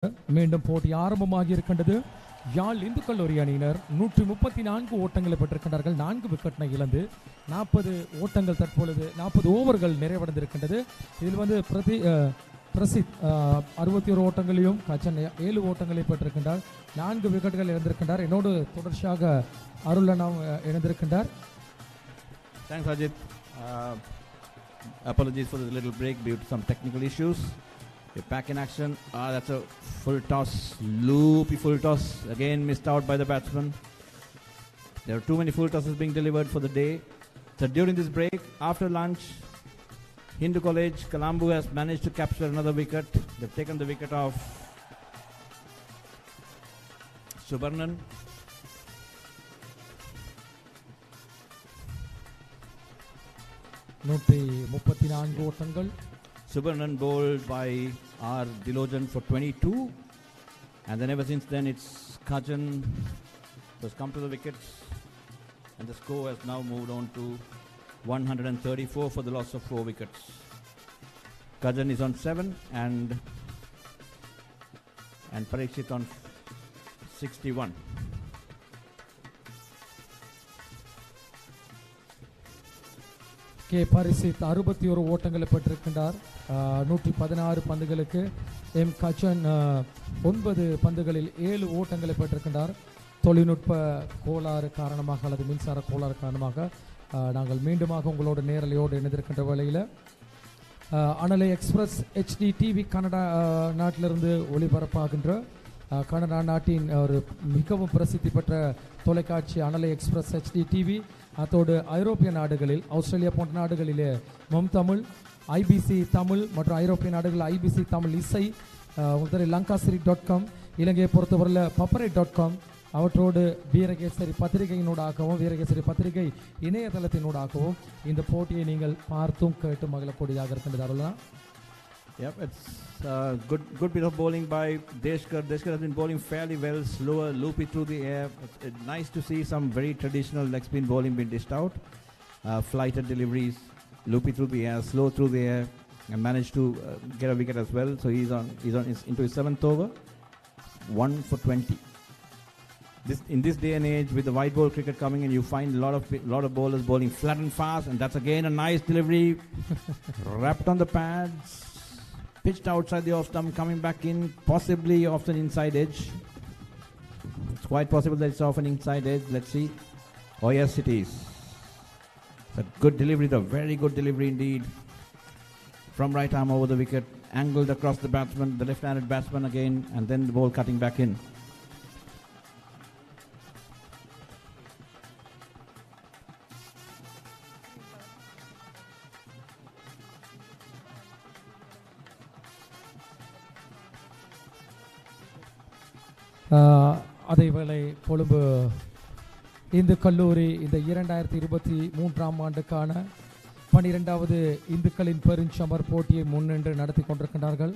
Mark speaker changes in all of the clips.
Speaker 1: மீண்டும் போட்டி ஆரம்பமாகி இருக்கின்றது. யாழ் இந்து கல்லூரி அணியினர் 134 ஓட்டங்களை பெற்றிருக்கின்றார்கள். 4 விக்கெட்டை இழந்து 40 ஓட்டங்கள் தற்பொழுது 40 ஓவர்கள் நிறைவடைந்திருக்கின்றது. இதில் பிரசித் 61 ஓட்டங்களையும் கச்சன் 7 ஓட்டங்களை பெற்றிருக்கின்றார். 4 விக்கெட்டுகள் இழந்திருக்கின்றார். என்னோடு தொடர்ச்சியாக அருளண்ணா இணைந்திருக்கின்றார்.
Speaker 2: Thanks Ajit. Apologies for the little break due to some technical issues. We're back in action. That's a full toss, loopy full toss. Again missed out by the batsman. There are too many full tosses being delivered for the day. So during this break, after lunch, Hindu College, Colombo has managed to capture another wicket. They've taken the wicket of Subarnan. ஓட்டங்கள். Subarnan bowled by ARV Loshan for 22, and then ever since then it's Kajan has come to the wickets, and the score has now moved on to 134 for the loss of 4 wickets. Kajan is on 7 and Parikshit on 61.
Speaker 1: K Parikshit 61 ஓட்டங்களை பெற்றிருக்கின்றார். 116 பந்துகளுக்கு. M கச்சன் 9 பந்துகளில் 7 ஓட்டங்களை பெற்றிருக்கின்றார். தொழில்நுட்ப கோளாறு காரணமாக அல்லது மின்சார கோளாறு காரணமாக நாங்கள் மீண்டுமாக உங்களோட நேரலையோடு இணைந்திருக்கின்ற வேளையில் அனலை எக்ஸ்பிரஸ் HD டிவி கனடா நாட்டிலிருந்து ஒளிபரப்பாகின்ற கனடா நாட்டின் ஒரு மிகவும் பிரசித்தி பெற்ற தொலைக்காட்சி அனலை எக்ஸ்பிரஸ் HD டிவி. அதோடு ஐரோப்பிய நாடுகளில் ஆஸ்திரேலியா போன்ற நாடுகளிலே தமிழ் IBC தமிழ் மற்றும் ஐரோப்பிய நாடுகளில் IBC தமிழ் இசை lankaSiri.com, இலங்கையை பொறுத்தவரையில் paparai.com, அவற்றோடு வீரகேசரி பத்திரிகையினூடாகவும் வீரகேசரி பத்திரிகை இணையதளத்தினூடாகவும் இந்த போட்டியை நீங்கள் பார்த்தும் கேட்டு மகிழக்கூடியதாக இருக்கின்றது.
Speaker 2: Yep, it's good bit of bowling by Deshkar. Deshkar has been bowling fairly well, slower, loopy through the air. It's nice to see some very traditional leg spin bowling being dished out. Flighted deliveries, loopy through the air, slow through the air, and managed to get a wicket as well. So he's into his 7th over, 1 for 20. In this day and age, with the white ball cricket coming in, you find a lot of bowlers bowling flat and fast, and that's again a nice delivery, wrapped on the pads. Pitched outside the off stump, coming back in, possibly off an inside edge. It's quite possible that it's off an inside edge. Let's see. Oh yes, it is. It's a good delivery, a very good delivery indeed. From right arm over the wicket, angled across the batsman, the left-handed batsman again, and then the ball cutting back in.
Speaker 1: அதேவேளை கொழும்பு இந்து கல்லூரி இந்த 2023 ஆண்டுக்கான 12வது இந்துக்களின் பெருஞ்சமர் போட்டியை முன்னின்று நடத்தி கொண்டிருக்கின்றார்கள்.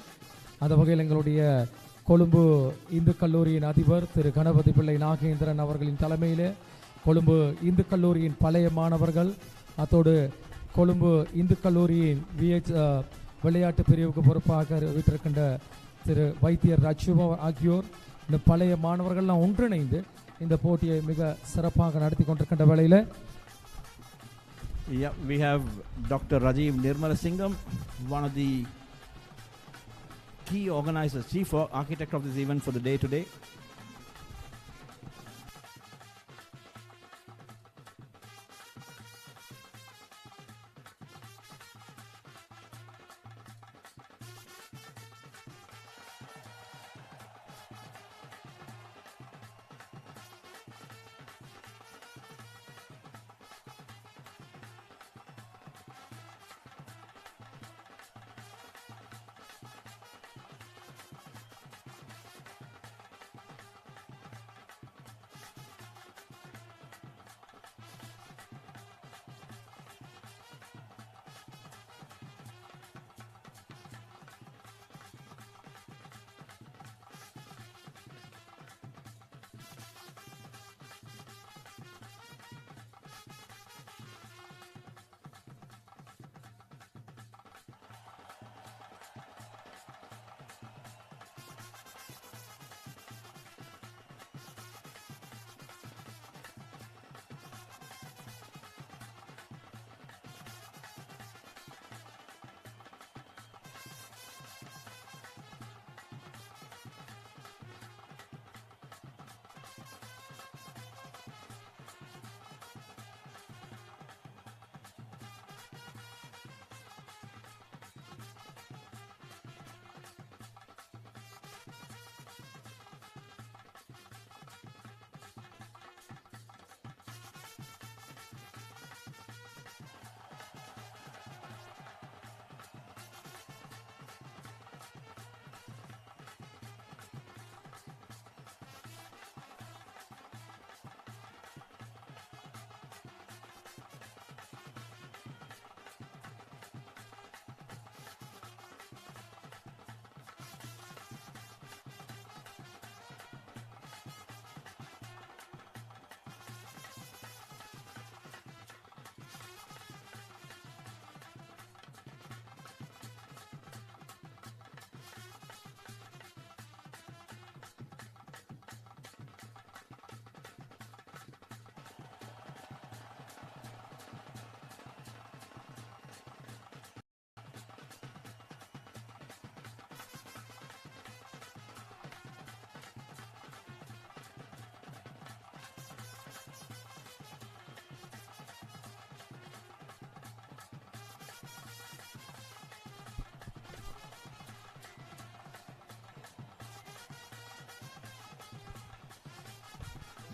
Speaker 1: அந்த வகையில் எங்களுடைய கொழும்பு இந்து கல்லூரியின் அதிபர் திரு கணபதி பிள்ளை நாகேந்திரன் அவர்களின் தலைமையிலே கொழும்பு இந்து கல்லூரியின் பழைய மாணவர்கள், அத்தோடு கொழும்பு இந்து கல்லூரியின் விளையாட்டு பிரிவுக்கு பொறுப்பாக விட்டிருக்கின்ற திரு வைத்தியர் ரச்சுவா ஆகியோர் இந்த பழைய மாணவர்கள்லாம் ஒன்றிணைந்து இந்த போட்டியை மிக சிறப்பாக நடத்தி கொண்டிருக்கின்ற வேளையில்
Speaker 2: we have Dr. Rajiv Nirmalasingam, one of the key organizers, chief architect of this event for the day today.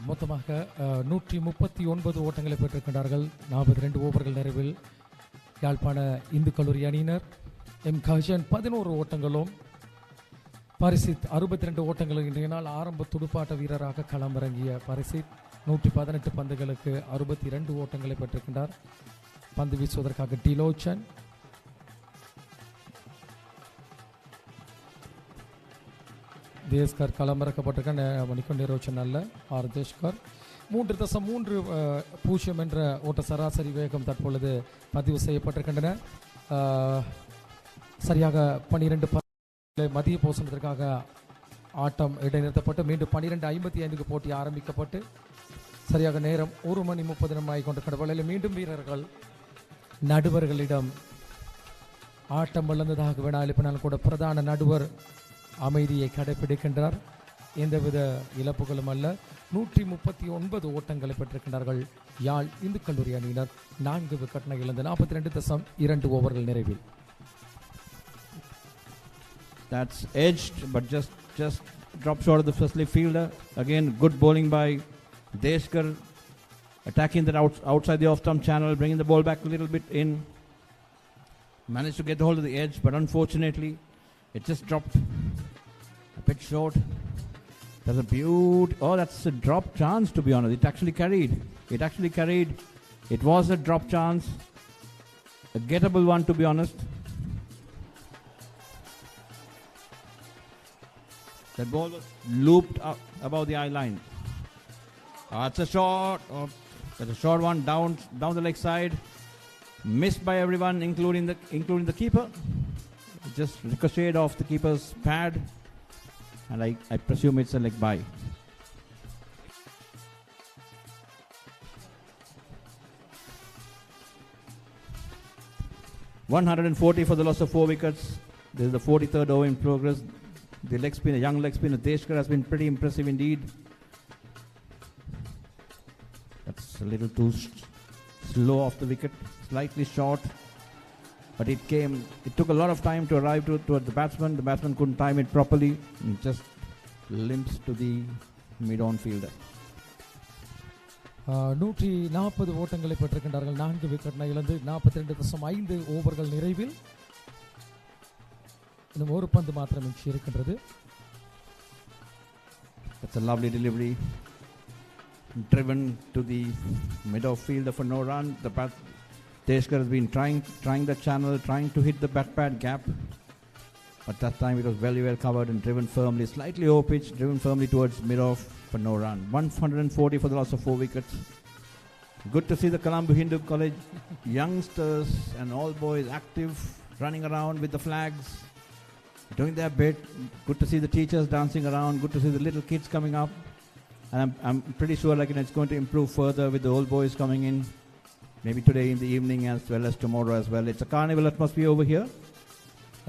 Speaker 1: மொத்தமாக 139 ஓட்டங்களை பெற்றிருக்கின்றார்கள். 42 ஓவர்கள் நிறைவில் யாழ்ப்பாண இந்து கல்லூரி அணியினர். எம் கஜன் 11 ஓட்டங்களும், பரிசித் 62 ஓட்டங்களும். இன்றைய நாள் ஆரம்ப துடுப்பாட்ட வீரராக களமிறங்கிய பரிசித் 118 பந்துகளுக்கு 62 ஓட்டங்களை பெற்றிருக்கின்றார். பந்து வீசுவதற்காக டி லோச்சன், தேஸ்கர் களமிறக்கப்பட்டிருக்க மணிக்கு நிரோச்சன் அல்ல, ஆர் தேஷ்கர். 3.30 என்ற ஓட்ட சராசரி வேகம் தற்பொழுது பதிவு செய்யப்பட்டிருக்கின்றன. சரியாக 12 மதிய போசனத்திற்காக ஆட்டம் இடைநிறுத்தப்பட்டு மீண்டும் 12:55 போட்டி ஆரம்பிக்கப்பட்டு சரியாக நேரம் 1:30 ஆகி கொண்டிருக்கிற வேளையில் மீண்டும் வீரர்கள் நடுவர்களிடம் ஆட்டம் வளர்ந்ததாக வேணா எழுப்பினால் கூட பிரதான நடுவர் அமைதியை கடைபிடிக்கின்றார். எந்தவித இழப்புகளும் அல்ல. 139 ஓட்டங்களை பெற்றிருக்கின்றார்கள் யாழ் இந்து கல்லூரி அணியினர். 4 விக்கெட் இழந்து 42.2 ஓவர்கள் நிறைவில்.
Speaker 2: That's edged, but just dropped short of the first leaf fielder. Again, good bowling by Deshkar, attacking that outside the off-stump channel, bringing the ball back a little bit in. Managed to get the hold of the edge, but unfortunately, it just dropped a bit short. That's a beauty. Oh, that's a drop chance, to be honest. It actually carried. It was a drop chance. A gettable one, to be honest. That ball was looped up above the eye line. It's a short. Oh, that's a short one down the leg side. Missed by everyone, including the keeper. It just ricocheted off the keeper's pad, and I presume it's a leg bye. $140 for the loss of 4 wickets. This is the 43rd over in progress. The young leg spinner Deshkar has been pretty impressive indeed. That's a little too slow off the wicket, slightly short, but it took a lot of time to arrive toward the batsman. The batsman couldn't time it properly and just limps to the mid-on fielder.
Speaker 1: 140 ஓட்டங்களை பெற்றிருக்கின்றார்கள். 4 wicket இழந்து 42.5 ஓவர்கள் நிறைவில். இன்னும் ஒரு பந்து மாத்திரம் மிஞ்சி இருக்கின்றது.
Speaker 2: That's a lovely delivery, driven to the mid-off fielder for no run. Deshkar has been trying the channel, trying to hit the bat pad gap, but that time it was very well covered and driven firmly, slightly over pitch, driven firmly towards mid-off for no run. 140 for the loss of 4 wickets. Good to see the Colombo Hindu College youngsters and all boys active, running around with the flags, doing their bit. Good to see the teachers dancing around. Good to see the little kids coming up. And I'm pretty sure it's going to improve further with the old boys coming in, maybe today in the evening as well as tomorrow as well. It's a carnival atmosphere over here.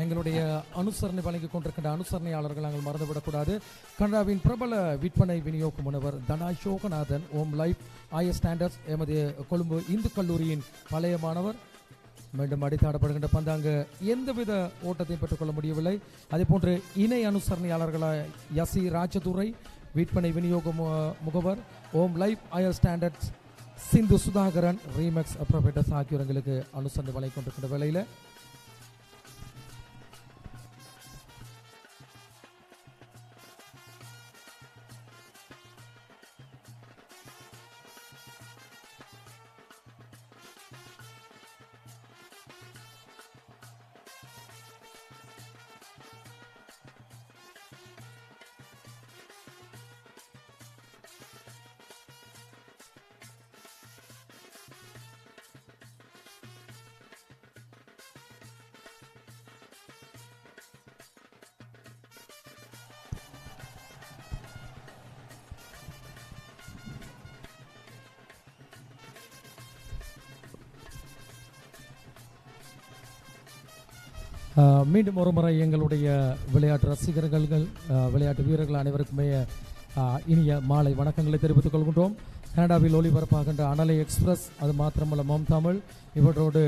Speaker 1: எங்களுடைய அனுசரணை வழங்கிக் கொண்டிருக்கின்ற அனுசரணையாளர்கள் நாங்கள் மறந்துவிடக்கூடாது. கனடாவின் பிரபல விற்பனை விநியோக முனைவர் தனாய் சோகநாதன், ஓம் லைஃப் ஐஎஸ் ஸ்டாண்டர்ட்ஸ், எமது கொழும்பு இந்து கல்லூரியின் பழைய மாணவர். மீண்டும் அடித்தாடப்படுகின்ற பந்தாங்கு எந்தவித ஓட்டத்தையும் பெற்றுக்கொள்ள முடியவில்லை. அதே போன்று இணை அனுசரணையாளர்களாக யசி ராஜதுரை, விற்பனை விநியோக முகவர், ஓம் லைஃப் ஐஎஸ் ஸ்டாண்டர்ட்ஸ், சிந்து சுதாகரன், ரீமெக்ஸ் ப்ரொபரேட்டர்ஸ் ஆகியோர் எங்களுக்கு அனுசரணை வழங்கிக் கொண்டிருக்கின்ற வேளையில் மீண்டும் ஒரு முறை எங்களுடைய விளையாட்டு ரசிகர்கள், விளையாட்டு வீரர்கள் அனைவருக்குமே இனிய மாலை வணக்கங்களை தெரிவித்துக் கொள்கின்றோம். கனடாவில் ஒளிபரப்பாகின்ற அனலை எக்ஸ்பிரஸ், அது மாத்திரமல்ல மம் தமிழ், இவற்றோடு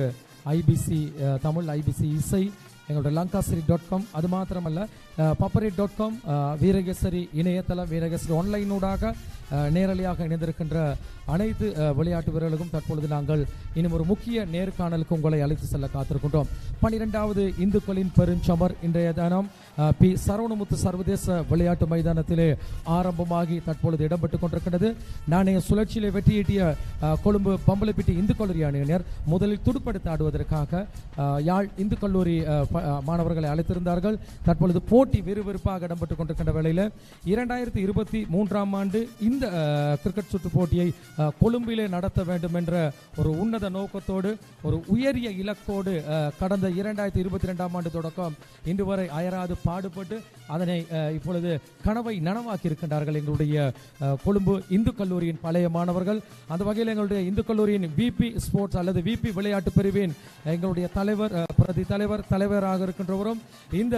Speaker 1: ஐபிசி தமிழ், ஐபிசி இசை, எங்களுடைய lankaasari.com அது மாத்திரமல்ல paparit.com வீரகேசரி இணையதளம் வீரகேசரி ஆன்லைனூடாக நேரலையாக இணைந்திருக்கின்ற அனைத்து விளையாட்டு வீரர்களுக்கும் தற்பொழுது நாங்கள் இன்னும் ஒரு முக்கிய நேர்காணலுக்கு உங்களை அழைத்து செல்ல காத்திருக்கின்றோம். 12வது இந்துக்களின் பெருஞ்சமர் இன்றைய தினம் பி சரவணமுத்து சர்வதேச விளையாட்டு மைதானத்திலே ஆரம்பமாகி தற்பொழுது இடம்பெற்றுக் கொண்டிருக்கின்றது. நாணய சுழற்சியிலே வெற்றியீட்டிய கொழும்பு பம்பலப்பிட்டி இந்து கல்லூரி அணியினர் முதலில் துடுப்படுத்த ஆடுவதற்காக யாழ் இந்து கல்லூரி மாணவர்களை அழைத்திருந்தார்கள். தற்பொழுது போட்டி விறுவிறுப்பாக இடம்பெற்றுக் கொண்டிருக்கின்ற வேளையில் 2023ஆம் ஆண்டு இந்த கிரிக்கெட் சுற்று போட்டியை கொழும்பிலே நடத்த வேண்டும் என்ற ஒரு உன்னத நோக்கத்தோடு ஒரு உயரிய இலக்கோடு கடந்த 2022ஆம் ஆண்டு தொடக்கம் இன்று வரை அயராது பாடுபட்டு அதனை இப்பொழுது கனவை நனவாக்கி இருக்கின்றார்கள் எங்களுடைய கொழும்பு இந்து கல்லூரியின் பழைய மாணவர்கள். அந்த வகையில் எங்களுடைய இந்து கல்லூரியின் விபி ஸ்போர்ட்ஸ் அல்லது விபி விளையாட்டு பிரிவின் எங்களுடைய தலைவர் பிரதி தலைவராக இருக்கின்றவரும் இந்த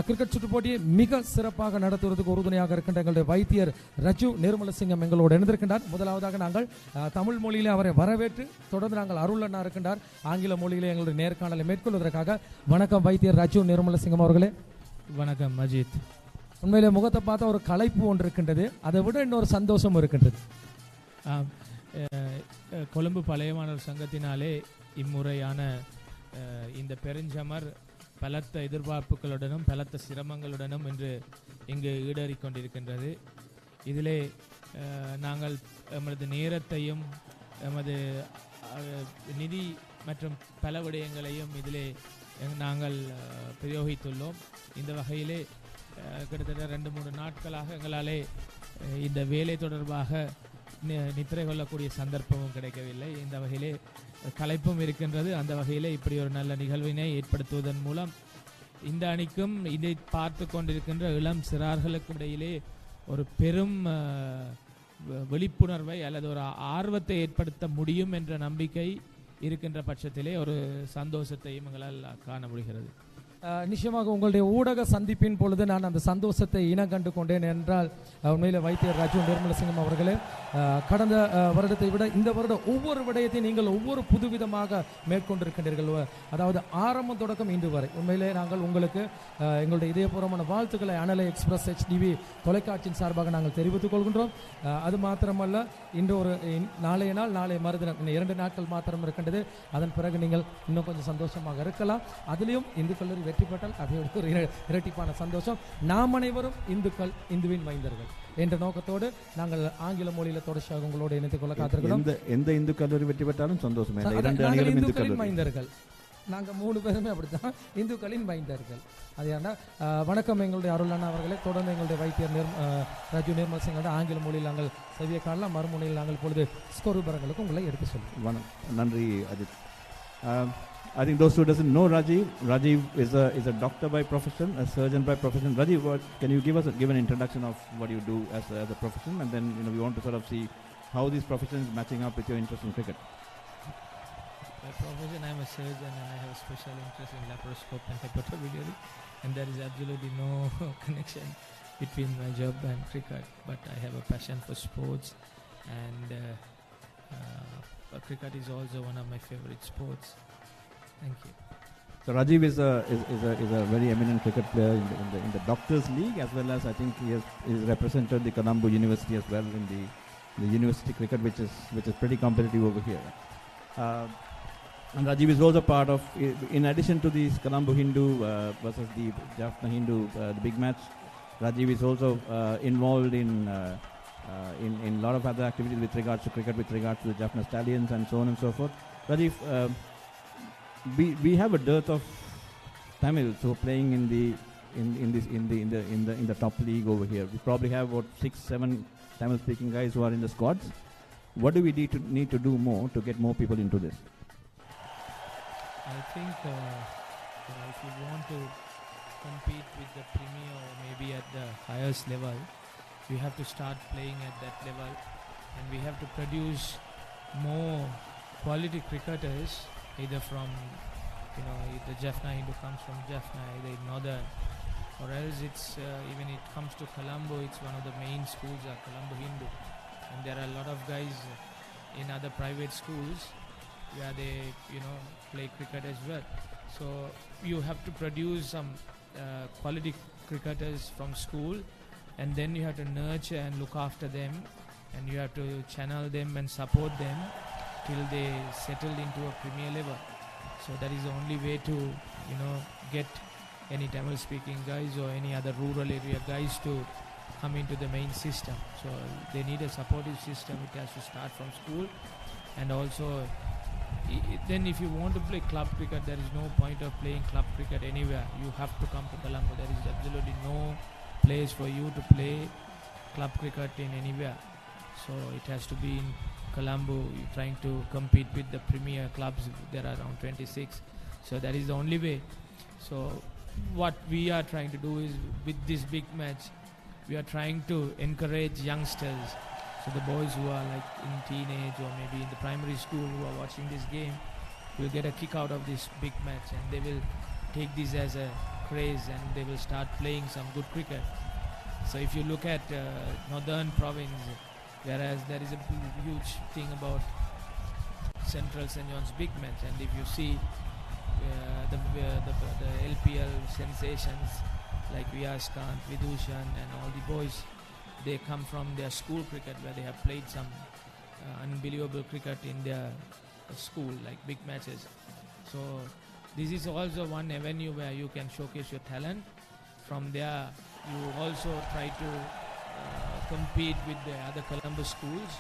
Speaker 1: கிரிக்கெட் சுற்று போட்டியை மிக சிறப்பாக நடத்துவதற்கு உறுதுணையாக இருக்கின்ற எங்களுடைய வைத்தியர் ரஜு நிர்மலசிங்கம் எங்களோடு இணைந்திருக்கின்றார். முதலாவதாக நாங்கள் தமிழ் மொழியிலே அவரை வரவேற்று தொடர்ந்து நாங்கள் அருள் அண்ணா இருக்கின்றார் ஆங்கில மொழியிலே எங்களுடைய நேர்காணலை மேற்கொள்வதற்காக. வணக்கம் வைத்தியர் ரஜு நிர்மலசிங்கம் அவர்களே.
Speaker 3: வணக்கம் அஜித்.
Speaker 1: உண்மையிலே முகத்தை பார்த்தா ஒரு களைப்பு ஒன்று இருக்கின்றது, அதை விட இன்னொரு சந்தோஷம் இருக்கின்றது.
Speaker 3: கொழும்பு பழைய மாணவர் சங்கத்தினாலே இம்முறையான இந்த பெருஞ்சமர் பலத்த எதிர்பார்ப்புகளுடனும் பலத்த சிரமங்களுடனும் இன்று இங்கு ஈடேறிக் கொண்டிருக்கின்றது. இதிலே நாங்கள் எமது நேரத்தையும் எமது நிதி மற்றும் பல விடயங்களையும் இதிலே நாங்கள் பிரயோகித்துள்ளோம். இந்த வகையிலே கிட்டத்தட்ட 2-3 நாட்களாக எங்களாலே இந்த வேலை தொடர்பாக நித்திரை கொள்ளக்கூடிய சந்தர்ப்பமும் கிடைக்கவில்லை. இந்த வகையிலே களைப்பும் இருக்கின்றது. அந்த வகையிலே இப்படி ஒரு நல்ல நிகழ்வினை ஏற்படுத்துவதன் மூலம் இந்த அணிக்கும் இதை பார்த்து கொண்டிருக்கின்ற இளம் சிறார்களுக்கும் இடையிலே ஒரு பெரும் விழிப்புணர்வை அல்லது ஒரு ஆர்வத்தை ஏற்படுத்த முடியும் என்ற நம்பிக்கை இருக்கின்ற பட்சத்திலே ஒரு சந்தோஷத்தையும் எங்களால் காண முடிகிறது.
Speaker 1: நிச்சயமாக உங்களுடைய ஊடக சந்திப்பின் பொழுது நான் அந்த சந்தோஷத்தை இனம் கண்டு கொண்டேன். என்றால் உண்மையில் வைத்தியர் ராஜு நிர்மலசிங்கம் அவர்களே, கடந்த வருடத்தை விட இந்த வருடம் ஒவ்வொரு விடயத்தையும் நீங்கள் ஒவ்வொரு புதுவிதமாக மேற்கொண்டிருக்கின்றீர்கள். அதாவது ஆரம்பம் தொடக்கம் இன்று வரை உண்மையிலே நாங்கள் உங்களுக்கு எங்களுடைய இதயபூர்வமான வாழ்த்துக்களை அனலை எக்ஸ்பிரஸ் HDV தொலைக்காட்சியின் சார்பாக நாங்கள் தெரிவித்துக் கொள்கின்றோம். அது மாத்திரமல்ல, இன்று ஒரு நாளைய நாள் நாளை மறுதினம் இன்னும் 2 நாட்கள் மாத்திரம் இருக்கின்றது. அதன் பிறகு நீங்கள் இன்னும் கொஞ்சம் சந்தோஷமாக இருக்கலாம். அதிலையும் இந்து கல்லூரி வெற்றி பெற்றால் அதை ஒரு இரட்டிப்பான சந்தோஷம். நாம் அனைவரும் இந்துக்கள், இந்துவின் மைந்தர்கள் என்ற நோக்கத்தோடு நாங்கள் ஆங்கில மொழியில தொடர்ச்சியாக உங்களோடு இணைத்துக் கொள்ள காத்திருக்கிறோம்.
Speaker 2: எந்த இந்து கல்லூரி வெற்றி பெற்றாலும் சந்தோஷம்.
Speaker 1: இந்துக்களின் மைந்தர்கள் நாங்கள் 3 பேருமே அப்படித்தான், இந்துக்களின் மைந்தர்கள். அது ஏன்னா வணக்கம் எங்களுடைய அருள் அண்ணா அவர்களே. தொடர்ந்து எங்களுடைய வைத்தியர் ராஜு நிர்மல் சிங்கோட ஆங்கில மொழியில் நாங்கள் செவிய காணலாம். மறுமுனையில் நாங்கள் இப்பொழுது ஸ்கோர் விவரங்களுக்கு உங்களை எடுத்து சொல்லுவோம்.
Speaker 2: நன்றி Ajith. I think those who doesn't know Rajiv is a doctor by profession, a surgeon by profession. Rajiv, can you give an introduction of what you do as a profession, and then we want to sort of see how these professions matching up with your interest in cricket.
Speaker 3: By profession, I am a surgeon and I have a special interest in laparoscope and hepatobiliary, and there is absolutely no connection between my job and cricket. But I have a passion for sports, and cricket is also one of my favorite sports. Thank you.
Speaker 2: So Rajiv is a very eminent cricket player in the Doctors League, as well as I think he has represented the Colombo University as well in the university cricket, which is pretty competitive over here. And Rajiv is also part of, in addition to the Colombo Hindu versus the Jaffna Hindu, the big match. Rajiv is also involved in a lot of other activities with regards to cricket, with regards to the Jaffna Stallions and so on and so forth. Rajiv, we have a dearth of Tamils who are playing in the top league over here. We probably have about 6-7 Tamil speaking guys who are in the squads. What do we need to do more to get more people into this?
Speaker 3: I think if you want to compete with the premier or maybe at the highest level, we have to start playing at that level, and we have to produce more quality cricketers, either from the Jaffna Hindu comes from Jaffna, either in northern, or else it's even it comes to Colombo, it's one of the main schools are Colombo Hindu, and there are a lot of guys in other private schools where they play cricket as well. So you have to produce some quality cricketers from school, and then you have to nurture and look after them, and you have to channel them and support them till they settle into a premier level. So that is the only way to get any Tamil speaking guys or any other rural area guys to come into the main system. So they need a supportive system. It has to start from school, and also then if you want to play club cricket, there is no point of playing club cricket anywhere. You have to come to Colombo. There is absolutely no place for you to play club cricket in anywhere. So it has to be in Colombo. You're trying to compete with the premier clubs. There are around 26. So that is the only way. So what we are trying to do is, with this big match, we are trying to encourage youngsters. So the boys who are like in teenage or maybe in the primary school who are watching this game will get a kick out of this big match, and they will take this as a craze, and they will start playing some good cricket. So if you look at Northern Province, whereas there is a huge thing about Central St. John's big match, and if you see the LPL sensations like Vyas-Kant, Vidushan and all the boys, they come from their school cricket where they have played some unbelievable cricket in their school, like big matches. So this is also one avenue where you can showcase your talent. From there you also try to compete with the other Colombo schools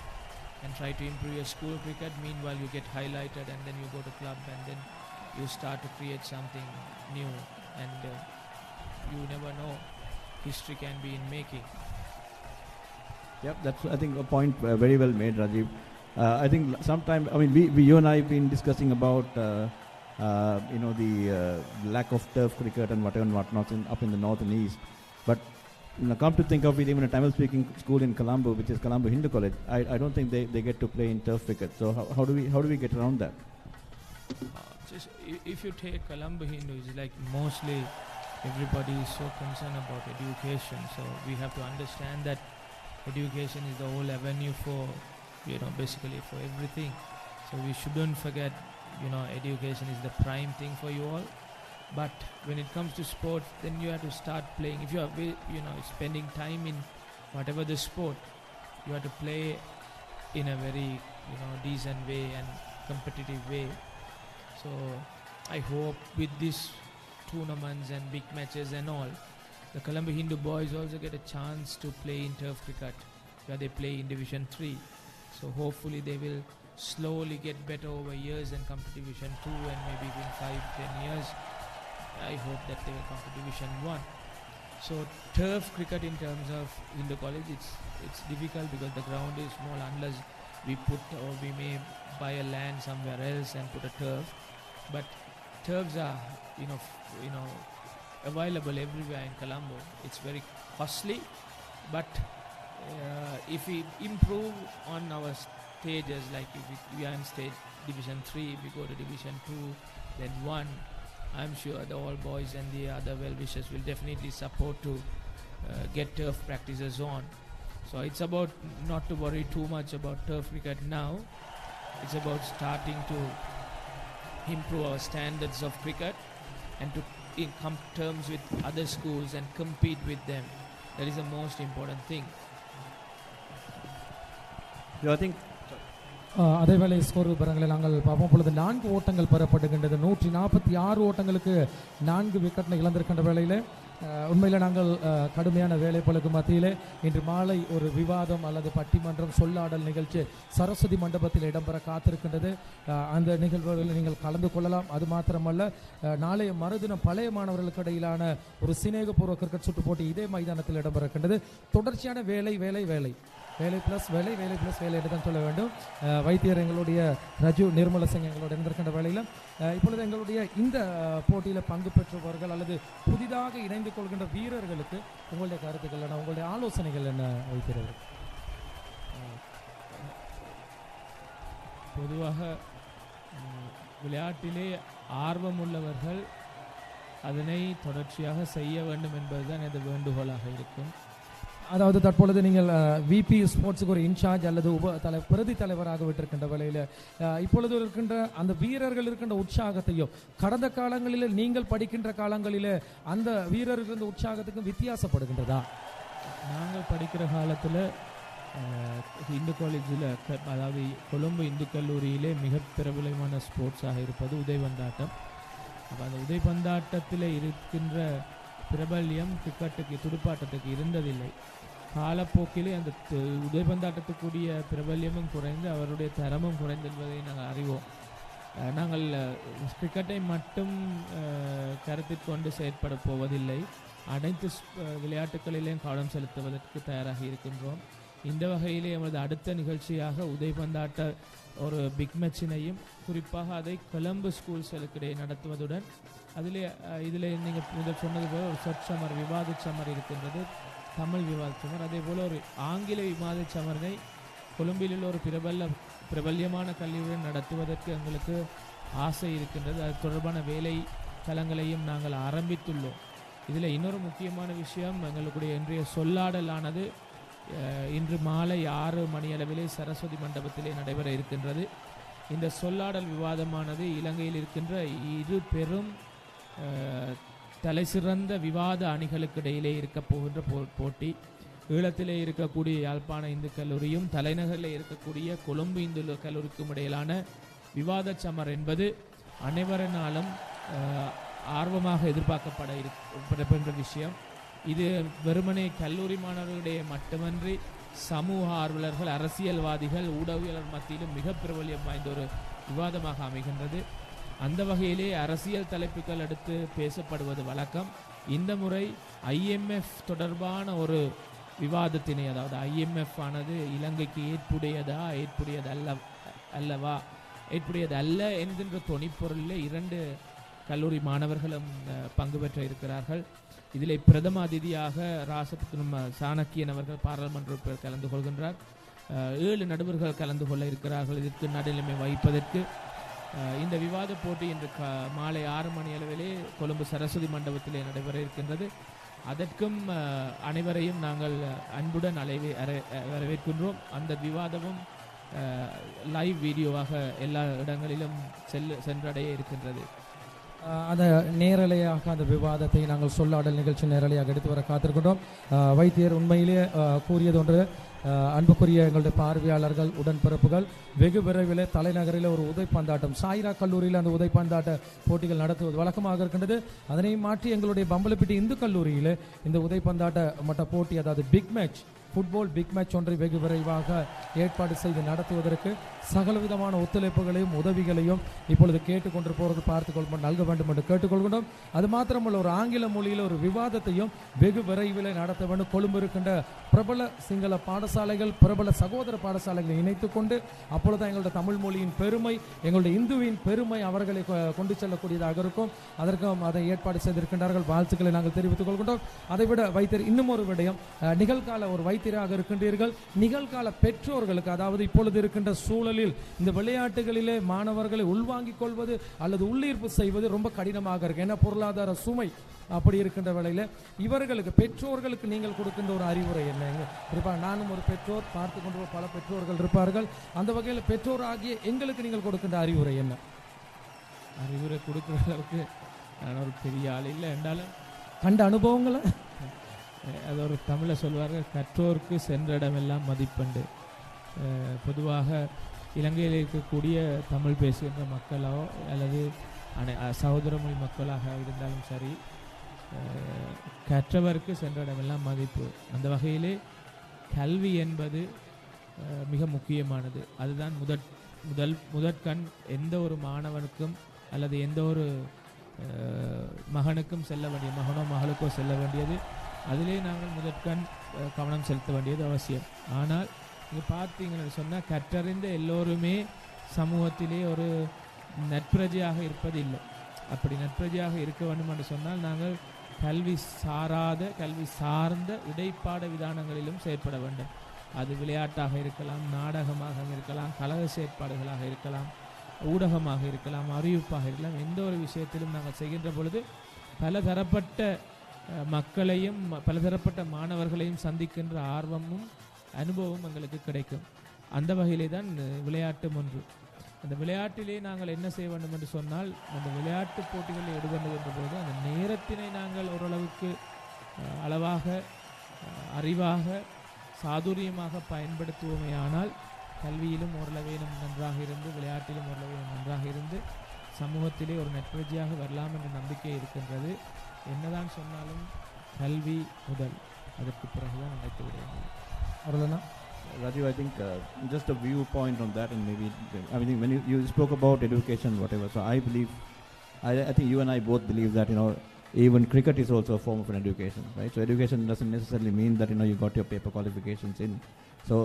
Speaker 3: and try to improve your school cricket. Meanwhile you get highlighted, and then you go to club, and then you start to create something new, and you never know, history can be in making.
Speaker 2: Yep, that's, I think, a point very well made, Rajiv. I think sometime, I mean, you and I have been discussing about the lack of turf cricket and whatever and whatnot up in the north and east. But come to think of it, even a Tamil-speaking school in Colombo, which is Colombo Hindu College, I don't think they get to play in turf cricket. So how do we get around that?
Speaker 3: Just if you take Colombo Hindu, it's like mostly everybody is so concerned about education. So we have to understand that education is the whole avenue for, basically for everything. So we shouldn't forget, education is the prime thing for you all. But when it comes to sport, then you have to start playing. If you are, spending time in whatever the sport, you have to play in a very, decent way and competitive way. So I hope with these tournaments and big matches and all, the Colombo Hindu boys also get a chance to play in turf cricket, where they play in Division 3. So hopefully they will slowly get better over years and come to Division 2, and maybe in 5-10 years, I hope that they will come to Division 1. So turf cricket in terms of Hindu College, it's difficult because the ground is small, unless we may buy a land somewhere else and put a turf. But turfs are, available everywhere in Colombo. It's very costly, but if we improve on our stages, like if we are in stage Division 3, we go to Division 2, then 1, I'm sure the all boys and the other well-wishers will definitely support to get turf practices on. So it's about not to worry too much about turf cricket now. It's about starting to improve our standards of cricket and to come to terms with other schools and compete with them. That is the most important thing.
Speaker 2: I think
Speaker 1: அதேவேளை score விவரங்களை நாங்கள் பார்ப்போம். பொழுது 4 ஓட்டங்கள் பெறப்படுகின்றது. 146 ஓட்டங்களுக்கு 4 விக்கெட்டை இழந்திருக்கின்ற வேளையில் உண்மையில் நாங்கள் கடுமையான வேலைப்பளுக்கு மத்தியிலே இன்று மாலை ஒரு விவாதம் அல்லது பட்டிமன்றம் சொல்லாடல் நிகழ்ச்சி சரஸ்வதி மண்டபத்தில் இடம்பெற காத்திருக்கின்றது. அந்த நிகழ்வுகளில் நீங்கள் கலந்து கொள்ளலாம். அது மாத்திரமல்ல, நாளைய மறுதினம் பழைய மாணவர்களுக்கு இடையிலான ஒரு சிநேகபூர்வ கிரிக்கெட் சுற்று போட்டி இதே மைதானத்தில் இடம்பெறுகின்றது. தொடர்ச்சியான வேலை வேலை வேலை வேலை ப்ளஸ் வேலை வேலை ப்ளஸ் வேலை என்று தான் சொல்ல வேண்டும். வைத்தியர் எங்களுடைய ரஜு நிர்மலசிங் எங்களோட இருந்திருக்கின்ற வேளையில் இப்பொழுது எங்களுடைய இந்த போட்டியில் பங்கு பெற்றவர்கள் அல்லது புதிதாக இணைந்து கொள்கின்ற வீரர்களுக்கு உங்களுடைய கருத்துக்கள் என்ன, உங்களுடைய ஆலோசனைகள் என்ன வைத்தியர்கள்?
Speaker 3: பொதுவாக விளையாட்டிலே ஆர்வம் உள்ளவர்கள் அதனை தொடர்ச்சியாக செய்ய வேண்டும் என்பதுதான் எனது வேண்டுகோளாக இருக்கும்.
Speaker 1: அதாவது தற்பொழுது நீங்கள் விபி ஸ்போர்ட்ஸுக்கு ஒரு இன்சார்ஜ் அல்லது பிரதி தலைவராக விட்டிருக்கின்ற வேளையில் இப்பொழுது இருக்கின்ற அந்த வீரர்கள் இருக்கின்ற உற்சாகத்தையும் கடந்த காலங்களில் நீங்கள் படிக்கின்ற காலங்களில் அந்த வீரர்கள் இருந்த உற்சாகத்துக்கும் வித்தியாசப்படுகின்றதா?
Speaker 3: நாங்கள் படிக்கிற காலத்தில் இந்து காலேஜில் அதாவது கொழும்பு இந்து கல்லூரியிலே மிக பிரபலமான ஸ்போர்ட்ஸாக இருப்பது உதைபந்தாட்டம். அப்போ அந்த உதைபந்தாட்டத்தில் இருக்கின்ற பிரபல்யம் கிரிக்கெட்டுக்கு துடுப்பாட்டத்துக்கு இருந்ததில்லை. காலப்போக்கிலே அந்த உதைபந்தாட்டத்துக்குரிய பிரபல்யமும் குறைந்து அவருடைய தரமும் குறைந்து என்பதை நாங்கள் அறிவோம். நாங்கள் கிரிக்கெட்டை மட்டும் கருத்தில் கொண்டு செயற்பட போவதில்லை. அனைத்து விளையாட்டுகளிலேயும் கவனம் செலுத்துவதற்கு தயாராக இருக்கின்றோம். இந்த வகையிலே எமது அடுத்த நிகழ்ச்சியாக உதைபந்தாட்ட ஒரு பிக் மேட்சினையும் குறிப்பாக அதை கொலம்பு ஸ்கூல்ஸ்களுக்கிடையே நடத்துவதுடன் இதில் நீங்கள் முதல் சொன்னது போல ஒரு சொற்சமர் விவாத சமர் இருக்கின்றது, தமிழ் விவாத சமர். அதே போல் ஒரு ஆங்கில விவாத சமரை கொழும்பில் உள்ள ஒரு பிரபல்யமான கல்வியுடன் நடத்துவதற்கு எங்களுக்கு ஆசை இருக்கின்றது. அது தொடர்பான வேலை தளங்களையும் நாங்கள் ஆரம்பித்துள்ளோம். இதில் இன்னொரு முக்கியமான விஷயம், எங்களுடைய இன்றைய சொல்லாடலானது இன்று மாலை 6 மணியளவிலே சரஸ்வதி மண்டபத்திலே நடைபெற இருக்கின்றது. இந்த சொல்லாடல் விவாதமானது இலங்கையில் இருக்கின்ற 2 பெரும் தலைசிறந்த விவாத அணிகளுக்கு இடையிலே இருக்க போகின்ற போட்டி. ஈழத்திலே இருக்கக்கூடிய யாழ்ப்பாண இந்து கல்லூரியும் தலைநகரில் இருக்கக்கூடிய கொழும்பு இந்து கல்லூரிக்கும் இடையிலான விவாத சமர் என்பது அனைவரினாலும் ஆர்வமாக எதிர்பார்க்கப்பட விஷயம். இது வெறுமனே கல்லூரி மாணவர்களுடைய மட்டுமன்றி சமூக ஆர்வலர்கள், அரசியல்வாதிகள், ஊடகவியலர் மத்தியிலும் மிக பிரபல்யம் வாய்ந்த ஒரு விவாதமாக அமைகின்றது. அந்த வகையிலே அரசியல் தலைப்புகள் எடுத்து பேசப்படுவது வழக்கம். இந்த முறை IMF தொடர்பான ஒரு விவாதத்தினை, அதாவது IMF ஆனது இலங்கைக்கு ஏற்புடையது அல்ல என்கின்ற தொனிப்பொருளில் 2 கல்லூரி மாணவர்களும் பங்கு பெற்ற இருக்கிறார்கள். இதில் பிரதம அதிதியாக ராசபுத்திரம் சாணக்கியன் அவர்கள் பாராளுமன்ற உறுப்பினர் கலந்து கொள்கின்றார். 7 நடுவர்கள் கலந்து கொள்ள இருக்கிறார்கள். இதற்கு நடுநிலைமை வகிப்பதற்கு இந்த விவாத போட்டி இன்று மாலை 6 மணி அளவிலே கொழும்பு சரஸ்வதி மண்டபத்திலே நடைபெற இருக்கின்றது. அதற்கும் அனைவரையும் நாங்கள் அன்புடன் வரவேற்கின்றோம். அந்த விவாதமும் லைவ் வீடியோவாக எல்லா இடங்களிலும் சென்றடைய இருக்கின்றது.
Speaker 1: அந்த நேரலையாக அந்த விவாதத்தை நாங்கள் சொல்லாடல் நிகழ்ச்சி நேரலையாக எடுத்து வர காத்திருக்கின்றோம். வைத்தியர் உண்மையிலே கூறியது ஒன்று, அன்புக்குரிய எங்களுடைய பார்வையாளர்கள், உடன்பிறப்புகள், வெகு விரைவில் தலைநகரில் ஒரு உதைப்பந்தாட்டம், சாய்ரா கல்லூரியில் அந்த உதைப்பந்தாட்ட போட்டிகள் நடத்துவது வழக்கமாக இருக்கின்றது. அதனை மாற்றி எங்களுடைய பம்பலப்பிட்டி இந்து கல்லூரியில் இந்த உதைப்பந்தாட்ட மட்ட போட்டி, அதாவது big match, football big match ஒன்றை வெகு விரைவாக ஏற்பாடு செய்து நடத்துவதற்கு சகலவிதமான ஒத்துழைப்புகளையும் உதவிகளையும் இப்பொழுது கேட்டுக்கொண்டு பார்த்து நல்க வேண்டும் என்று கேட்டுக்கொள்கின்றோம். அது மாத்திரமல்ல, ஒரு ஆங்கில மொழியில் ஒரு விவாதத்தையும் வெகு விரைவில் நடத்த வேண்டும். கொழும்பு இருக்கின்ற பிரபல சிங்கள பாடசாலைகள், பிரபல சகோதர பாடசாலைகளை இணைத்துக் கொண்டு அப்பொழுதுதான் எங்களுடைய தமிழ் மொழியின் பெருமை, எங்களுடைய இந்துவின் பெருமை அவர்களை கொண்டு செல்லக்கூடியதாக இருக்கும். அதற்கும் அதை ஏற்பாடு செய்திருக்கின்றார்கள். வாழ்த்துக்களை நாங்கள் தெரிவித்துக் கொள்கின்றோம். அதைவிட வைத்தியர் இன்னும் ஒரு விடயம், நிகழ்கால ஒரு வைத்தியராக இருக்கின்றீர்கள். நிகழ்கால பெற்றோர்களுக்கு, அதாவது இப்பொழுது இருக்கின்ற சூழலில் இந்த விளையாட்டுகளிலே மாணவர்களை உள்வாங்கிக் கொள்வது அல்லது உள்ளீர்ப்பு செய்வது ரொம்ப கடினமாக இருக்கு. ஏன்னா பொருளாதார சுமை அப்படி இருக்கின்ற வேளையில் இவர்களுக்கு, பெற்றோர்களுக்கு நீங்கள் கொடுக்கின்ற ஒரு அறிவுரை என்ன? குறிப்பாக நானும் ஒரு பெற்றோர், பார்த்து கொண்டு பல பெற்றோர்கள் இருப்பார்கள். அந்த வகையில் பெற்றோர் ஆகிய எங்களுக்கு நீங்கள் கொடுக்கின்ற அறிவுரை என்ன?
Speaker 3: அறிவுரை கொடுக்குற அளவுக்கு நான் ஒரு பெரிய ஆள் இல்லை என்றாலும்
Speaker 1: கண்ட அனுபவங்களை
Speaker 3: அது ஒரு தமிழை சொல்வார்கள், கற்றோருக்கு சென்ற இடமெல்லாம் மதிப்பண்டு. பொதுவாக இலங்கையில் இருக்கக்கூடிய தமிழ் பேசுகின்ற மக்களோ அல்லது சகோதர மொழி மக்களாக இருந்தாலும் சரி, கற்றவருக்கு சென்ற இடமெல்லாம் மதிப்பு. அந்த வகையிலே கல்வி என்பது மிக முக்கியமானது. அதுதான் முதற்கண் எந்த ஒரு மாணவனுக்கும் அல்லது எந்த ஒரு மகனுக்கும் செல்ல வேண்டிய, மகனோ மகளுக்கோ செல்ல வேண்டியது. அதிலே நாங்கள் முதற்கண் கவனம் செலுத்த வேண்டியது அவசியம். ஆனால் நீங்கள் பார்த்தீங்கன்னு சொன்னால் கற்றறிந்த எல்லோருமே சமூகத்திலே ஒரு நட்பிரஜையாக இருப்பதில்லை. அப்படி நட்பிரஜையாக இருக்க வேண்டும் என்று சொன்னால் நாங்கள் கல்வி சார்ந்த இடைப்பாட விதானங்களிலும் செயற்பட வேண்டும். அது விளையாட்டாக இருக்கலாம், நாடகமாக இருக்கலாம், கழக செயற்பாடுகளாக இருக்கலாம், ஊடகமாக இருக்கலாம், அறிவிப்பாக இருக்கலாம். எந்த ஒரு விஷயத்திலும் நாங்கள் செய்கின்ற பொழுது பல தரப்பட்ட மக்களையும் பலதரப்பட்ட மாணவர்களையும் சந்திக்கின்ற ஆர்வமும் அனுபவமும் எங்களுக்கு கிடைக்கும். அந்த வகையிலே தான் விளையாட்டும் ஒன்று. அந்த விளையாட்டிலே நாங்கள் என்ன செய்ய வேண்டும் என்று சொன்னால், அந்த விளையாட்டு போட்டிகளில் ஈடுபடுகின்ற போது அந்த நேரத்தினை நாங்கள் ஓரளவுக்கு அளவாக அறிவாக சாதுரியமாக பயன்படுத்துவோமேயானால் கல்வியிலும் ஓரளவேனும் நன்றாக இருந்து விளையாட்டிலும் ஓரளவேனும் நன்றாக இருந்து சமூகத்திலே ஒரு நெற்பிரஜையாக வரலாம் என்ற நம்பிக்கை இருக்கின்றது. என்னதான் சொன்னாலும் கல்வி முதல், அதற்கு பிறகுதான் நினைத்து விடுவாங்க.
Speaker 1: அவ்வளோதானா?
Speaker 2: Rajiv, I think just a viewpoint on that, and maybe I mean when you spoke about education, whatever. So I believe, I think you and I both believe that even cricket is also a form of an education, right? So education doesn't necessarily mean that you got your paper qualifications in. So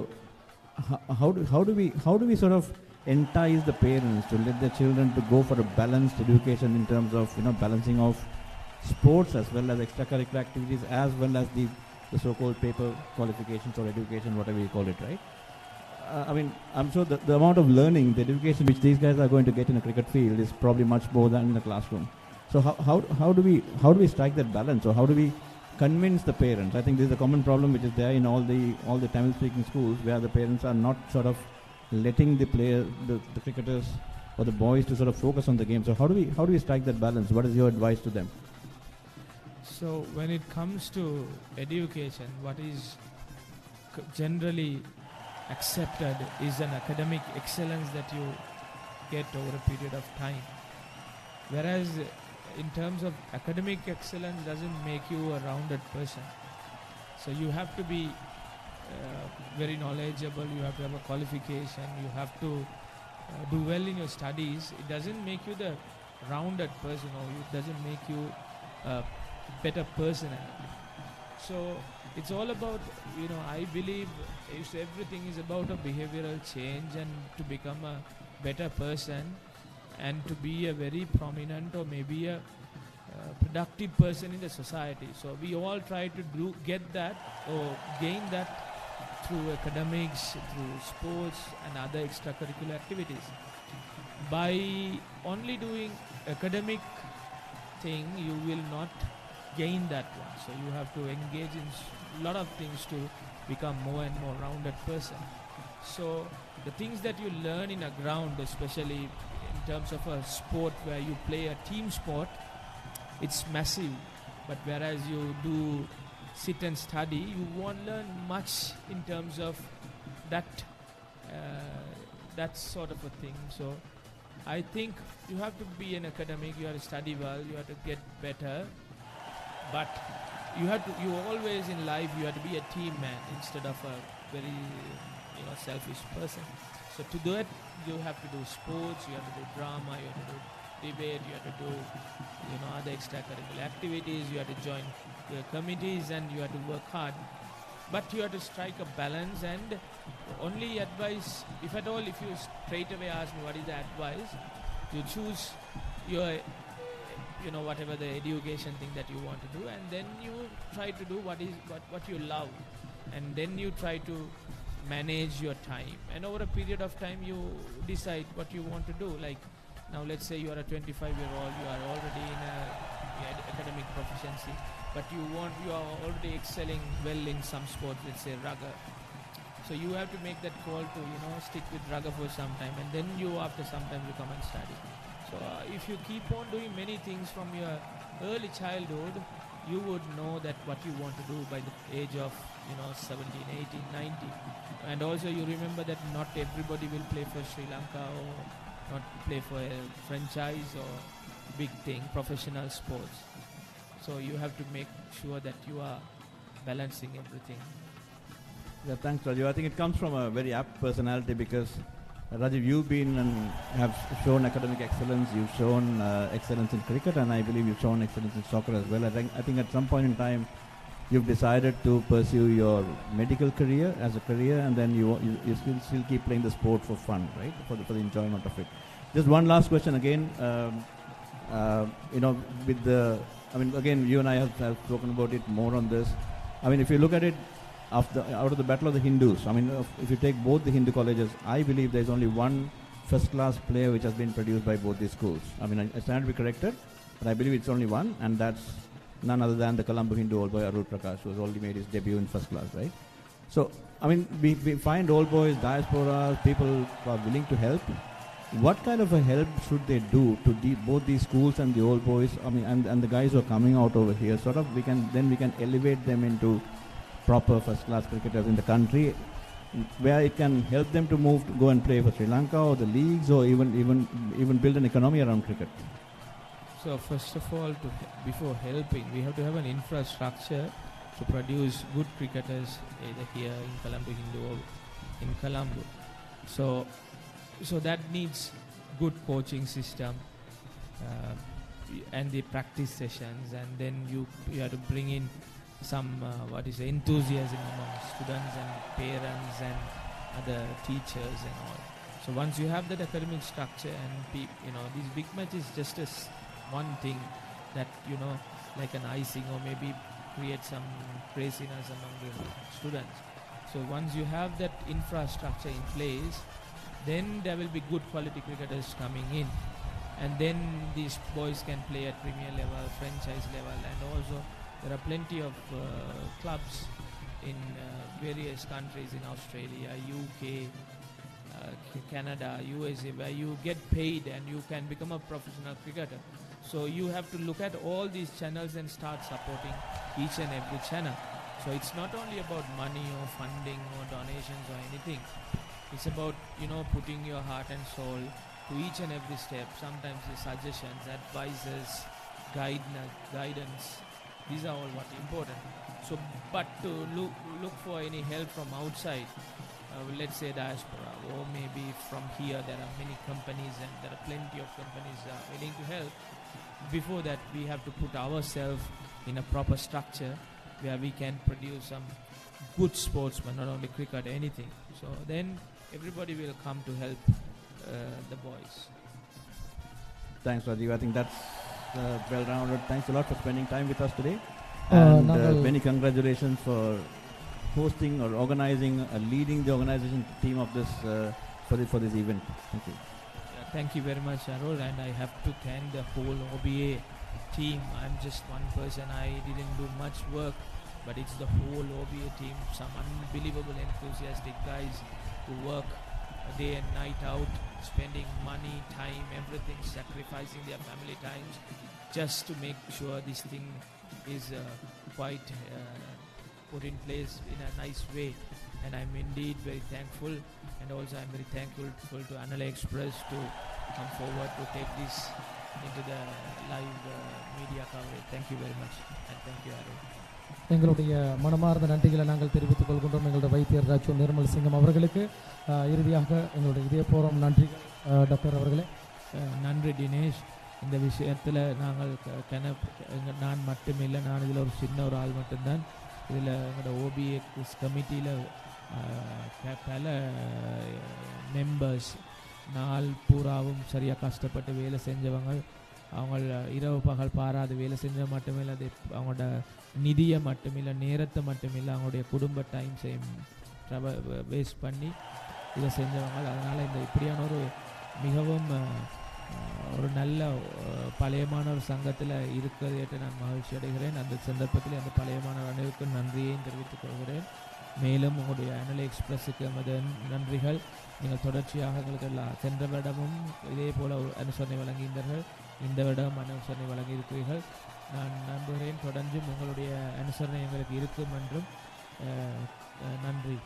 Speaker 2: how do we sort of entice the parents to let their children to go for a balanced education in terms of balancing of sports as well as extracurricular activities as well as the so-called paper qualifications or education, whatever you call it, right? I mean, I'm sure the amount of learning, the education which these guys are going to get in a cricket field is probably much more than in the classroom. So how do we strike that balance, or how do we convince the parents? I think this is a common problem which is there in all the Tamil-speaking schools, where the parents are not sort of letting the players, the cricketers or the boys to sort of focus on the game. So how do we strike that balance? What is your advice to them?
Speaker 3: So when it comes to education, what is generally accepted is an academic excellence that you get over a period of time. Whereas in terms of academic excellence doesn't make you a rounded person. So you have to be very knowledgeable, you have to have a qualification, you have to do well in your studies. It doesn't make you the rounded person, or it doesn't make you better personality. So it's all about, I believe everything is about a behavioral change and to become a better person and to be a very prominent or maybe a productive person in the society. So we all try to get that or gain that through academics, through sports and other extracurricular activities. By only doing academic thing, you will not gain that one. So you have to engage in a lot of things to become more and more rounded person. So the things that you learn in a ground, especially in terms of a sport where you play a team sport, it's massive. But whereas you do sit and study, you won't learn much in terms of that sort of a thing. So I think you have to be an academic, you have to study well, you have to get better. But you always in life, you have to be a team man instead of a very selfish person. So to do it, you have to do sports, you have to do drama, you have to do debate, you have to do other extracurricular activities, you have to join committees, and you have to work hard. But you have to strike a balance. And only advice, if at all, if you straight away ask me what is the advice, you choose your whatever the education thing that you want to do, and then you try to do what you love, and then you try to manage your time, and over a period of time you decide what you want to do. Like now, let's say you are a 25-year-old, you are already in a academic proficiency, but you are already excelling well in some sport, let's say rugby. So you have to make that call to stick with rugby for some time, and then after some time you come and study. So if you keep on doing many things from your early childhood, you would know that what you want to do by the age of 17, 18, 19. And also you remember that not everybody will play for Sri Lanka or not play for a franchise or big thing, professional sports. So you have to make sure that you are balancing everything.
Speaker 2: Yeah, thanks, Rajiv. I think it comes from a very apt personality, because Rajiv, you've been and have shown academic excellence, you've shown excellence in cricket, and I believe you've shown excellence in soccer as well. I think at some point in time you've decided to pursue your medical career as a career, and then you still keep playing the sport for fun, right? For the enjoyment of it. Just one last question again. Again, you and I have spoken about it more on this. I mean, if you look at it, out of the battle of the Hindus, I mean, if you take both the Hindu colleges, I believe there's only one first-class player which has been produced by both these schools. I mean, I stand to be corrected, but I believe it's only one, and that's none other than the Colombo Hindu old boy Arul Prakash, who has already made his debut in first class, right? So, I mean, we find old boys, diaspora, people who are willing to help. What kind of a help should they do to both these schools and the old boys? I mean, and the guys who are coming out over here, sort of, we can elevate them into proper first-class cricketers in the country, where it can help them to move to go and play for Sri Lanka or the leagues, or even build an economy around cricket.
Speaker 3: So first of all, before helping, we have to have an infrastructure to produce good cricketers either here in Colombo Hindu or in Colombo. So that needs good coaching system and the practice sessions, and then you have to bring in some enthusiasm among students and parents and other teachers and all. So once you have that academic structure and these big matches just as one thing that like an icing or maybe create some craziness among the students. So once you have that infrastructure in place, then there will be good quality cricketers coming in, and then these boys can play at premier level, franchise level, and also there are plenty of clubs in various countries in Australia, UK, Canada, USA, where you get paid and you can become a professional cricketer. So you have to look at all these channels and start supporting each and every channel. So it's not only about money or funding or donations or anything. It's about putting your heart and soul to each and every step. Sometimes the suggestions, advices, guidance. These are all what important. So, but to look for any help from outside, let's say diaspora, or maybe from here, there are many companies and there are plenty of companies willing to help. Before that, we have to put ourselves in a proper structure where we can produce some good sportsmen, not only cricket, anything. So then everybody will come to help the boys.
Speaker 2: Thanks, Rajiv. I think that's well-rounded. Thanks a lot for spending time with us today. And many congratulations for hosting or organizing, leading the organization team of this for this event. Thank you.
Speaker 3: Thank you very much, Arul, and I have to thank the whole OBA team. I'm just one person. I didn't do much work, but it's the whole OBA team, some unbelievable enthusiastic guys who work day and night out, spending money, time, everything, sacrificing their family times just to make sure this thing is quite put in place in a nice way. And I'm indeed very thankful, and also I'm very thankful to Anala Express to come forward to take this into the live media coverage. Thank you very much, and thank you, Arul.
Speaker 1: எங்களுடைய மனமார்ந்த நன்றிகளை நாங்கள் தெரிவித்துக் கொள்கின்றோம் எங்களுடைய வைத்தியர் ராஜு நிர்மல் சிங்கம் அவர்களுக்கு. இறுதியாக எங்களுடைய இதயபூர்வம் நன்றிகள் டாக்டர் அவர்களே.
Speaker 3: நன்றி தினேஷ். இந்த விஷயத்தில் நாங்கள் நான் மட்டுமில்லை, நான் இதில் ஒரு சின்ன ஒரு ஆள் மட்டும்தான். இதில் எங்களோட ஓபிஏ கமிட்டியில் பல மெம்பர்ஸ் நாள் பூராவும் சரியாக கஷ்டப்பட்டு வேலை செஞ்சவங்க. அவங்க இரவு பகல் பாராது வேலை செஞ்சது மட்டுமில்லை, அது அவங்களோட நிதியை மட்டுமில்லை, நேரத்தை மட்டுமில்லை, அவங்களுடைய குடும்ப டைம் வேஸ்ட் பண்ணி இதை செஞ்சவங்க. அதனால் இந்த இப்படியான ஒரு மிகவும் ஒரு நல்ல பழைய மாணவர் சங்கத்தில் இருக்கிறது நான் மகிழ்ச்சி அடைகிறேன். அந்த சந்தர்ப்பத்தில் அந்த பழைய மாணவர் அனைவருக்கும் நன்றியையும் தெரிவித்துக் கொள்கிறேன். மேலும் உங்களுடைய அனலை எக்ஸ்பிரஸுக்கு நமது நன்றிகள். நீங்கள் தொடர்ச்சியாக எங்களுக்கு சென்ற வருடமும் இதே போல் அனுசரணை வழங்கியிருந்தீர்கள், இந்த வருடம் அனுசரணை வழங்கியிருக்கிறீர்கள். நான் நம்புகிறேன் தொடர்ந்தும் உங்களுடைய அனுசரணை எங்களுக்கு இருக்கும் என்றும். நன்றி.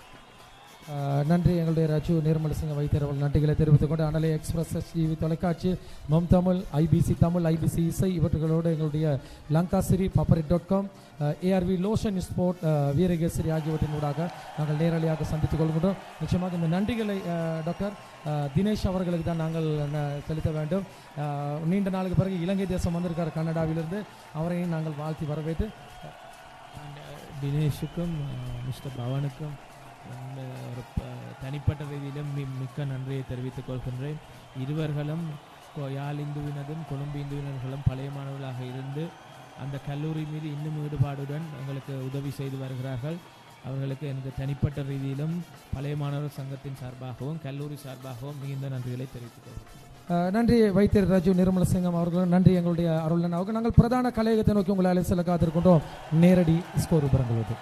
Speaker 1: நன்றி எங்களுடைய ராஜு நிர்மல் சிங்க வைத்தியர் அவர்கள் நன்றிகளை தெரிவித்துக் கொண்டு அனலை எக்ஸ்பிரஸ், டிவி தொலைக்காட்சி, மம் தமிழ், ஐபிசி தமிழ், ஐபிசி இசை இவர்களோடு எங்களுடைய Lankasri paparit.com, ARV Loshan Sports, Virakesari ஆகியவற்றின் ஊடாக நாங்கள் நேரடியாக சந்தித்துக் கொள்கின்றோம். நிச்சயமாக இந்த நன்றிகளை டாக்டர் தினேஷ் அவர்களுக்கு தான் நாங்கள் செலுத்த வேண்டும். நீண்ட நாளுக்கு பிறகு இலங்கை தேசம் வந்திருக்கார் கனடாவிலிருந்து, அவரையும் நாங்கள் வாழ்த்தி வரவேற்று
Speaker 3: தினேஷுக்கும் மிஸ்டர் பவனுக்கும் ஒரு தனிப்பட்ட ரீதியிலும் மிக்க நன்றியை தெரிவித்துக் கொள்கின்றேன். இருவர்களும் யாழ் இந்துவினதும் கொழும்பு இந்துவினர்களும் பழைய மாணவர்களாக இருந்து அந்த கல்லூரி மீது இன்னும் ஈடுபாடுடன் எங்களுக்கு உதவி செய்து வருகிறார்கள். அவர்களுக்கு எனது தனிப்பட்ட ரீதியிலும் பழைய மாணவர் சங்கத்தின் சார்பாகவும் கல்லூரி சார்பாகவும் மிகுந்த நன்றிகளை தெரிவித்துக் கொள்கிறேன்.
Speaker 1: நன்றி வைத்தியர் ராஜு நிர்மலசிங்கம் அவர்களும் நன்றி எங்களுடைய அருளன் அவர்கள். நாங்கள் பிரதான கலையகத்தை நோக்கி உங்களை அழைத்து செல்ல காத்திருக்கின்றோம். நேரடி ஸ்கோர் விவரங்கள்.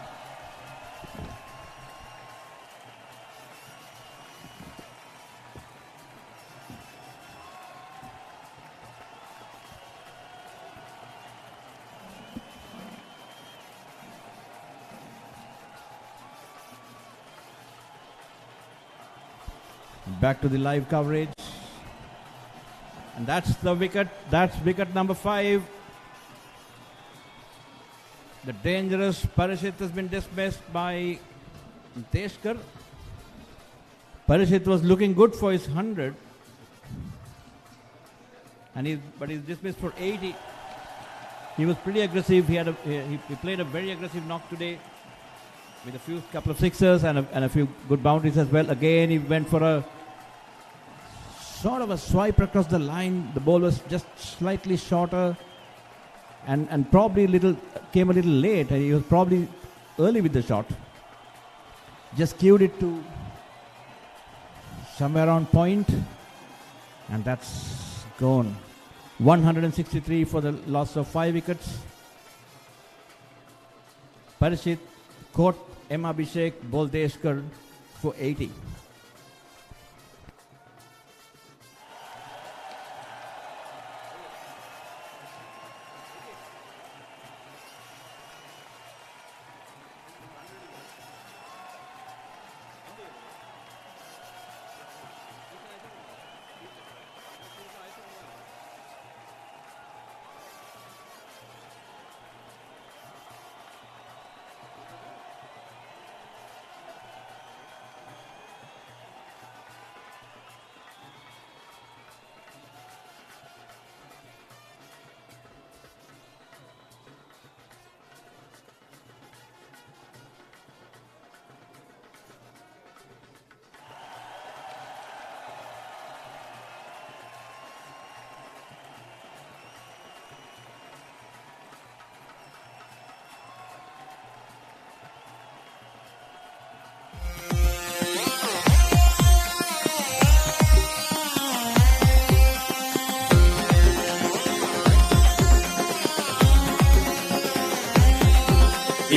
Speaker 2: Back to the live coverage. And that's the wicket. That's wicket number 5. The dangerous Parishit has been dismissed by Deshkar. Parishit was looking good for his 100. But he's dismissed for 80. He was pretty aggressive. He played a very aggressive knock today with a couple of sixers and a few good boundaries as well. Again, he went for a sort of a swipe across the line. The ball was just slightly shorter and probably came a little late. And he was probably early with the shot. Just cued it to somewhere on point, and that's gone. 163 for the loss of 5 wickets. Parishit caught M. Abhishek, bowled Deshkar for 80.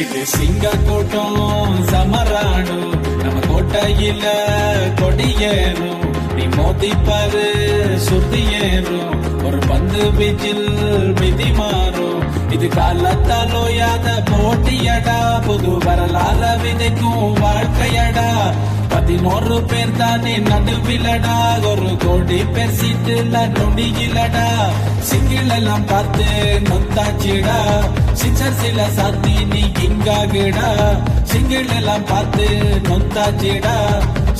Speaker 4: இது சிங்க கூட்டம் சமராடு நம்ம கோட்டையில கொடியேறும் நீ மோதிப்பாரு சுத்தி ஏறும் ஒரு பந்து வீச்சில் விதி மாறும் இது காலத்தாலோயாத போட்டியடா புது வரலாற விதைக்கும் வாழ்க்கையடா 11 பேர் தானே நடுவிலடா ஒரு கோடி பேர் சீட்டுல நொடியிலடா சிங்கிள் எல்லாம் பார்த்து நொத்தாச்சிடா சிக்ஸர் சில சாத்தி நீ கிங்காகிடா சிங்கிள் எல்லாம் பார்த்து நொத்தாச்சிடா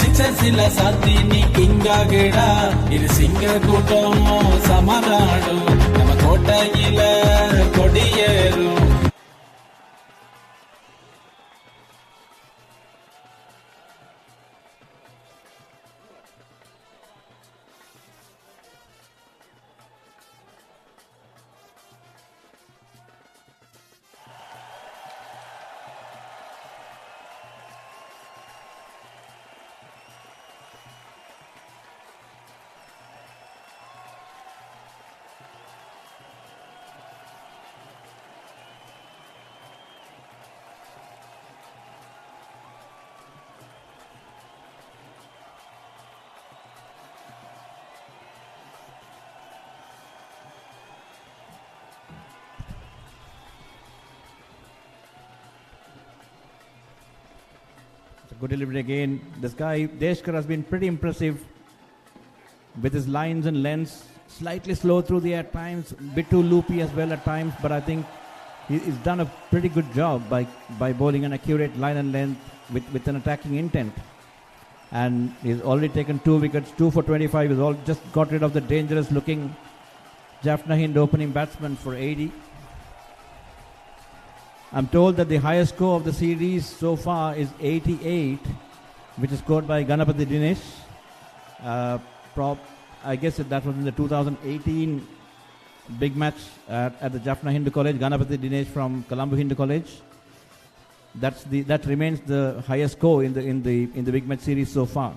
Speaker 4: சிக்ஸர் சில சாத்தி நீ கிங்காகிடா இது சிங்க கூட்டம் சமராடு நம்ம கோட்டையில கொடியேறும்.
Speaker 2: Good delivery again. This guy, Deshkar, has been pretty impressive with his lines and lengths. Slightly slow through the air at times, a bit too loopy as well at times, but I think he's done a pretty good job by bowling an accurate line and length with an attacking intent. And he's already taken 2 wickets, 2 for 25. He's just got rid of the dangerous looking Jaffna Hind opening batsman for 80. I'm told that the highest score of the series so far is 88, which is scored by Ganapathy Dinesh. I guess that was in the 2018 big match at the Jaffna Hindu College. Ganapathy Dinesh from Colombo Hindu College. That remains the highest score in the big match series so far.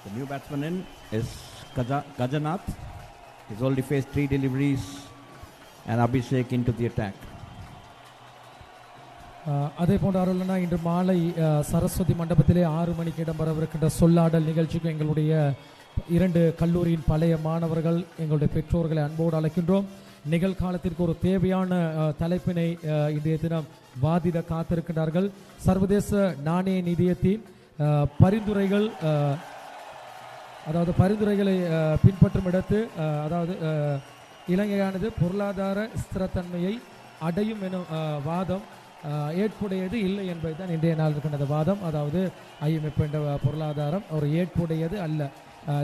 Speaker 2: The new batsman in is Gajanath. He's already faced 3 deliveries and Abhishek into the attack.
Speaker 1: அதே போன்ற அருள்னா இன்று மாலை சரஸ்வதி மண்டபத்திலே 6 மணிக்கு இடம்பெறவிருக்கின்ற சொல்லாடல் நிகழ்ச்சிக்கு எங்களுடைய 2 கல்லூரியின் பழைய மாணவர்கள் எங்களுடைய பெற்றோர்களை அன்போடு அழைக்கின்றோம். நிகழ்காலத்திற்கு ஒரு தேவையான தலைப்பினை இன்றைய தினம் வாதிட காத்திருக்கின்றார்கள். சர்வதேச நாணய நிதியத்தின் பரிந்துரைகள், அதாவது பரிந்துரைகளை பின்பற்றும் இடத்து, அதாவது இலங்கையானது பொருளாதார ஸ்திரத்தன்மையை அடையும் எனும் வாதம் ஏற்புடையது இல்லை என்பதுதான் இன்றைய நாள் இருக்கின்ற வாதம். அதாவது IMF என்ற பொருளாதாரம் ஒரு ஏற்புடையது அல்ல,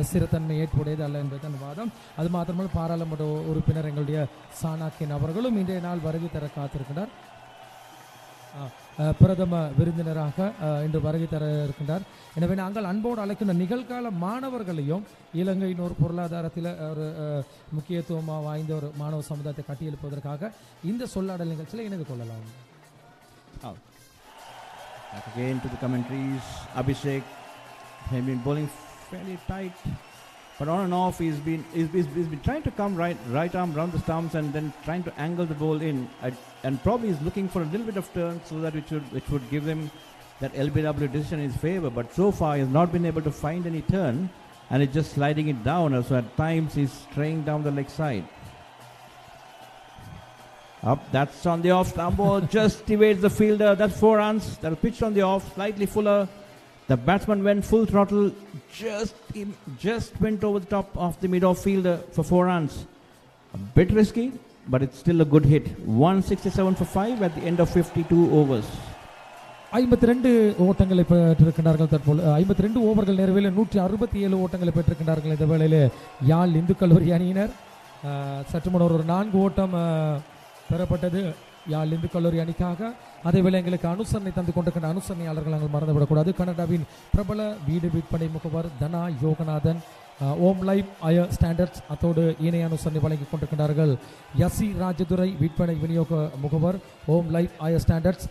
Speaker 1: ஸ்திரத்தன்மை ஏற்புடையது அல்ல என்பதுதான் வாதம். அது மாத்திரமல்ல, பாராளுமன்ற உறுப்பினர் எங்களுடைய சாணாக்கியன் அவர்களும் இன்றைய நாள் வருகை தர காத்திருக்கிறார். பிரதம விருந்தினராக இன்று வருகை தர இருக்கின்றார். எனவே நாங்கள் அன்போடு அழைக்கின்ற நிகழ்கால மாணவர்களையும் இலங்கையின் ஒரு பொருளாதாரத்தில் ஒரு முக்கியத்துவமாக வாய்ந்த ஒரு மாணவ சமுதாயத்தை கட்டியெழுப்பதற்காக இந்த சொல்லாடல் நிகழ்ச்சியில் இணைந்து கொள்ளலாம்.
Speaker 2: Back again to the commentaries. Abhishek has been bowling fairly tight, but on and off he's been trying to come right arm round the stumps and then trying to angle the ball in, and probably is looking for a little bit of turn so that it would give him that LBW decision in his favor. But so far he has not been able to find any turn, and it's just sliding it down. So at times he's straying down the leg side. Up, that's on the off stump ball, just evades the fielder. That's 4 runs. That pitched on the off, slightly fuller. The batsman went full throttle, just went over the top of the mid-off fielder for 4 runs. A bit risky, but it's still a good hit. 167 for 5 at the end of 52 overs.
Speaker 1: 52 ஓட்டங்களை பெற்றிருக்கிறார்கள். தற்போது 52 ஓவர்கள் நிறைவில் 167 ஓட்டங்களை பெற்றிருக்கிறார்கள். இந்த வேளையில் யாழ் இந்து கல்லூரி அணியினர் சற்று முன்னர் ஒரு 4 ஓட்டம் பெறப்பட்டது யாழ் இந்து கல்லூரி அணிக்காக. அதேவேளை எங்களுக்கு அனுசரணை தந்து கொண்டிருக்கின்ற அனுசரணையாளர்கள் நாங்கள் மறந்துவிடக்கூடாது. கனடாவின் பிரபல வீடு விற்பனை முகவர் தனா யோகநாதன், ஓம் லைஃப் அயர் ஸ்டாண்டர்ட்ஸ், அத்தோடு இணை அனுசரணை வழங்கி கொண்டிருக்கிறார்கள் யசி ராஜதுரை விற்பனை விநியோக முகவர் ஓம் லைஃப் அயர் ஸ்டாண்டர்ட்ஸ்,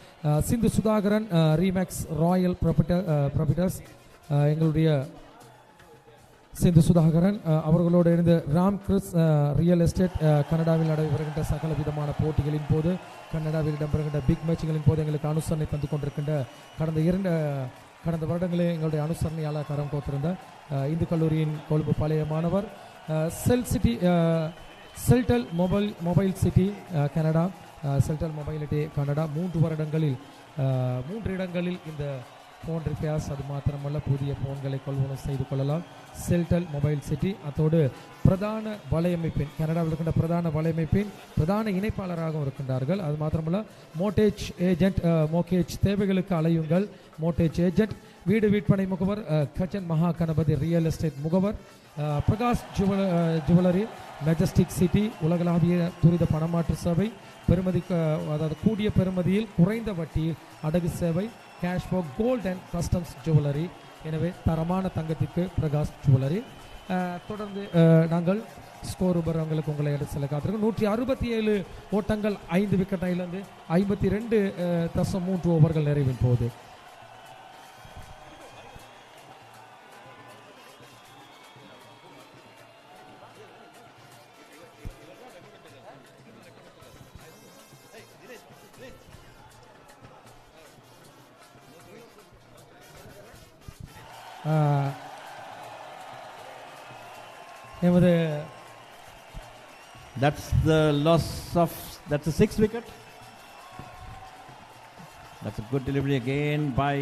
Speaker 1: சிந்து சுதாகரன் ரீமேக்ஸ் ராயல் ப்ராப்பர்ட்டர்ஸ், எங்களுடைய சிந்து சுதாகரன் அவர்களோடு இருந்து ராம் கிறிஸ் ரியல் எஸ்டேட். கனடாவில் நடைபெறுகின்ற சகல விதமான போட்டிகளின் போது, கனடாவில் இடம்பெறுகின்ற பிக் மேட்சுகளின் போது எங்களுக்கு அனுசரணை தந்து கொண்டிருக்கின்ற கடந்த வருடங்களே எங்களுடைய அனுசரணையாளர் கரம் கோத்திருந்த இந்து கல்லூரியின் கொழும்பு பழைய மாணவர் செல்டல் மொபைல் சிட்டி கனடா, செல்டல் மொபைலிட்டி கனடா 3 இடங்களில் இந்த ஃபோன் ரிப்பேர்ஸ், அது மாத்திரமல்ல புதிய ஃபோன்களை கொள்வனம் செய்து கொள்ளலாம். செல்டல் மொபைல் சிட்டி, அத்தோடு பிரதான வலையமைப்பின், கனடாவில் இருக்கின்ற பிரதான வலையமைப்பின் பிரதான இணைப்பாளராகவும் இருக்கின்றார்கள். அது மாத்திரமல்ல மோட்டேஜ் ஏஜென்ட், மோகேஜ் தேவைகளுக்கு அலையுங்கள். மோட்டேஜ் ஏஜென்ட், வீடு விற்பனை முகவர் கச்சன் மகா கணபதி ரியல் எஸ்டேட் முகவர், பிரகாஷ் ஜுவல்லரி, மெஜஸ்டிக் சிட்டி, உலகளாவிய துரித பணமாற்று சேவை, அதாவது கூடிய பெறுமதியில் குறைந்த வட்டியில் அடகு சேவை, cash for gold and customs jewellery. எனவே தரமான தங்கத்திற்கு பிரகாஷ் ஜுவல்லரி. தொடர்ந்து நாங்கள் ஸ்கோர் உபரங்களுக்கு உங்களை எடுத்து செல்ல காத்திருக்கோம். 167 ஓட்டங்கள் 5 விக்கெட் இழந்து 52.3 ஓவர்கள் நிறைவின் போது
Speaker 2: that's the 6th wicket. That's a good delivery again by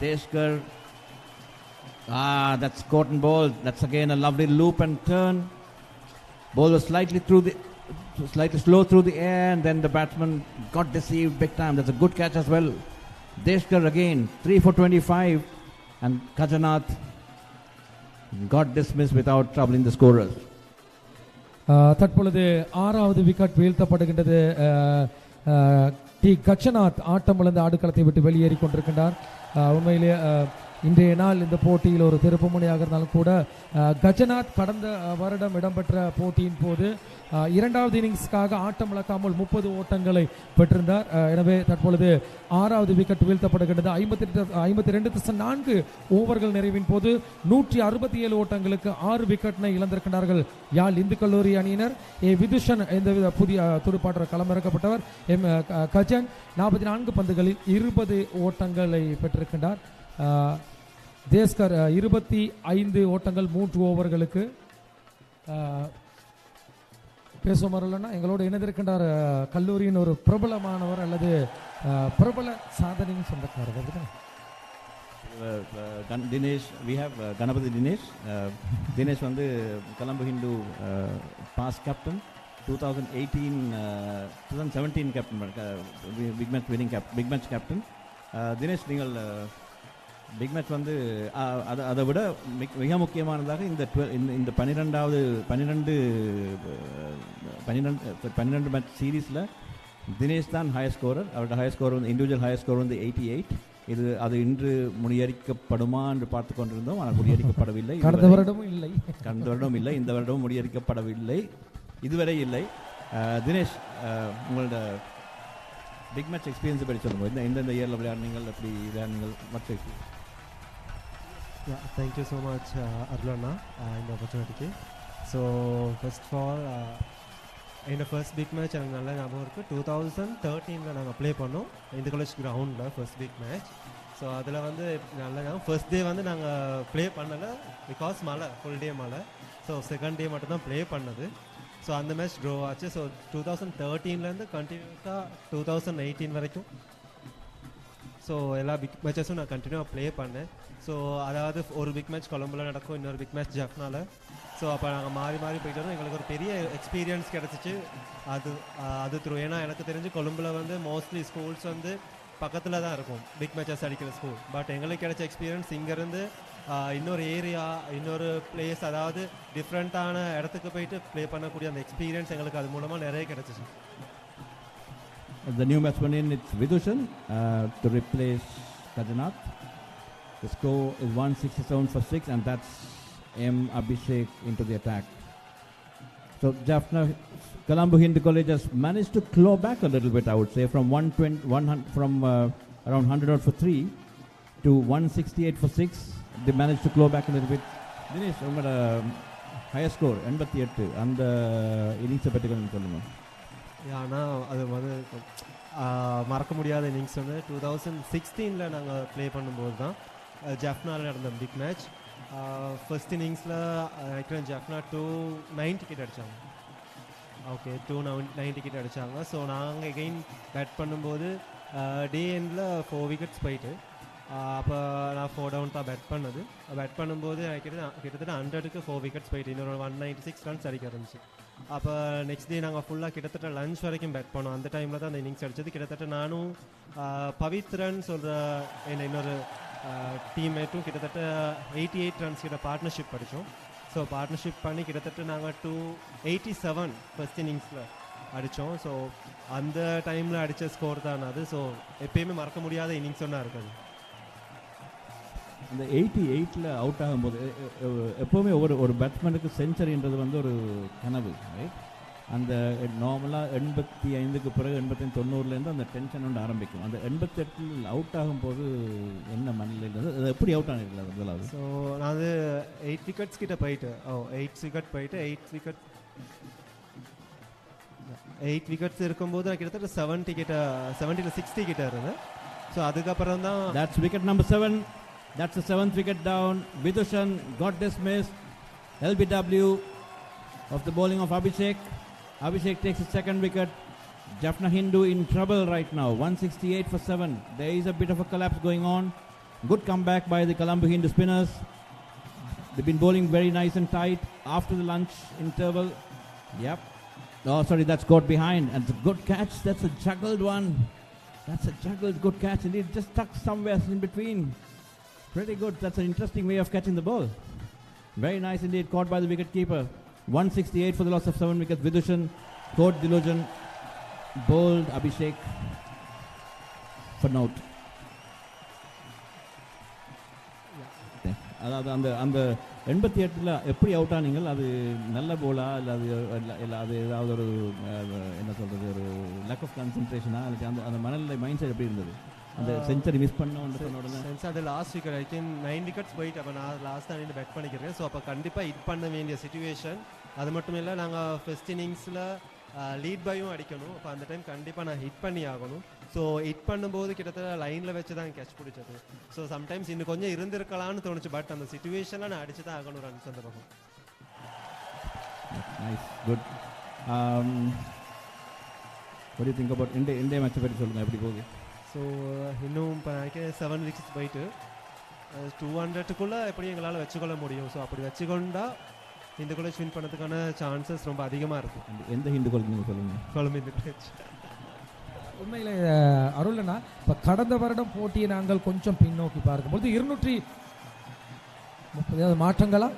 Speaker 2: Deshkar. That's caught and ball. That's again a lovely loop and turn. Ball was slightly slow through the air, and then the batsman got deceived big time. That's a good catch as well. Deshkar again 3 for 25, and Kajanath got dismissed without troubling the scorers.
Speaker 1: தற்பொழுது 6வது wicket வீழ்த்தப்படுகின்றது. D கச்சநாத் ஆட்டமிழந்த ஆடுகளத்தை விட்டு வெளியேறி கொண்டிருக்கின்றார். உண்மையிலே இன்றைய நாள் இந்த போட்டியில் ஒரு திருப்புமுனையாக இருந்தாலும் கூட கஜநாத் கடந்த வருடம் இடம்பெற்ற போட்டியின் போது இரண்டாவது இன்னிங்ஸ்க்காக ஆட்டம் இழக்காமல் 30 ஓட்டங்களை பெற்றிருந்தார். எனவே தற்பொழுது 6வது விக்கெட் வீழ்த்தப்படுகின்றது. 52.4 ஓவர்கள் நிறைவின் போது 167 ஓட்டங்களுக்கு 6 விக்கெட்டினை இழந்திருக்கிறார்கள் யாழ் இந்து கல்லூரி அணியினர். விதுஷன் எந்தவித புதிய துடுப்பாட்டர் களமிறக்கப்பட்டவர். கஜன் 44 பந்துகளில் 20 ஓட்டங்களை பெற்றிருக்கின்றார். தேஸ்கர் 25 ஓட்டங்கள் 3 ஓவர்களுக்கு. பேசுவோம் எங்களோடு இணைந்திருக்கின்றார் கல்லூரியின் ஒரு பிரபலமானவர் அல்லது பிரபல சாதனையும் சொந்தக்காரர்
Speaker 2: தினேஷ். we have Ganapathi Dinesh. தினேஷ் வந்து Colombo Hindu past captain, 2017 captain, big match winning big match captain. Dinesh, நீங்கள் பிக் மேட்ச் வந்து அதை விட மிக முக்கியமானதாக இந்த 12 மேட்ச் சீரீஸில் தினேஷ் தான் ஹையஸ்ட் ஸ்கோரர். அவரோட ஹையஸ்ட் ஸ்கோர் வந்து இண்டிவிஜுவல் ஹையஸ்ட் ஸ்கோர் வந்து 88. அது இன்று முறியடிக்கப்படுமா என்று பார்த்து கொண்டிருந்தோம். ஆனால் முறியடிக்கப்படவில்லை.
Speaker 1: கடந்த வருடமும் இல்லை,
Speaker 2: இந்த வருடமும் முறியடிக்கப்படவில்லை, இதுவரை இல்லை. தினேஷ், உங்களோட பிக் மேட்ச் எக்ஸ்பீரியன்ஸை பற்றி சொல்லுங்கள். எந்தெந்த இயரில் விளையாடுனீங்கள், எப்படி விளையாடுனீங்கள், மற்ற experience.
Speaker 5: Yeah, thank you so much, Arlana, in the opportunity. So, first of all, in the first big match, எனக்கு நல்ல ஞாபகம் இருக்குது. 2013 நாங்கள் ப்ளே பண்ணோம் இந்த காலேஜ் கிரவுண்டில் ஃபர்ஸ்ட் பிக் மேட்ச். ஸோ அதில் வந்து நல்ல ஞாபகம். ஃபர்ஸ்ட் டே வந்து நாங்கள் ப்ளே பண்ணலை, பிகாஸ் மழை, ஃபுல் டே மழை. ஸோ செகண்ட் டே மட்டும் தான் ப்ளே பண்ணது. ஸோ அந்த மேட்ச் ட்ரோ ஆச்சு. ஸோ 2013 கண்டினியூஸாக 2018 வரைக்கும் ஸோ எல்லா பிக் மேட்சஸும் நான் கண்டினியூவாக ப்ளே பண்ணேன். ஸோ அதாவது ஒரு பிக் மேட்ச் கொலம்போவில் நடக்கும், இன்னொரு பிக் மேட்ச் ஜஃப்னாவில். ஸோ அப்போ நாங்கள் மாறி மாறி போயிட்டு வரோம். எங்களுக்கு ஒரு பெரிய எக்ஸ்பீரியன்ஸ் கிடச்சிச்சு அது த்ரூ. ஏன்னா எனக்கு தெரிஞ்சு கொலம்பில் வந்து மோஸ்ட்லி ஸ்கூல்ஸ் வந்து பக்கத்தில் தான் இருக்கும் பிக் மேட்சஸ் அடிக்கிற ஸ்கூல். பட் எங்களுக்கு கிடைச்ச எக்ஸ்பீரியன்ஸ் இங்கேருந்து இன்னொரு ஏரியா, இன்னொரு பிளேஸ், அதாவது டிஃப்ரெண்ட்டான இடத்துக்கு போயிட்டு ப்ளே பண்ணக்கூடிய அந்த எக்ஸ்பீரியன்ஸ் எங்களுக்கு அது மூலமாக நிறைய கிடச்சிச்சு.
Speaker 2: The new batsman in, it's Vidushan to replace Kajanath. The score is 167 for 6, and that's M. Abhishek into the attack. So Jaffna, Colombo Hindu College has managed to claw back a little bit, I would say, from 100 from around 100 out for 3 to 168 for 6. They managed to claw back a little bit. Dinesh, உங்களோட higher score 88 அந்த இன்னிங்ஸை பற்றி கொஞ்சம் சொல்லுங்கள்.
Speaker 5: ஆனால் அது வந்து மறக்க முடியாத இன்னிங்ஸ் வந்து 2016 நாங்கள் ப்ளே பண்ணும்போது தான் ஜஃப்னாவில் நடந்த பிக் மேட்ச். ஃபர்ஸ்ட் இன்னிங்ஸில் நினைக்கிறேன் ஜஃப்னா 290 விக்கெட் அடித்தாங்க. ஓகே, 290 விக்கெட் அடித்தாங்க. ஸோ நாங்கள் எகெயின் பேட் பண்ணும்போது டே எண்டில் 4 விக்கெட்ஸ் போயிட்டு, அப்போ நான் 4 டவுன் தான் பேட் பண்ணது. பேட் பண்ணும்போது கிட்டத்தட்ட 100க்கு 4 விக்கெட்ஸ் போயிட்டு இன்னொரு 196 ரன்ஸ் அடிக்க இருந்துச்சு. அப்போ நெக்ஸ்ட் டே நாங்கள் ஃபுல்லாக கிட்டத்தட்ட லஞ்ச் வரைக்கும் பேட் பண்ணோம். அந்த டைமில் தான் அந்த இன்னிங்ஸ் அடித்தது. கிட்டத்தட்ட நானும் பவித்ரன் சொல்கிற இன்னொரு டீம்மேட்டும் கிட்டத்தட்ட 88 ரன்ஸ் கிட்ட பார்ட்னர்ஷிப் அடித்தோம். ஸோ பார்ட்னர்ஷிப் பண்ணி கிட்டத்தட்ட நாங்கள் 287 ஃபர்ஸ்ட் இன்னிங்ஸில் அடித்தோம். ஸோ அந்த டைமில் அடித்த ஸ்கோர் தான் அது. ஸோ எப்பயுமே மறக்க முடியாத இன்னிங்ஸ் ஒன்றா இருக்குது.
Speaker 2: அந்த 88ல் அவுட் ஆகும்போது எப்போவுமே ஒரு பேட்ஸ்மேனுக்கு செஞ்சுரின்றது வந்து ஒரு கனவு, ரைட்? அந்த நார்மலாக 85க்கு பிறகு 85-90லேருந்து அந்த டென்ஷன் ஒன்று ஆரம்பிக்கும். அந்த 88ல் அவுட் ஆகும்போது என்ன மனநிலையில் அது எப்படி அவுட் ஆகிருக்கல முதலாவது?
Speaker 5: ஸோ நான் அது 8 விக்கெட்ஸ் கிட்ட போயிட்டு 8 விக்கெட் போயிட்டு 8 விக்கெட்ஸ் இருக்கும்போது நான் கிட்டத்தட்ட 70 60 கிட்ட இருந்தேன். ஸோ அதுக்கப்புறம் தான்
Speaker 2: that's wicket number 7. That's the 7th wicket down. Vidushan got dismissed. LBW of the bowling of Abhishek. Abhishek takes his second wicket. Jaffna Hindu in trouble right now. 168 for 7. There is a bit of a collapse going on. Good comeback by the Colombo Hindu spinners. They've been bowling very nice and tight after the lunch interval. Yep. Oh, sorry, that's got behind. And it's a good catch. That's a juggled one. That's a juggled good catch. And it just stuck somewhere in between. Pretty good. That's an interesting way of catching the ball. Very nice indeed. Caught by the wicket keeper. 168 for the loss of 7 wickets. Vidushan caught Dilojan. Bowled Abhishek for note. அதாவது அந்த அந்த 88ல் எப்படி out ஆனீங்கள்? அது நல்ல போலா இல்லை அது ஏதாவது ஒரு என்ன சொல்கிறது, ஒரு லேக் ஆஃப் கான்சன்ட்ரேஷனா, அல்லது அந்த அந்த மனநிலை மைண்ட் செட் எப்படி இருந்தது? அந்த செஞ்சுரி மிஸ் பண்ணோன்னு சொன்ன உடனே
Speaker 5: சென்ஸ் அது last wicket I think 9 wickets போயிட்டு அப்போ நான் லாஸ்ட்டாக நின்று பேட் பண்ணிக்கிறேன். ஸோ அப்போ கண்டிப்பாக ஹிட் பண்ண வேண்டிய சுச்சுவேஷன். அது மட்டும் இல்லை, நாங்கள் ஃபர்ஸ்ட் இன்னிங்ஸில் லீட் பையும் அடிக்கணும். அப்போ அந்த டைம் கண்டிப்பாக நான் ஹிட் பண்ணி ஆகணும். ஸோ ஹிட் பண்ணும்போது கிட்டத்தட்ட லைனில் வச்சு தான் கேட்ச் பிடிச்சது. ஸோ சம்டைம்ஸ் இன்னும் கொஞ்சம் இருந்திருக்கலாம்னு தோணுச்சு. பட் அந்த சுச்சுவேஷனில் நான் அடிச்சு தான் ஆகணும் ரன்ஸ் அந்த பக்கம்.
Speaker 2: Nice, good. what do you think about India மேட்சை பற்றி சொல்லுங்கள், எப்படி போகுது?
Speaker 5: ஸோ இன்னும் இப்போ நினைக்கிறேன் 7 விக்கெட்ஸ் போயிட்டு 200க்குள்ளே எப்படி எங்களால் வச்சுக்கொள்ள முடியும். ஸோ அப்படி வச்சுக்கொண்டா ஹிந்துக்குள்ளே வின் பண்ணதுக்கான சான்சஸ் ரொம்ப அதிகமாக இருக்கும்.
Speaker 2: எந்த ஹிந்துக்குள்ள நீங்கள் சொல்லுங்கள்?
Speaker 5: கொலம்போ ஹிந்து.
Speaker 1: உண்மையிலே அருள்னா இப்போ கடந்த வருடம் போட்டியை நாங்கள் கொஞ்சம் பின்னோக்கி பார்க்கும்போது 230 மாற்றங்களா?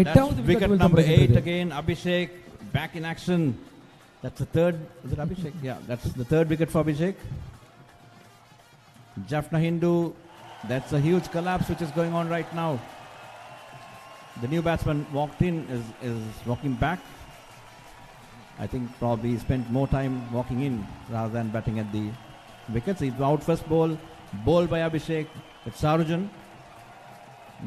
Speaker 1: 8வது
Speaker 2: wicket number 8 again, Abhishek back in action. That's the third. Is it Abhishek? Yeah, that's the third wicket for Abhishek. Jaffna Hindu, that's a huge collapse which is going on right now. The new batsman walked in, is walking back. I think probably he spent more time walking in rather than batting at the wickets. He's out first bowled by Abhishek. It's Sarujan.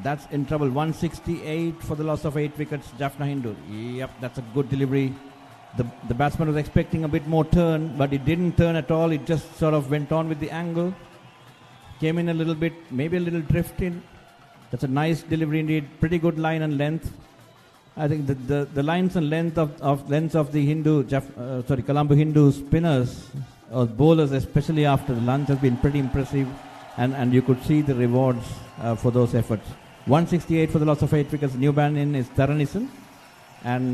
Speaker 2: That's in trouble. 168 for the loss of 8 wickets. Jaffna Hindu. Yep, that's a good delivery. The batsman was expecting a bit more turn, but it didn't turn at all. It just sort of went on with the angle. Came in a little bit, maybe a little drift in. That's a nice delivery indeed. Pretty good line and length. I think the lines and length of the Colombo Hindu spinners or bowlers, especially after the lunch, has been pretty impressive, and you could see the rewards for those efforts. 168 for the loss of 8 wickets. New man in is Tharanisan, and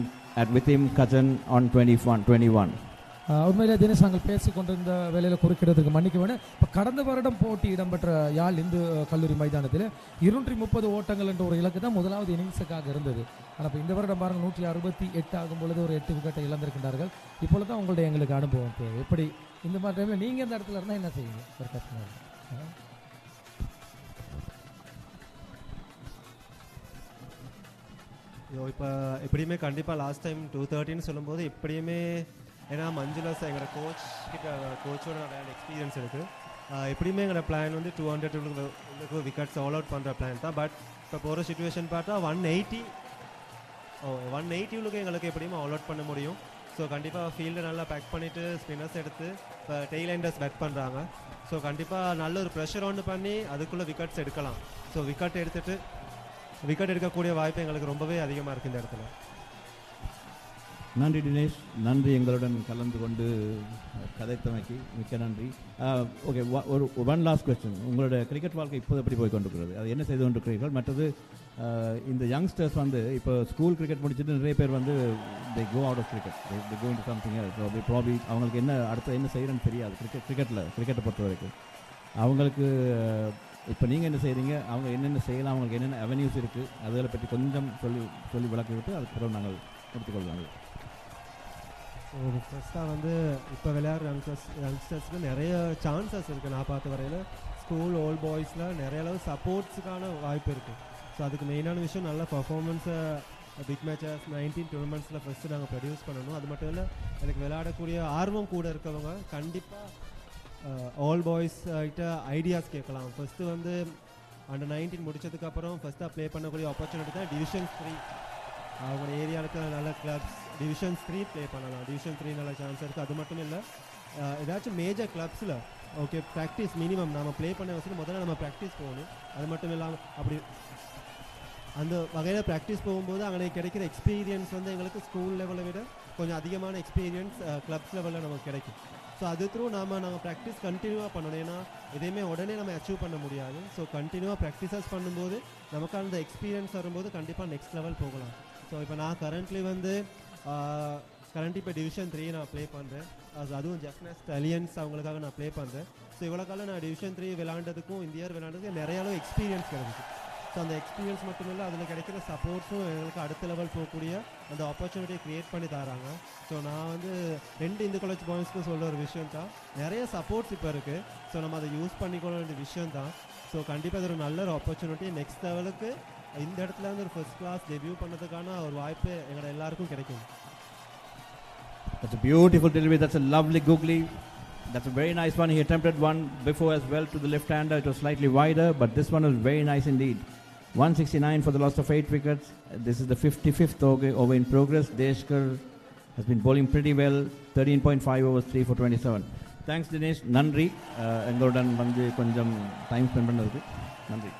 Speaker 2: with him Kajan on 21.
Speaker 1: உண்மையிலே தினேஷ் நாங்கள் பேசிக்கொண்டிருந்த வேலையில் குறுக்கிடத்துக்கு மன்னிக்க வேணும். இப்போ கடந்த வருடம் போட்டி இடம்பெற்ற யாழ் இந்து கல்லூரி மைதானத்தில் 230 ஓட்டங்கள் என்ற ஒரு இலக்கு தான் முதலாவது இன்னிங்ஸுக்காக இருந்தது. ஆனால் இப்போ இந்த வருடம் பாருங்கள் 168 ஆகும் பொழுது ஒரு 8 விக்கெட்டை இழந்திருக்கின்றார்கள். இப்பொழுது தான் உங்களுடைய எங்களுக்கு அனுபவம் தேவை. எப்படி இந்த மாதிரி டைமில் நீங்கள் இந்த இடத்துல இருந்தால் என்ன செய்வீங்க? ஒரு கஷ்டம்.
Speaker 5: இப்போ எப்படியுமே கண்டிப்பாக லாஸ்ட் டைம் 230 சொல்லும்போது எப்படியுமே ஏன்னா மஞ்சுளா சார் எங்களோட கோச்சோட நிறைய எக்ஸ்பீரியன்ஸ் இருக்குது. எப்படியுமே எங்களோட பிளான் வந்து 200 விக்கெட்ஸ் ஆல் அவுட் பண்ணுற பிளான் தான். பட் இப்போ போகிற சுச்சுவேஷன் பார்த்தா 180 எங்களுக்கு எப்படியுமே ஆல் அவுட் பண்ண முடியும். ஸோ கண்டிப்பாக ஃபீல்டை நல்லா பேக் பண்ணிவிட்டு ஸ்பின்னர்ஸ் எடுத்து இப்போ டெய்ல் எண்டர்ஸ் பேட் பண்ணுறாங்க. ஸோ கண்டிப்பாக நல்ல ஒரு ப்ரெஷர் ஆன் பண்ணி அதுக்குள்ளே விக்கெட்ஸ் எடுக்கலாம். ஸோ விக்கெட் எடுக்கக்கூடிய வாய்ப்பு எங்களுக்கு ரொம்பவே அதிகமாக இருக்குது இந்த இடத்துல.
Speaker 2: நன்றி தினேஷ், நன்றி எங்களுடன் கலந்து கொண்டு கதைத்தமைக்கு மிக்க நன்றி. ஓகே, ஒரு ஒன் லாஸ்ட் கொஸ்டின். உங்களோட கிரிக்கெட் வாழ்க்கை இப்போது எப்படி போய் கொண்டிருக்கிறது? அது என்ன செய்து கொண்டிருக்கிறீர்கள்? மற்றது இந்த யங்ஸ்டர்ஸ் வந்து இப்போ ஸ்கூல் கிரிக்கெட் முடிச்சுட்டு நிறைய பேர் வந்து they go out of cricket, they go into something else. So they probably அவங்களுக்கு அடுத்து என்ன செய்யறன்னு தெரியாது கிரிக்கெட்டை பொறுத்த வரைக்கும். அவங்களுக்கு இப்போ நீங்கள் என்ன செய்கிறீங்க, அவங்க என்னென்ன செய்யலாம், அவங்களுக்கு என்னென்ன அவென்யூஸ் இருக்குது, அதை பற்றி கொஞ்சம் சொல்லி விளக்கி விட்டு அதுக்கப்புறம் நாங்கள் எடுத்துக்கொள்வாங்க.
Speaker 5: ஸோ ஃபஸ்ட்டாக வந்து இப்போ விளையாடுற யங்ஸ்டர்ஸ்க்கு நிறைய சான்சஸ் இருக்குது. நான் பார்த்த வரையில் ஸ்கூல் ஓல்ட் பாய்ஸில் நிறைய அளவு சப்போர்ட்ஸுக்கான வாய்ப்பு இருக்குது. ஸோ அதுக்கு மெயினான விஷயம் நல்ல பர்ஃபார்மன்ஸை பிக் மேட்சஸ் 19 டோர்னமெண்ட்ஸில் ஃபஸ்ட்டு நாங்கள் ப்ரொடியூஸ் பண்ணணும். அது மட்டும் இல்லை, எனக்கு விளையாடக்கூடிய ஆர்வம் கூட இருக்கவங்க கண்டிப்பாக ஆல் பாய்ஸ் கிட்ட ஐடியாஸ் கேட்கலாம். ஃபஸ்ட்டு வந்து அண்டர் 19 முடிச்சதுக்கப்புறம் ஃபஸ்ட்டாக ப்ளே பண்ணக்கூடிய ஆப்பர்ச்சுனிட்டி தான் டிவிஷன் 3. அவங்களோட ஏரியாவுக்கு நல்ல கிளப்ஸ் டிவிஷன் 3 ப்ளே பண்ணலாம். டிவிஷன் 3 நல்ல சான்ஸ் இருக்குது. அது மட்டும் இல்லை, ஏதாச்சும் மேஜர் கிளப்ஸில் ஓகே ப்ராக்டிஸ் மினிமம் நம்ம ப்ளே பண்ண வசதி முதல்ல நம்ம ப்ராக்டிஸ் போகணும். அது மட்டும் இல்லாமல் அப்படி அந்த வகையில் ப்ராக்டிஸ் போகும்போது அங்கே கிடைக்கிற எக்ஸ்பீரியன்ஸ் வந்து எங்களுக்கு ஸ்கூல் லெவலை விட கொஞ்சம் அதிகமான எக்ஸ்பீரியன்ஸ் கிளப்ஸ் லெவலில் நமக்கு கிடைக்கும். ஸோ அது த்ரூ நாங்கள் ப்ராக்டிஸ் கண்டினியூவாக பண்ணணும். ஏன்னா எதையுமே உடனே நம்ம அச்சீவ் பண்ண முடியாது. ஸோ கண்டினியூவாக ப்ராக்டிஸஸ் பண்ணும்போது நமக்கு அந்த எக்ஸ்பீரியன்ஸ் வரும்போது கண்டிப்பாக நெக்ஸ்ட் லெவல் போகலாம். ஸோ இப்போ நான் கரண்ட்லி இப்போ டிவிஷன் 3 நான் ப்ளே பண்ணுறேன். அதுவும் ஜஃப்னா ஸ்டாலியன்ஸ் அவங்களுக்காக நான் ப்ளே பண்ணுறேன். ஸோ இவ்வளோ காலம் நான் டிவிஷன் 3 விளையாண்டதுக்கும் இந்த இயர் விளையாண்டதுக்கும் நிறைய அளவு எக்ஸ்பீரியன்ஸ் கிடைச்சிச்சு. ஸோ அந்த எக்ஸ்பீரியன்ஸ் மட்டும் இல்லை, அதில் கிடைக்கிற சப்போர்ட்ஸும் எங்களுக்கு அடுத்த லெவல் போகக்கூடிய அந்த ஆப்பர்ச்சுனிட்டியை க்ரியேட் பண்ணி தராங்க. ஸோ நான் வந்து 2 இந்து காலேஜ் பாய்ஸ்க்கு சொல்ல ஒரு விஷயம் தான், நிறைய சப்போர்ட்ஸ் இப்போ இருக்குது. ஸோ நம்ம அதை யூஸ் பண்ணிக்கொள்ள வேண்டிய விஷயம் தான். ஸோ கண்டிப்பாக இது ஒரு நல்ல ஒரு ஆப்பர்ச்சுனிட்டி. நெக்ஸ்ட் லெவலுக்கு இந்த இடத்துல வந்து ஒரு ஃபர்ஸ்ட் கிளாஸ் டெபியூ பண்ணதுக்கான ஒரு வாய்ப்பு எங்களோட எல்லாருக்கும் கிடைக்கும்.
Speaker 2: That's a beautiful delivery. That's a lovely googly. That's a very nice one. He attempted one before as well to the left-hander. It was slightly wider, but this one was very nice indeed. 169 for the loss of 8 wickets. This is the 55th over in progress. Deshkar has been bowling pretty well. 13.5 overs, 3 for 27. Thanks Dinesh. Nandri. Engodan வந்து கொஞ்சம் time spend பண்ணதுக்கு நன்றி.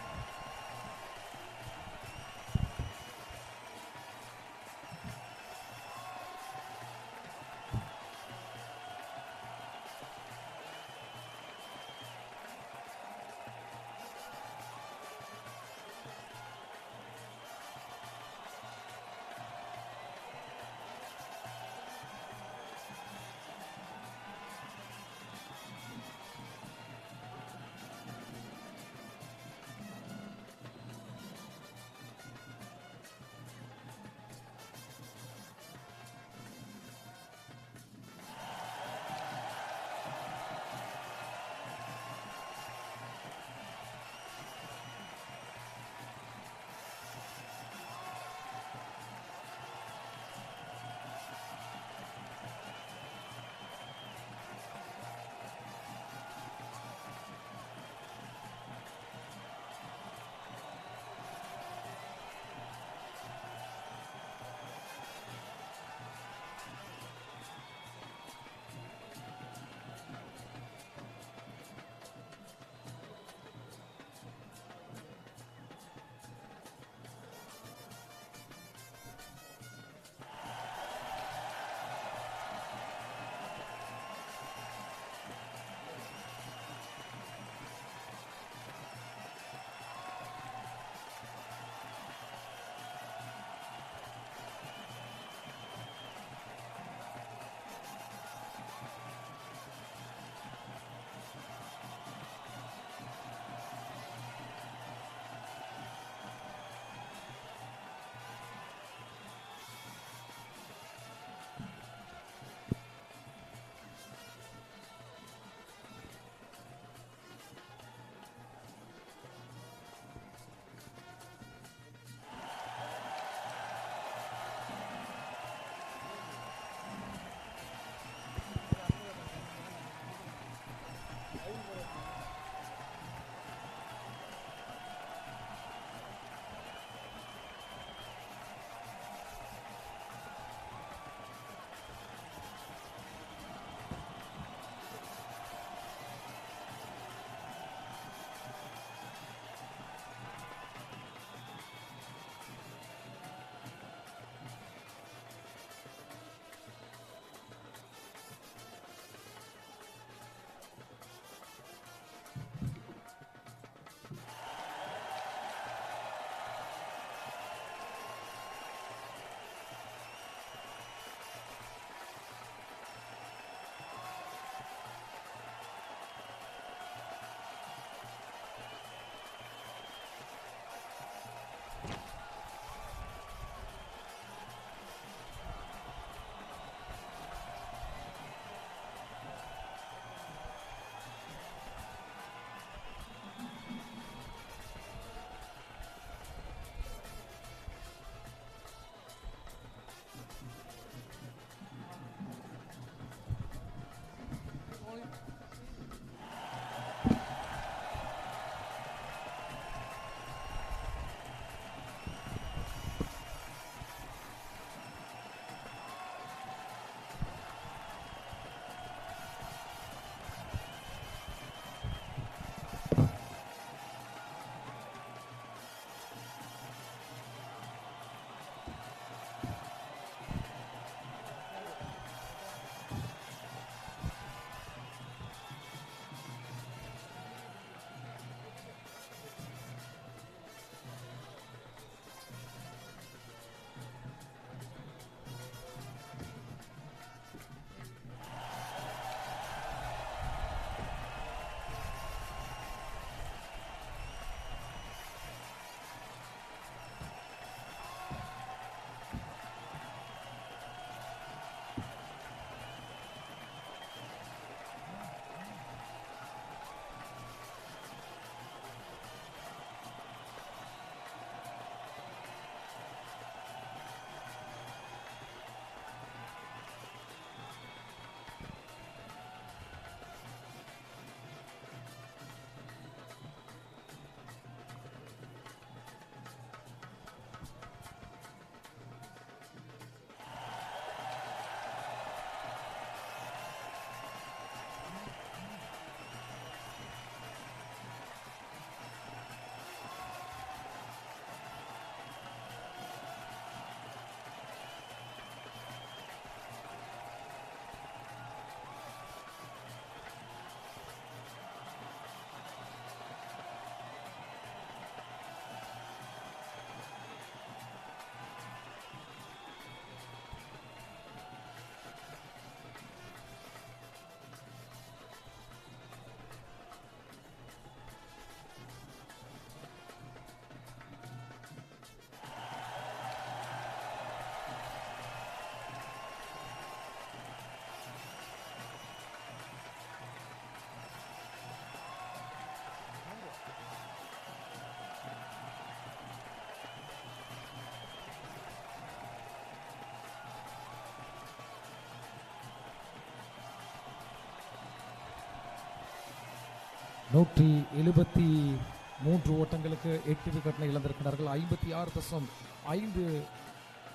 Speaker 1: 173 ஓட்டங்களுக்கு 8 விக்கெட்டினை இழந்திருக்கிறார்கள். 56.5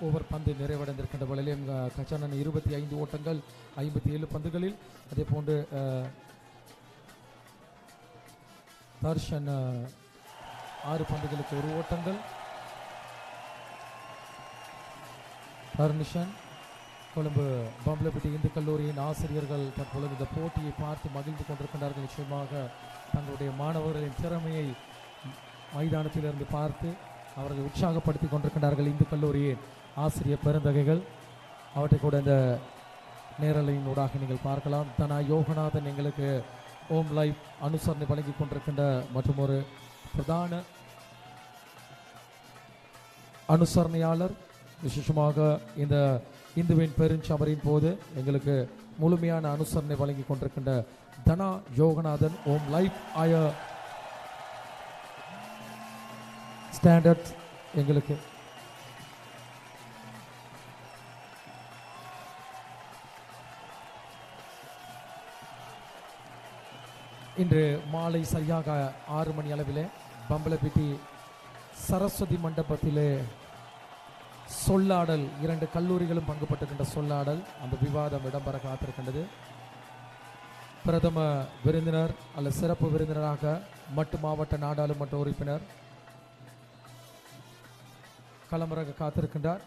Speaker 1: over பந்து நிறைவடைந்திருக்கின்ற வேளையிலும் கச்சானன் 25 ஓட்டங்கள் 57 பந்துகளில். அதே போன்று தர்ஷன் 6 பந்துகளுக்கு 1 ஓட்டங்கள். ஹர்னிஷன் கொழும்பு பம்பலப்பிட்டி இந்து கல்லூரியின் ஆசிரியர்கள் தற்பொழுது இந்த போட்டியை பார்த்து மகிழ்ந்து கொண்டிருக்கின்றார்கள். நிச்சயமாக தங்களுடைய மாணவர்களின் திறமையை மைதானத்திலிருந்து பார்த்து அவர்களை உற்சாகப்படுத்தி கொண்டிருக்கின்றார்கள் இந்து கல்லூரியின் ஆசிரியர் பெருந்தகைகள். அவற்றை கூட இந்த நேரலையின் ஊடாக நீங்கள் பார்க்கலாம். தனா யோகநாதன் எங்களுக்கு ஓம் லைஃப் அனுசரணை வழங்கி கொண்டிருக்கின்ற மற்றும் ஒரு பிரதான அனுசரணையாளர். விசேஷமாக இந்த இந்துவின் பெருஞ்சபரின் போது எங்களுக்கு முழுமையான அனுசரணை வழங்கி கொண்டிருக்கின்ற தனா யோகநாதன் ஓம் லைஃப் ஆய ஸ்டாண்டர்ட் எங்களுக்கு இன்று மாலை சரியாக 6 மணி அளவிலே பம்பலப்பிட்டி சரஸ்வதி மண்டபத்திலே சொல்லாடல், 2 கல்லூரிகளும் பங்குபட்டுகின்ற சொல்லாடல், அந்த விவாதம் இடம்பெற காத்திருக்கின்றது. பிரதம விருந்தினர் அல்லது சிறப்பு விருந்தினராக மட்டு மாவட்ட நாடாளுமன்ற உறுப்பினர் களமிறங்க காத்திருக்கின்றார்.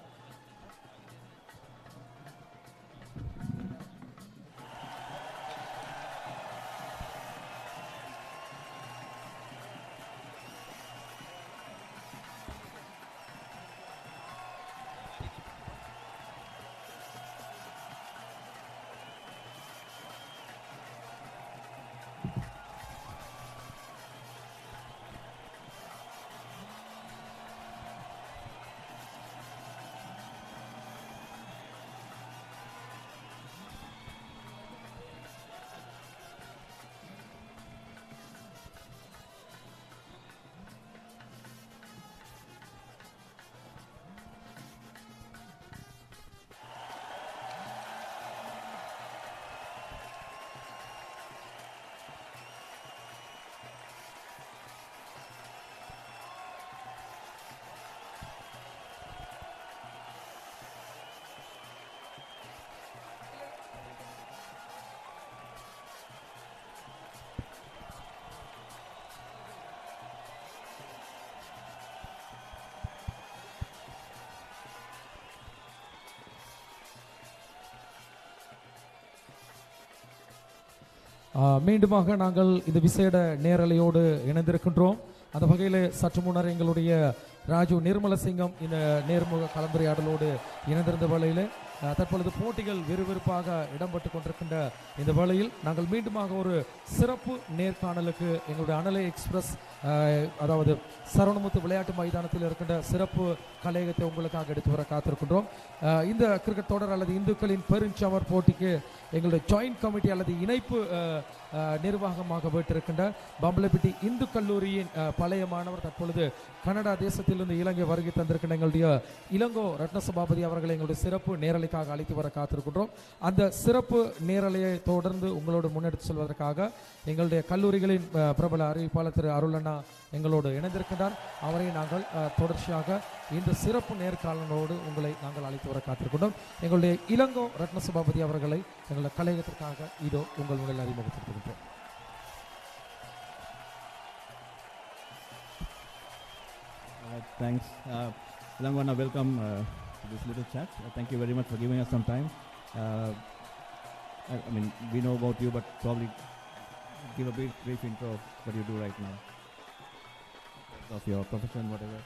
Speaker 1: மீண்டுமாக நாங்கள் இந்த விசேட நேரலையோடு இணைந்திருக்கின்றோம். அந்த வகையில் சற்று முன்னர் எங்களுடைய ராஜு நிர்மலசிங்கம் இந்த நேர்முக கலந்துரையாடலோடு இணைந்திருந்த வேளையில் தற்பொழுது போட்டிகள் விறுவிறுப்பாக இடம்பெற்று கொண்டிருக்கின்ற இந்த வேளையில் நாங்கள் மீண்டுமாக ஒரு சிறப்பு நேர்காணலுக்கு எங்களுடைய அனலை எக்ஸ்பிரஸ் அதாவது சரவணமுத்து விளையாட்டு மைதானத்தில் இருக்கின்ற சிறப்பு கலையகத்தை உங்களுக்காக எடுத்து வர காத்திருக்கின்றோம். இந்த கிரிக்கெட் தொடர் அல்லது இந்துக்களின் பெருஞ்சவர் போட்டிக்கு எங்களுடைய ஜாயிண்ட் கமிட்டி அல்லது இணைப்பு நிர்வாகமாக வீட்டிருக்கின்ற பம்பலப்பிட்டி இந்து கல்லூரியின் பழைய மாணவர் தற்பொழுது கனடா தேசத்திலிருந்து இலங்கை வருகை தந்திருக்கின்ற எங்களுடைய இளங்கோ ரத்னசபாபதி அவர்களை எங்களுடைய சிறப்பு நேரலைக்காக அழைத்து வர காத்திருக்கின்றோம். அந்த சிறப்பு நேரலையை தொடர்ந்து உங்களோடு முன்னெடுத்து செல்வதற்காக எங்களுடைய கல்லூரிகளின் பிரபல அறிவிப்பாளர் திரு அருளண்ணா எங்களோடு இணைந்திருக்கின்றார். அவரை நாங்கள் தொடர்ச்சியாக இந்த சிறப்பு நேர்காணலோடு உங்களை நாங்கள் அழைத்து வர காத்திருக்கின்றோம். எங்களுடைய இளங்கோ ரத்னசபாபதி அவர்களை எங்களுடைய கலையகத்திற்காக இதோ உங்கள் முன்னில் அறிமுகப்படுத்துகின்றோம்.
Speaker 2: Thanks. Langwana, welcome to this little chat. Thank you very much for giving us some time. I mean, we know about you, but probably give a brief intro of what you do right now, of your profession, whatever.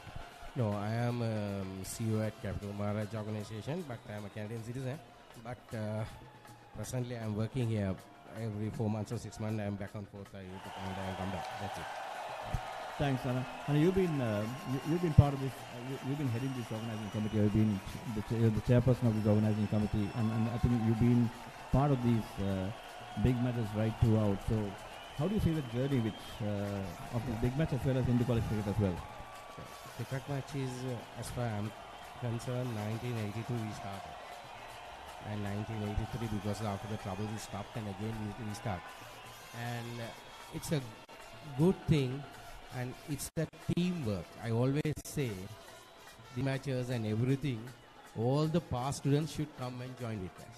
Speaker 6: No, I am CEO at Capital Maharaj organization, but I am a Canadian citizen. But presently, I am working here every 4 months or 6 months. I am back and forth. I go to Canada and come back. That's it.
Speaker 2: Thanks, Anna. And you've been part of this. You've been heading this organizing committee. You've been the chairperson of this organizing committee, and I think you've been part of these big matches right throughout. So, how do you see the journey of this big match as well as Indu college cricket as well?
Speaker 6: Cricket match is, as far as I am concerned, 1982 we started, and 1983 because after the trouble we stopped, and again we start, and it's a good thing, and it's the teamwork. I always say, the matches and everything, all the past students should come and join with us,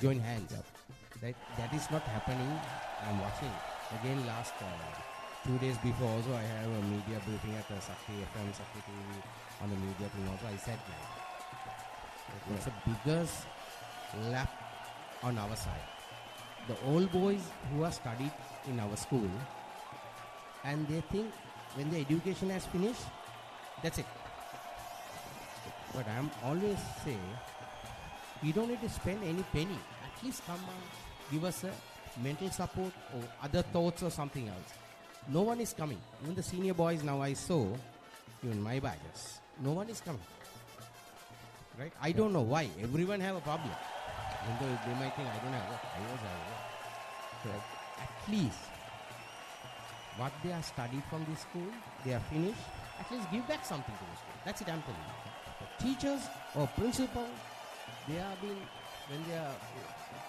Speaker 6: join hands. That is not happening. I'm watching again last 2 days before. Also, I have a media briefing at Sakti FM, Sakti TV on the media thing. Also, I said that it's the biggest lap on our side. The old boys who are studied in our school, and they think when the education has finished, that's it. But I'm always say, we don't need to spend any penny. At least come and give us a mental support or other thoughts or something else. No one is coming. Even the senior boys now I saw, even my badges, no one is coming. Right? I don't know why. Everyone have a problem. Even though they might think I don't have work. I also have work. Correct. At least what they are studied from this school, they are finished. At least give back something to the school. That's it, I'm telling you. Teachers or principal, they are being, when their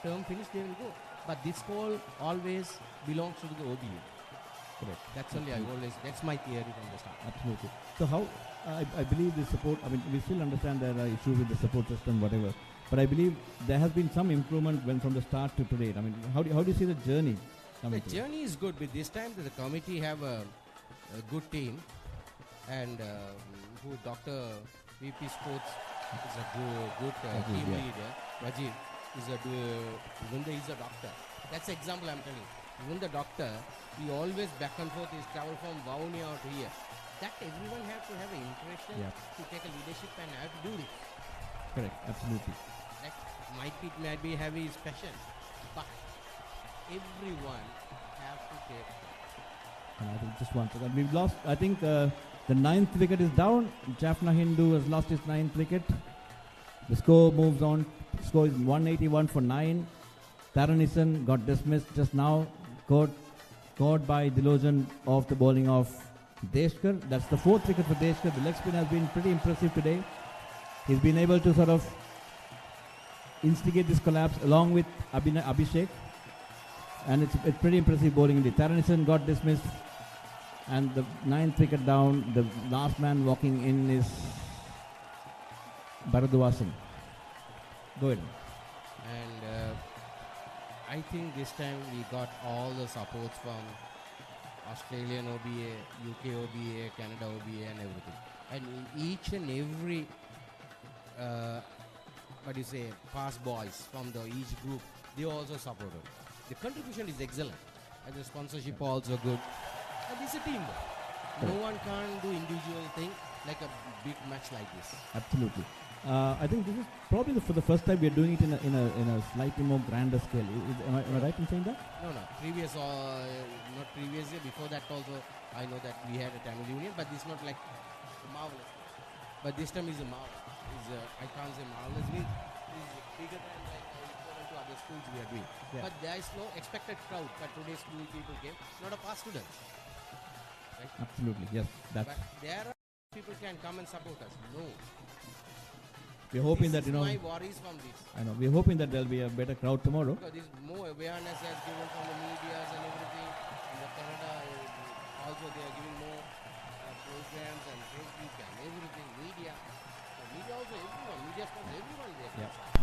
Speaker 6: term finished, they will go. But this school always belongs to the OBU.
Speaker 2: Correct.
Speaker 6: That's only that's my theory from the start.
Speaker 2: Absolutely. So how, I believe the support, I mean, we still understand there are issues with the support system, whatever. But I believe there has been some improvement when from the start to today. I mean, how do you see the journey coming
Speaker 6: The journey is good. But this time the committee have a good team. And who Dr. VP Sports is a good team leader. Rajiv is even though he's a doctor. That's the example I'm telling you. Even the doctor, he always back and forth, he's travel from Vauni out here. That everyone has to have an impression to take a leadership and have to do this.
Speaker 2: Correct, absolutely.
Speaker 6: That might be heavy passion, but everyone have to take.
Speaker 2: And I think just one second. We've lost, I think the 9th wicket is down. Jaffna Hindu has lost his 9th wicket. The score moves on. Score is 181 for 9. Taranison got dismissed just now. Caught by Dilojan off the bowling of Deshkar. That's the 4th wicket for Deshkar. The leg spin has been pretty impressive today. He's been able to sort of instigate this collapse along with Abhishek. And it's pretty impressive bowling indeed. Taranison got dismissed. And the 9th wicket down. The last man walking in is Bharadwasan. Go ahead.
Speaker 6: And I think this time we got all the supports from Australian OBA, UK OBA, Canada OBA and everything. And each and every, past boys from each group, they also supported. The contribution is excellent. And the sponsorship also good. And it's a teamwork. No one can do individual thing like a big match like this.
Speaker 2: Absolutely. I think this is probably for the first time we are doing it in a slightly more grander scale. Am I right in saying that?
Speaker 6: No. Not previous year. Before that also, I know that we had a Tamil Union, but this is not like marvelous. But this time is a marvelous. I can't say marvelous. It's bigger than equivalent to other schools we are doing. Yeah. But there is no expected crowd. But today's school people came, not a past students. Right?
Speaker 2: Absolutely, yes.
Speaker 6: But there are people can come and support us. No.
Speaker 2: We're hoping
Speaker 6: this
Speaker 2: that,
Speaker 6: my worries from this.
Speaker 2: I know. We're hoping that there'll be a better crowd tomorrow.
Speaker 6: Because this more awareness has given from the medias and everything. In the Canada, also they are giving more programs and Facebook and everything, media. So media also, everyone, media sponsors, everyone there.
Speaker 2: Yeah.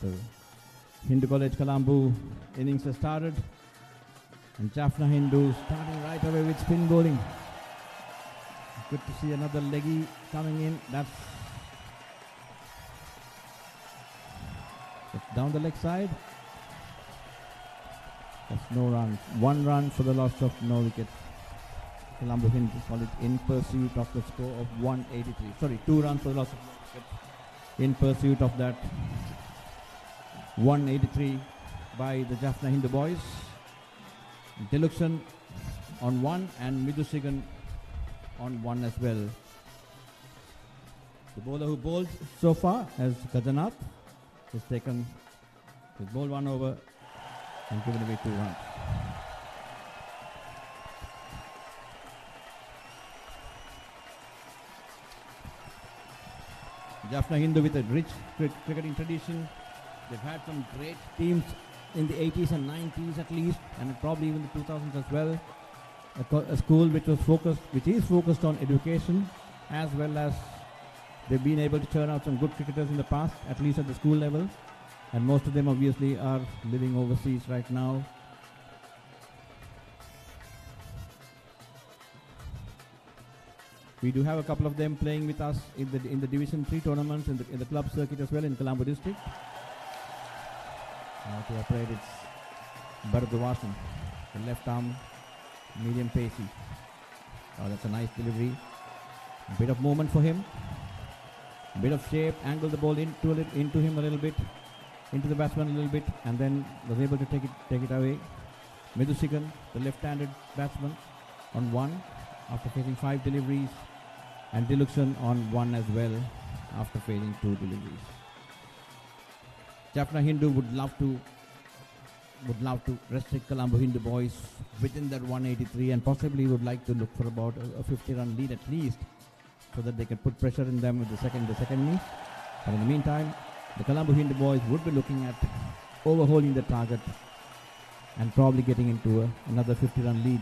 Speaker 2: The Hindu College Colombo innings has started. And Jaffna Hindu starting right away with spin bowling. Good to see another leggy coming in. That's down the leg side. That's no runs. 1 run for the loss of no wicket. Colombo Hindu College in pursuit of the score of 183. Sorry, 2 runs for the loss of no wicket. In pursuit of that 183 by the Jaffna Hindu boys. Dilukshan on 1 and Midhusigan on 1 as well. The bowler who bowled so far as Gajanath has taken his ball 1 over and given away 2 runs. Jaffna Hindu with a rich cricketing tradition. They've had some great teams in the 80s and 90s at least, and probably even the 2000s as well. A school which is focused on education, as well as they've been able to turn out some good cricketers in the past, at least at the school level. And most of them obviously are living overseas right now. We do have a couple of them playing with us in the Division 3 tournaments in the club circuit as well in Colombo district. Now to operate it's ARV Loshan, the left arm, medium pacey. Oh, that's a nice delivery. Bit of movement for him. Bit of shape, angle the ball into him a little bit, into the batsman a little bit, and then was able to take it away. Midhusigan, the left-handed batsman, on 1 after facing 5 deliveries, and Dilukshan on 1 as well after failing 2 deliveries. Jaffna Hindu would love to restrict Colombo Hindu boys within that 183, and possibly would like to look for about a 50-run lead at least, so that they can put pressure in them with the second innings. But in the meantime, the Colombo Hindu boys would be looking at overhauling the target and probably getting into another 50-run lead,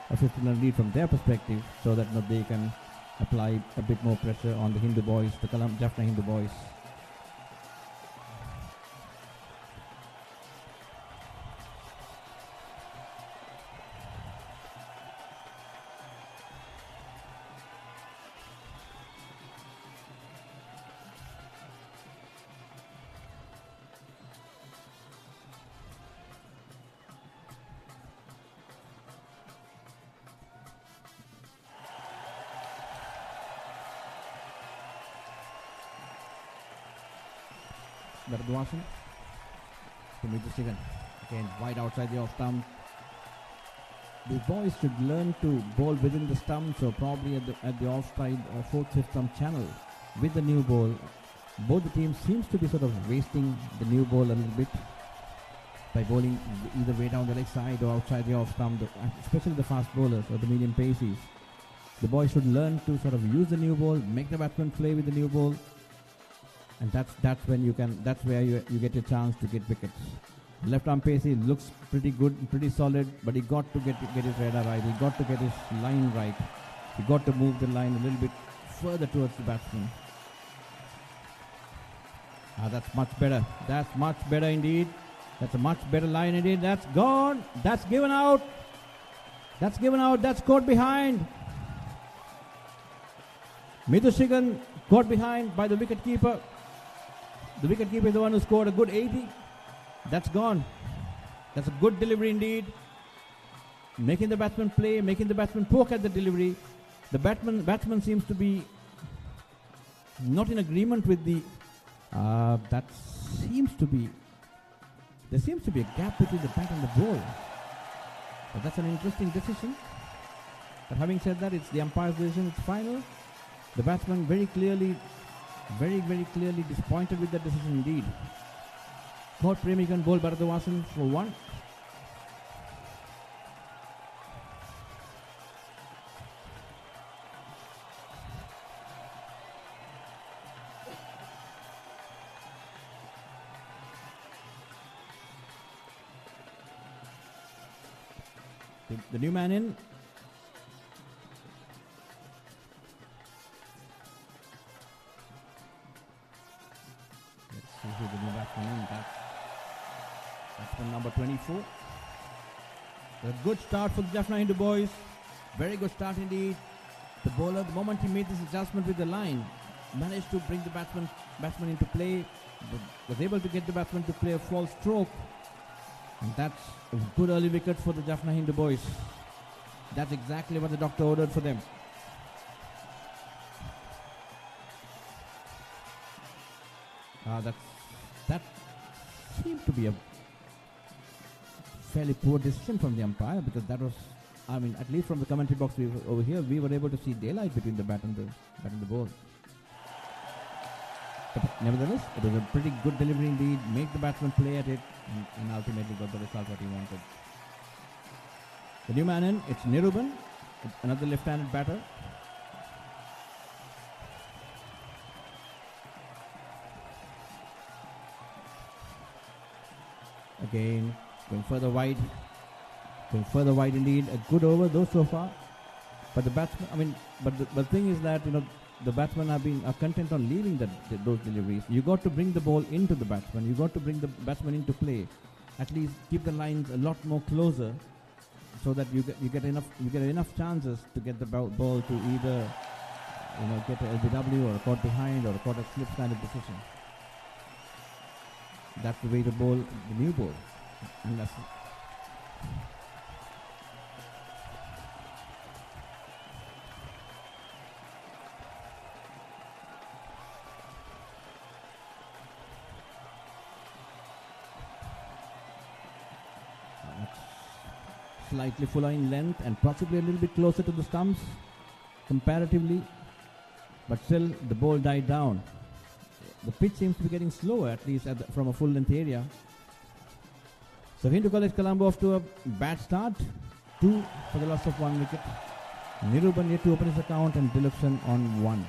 Speaker 2: a 50-run lead from their perspective, so that they can apply a bit more pressure on the Hindu boys, the Jaffna Hindu boys. ARV Loshan to Midhusigan. Again, wide outside the off stump. The boys should learn to bowl within the stump, so probably at the offside or 4th, 5th stump channel with the new ball. Both the teams seems to be sort of wasting the new ball a little bit by bowling either way down the leg side or outside the off stump, especially the fast bowlers or the medium paces. The boys should learn to sort of use the new ball, make the batsman play with the new ball, and that's where you get your chance to get wickets. Left arm pacey looks pretty good, pretty solid, but he got to get his radar right. He got to get his line right. He got to move the line a little bit further towards the batsman. That's much better. That's much better indeed. That's a much better line indeed. That's gone. That's given out. That's given out. That's caught behind. Midhusigan caught behind by the wicketkeeper. The wicketkeeper is the one who scored a good 80. That's gone. That's a good delivery indeed. Making the batsman play, making the batsman poke at the delivery. The batsman seems to be not in agreement with the. There seems to be a gap between the bat and the ball. But that's an interesting decision. But having said that, it's the umpire's decision. It's final. The batsman very clearly disappointed with that decision indeed. Caught Premikan ball ARV Loshan for 1. The new man in. Let's see who the new batsman is. That's the number 24. A good start for the Jaffna Hindu boys. Very good start indeed. The bowler, the moment he made this adjustment with the line, managed to bring the batsman into play, was able to get the batsman to play a false stroke. And that's a good early wicket for the Jaffna Hindu boys. That's exactly what the doctor ordered for them. That seemed to be a fairly poor decision from the umpire, because that was, I mean, at least from the commentary box over here, we were able to see daylight between the bat and the ball. But nevertheless, it was a pretty good delivery indeed. Make the batsman play at it, and ultimately got the result what he wanted. The new man in, it's Niruban, another left-handed batter. Again, going further wide indeed. A good over though so far. But the batsman, I mean, but the thing is that, you know, the batsmen are content on leaving those deliveries. You got to bring the ball into the batsman. You got to bring the batsman into play. At least keep the lines a lot more closer, so that you get enough chances to get the ball to either, you know, get a LBW or a caught behind or a caught at slip kind of decision. That's the way to bowl the new ball. Unless slightly fuller in length and possibly a little bit closer to the stumps comparatively, but still the ball died down. The pitch seems to be getting slower, at least from a full length area. So Hindu College Colombo off to a bad start. 2 for the loss of 1 wicket. Niruban yet to open his account, and Dilupshan on 1.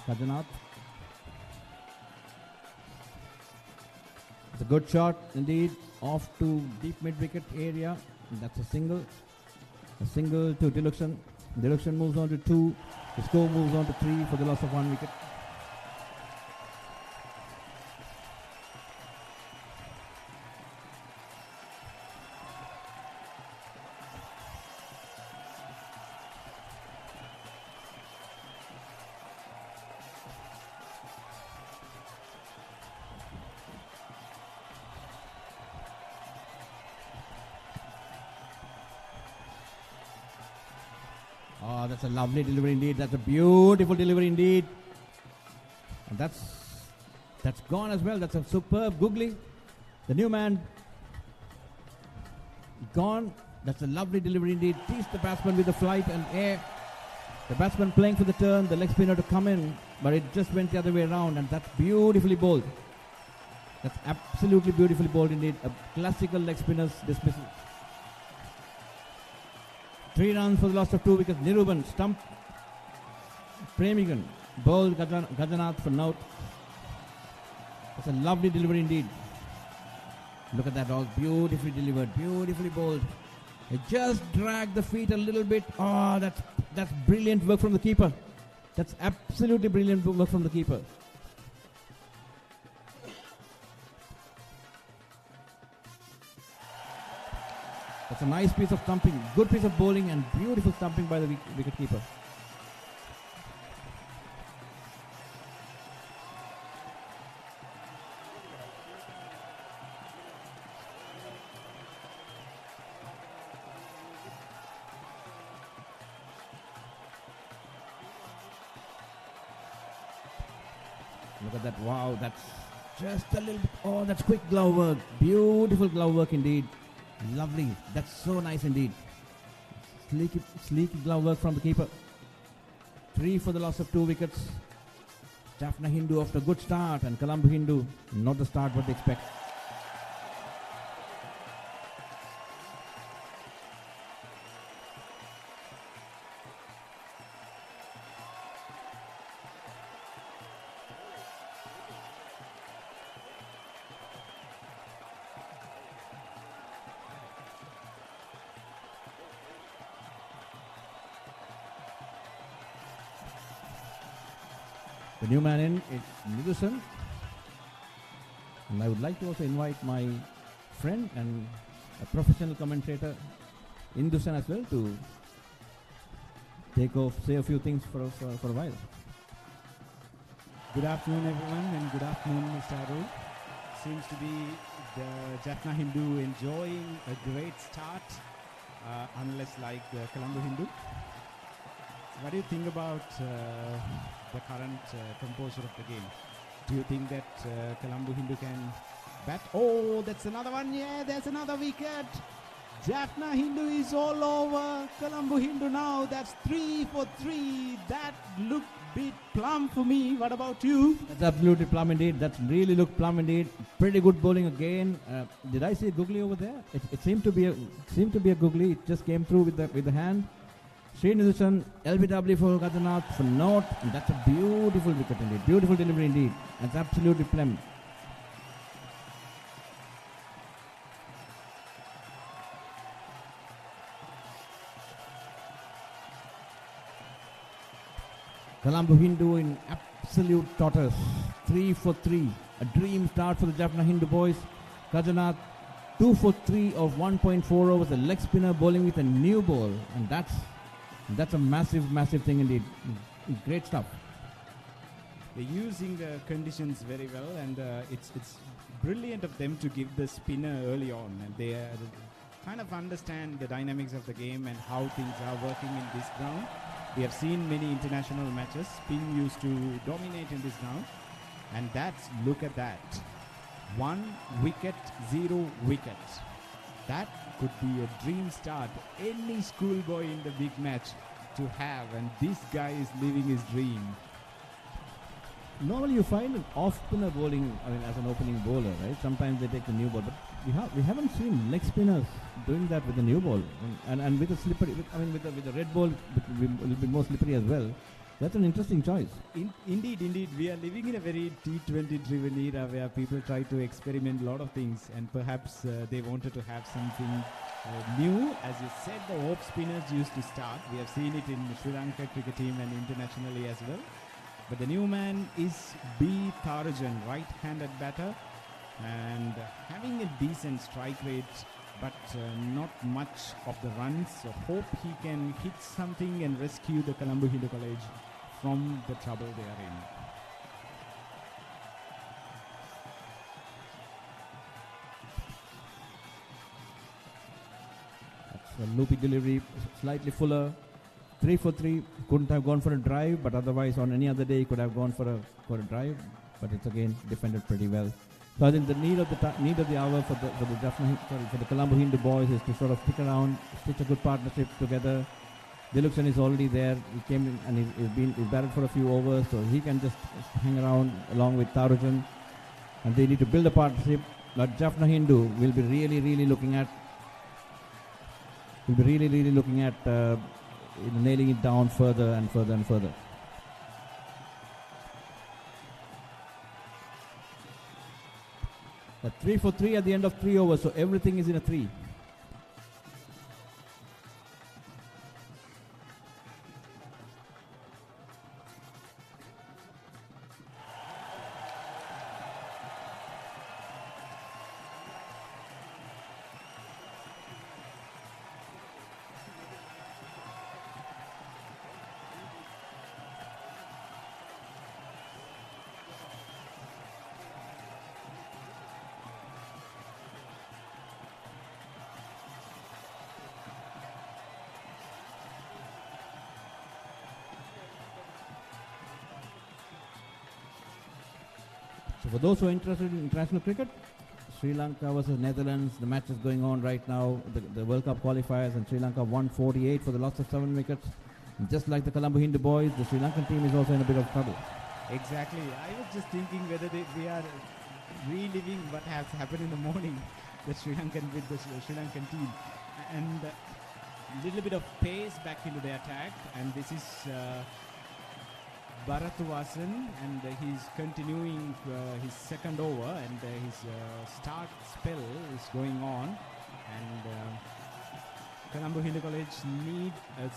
Speaker 2: Kajanath. It's a good shot indeed, off to deep mid wicket area. That's a single to Dilupshan. Dilupshan moves on to 2. The score moves on to 3 for the loss of 1 wicket. Oh, that's a lovely delivery indeed. That's a beautiful delivery indeed. And that's gone as well. That's a superb googly. The new man gone. That's a lovely delivery indeed. Teased the batsman with the flight and air. The batsman playing for the turn, the leg spinner to come in, but it just went the other way around, and that's beautifully bowled. That's absolutely beautifully bowled indeed. A classical leg spinner's dismissal. 3 runs for the loss of 2 wickets. Niruban stumped Premigan, bowled Gajanath for note. It's a lovely delivery indeed. Look at that, all beautifully delivered, beautifully bowled. It just dragged the feet a little bit. Oh, that's brilliant work from the keeper. That's absolutely brilliant work from the keeper. That's a nice piece of stumping, good piece of bowling, and beautiful stumping by the wicket keeper. Look at that, wow, that's just a little bit, oh, that's quick glove work, beautiful glove work indeed. Lovely. That's so nice indeed. Sleek glove work from the keeper. 3 for the loss of 2 wickets. Jaffna Hindu after a good start, and Colombo Hindu not the start what they expect. The new man in is Nidusan. And I would like to also invite my friend and a professional commentator, Indusan, as well, to take off, say a few things for a while.
Speaker 7: Good afternoon, everyone, and good afternoon, Mr. Arul. Seems to be the Jaffna Hindu enjoying a great start, unless like the Colombo Hindu. So what do you think about the current composure of the game? Do you think that Colombo Hindu can bat? Oh, that's another one. Yeah, there's another wicket. Jaffna Hindu is all over. Colombo Hindu now. That's 3 for 3. That looked bit plum for me. What about you?
Speaker 2: That's absolutely plum indeed. That's really looked plum indeed. Pretty good bowling again. Did I see a googly over there? It seemed to be a googly. It just came through with the hand. Sri Nidusan, LBW for Gadanath for naught. And that's a beautiful wicket indeed. Beautiful delivery indeed. That's absolutely plum. Colombo Hindu in absolute totters. 3 for 3. A dream start for the Jaffna Hindu boys. Gadanath 2 for 3 of 1.4 overs. A leg spinner bowling with a new ball. And that's a massive, massive thing indeed. Great stuff.
Speaker 7: They're using the conditions very well, and it's brilliant of them to give the spinner early on, and they kind of understand the dynamics of the game and how things are working in this ground. We have seen many international matches. Spin used to dominate in this ground, and look at that. 1 wicket, 0 wickets. That could be a dream start. Any schoolboy in the big match to have, and this guy is living his dream.
Speaker 2: Normally you find an off-spinner bowling, as an opening bowler, right? Sometimes they take the new ball, but we haven't seen leg spinners doing that with the new ball, and with a slippery. With the red ball, it will be more slippery as well. That's an interesting choice.
Speaker 7: Indeed. We are living in a very T20 driven era where people try to experiment a lot of things, and perhaps they wanted to have something new. As you said, the off spinners used to start. We have seen it in Sri Lanka cricket team and internationally as well. But the new man is B. Tharajan, right-handed batter, and having a decent strike rate, but not much of the runs. So hope he can hit something and rescue the Colombo Hindu College from the trouble they are in.
Speaker 2: That's a loopy delivery, slightly fuller. 3 for 3. Couldn't have gone for a drive, but otherwise on any other day he could have gone for a drive. But it's again defended pretty well. So I think the need of the hour for the Colombo Hindu boys is to sort of stick around, stitch a good partnership together. Diluksan is already there. He came in and he's batted for a few overs, so he can just hang around along with Tarujan. And they need to build a partnership. But Jaffna Hindu will be really looking at nailing it down further and further and further. The 3 for 3 at the end of 3 overs, so everything is in a 3. So for those who are interested in international cricket, Sri Lanka versus Netherlands, the match is going on right now, the World Cup qualifiers, and Sri Lanka 148 for the loss of 7 wickets. And just like the Colombo Hindu boys, the Sri Lankan team is also in a bit of trouble.
Speaker 7: Exactly. I was just thinking whether we are reliving what has happened in the morning, the Sri Lankan with the Sri Lankan team. And a little bit of pace back into the attack, and this is Bharatwasan, and he's continuing his second over, and his start spell is going on, and Colombo Hindu College need a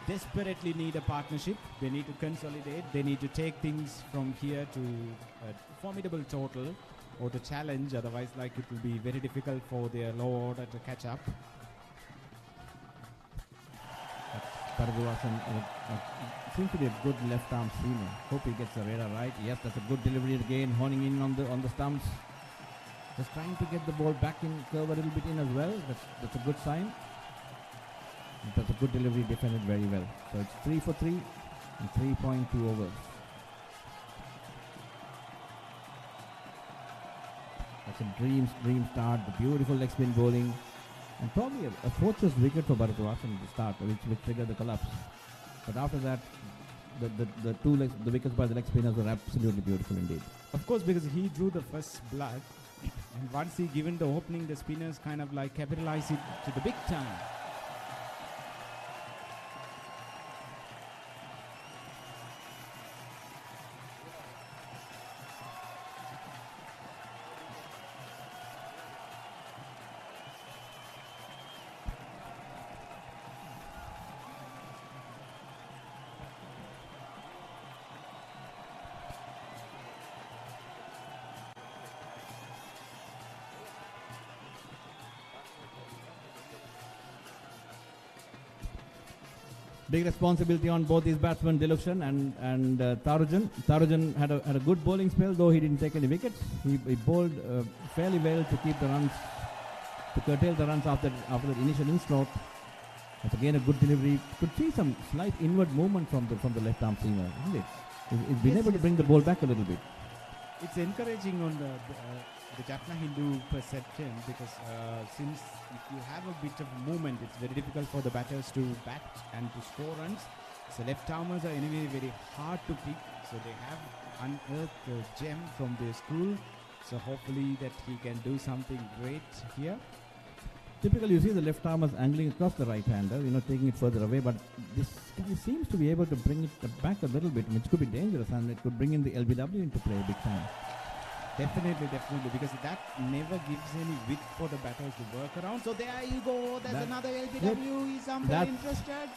Speaker 7: desperately need a partnership. They need to consolidate. They need to take things from here to a formidable total or to challenge. Otherwise, like, it will be very difficult for their lower order to catch up.
Speaker 2: ARV Loshan seems to be a good left arm seamer. Hope he gets the radar right. Yes, that's a good delivery again, honing in on the stumps. Just trying to get the ball back in curve a little bit in as well. That's a good sign. That's a good delivery, defended very well. So it's 3 for 3 and 3.2 overs. That's a dream start. The beautiful leg spin bowling. And probably a fortress wicket for ARV Loshan at the start, which triggered the collapse. But after that, the wickets by the leg spinners were absolutely beautiful indeed.
Speaker 7: Of course, because he drew the first blood. And once he given the opening, the spinners kind of like capitalize it to the big time.
Speaker 2: Big responsibility on both these batsmen, Diluksan and Tarujan. Tarujan had a good bowling spell, though he didn't take any wickets. He bowled fairly well to keep the runs, to curtail the runs after the initial onslaught. That's again a good delivery. Could see some slight inward movement from the left arm seamer, isn't it? He's been able to bring the ball back a little bit.
Speaker 7: It's encouraging on the Jaffna Hindu perception, because since if you have a bit of movement, it's very difficult for the batters to bat and to score runs. So left armers are anyway very hard to pick. So they have unearthed a gem from their school. So hopefully that he can do something great here.
Speaker 2: Typically, you see the left armers angling across the right-hander, taking it further away. But this guy seems to be able to bring it back a little bit, which could be dangerous, and it could bring in the LBW into play big time.
Speaker 7: Definitely, because that never gives any width for the batters to work around. So there you go. There's another LBW. Is somebody interested?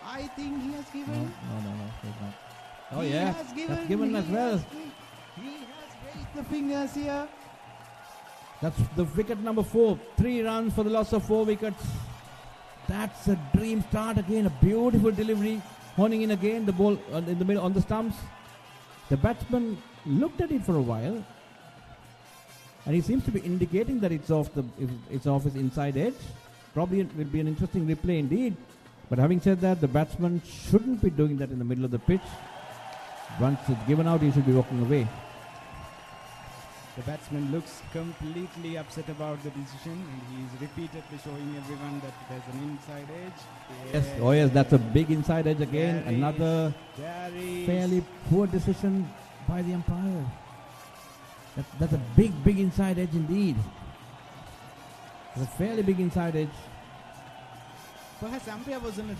Speaker 7: I think he has given.
Speaker 2: No, he's not. Oh
Speaker 7: he
Speaker 2: yeah,
Speaker 7: has given,
Speaker 2: that's given as well.
Speaker 7: He has raised the fingers here.
Speaker 2: That's the wicket number 4. 3 runs for the loss of 4 wickets. That's a dream start again. A beautiful delivery, honing in again the ball in the middle on the stumps. The batsman looked at it for a while, and he seems to be indicating that it's off his inside edge. Probably it will be an interesting replay indeed. But having said that, the batsman shouldn't be doing that in the middle of the pitch. Once it's given out, he should be walking away.
Speaker 7: The batsman looks completely upset about the decision, and he's repeatedly showing everyone that there's an inside edge.
Speaker 2: Yes, oh yes, that's a big inside edge again. Another fairly poor decision by the umpire. That's a big inside edge indeed. It's a fairly big inside edge.
Speaker 7: Perhaps umpire was in a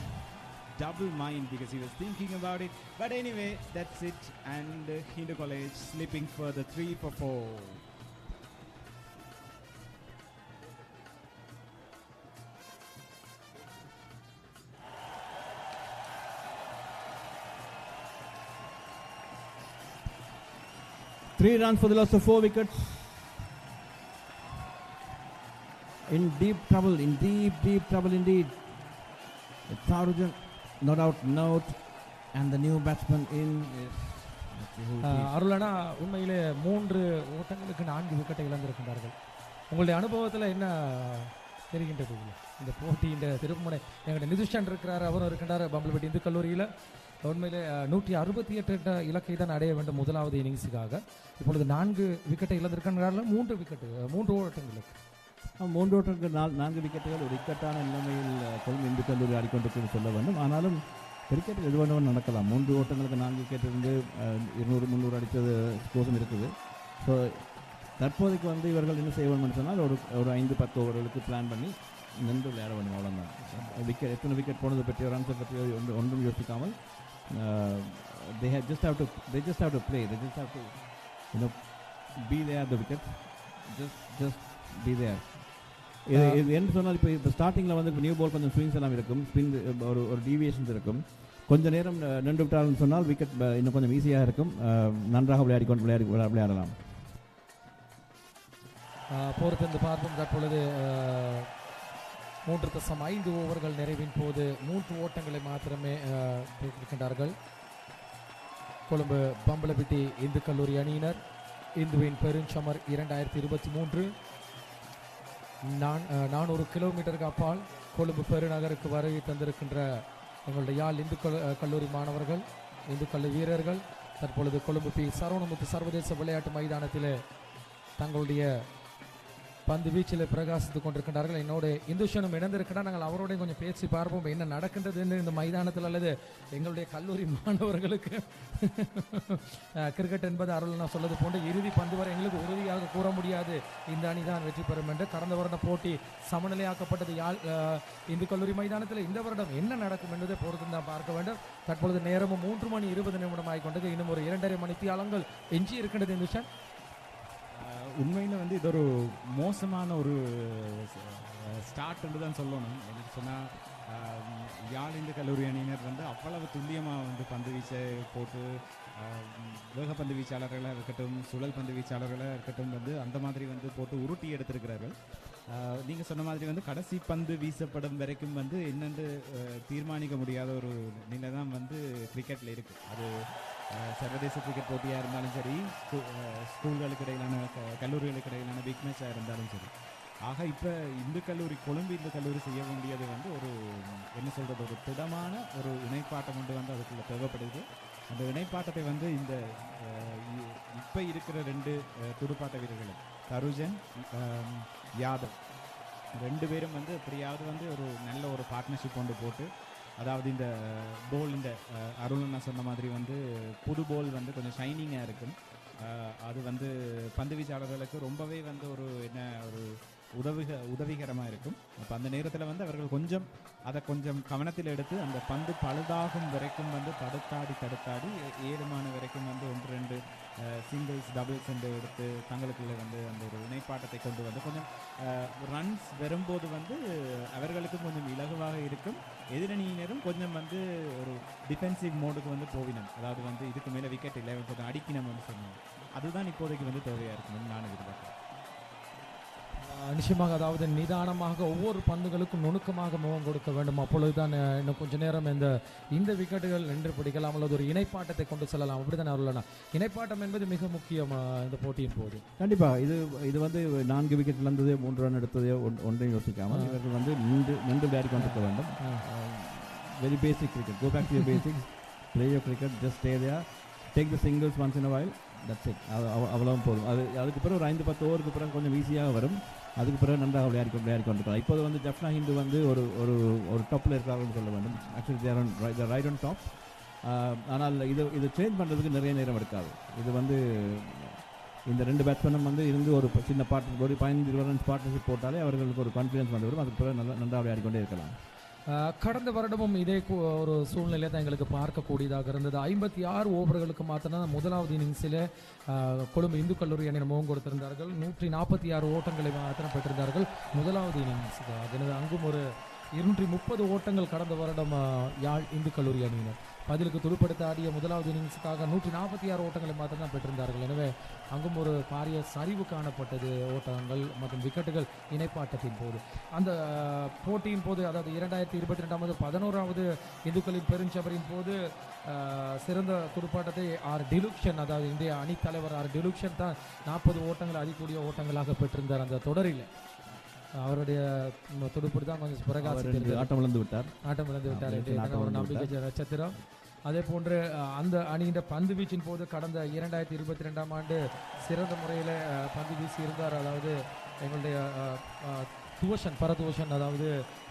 Speaker 7: double mind because he was thinking about it. But anyway, that's it. And Hindu College slipping further 3 for 4.
Speaker 2: Three runs for the loss of 4 wickets. In deep trouble indeed. Tarujan, not out, note, and the new batsman in is.
Speaker 1: அருளனா உண்மையிலே 3 ஓட்டங்களுக்கு 4 விக்கெட்டை இழந்திருக்கின்றார்கள். உங்களுடைய அனுபவத்தில் என்ன தெரிகின்றது இந்த போட்டியின் திருப்புமுனை? எங்களுடைய நிதுஷன் இருக்கிறார், அவரும் இருக்கின்றார் பம்பல்பட்டி இந்து கல்லூரியில். உண்மையிலே 168 இலக்கை தான் அடைய வேண்டும் முதலாவது இன்னிங்ஸுக்காக. இப்பொழுது 4 விக்கெட்டை இழந்திருக்கின்றார்கள். 3 ஓட்டங்களுக்கு
Speaker 2: 3 ஓட்டங்களுக்கு 4 விக்கெட்டுகள் ஒரு இக்கட்டான நிலைமையில் கொள்கை இந்து கல்லூரி ஆடிக்கொண்டிருக்கிறது சொல்ல வேண்டும். ஆனாலும் கிரிக்கெட்டில் எது வேணும் நடக்கலாம். 3 ஓட்டங்களுக்கு 4 விக்கெட் இருந்து 200-300 அடித்தது ஸ்கோர்ஸும் இருக்குது. ஸோ தற்போதைக்கு இவர்கள் என்ன செய்ய வேணும்னு சொன்னால் ஒரு 5-10 ஓவர்களுக்கு பிளான் பண்ணி நின்று விளையாட வேண்டும். அவ்வளோதான். விக்கெட் எத்தனை விக்கெட் போனதை பற்றியோ ரன்ஸை பற்றியோ ஒன்றும் யோசிக்காமல் they just have to play. They just have to be there at the wicket. Just be there. இது என்ன சொன்னால் இப்போ ஸ்டார்டிங்கில் வந்து நியூ பால் கொஞ்சம் ஸ்விங்ஸ் எல்லாம் இருக்கும், ஸ்பின் ஒரு டீவியேஷன்ஸ் இருக்கும். கொஞ்ச நேரம் நின்று விட்டால்னு சொன்னால் விக்கெட் இன்னும் கொஞ்சம் ஈஸியாக இருக்கும், நன்றாக விளையாடலாம்.
Speaker 1: பொறுத்திருந்து பார்ப்போம். தற்பொழுது 3.5 ஓவர்கள் நிறைவின் போது 3 ஓட்டங்களை மாத்திரமே பெற்றிருக்கின்றார்கள் கொழும்பு பம்பலப்பிட்டி இந்து கல்லூரி அணியினர். இந்துவின் பெருஞ்சமர் 2023 400 கிலோமீட்டருக்கு அப்பால் கொழும்பு பெருநகருக்கு வருகை தந்திருக்கின்ற எங்களுடைய யாழ் இந்து கல்லூரி மாணவர்கள், இந்து கல்லூரி வீரர்கள் தற்பொழுது கொழும்பு P.Sara சர்வதேச விளையாட்டு மைதானத்தில் தங்களுடைய பந்து வீச்சில் பிரகாசித்துக் கொண்டிருக்கின்றார்கள். என்னோட இந்துஷனும் இணைந்திருக்கிறார். நாங்கள் அவரோட கொஞ்சம் பேசி பார்ப்போம் என்ன நடக்கின்றதுன்னு இந்த மைதானத்தில், அல்லது எங்களுடைய கல்லூரி மாணவர்களுக்கு கிரிக்கெட் என்பது அருள் நான் சொல்வது போன்று இறுதி பந்து வரை எங்களுக்கு உறுதியாக கூற முடியாது இந்த அணி தான் வெற்றி பெறும் என்று. கடந்த வருட போட்டி சமநிலையாக்கப்பட்டது யாழ் இந்து கல்லூரி மைதானத்தில். இந்த வருடம் என்ன நடக்கும் என்பதை பொறுத்து தான் பார்க்க வேண்டும். தற்பொழுது நேரமும் 3:20 ஆகிக்கொண்டது. இன்னும் ஒரு 2.5 மணித்தியாலங்கள் எஞ்சி இருக்கின்றது இந்துஷன்.
Speaker 7: உண்மையில் வந்து இது ஒரு மோசமான ஒரு ஸ்டார்ட் என்று தான் சொல்லணும். எனக்கு சொன்னால் யாழ் இந்து கல்லூரி அணியினர் வந்து அவ்வளவு துல்லியமாக வந்து பந்து வீச்சை போட்டு வேகப்பந்து வீச்சாளர்களாக இருக்கட்டும், சுழல் பந்து வீச்சாளர்களாக இருக்கட்டும் வந்து அந்த மாதிரி வந்து போட்டு உருட்டி எடுத்திருக்கிறார்கள். நீங்கள் சொன்ன மாதிரி வந்து கடைசி பந்து வீசப்படும் வரைக்கும் வந்து என்னென்று தீர்மானிக்க முடியாத ஒரு நிலை தான் வந்து கிரிக்கெட்டில் இருக்குது. அது சர்வதேச கிரிக்கெட் போட்டியாக இருந்தாலும் சரி, ஸ்கூல்களுக்கு இடையிலான கல்லூரிகளுக்கு இடையிலான பிக் மேட்சாக இருந்தாலும் சரி. ஆக இப்போ கொழும்பு இந்து கல்லூரி செய்ய வேண்டியது வந்து ஒரு என்ன சொல்கிறது, ஒரு திடமான ஒரு இணைப்பாட்டம் கொண்டு வந்து அதுக்குள்ளே தேவைப்படுது. அந்த இணைப்பாட்டத்தை வந்து இந்த இப்போ இருக்கிற 2 துடுப்பாட்ட வீரர்களும் தருஜன் யாதவ் 2 பேரும் வந்து எப்படியாவது வந்து ஒரு நல்ல ஒரு பார்ட்னர்ஷிப் கொண்டு போட்டு, அதாவது இந்த போல் இந்த அருள் நான் சொன்ன மாதிரி வந்து புது போல் வந்து கொஞ்சம் ஷைனிங்காக இருக்கும். அது வந்து பந்து வீச்சாளர்களுக்கு ரொம்பவே வந்து ஒரு என்ன ஒரு உதவிகரமாக இருக்கும். அப்போ அந்த நேரத்தில் வந்து அவர்கள் கொஞ்சம் கவனத்தில் எடுத்து அந்த பந்து பழுதாகும் வரைக்கும் வந்து தடுத்தாடி 7 வரைக்கும் வந்து 1-2 சிங்கிள்ஸ் டபுள்ஸ் என்று எடுத்து தங்களுக்குள்ளே வந்து அந்த ஒரு இணைப்பாட்டத்தை கொண்டு வந்து கொஞ்சம் ரன்ஸ் வரும்போது வந்து அவர்களுக்கும் கொஞ்சம் இலகுவாக இருக்கும். எதிரணியினரும் கொஞ்சம் வந்து ஒரு டிஃபென்சிவ் மோடுக்கு வந்து போவினம், அதாவது வந்து இதுக்கு மேலே விக்கெட் இல்லை கொஞ்சம் அடிக்கணும் வந்து சொன்னாங்க. அதுதான் இப்போதைக்கு வந்து தேவையாக இருக்கணும்னு நான் எதிர்பார்க்கிறேன்.
Speaker 1: நிச்சயமாக, அதாவது நிதானமாக ஒவ்வொரு பந்துகளுக்கும் நுணுக்கமாக முகம் கொடுக்க வேண்டும். அப்பொழுதுதான் இன்னும் கொஞ்ச நேரம் இந்த விக்கெட்டுகள் நின்று பிடிக்கலாம், அல்லது ஒரு இணைப்பாட்டத்தை கொண்டு செல்லலாம். அப்படிதான் அவர்களா இணைப்பாட்டம் என்பது மிக முக்கியம் இந்த போட்டியின் போது.
Speaker 2: கண்டிப்பாக இது வந்து 4 விக்கெட் இழந்தது, 3 ரன் எடுத்ததே ஒன்றையும் யோசிக்காமல் இவர்கள் வந்து நின்று விளையாடி கொண்டிருக்க வேண்டும். Very basic cricket, go back to your basics, play your cricket, just stay there, take the singles once in a while, that's it. அவ்வளவும் போதும். அதுக்கு பிறகு ஒரு 5-10 ஓவருக்கு பிறகு கொஞ்சம் ஈஸியாக வரும். அதுக்கு பிறகு நன்றாக விளையாடி கொண்டிருக்கலாம். இப்போது வந்து ஜஃப்னா ஹிந்து வந்து ஒரு டாப்பில் இருக்காங்கன்னு சொல்ல வேண்டும். Actually they're right on top. ஆனால் இது சேஞ்ச் பண்ணுறதுக்கு நிறைய நேரம் எடுக்காது. இது வந்து இந்த 2 பேட்ஸ்மேனும் வந்து இருந்து ஒரு சின்ன ஒரு 15-20 ரன்ஸ் பார்ட்னர்ஷிப் போட்டாலே அவர்களுக்கு ஒரு கான்ஃபிடன்ஸ் வந்து வரும். அதுக்கு பிறகு நன்றாக விளையாடி கொண்டே இருக்கலாம்.
Speaker 1: கடந்த வருடமும் இதே ஒரு சூழ்நிலை தான் எங்களுக்கு பார்க்கக்கூடியதாக இருந்தது. 56 ஓவர்களுக்கு மாத்திரம் முதலாவது இன்னிங்ஸில் கொழும்பு இந்து கல்லூரி அணியினர் முகம் கொடுத்திருந்தார்கள். 146 ஓட்டங்களை மாத்திரம் பெற்றிருந்தார்கள் முதலாவது இன்னிங்ஸுக்கு. அதனது அங்கும் ஒரு 230 ஓட்டங்கள் கடந்த வருடம் யாழ் இந்து கல்லூரி அணியினர் பதிலுக்கு துடுப்படுத்த ஆடிய முதலாவது இன்னிங்ஸுக்காக 146 ஓட்டங்களை மாத்திரம் தான் பெற்றிருந்தார்கள். எனவே அங்கும் ஒரு பாரிய சரிவு காணப்பட்டது ஓட்டங்கள் மற்றும் விக்கெட்டுகள் இணைப்பாட்டத்தின் போது. அந்த போட்டியின் போது, அதாவது 2022 11வது இந்துக்களின் பெருஞ்சபரின் போது சிறந்த துடுப்பாட்டத்தை ஆர் டிலுக்ஷன், அதாவது இந்திய அணித்தலைவர் ஆர் டிலுக்ஷன் தான் 40 ஓட்டங்கள் அதிகூடிய ஓட்டங்களாக பெற்றிருந்தார் அந்த தொடரில். அவருடைய துடுப்பு தான் கொஞ்சம் பிரகாசித்து
Speaker 2: ஆட்டம் இழந்து விட்டார்
Speaker 1: ஒரு நம்பிக்கை நட்சத்திரம். அதே போன்று அந்த அணியின் பந்து வீச்சின் போது கடந்த 2022 ஆண்டு சிறந்த முறையில் பந்து வீசி இருந்தார். அதாவது எங்களுடைய பரதோஷன், அதாவது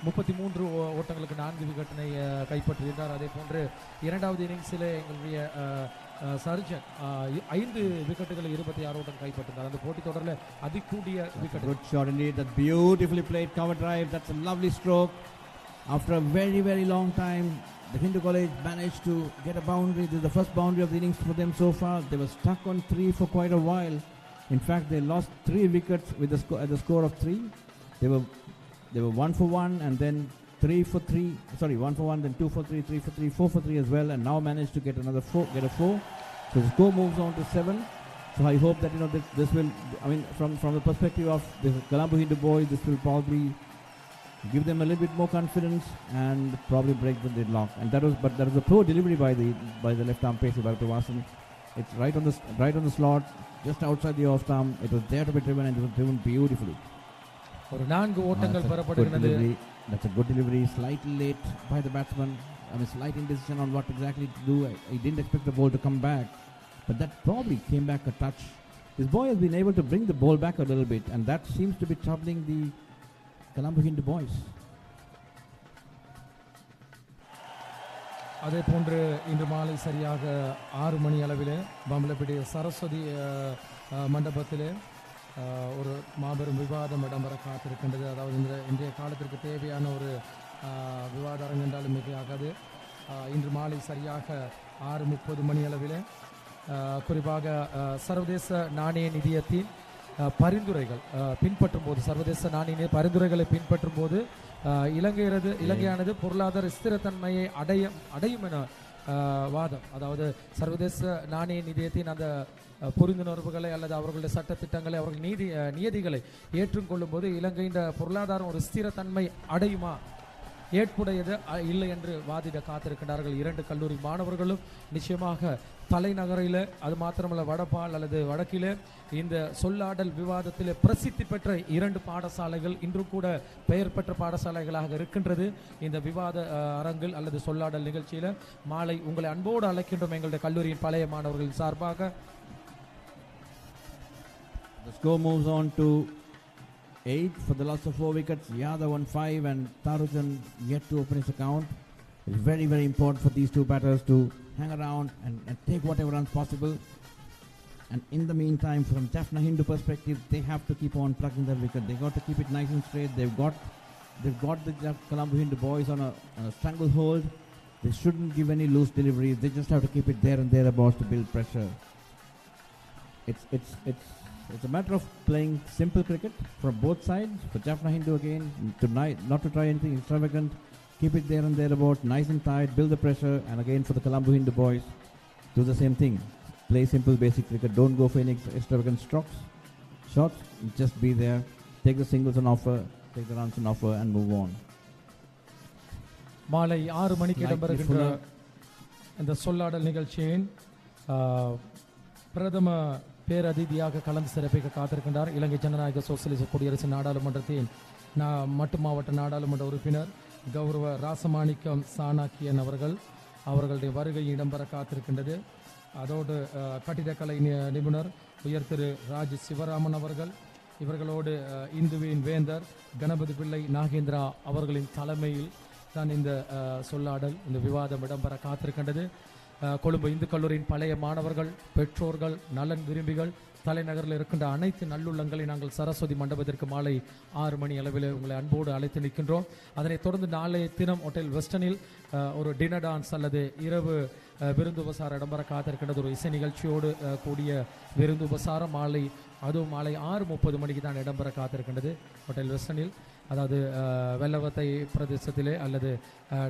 Speaker 1: 33 ஓட்டங்களுக்கு 4 விக்கெட்டினை கைப்பற்றியிருந்தார். அதே போன்று 2வது இன்னிங்ஸில் எங்களுடைய சர்ஜன் 5 விக்கெட்டுகளை 26 ஓட்டம் கைப்பற்றினார். அந்த போட்டி தொடரில் அதிகூடிய wicket.
Speaker 2: Good shot indeed. That beautifully played cover drive. That's a lovely stroke. After a very, very long time, the Hindu College managed to get a boundary. This is the first boundary of the innings for them so far. They were stuck on 3 for quite a while. In fact, they lost 3 wickets with at the score of 3. They were They were 1 for 1 and then 3 for 3. Sorry, 1 for 1, then 2 for 3, 3 for 3, 4 for 3 as well, and now managed to get another 4, get a 4. So the score moves on to 7. So I hope that this will, I mean, from the perspective of the Colombo Hindu boys, this will probably give them a little bit more confidence and probably break the deadlock. And that was a poor delivery by the left arm pacer Bharatavasan. It's right on the slot, just outside the off arm. It was there to be driven, and it was driven beautifully.
Speaker 1: ஒரு 4 ஓட்டங்கள் பெறப்படுகிறது.
Speaker 2: That's a good delivery. Slightly late by the batsman. I mean, slight indecision on what exactly to do. I didn't expect the ball to come back, but that probably came back a touch. This boy has been able to bring the ball back a little bit, and that seems to be troubling the Colombo Hindu boys.
Speaker 1: அதே போன்று இன்று மாலை சரியாக 6 மணி அளவிலே பம்பலப்பிடி சரஸ்வதி மண்டபத்திலே ஒரு மாபெரும் விவாதம் இடம்பெற காத்திருக்கின்றது. அதாவது இன்றைய காலத்திற்கு தேவையான ஒரு விவாத அரங்கு என்றாலும் மிகையாகாது. இன்று மாலை சரியாக 6:30 மணி அளவிலே குறிப்பாக சர்வதேச நாணய நிதியத்தின் பரிந்துரைகள் பின்பற்றும் போது, சர்வதேச நாணய பரிந்துரைகளை பின்பற்றும் போது இலங்கையானது பொருளாதார ஸ்திரத்தன்மையை அடையும் என வாதம். அதாவது சர்வதேச நாணய நிதியத்தின் அந்த புரிந்துணர்வுகளை அல்லது அவர்களுடைய சட்டத்திட்டங்களை, அவர்கள் நியதிகளை ஏற்றுக்கொள்ளும் போது இலங்கையின் பொருளாதாரம் ஒரு ஸ்திரத்தன்மை அடையுமா, ஏற்புடையது இல்லை என்று வாதிட காத்திருக்கின்றார்கள் 2 கல்லூரி மாணவர்களும். நிச்சயமாக தலைநகரில், அது மாத்திரமல்ல வடபால் அல்லது வடக்கிலே இந்த சொல்லாடல் விவாதத்திலே பிரசித்தி பெற்ற 2 பாடசாலைகள் இன்று கூட பெயர் பெற்ற பாடசாலைகளாக இருக்கின்றது. இந்த விவாத அரங்கில் அல்லது சொல்லாடல் நிகழ்ச்சியில் மாலை உங்களை அன்போடு அழைக்கின்றோம் எங்களுடைய கல்லூரியின் பழைய மாணவர்களின் சார்பாக.
Speaker 2: The score moves on to 8 for the loss of 4 wickets. Yadav on 5 and Tarujan yet to open his account. It's very, very important for these 2 batters to hang around and take whatever runs possible. And in the meantime, from Jaffna Hindu perspective, they have to keep on plugging their wicket. They got to keep it nice and straight. They've got the Colombo Hindu boys on a stranglehold. They shouldn't give any loose deliveries. They just have to keep it there and thereabouts to build pressure. It's a matter of playing simple cricket from both sides. For Jaffna Hindu again, tonight, not to try anything extravagant. Keep it there and thereabout, nice and tight, build the pressure. And again for the Colombo Hindu boys, do the same thing. Play simple basic cricket. Don't go for any extravagant shots. Just be there. Take the singles on offer, take the runs on offer and move on.
Speaker 1: மாலை 6 மணிக்கு இடம்பெறுகின்ற இந்த சொல்லாடல் நிகழ்ச்சியின் பிரதம பேரதிதியாக கலந்து சிறப்பிக்க காத்திருக்கின்றார் இலங்கை ஜனநாயக சோசியலிச குடியரசு நாடாளுமன்றத்தின் மட்டு மாவட்ட நாடாளுமன்ற உறுப்பினர் கௌரவ ராசமாணிக்கம் சாணக்கியன் அவர்களுடைய வருகை இடம்பெற காத்திருக்கின்றது. அதோடு கட்டிடக்கலை நிபுணர் உயர் திரு ராஜ் சிவராமன் அவர்கள், இவர்களோடு இந்துவின் வேந்தர் கணபதி பிள்ளை நாகேந்திரா அவர்களின் தலைமையில் தான் இந்த சொல்லாடல், இந்த விவாதம் இடம்பெற காத்திருக்கின்றது. கொழும்பு இந்து கல்லூரியின் பழைய மாணவர்கள், பெற்றோர்கள், நலன் விரும்பிகள், தலைநகரில் இருக்கின்ற அனைத்து நல்லுள்ளங்களை நாங்கள் சரஸ்வதி மண்டபத்திற்கு மாலை 6 மணி அளவில் உங்களை அன்போடு அழைத்து நிற்கின்றோம். அதனைத் தொடர்ந்து நாளைய தினம் ஹோட்டல் வெஸ்டர்னில் ஒரு டின்னர் டான்ஸ் அல்லது இரவு விருந்து உபசாரம் இடம்பெற காத்திருக்கின்றது. ஒரு இசை நிகழ்ச்சியோடு கூடிய விருந்து உபசாரம் மாலை 6:30 மணிக்கு தான் இடம்பெற காத்திருக்கின்றது ஹோட்டல் வெஸ்டர்னில். அதாவது வெள்ளவத்தை பிரதேசத்திலே அல்லது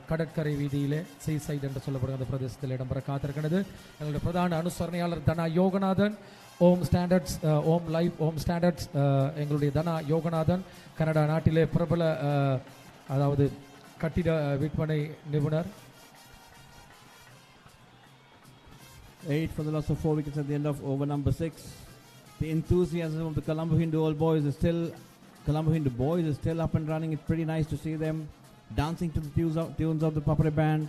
Speaker 1: கடற்கரை வீதியிலே சீசைட் என்று சொல்லப்படும் அந்த பிரதேசத்தில் இடம்பெற காத்திருக்கிறது. எங்களுடைய பிரதான அனுசரணையாளர் தனா யோகநாதன், ஓம் ஸ்டாண்டர்ட்ஸ், ஓம் லைஃப், ஓம் ஸ்டாண்டர்ட்ஸ், எங்களுடைய தனா யோகநாதன் கனடா நாட்டிலே பிரபல அதாவது கட்டிட விற்பனை நிபுணர்.
Speaker 2: 8 for the loss of 4 wickets at the end of over number 6. The enthusiasm of the Colombo Hindu Hindu boys is still up and running. It's pretty nice to see them dancing to the tunes of the Papare band.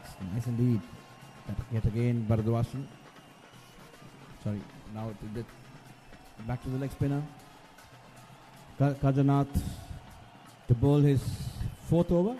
Speaker 2: It's nice indeed. Yet again, Bharatavasan. Sorry, now back to the leg spinner. Kajanath to bowl his 4th over.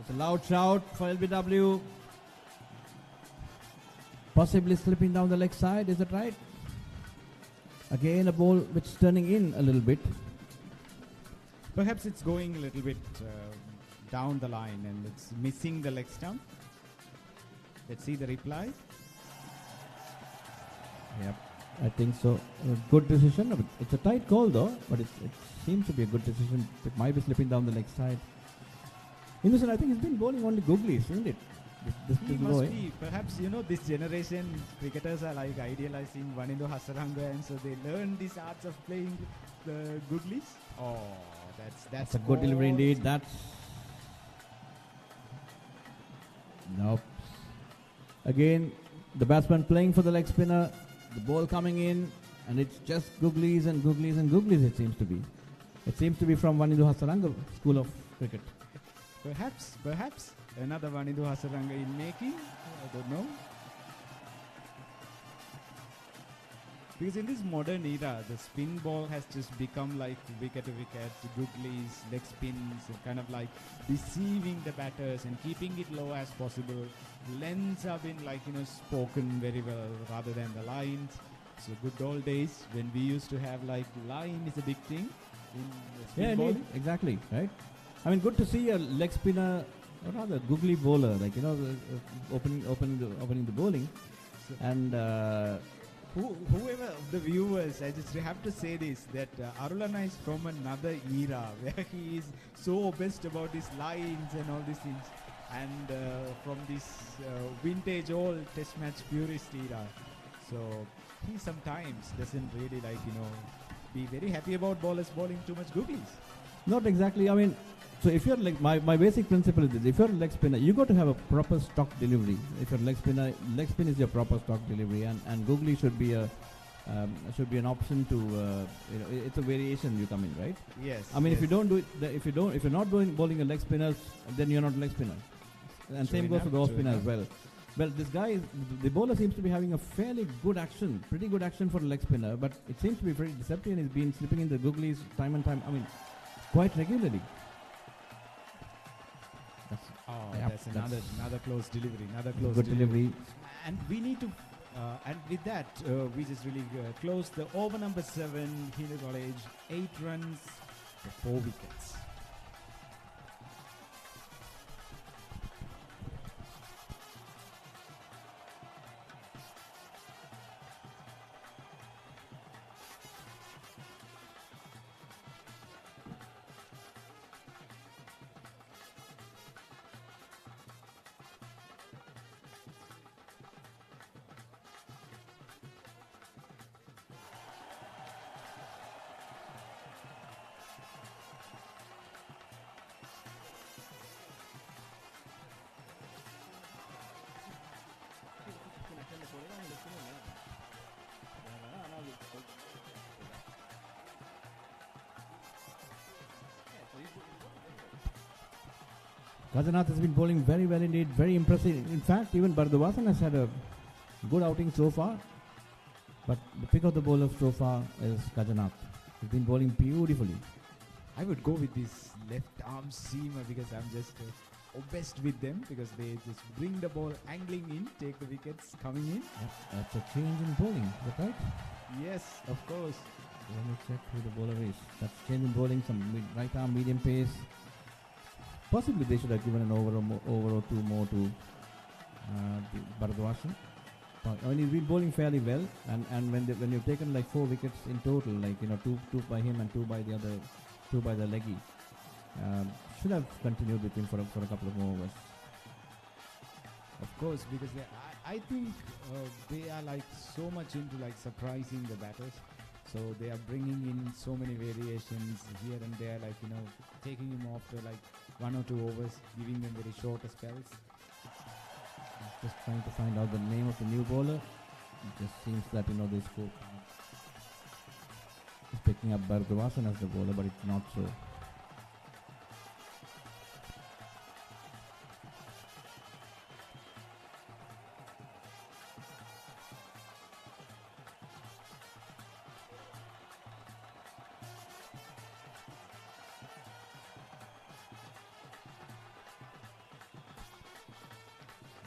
Speaker 2: It's a loud shout for LBW. Possibly slipping down the leg side, is that right? Again, a ball which is turning in a little bit.
Speaker 7: Perhaps it's going a little bit down the line and it's missing the leg stump. Let's see the reply.
Speaker 2: Yep, I think so. Good decision. It's a tight call though, but it seems to be a good decision. It might be slipping down the leg side. Innocent, I think he's been bowling only googlies, isn't it?
Speaker 7: He must be. Perhaps, this generation cricketers are like idealizing Wanindu Hasaranga, and so they learn these arts of playing the googlies. Oh, that's
Speaker 2: a good delivery indeed. That's nope. Again, the batsman playing for the leg spinner. The ball coming in, and it's just googlies and googlies and googlies. It seems to be. It seems to be from Wanindu Hasaranga school of cricket.
Speaker 7: Perhaps another Wanindu Hasaranga in making. I don't know. Because in this modern era, the spin ball has just become like wicket to wicket, googlies, leg spins, kind of like deceiving the batters and keeping it low as possible. Lengths have been spoken very well rather than the lines. So good old days when we used to have like line is a big thing in spin bowling.
Speaker 2: Exactly, right? I mean, good to see a leg spinner, or rather googly bowler, opening the bowling.
Speaker 7: So
Speaker 2: And
Speaker 7: whoever of the viewers, I just have to say this, that Arulana is from another era where he is so obsessed about his lines and all these things, and from this vintage old test match purist era. So he sometimes doesn't really be very happy about bowlers bowling too much googlies.
Speaker 2: not exactly. I mean, so if you're my basic principle is this: if you're a leg spinner, you got to have a proper stock delivery. If you're a leg spinner, leg spin is your proper stock delivery, and googly should be an option to it's a variation you come in, right?
Speaker 7: Yes.
Speaker 2: I mean,
Speaker 7: yes.
Speaker 2: if you don't do it, if you're not bowling a leg spinner, then you're not a leg spinner. And
Speaker 7: True
Speaker 2: same goes for the off
Speaker 7: enough,
Speaker 2: spinner
Speaker 7: true
Speaker 2: as well. Well, this guy, the bowler seems to be having a fairly good action, pretty good action for a leg spinner, but it seems to be very deceptive, and he's been slipping in the googlies time and time. I mean, quite regularly.
Speaker 7: That's another close delivery. Another close
Speaker 2: Good delivery.
Speaker 7: And we need to, and with that, we just really close the over number 7, Hindu College, 8 runs for 4 wickets.
Speaker 2: Gajanath has been bowling very well indeed, very impressive. In fact, even Bardavasan has had a good outing so far. But the pick of the bowler so far is Gajanath. He's been bowling beautifully.
Speaker 7: I would go with this left arm seamer because I'm just obsessed with them because they just bring the ball angling in, take the wickets coming in.
Speaker 2: Yep, that's a change in bowling, is that right?
Speaker 7: Yes, of course.
Speaker 2: Let me check who the bowler is. That's change in bowling, some right arm, medium pace. Possibly they should have given an over or two more to Bharadwajan. I mean, he's been bowling fairly well, and when you've taken like 4 wickets in total, two by him and two by the leggy, should have continued with him for a couple of more overs.
Speaker 7: Of course, because I think they are like so much into like surprising the batters. So they are bringing in so many variations here and there, taking him off to like 1 or 2 overs, giving them very short spells.
Speaker 2: Just trying to find out the name of the new bowler. It just seems that they scope is picking up Bharadwajan as the bowler, but it's not so.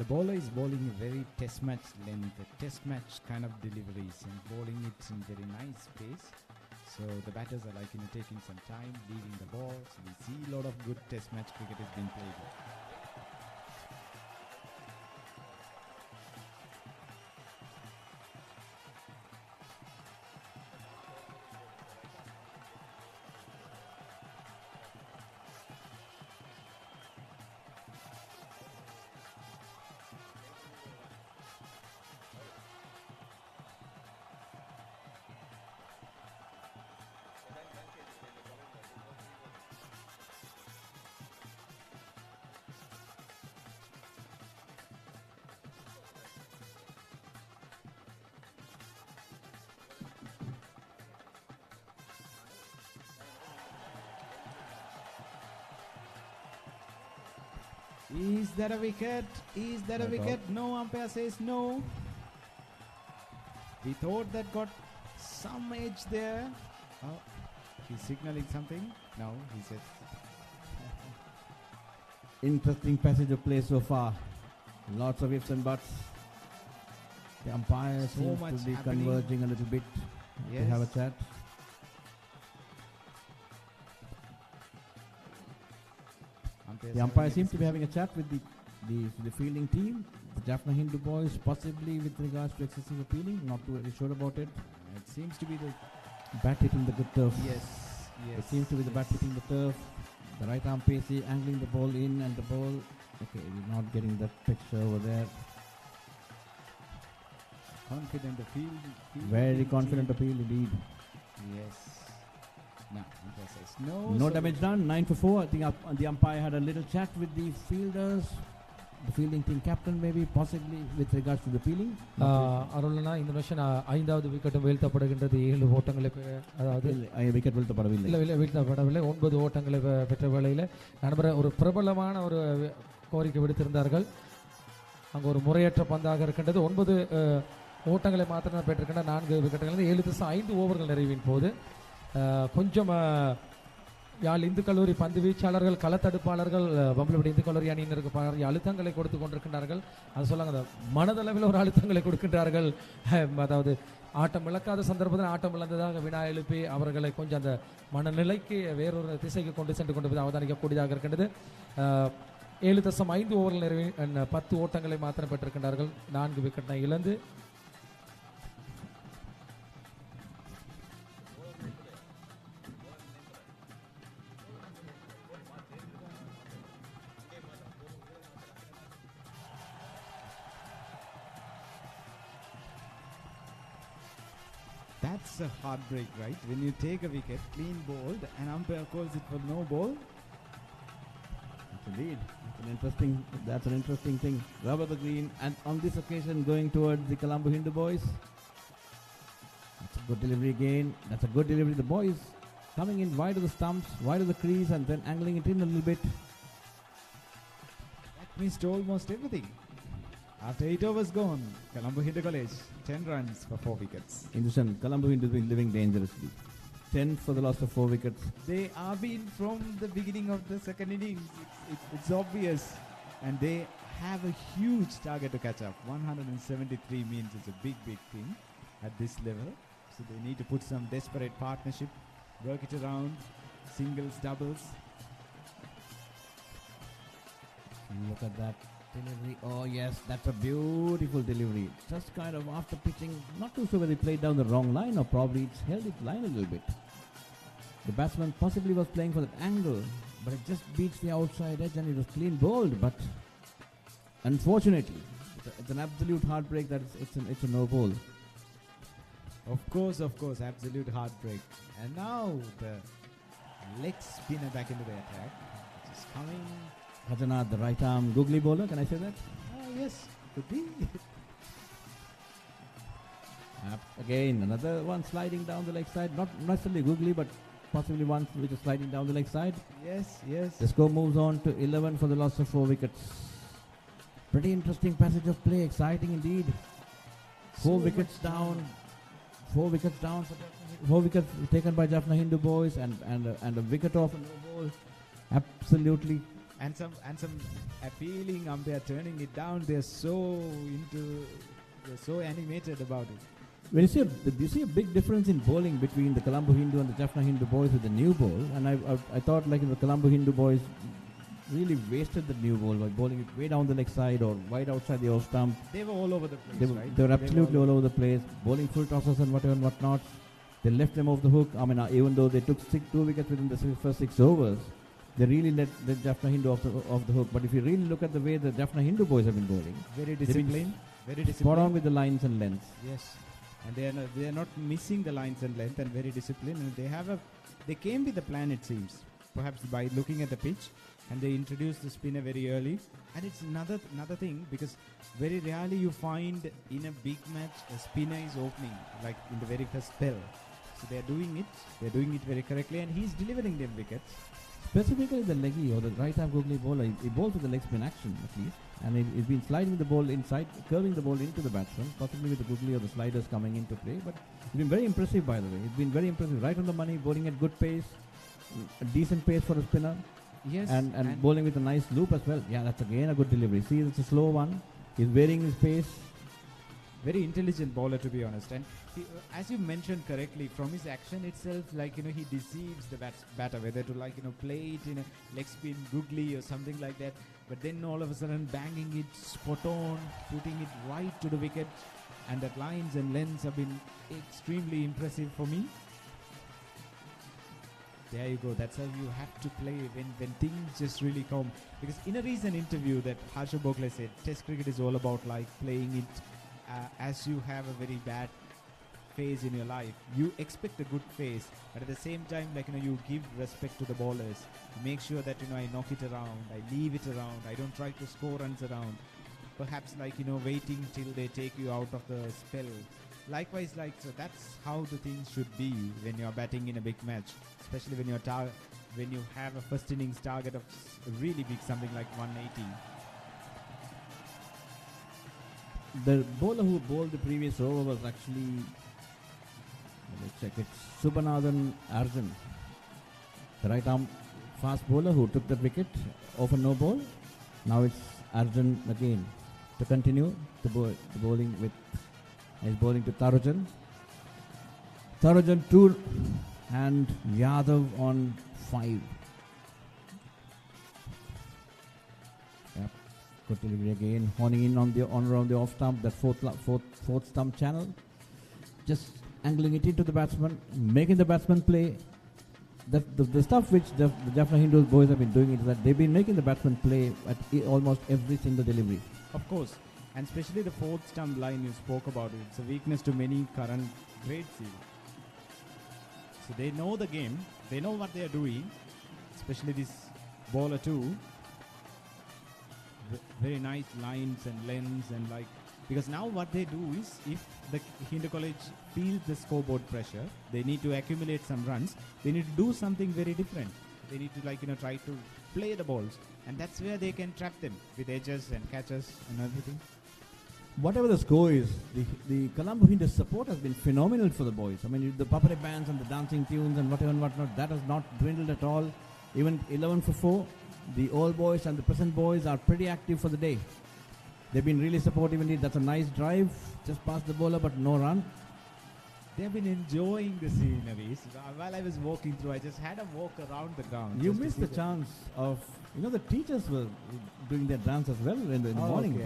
Speaker 7: The bowler is bowling a very test match length, test match kind of deliveries, and bowling it in very nice pace. So the batters are like taking some time, leaving the ball. So we see a lot of good test match cricket is being played. Is that a wicket? Is that a wicket? No, umpire says no. We thought that got some edge there. Oh, he's signaling something. No, he says.
Speaker 2: Interesting passage of play so far. Lots of ifs and buts. The umpire
Speaker 7: So
Speaker 2: seems
Speaker 7: much
Speaker 2: to be
Speaker 7: happening.
Speaker 2: converging a little bit to
Speaker 7: Yes.
Speaker 2: have a chat. The umpire seems to be having a chat with the fielding team, the Jaffna Hindu boys, possibly with regards to excessive appealing. Not too very sure about it.
Speaker 7: It seems to be the
Speaker 2: Bat hitting the good turf.
Speaker 7: yes.
Speaker 2: It seems to be the bat hitting the turf. The right arm P.Sara angling the ball in, and the ball. Okay, we're not getting that picture over there.
Speaker 7: Confident the field.
Speaker 2: Very confident appeal indeed.
Speaker 7: Yes. No, umpire says no.
Speaker 2: No
Speaker 7: so
Speaker 2: damage done. 9 for 4. I think the umpire had a little chat with the fielders, the fielding team captain, maybe possibly with regards to the fielding.
Speaker 1: அருள்னா இந்த நிமிஷம் ஐந்தாவது விக்கெட்டும் வீழ்த்தப்படுகின்றது 7 ஓட்டங்களை அதாவது
Speaker 2: wicket வீழ்த்தப்படவில்லை.
Speaker 1: இல்லை வீழ்த்தப்படவில்லை 9 ஓட்டங்களை பெற்ற வேளையில் நண்பர் ஒரு பிரபலமான ஒரு கோரிக்கை விடுத்திருந்தார்கள். அங்கே ஒரு முறையற்ற பந்தாக இருக்கின்றது. 9 ஓட்டங்களை மாத்திரம் பெற்றிருக்கின்ற 4 விக்கெட்டுகள் 7.5 ஓவர்கள் நிறைவின் போது கொஞ்சம் யாழ் இந்து கல்லூரி பந்து வீச்சாளர்கள் களத்தடுப்பாளர்கள் பம்பலப்படி இந்து கல்லூரி அணியினருக்கு பாரிய அழுத்தங்களை கொடுத்து கொண்டிருக்கின்றார்கள். அது சொல்லாங்க அந்த மனதளவில் ஒரு அழுத்தங்களை கொடுக்கின்றார்கள். அதாவது ஆட்டம் இழக்காத சந்தர்ப்பத்தில் ஆட்டம் இழந்ததாக வினா எழுப்பி அவர்களை கொஞ்சம் அந்த மனநிலைக்கு வேறொரு திசைக்கு கொண்டு சென்று கொண்டு போய் அவதானிக்கக்கூடியதாக இருக்கின்றது. 7.5 ஓவர்கள் நிறைவு 10 ஓட்டங்களை மாத்திரம் பெற்றிருக்கின்றார்கள். 4 விக்கெட்டை இழந்து
Speaker 7: that's a heartbreak, right? When you take a wicket, clean bowled, and umpire calls it for no ball.
Speaker 2: Indeed, that's an interesting thing. Rubber the green, and on this occasion going towards the Colombo Hindu boys. That's a good delivery again. That's a good delivery. The boys coming in wide of the stumps, wide of the crease, and then angling it in a little bit.
Speaker 7: That missed almost everything. After 8 overs gone, Colombo Hindu College 10 runs for 4 wickets.
Speaker 2: Interesting. Colombo Hindu has been living dangerously. 10 for the loss of 4 wickets.
Speaker 7: They are been from the beginning of the second innings. It's obvious, and they have a huge target to catch up. 173 means it's a big thing at this level. So they need to put some desperate partnership, work it around, singles, doubles.
Speaker 2: Look at that delivery. Oh yes, that's a beautiful delivery. Just kind of after pitching, not too sure whether he played down the wrong line or probably it's held its line a little bit. The batsman possibly was playing for that angle, but it just beats the outside edge and it was clean bowled. But unfortunately, it's an absolute heartbreak that it's a no ball.
Speaker 7: Of course, absolute heartbreak. And now the leg spinner back into the attack, which is coming.
Speaker 2: Hajanath, the right arm googly bowler, can I say that?
Speaker 7: Yes, could be.
Speaker 2: Again, another one sliding down the leg side. Not necessarily googly, but possibly one which is sliding down the leg side.
Speaker 7: Yes.
Speaker 2: The score moves on to 11 for the loss of 4 wickets. Pretty interesting passage of play, exciting indeed. 4 wickets down. 4 wickets down. 4 wickets taken by Jaffna Hindu boys and a wicket off and no ball. Absolutely
Speaker 7: and some appealing umpire turning it down. They're so animated about it.
Speaker 2: When you see a big difference in bowling between the Colombo Hindu and the Jaffna Hindu boys with the new ball, and I thought like the Colombo Hindu boys really wasted the new ball by bowling it way down the leg side or wide outside the off stump.
Speaker 7: They were all over the place, right?
Speaker 2: They were absolutely all over the place, bowling full tosses and whatever and whatnot. They left them off the hook. I mean, even though they took 2 wickets within the first 6 overs, they really let the Jaffna Hindu off the hook. But if you really look at the way the Jaffna Hindu boys have been bowling,
Speaker 7: very disciplined,
Speaker 2: spot on with the lines and lengths.
Speaker 7: Yes, and they are not missing the lines and length, and very disciplined. And they came with a plan, it seems. Perhaps by looking at the pitch, and they introduced the spinner very early. And it's another thing, because very rarely you find in a big match a spinner is opening like in the very first spell. So they're doing it very correctly, and he's delivering them wickets.
Speaker 2: Specifically the leggy or the right-arm googly bowler, he bowls with the leg spin action at least, and he's been sliding the ball inside, curving the ball into the batsman, possibly with the googly or the sliders coming into play. But he's been very impressive, by the way. He's been very impressive, right on the money, bowling at good pace, a decent pace for a spinner.
Speaker 7: Yes,
Speaker 2: and bowling with a nice loop as well. Yeah, that's again a good delivery. See, it's a slow one. He's varying his pace.
Speaker 7: Very intelligent bowler, to be honest. And he, as you mentioned correctly, from his action itself, like, he deceives the batter, whether to play it in a leg spin googly or something like that. But then all of a sudden banging it spot on, putting it right to the wicket. And that lines and lengths have been extremely impressive for me. There you go. That's how you have to play when things just really come. Because in a recent interview that Harsha Bhogle said, Test cricket is all about playing it as you have a very bad phase in your life. You expect a good phase, but at the same time, you give respect to the bowlers. You make sure that I knock it around, I leave it around, I don't try to score runs around. Perhaps waiting till they take you out of the spell. Likewise, so that's how the things should be when you're batting in a big match, especially when when you have a first innings target of really big, something like 180.
Speaker 2: The bowler who bowled the previous over was actually, let's check it, Subbanathan Arjun, the right arm fast bowler who took that wicket off a no ball. Now it's Arjun again to continue the bowling with. He's bowling to Tharujan. Tharujan 2 and Yadav on 5. Yep. Good delivery again. Horning in on around the off stump, that fourth stump channel. Just angling it into the batsman, making the batsman play. The stuff which the Jaffna Hindu boys have been doing is that they've been making the batsman play at almost every single delivery.
Speaker 7: Of course. And especially the fourth stump line you spoke about, it's a weakness to many current grades. So they know the game, they know what they are doing, especially this bowler too. Very nice lines and lengths and because now what they do is, if the Hindu College feels the scoreboard pressure, they need to accumulate some runs, they need to do something very different. They need to try to play the balls, and that's where they can trap them with edges and catches and everything.
Speaker 2: Whatever the score is, the Colombo Hindu support has been phenomenal for the boys. I mean, the puppet bands and the dancing tunes and whatever and whatnot, that has not dwindled at all. Even 11 for 4, the old boys and the present boys are pretty active for the day. They've been really supportive indeed. That's a nice drive, just past the bowler, but no run.
Speaker 7: They've been enjoying the sceneries. While I was walking through, I just had a walk around the ground.
Speaker 2: You missed the chance of, the teachers were doing their dance as well in the morning.
Speaker 7: Okay.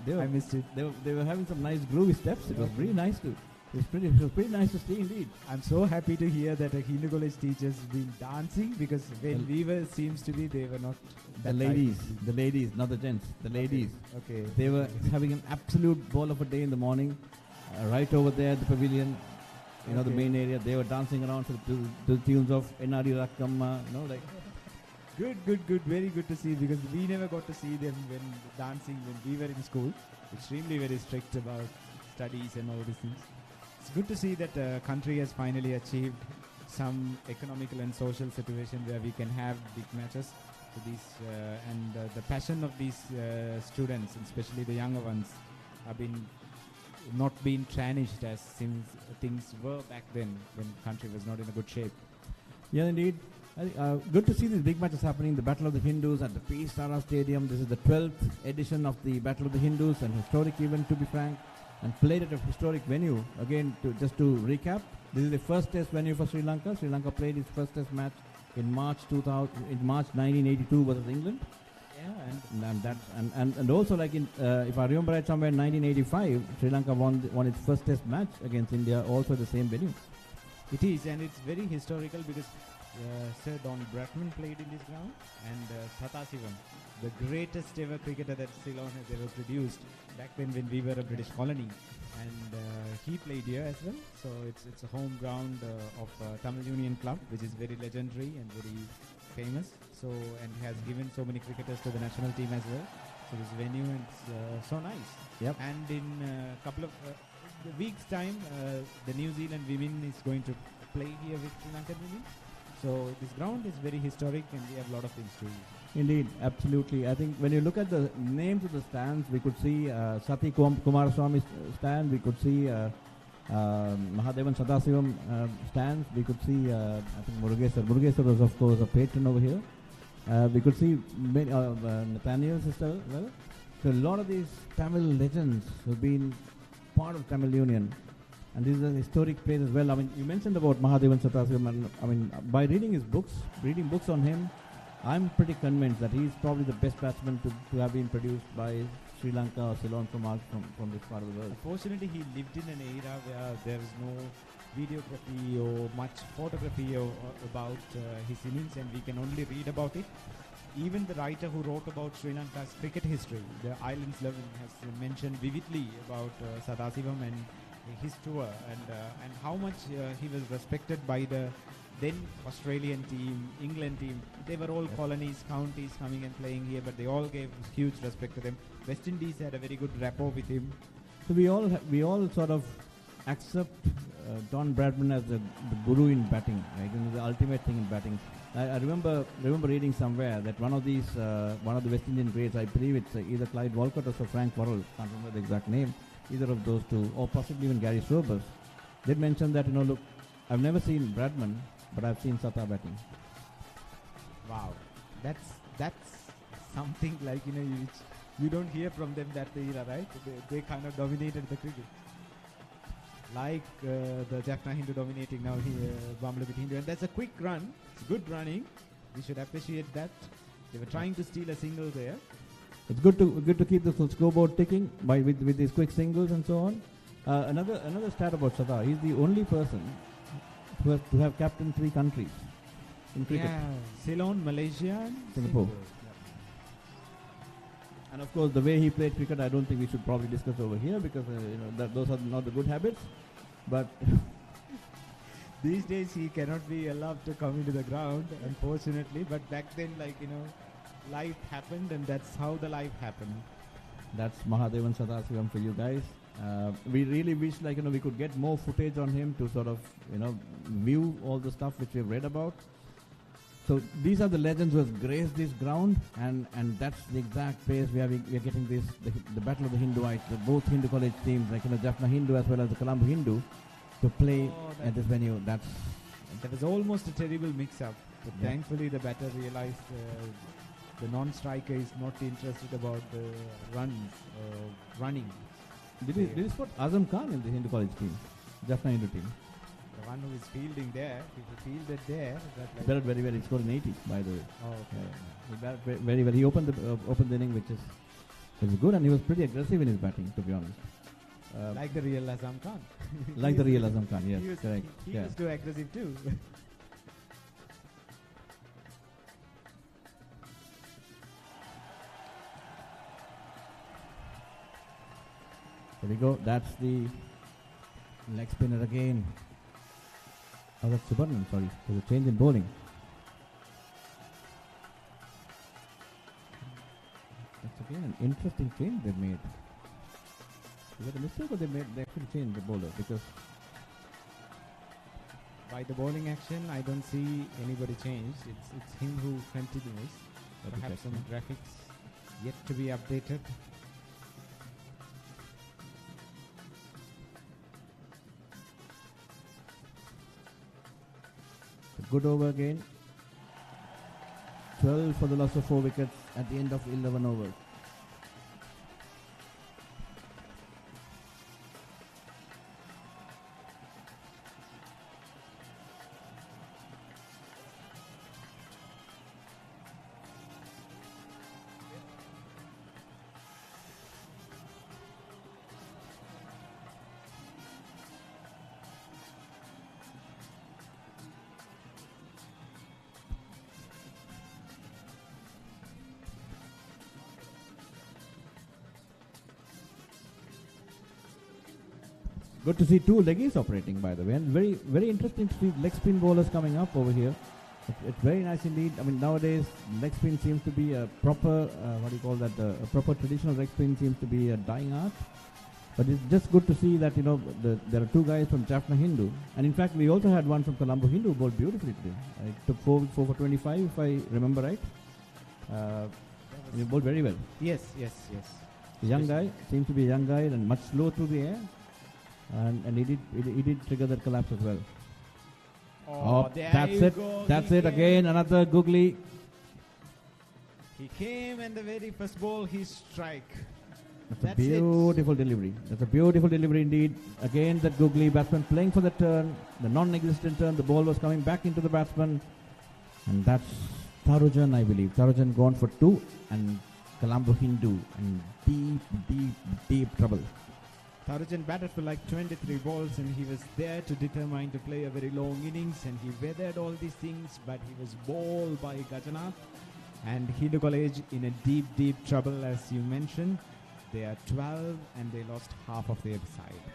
Speaker 2: They were
Speaker 7: I missed it.
Speaker 2: They were having some nice groovy steps. It was really nice to. It was pretty nice to see indeed.
Speaker 7: I'm so happy to hear that a Hindu College teachers been dancing, because when we were, seems to be, they were not.
Speaker 2: The ladies, not the gents. The ladies.
Speaker 7: Okay.
Speaker 2: They were having an absolute ball of a day in the morning, right over there at the pavilion. The main area. They were dancing around to the tunes of Enadi Rakkamma.
Speaker 7: Good. Very good to see, because we never got to see them when dancing when we were in school. Extremely very strict about studies and all these things. It's good to see that the country has finally achieved some economical and social situation where we can have big matches. So the passion of these students, and especially the younger ones, have been not being tarnished as since things were back then when country was not in a good shape.
Speaker 2: Yeah, indeed. Good to see these big matches happening. The Battle of the Hindus at the P.Sara Stadium. This is the 12th edition of the Battle of the Hindus, an historic event, to be frank, and played at a historic venue. Again, just to recap, this is the first test venue for Sri Lanka. Sri Lanka played its first test match in March 1982 versus England. And also, like if I remember right, somewhere in 1985, Sri Lanka won its first test match against India, also at the same venue.
Speaker 7: It is, and it's very historical because Sir Don Bradman played in this ground, and Sathasivam, the greatest ever cricketer that Ceylon has ever produced, back then when we were a British colony, and he played here as well. So it's a home ground of Tamil Union Club, which is very legendary and very famous. So, and has given so many cricketers to the national team as well. So this venue is so nice.
Speaker 2: Yep.
Speaker 7: And in a couple of weeks' time, the New Zealand women is going to play here with Sri Lankan women. So this ground is very historic, and we have a lot of things to do.
Speaker 2: Indeed, absolutely. I think when you look at the names of the stands, we could see Sati Kumaraswamy stand, we could see Mahadevan Sadasivam stands, we could see I think Murugesar was of course a patron over here. We could see many, Nathaniel sister. Well, so a lot of these Tamil legends have been part of Tamil Union, and this is a historic place as well. I mean, you mentioned about Mahadevan Sathasivam, and I mean, by reading books on him, I'm pretty convinced that he's probably the best batsman to have been produced by Sri Lanka or Ceylon from this part of the world.
Speaker 7: Unfortunately, he lived in an era where there is no videography or much photography about his innings, and we can only read about it. Even the writer who wrote about Sri Lanka's cricket history, the Islands Level, has mentioned vividly about Sadasivam and his tour, and how much he was respected by the then Australian team, England team. They were all colonies, counties coming and playing here, but they all gave huge respect to them. West Indies had a very good rapport with him.
Speaker 2: So we all sort of accept Don Bradman as the guru in batting, right? You know, the ultimate thing in batting. I remember reading somewhere that one of the West Indian greats, I believe it's either Clyde Walcott or Sir Frank Worrell, can't remember the exact name, either of those two, or possibly even Gary Sobers, did mention that, look, I've never seen Bradman, but I've seen Sata batting.
Speaker 7: Wow, that's something like which you don't hear from them that era, right? They kind of dominated the cricket, like the Jaffna Hindu dominating now here, Bamlapit Hindu, and that's a quick run. It's good running. We should appreciate that. They were trying to steal a single there.
Speaker 2: It's good to keep the scoreboard ticking with these quick singles and so on. Another stat about Sata: he's the only person to have captained 3 countries in cricket.
Speaker 7: Yeah, Ceylon, Malaysia, and
Speaker 2: Singapore. And of course, the way he played cricket, I don't think we should probably discuss over here because those are not the good habits. But
Speaker 7: these days he cannot be allowed to come into the ground, unfortunately. But back then, life happened, and that's how the life happened.
Speaker 2: That's Mahadevan Sadasivam for you guys. We really wish we could get more footage on him to sort of view all the stuff which we've read about. So these are the legends who have graced this ground, and that's the exact place we are getting the Battle of the Hinduites, both Hindu college teams like Jaffna Hindu as well as the Colombo Hindu, to play at this venue. That
Speaker 7: was almost a terrible mix-up, but thankfully the batter realized the non-striker is not interested about the running.
Speaker 2: Did he spot Azam Khan in the Hindu college team, Jaffna Hindu team?
Speaker 7: The one who is fielding there, if he fielded there,
Speaker 2: he batted very well. He scored an 80, by the way.
Speaker 7: Oh, okay.
Speaker 2: He batted very well. He opened the inning, which was good, and he was pretty aggressive in his batting, to be honest.
Speaker 7: Like the real Azam Khan.
Speaker 2: Like the real Azam Khan, yes, correct.
Speaker 7: He was too aggressive too.
Speaker 2: There we go. That's the leg spinner again. Oh, that's Subarnan, sorry. There's a change in bowling. That's again an interesting change they've made. Is that a mistake or they actually changed the bowler? Because
Speaker 7: by the bowling action, I don't see anybody changed. It's him who continues. Perhaps some graphics yet to be updated.
Speaker 2: Good over again. 12 for the loss of 4 wickets at the end of 11 overs. Good to see two leggies operating, by the way, and very interesting to see leg spin bowlers coming up over here. It's very nice indeed. I mean, nowadays leg spin seems to be a proper, a proper traditional leg spin seems to be a dying art. But it's just good to see that, there are two guys from Jaffna Hindu, and in fact we also had one from Colombo Hindu who bowled beautifully today. It took 4 for 25, if I remember right. He bowled very well.
Speaker 7: Yes.
Speaker 2: Young guy, seems to be a young guy and much slow through the air. And he did trigger that collapse as well.
Speaker 7: Oh, there
Speaker 2: that's
Speaker 7: you
Speaker 2: it.
Speaker 7: go.
Speaker 2: That's
Speaker 7: He
Speaker 2: it
Speaker 7: came.
Speaker 2: again. Another googly.
Speaker 7: He came and the very first ball he strike.
Speaker 2: That's
Speaker 7: That's
Speaker 2: a beautiful delivery. That's a beautiful delivery indeed. Again, that googly batsman playing for the turn, the non-existent turn. The ball was coming back into the batsman, and that's Tharujan, I believe. Tharujan gone for 2, and Colombo Hindu in deep trouble.
Speaker 7: Tharujan batted for like 23 balls and he was there to determine to play a very long innings, and he weathered all these things, but he was bowled by Gajanath and Hindu College in a deep trouble, as you mentioned. They are 12 and they lost half of their side.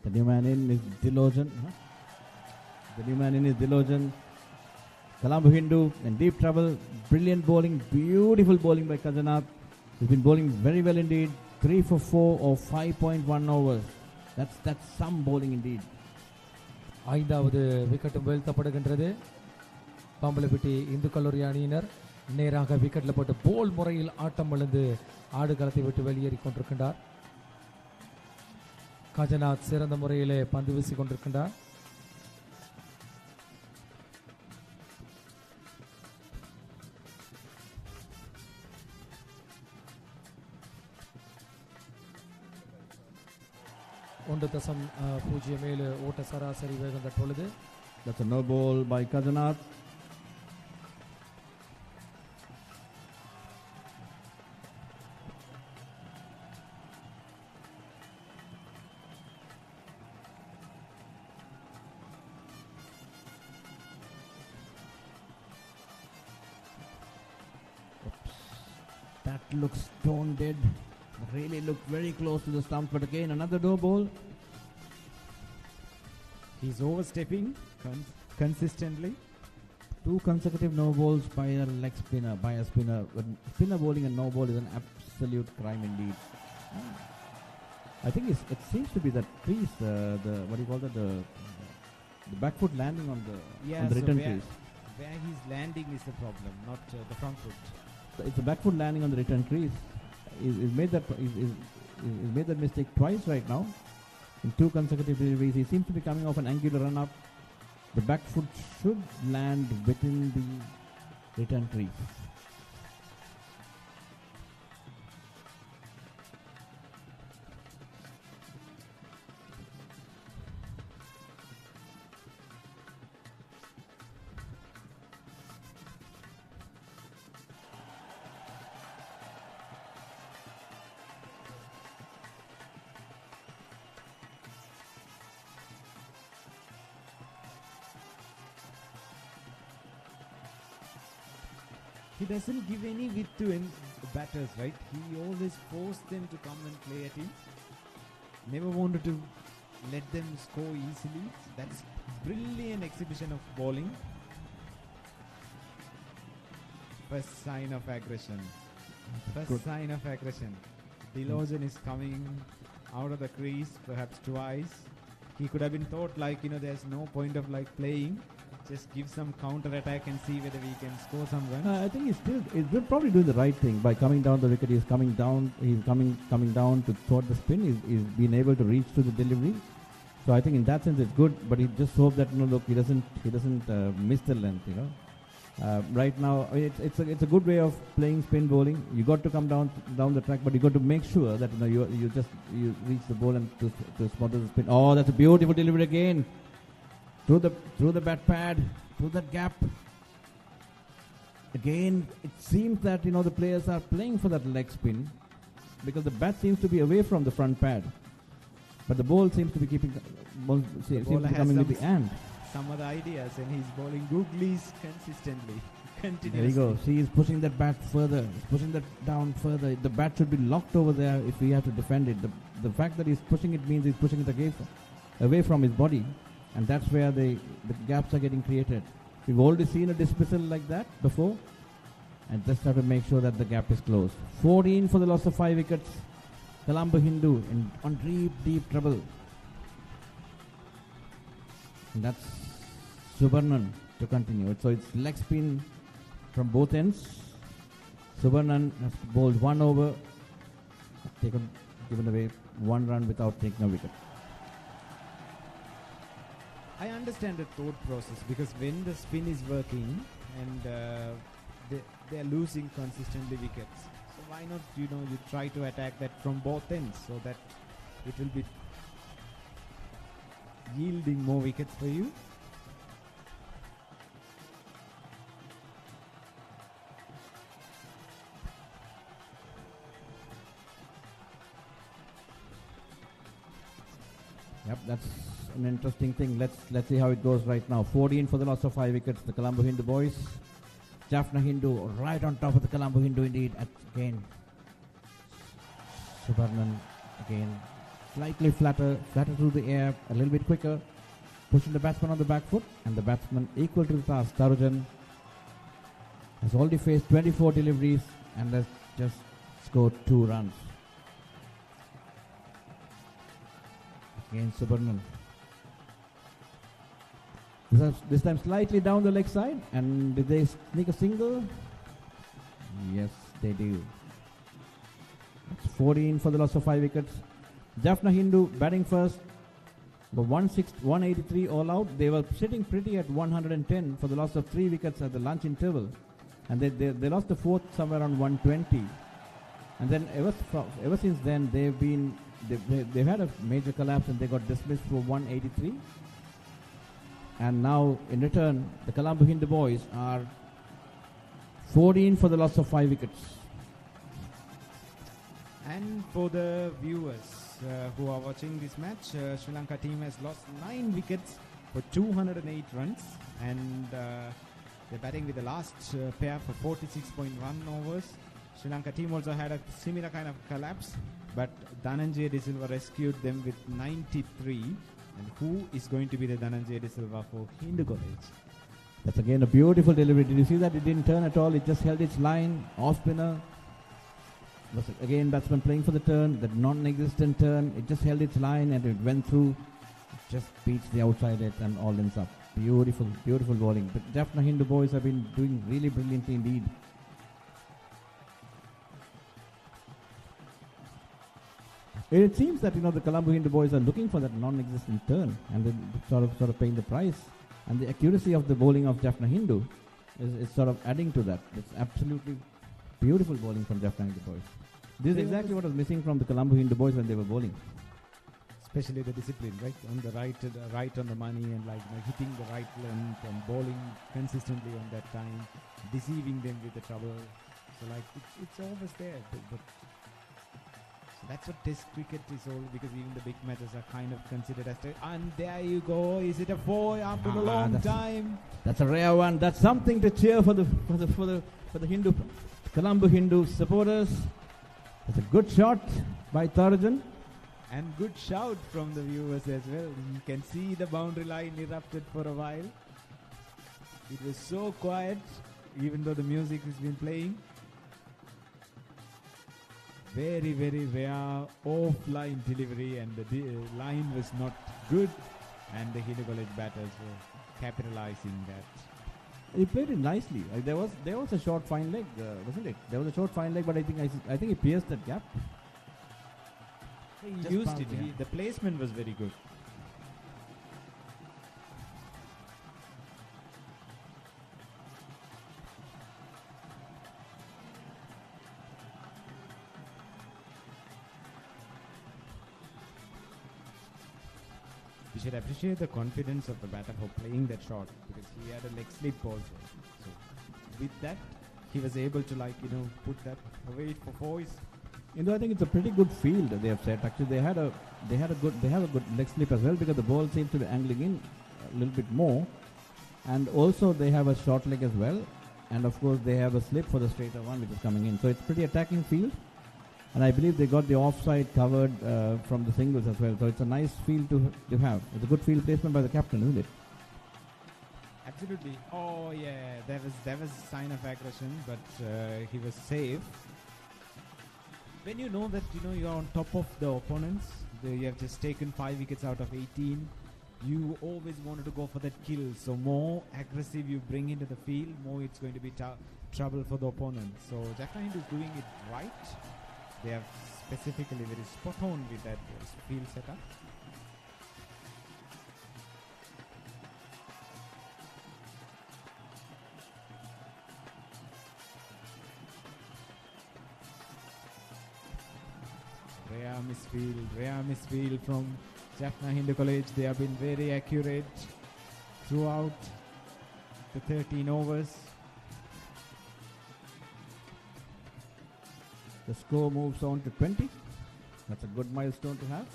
Speaker 2: The new man in is Dilojan. The new man in is Dilojan. Colombo Hindu in deep trouble. Brilliant bowling, beautiful bowling by Kajanath. He's been bowling very well indeed. 3 for 4 or 5.1 overs. That's some bowling indeed.
Speaker 1: ஐந்தாவது விக்கெட்டும் வீழ்த்தப்படுகின்றது. பாம்பலப்பட்டி இந்து கல்லூரி அணியினர் நேராக விக்கெட்டில் போட்டு போல் முறையில் ஆட்டம் இழந்து ஆடுகளத்தை விட்டு வெளியேறி கொண்டிருக்கின்றார். கஜநாத் சிறந்த முறையிலே பந்து வீசி கொண்டிருக்கின்றார். ஒன்று தசம் 0.7 ஓட்ட சராசரி வேகம் தற்பொழுது.
Speaker 2: That's a no ball by Kajanath. That looks stone dead. Really looked very close to the stump, but again another no ball.
Speaker 7: He's overstepping consistently.
Speaker 2: 2 consecutive no balls by a leg spinner, by a spinner. When spinner bowling a no ball is an absolute crime indeed. I think it seems to be that crease, the back foot landing on the return crease.
Speaker 7: Where he's landing is the problem, not the front foot.
Speaker 2: It's the back foot landing on the return crease. He's made that mistake twice right now. In 2 consecutive deliveries, he seems to be coming off an angular run-up. The back foot should land within the return crease.
Speaker 7: he doesn't give any width to any batters, right? He always forced them to come and play at him. Never wanted to let them score easily. That's brilliant exhibition of bowling. First sign of aggression. First sign of aggression. Loshan is coming out of the crease, perhaps twice. He could have been thought like, there's no point of like playing. Just give some counter attack and see whether we can score some runs.
Speaker 2: I think he's probably doing the right thing by coming down the wicket. He's coming down. He's coming down to thwart the spin. He's been able to reach to the delivery. So I think in that sense it's good. But he just hope that he doesn't miss the length. Right now it's a good way of playing spin bowling. You got to come down the track, but you got to make sure that you reach the ball and to spot the spin. Oh, that's a beautiful delivery again. Through the bat pad, through that gap. Again, it seems that the players are playing for that leg spin because the bat seems to be away from the front pad, but the ball seems to be coming with the hand.
Speaker 7: Some other ideas, and he's bowling googlies consistently, continuously.
Speaker 2: There you go. See, he's pushing that bat further. He's pushing that down further. The bat should be locked over there if we have to defend it. The fact that he's pushing it means he's pushing it away from his body. And that's where the gaps are getting created. We've already seen a dismissal like that before. And just have to make sure that the gap is closed. 14 for the loss of 5 wickets. Colombo Hindu on deep trouble. And that's Subarnan to continue. So it's leg spin from both ends. Subarnan has bowled 1 over. Given away 1 run without taking a wicket.
Speaker 7: I understand the thought process because when the spin is working and they are losing consistently wickets, so why not you try to attack that from both ends so that it will be yielding more wickets for you.
Speaker 2: Yep, that's an interesting thing. Let's see how it goes right now. 14 for the loss of 5 wickets. The Colombo Hindu boys. Jaffna Hindu right on top of the Colombo Hindu indeed. Again, Subarnan again slightly flatter through the air, a little bit quicker, pushing the batsman on the back foot, and the batsman equal to the task. Tarujan has already faced 24 deliveries and has just scored 2 runs. Again, Subarnan. This time slightly down the leg side, and did they sneak a single? Yes, they do. It's 14 for the loss of 5 wickets. Jaffna Hindu batting first, but 183 all out. They were sitting pretty at 110 for the loss of 3 wickets at the lunch interval, and they lost the 4th somewhere around 120. And then ever since then they've had a major collapse and they got dismissed for 183. And now in return the Colombo Hindu boys are 14 for the loss of 5 wickets.
Speaker 7: And for the viewers who are watching this match, Sri Lanka team has lost 9 wickets for 208 runs, and they're batting with the last pair for 46.1 overs. Sri Lanka team also had a similar kind of collapse, but Dhananjaya De Silva rescued them with 93. And who is going to be the Dhananjaya De Silva for Hindu College?
Speaker 2: That's again a beautiful delivery. Did you see that? It didn't turn at all. It just held its line. Off spinner. Was again batsman playing for the turn, that non-existent turn. It just held its line and it went through. It just beats the outside edge and all ends up. Beautiful, beautiful bowling. But Jaffna Hindu boys have been doing really brilliantly indeed. It seems that the Colombo Hindu boys are looking for that non-existent turn, and they're sort of paying the price. And the accuracy of the bowling of Jaffna Hindu is sort of adding to that. It's absolutely beautiful bowling from Jaffna Hindu boys. This is exactly what was missing from the Colombo Hindu boys when they were bowling.
Speaker 7: Especially the discipline, right? On the right on the money, and hitting the right length and bowling consistently on that time, deceiving them with the trouble. So it's always there. But That's what Test cricket is all, because even the big matches are kind of considered as Test. And there you go. Is it a 4 after a long time?
Speaker 2: That's a rare one. That's something to cheer for the Hindu Colombo Hindu supporters. It's a good shot by Tarajan.
Speaker 7: And good shout from the viewers as well. You can see the boundary line erupted for a while. It was so quiet, even though the music has been playing. Very, very rare offline delivery, and the line was not good, and the Hindu College batters were capitalizing that.
Speaker 2: He played it nicely. There was a short fine leg, wasn't it? There was a short fine leg, but I think he pierced that gap.
Speaker 7: He
Speaker 2: Just
Speaker 7: used
Speaker 2: bounced,
Speaker 7: it.
Speaker 2: yeah.
Speaker 7: The placement was very good. We should appreciate the confidence of the batter for playing that shot, because he had a leg slip also. So with that, he was able to put that away for fours.
Speaker 2: I think it's a pretty good field they have set. Actually, they have a good leg slip as well, because the ball seems to be angling in a little bit more, and also they have a short leg as well, and of course they have a slip for the straighter one which is coming in. So it's pretty attacking field, and I believe they got the offside covered from the singles as well. So it's a nice field to have. It's a good field placement by the captain, isn't it?
Speaker 7: Absolutely. Oh yeah, there was a sign of aggression, but he was safe. When you know that you're on top of the opponents, you have just taken 5 wickets out of 18, you always wanted to go for that kill. So more aggressive you bring into the field, more it's going to be trouble for the opponent. So Jaffna is doing it right. They are specifically very spot on with that field setup. Rare misfield from Jaffna Hindu College. They have been very accurate throughout the 13 overs.
Speaker 2: The score moves on to 20. That's a good milestone to have.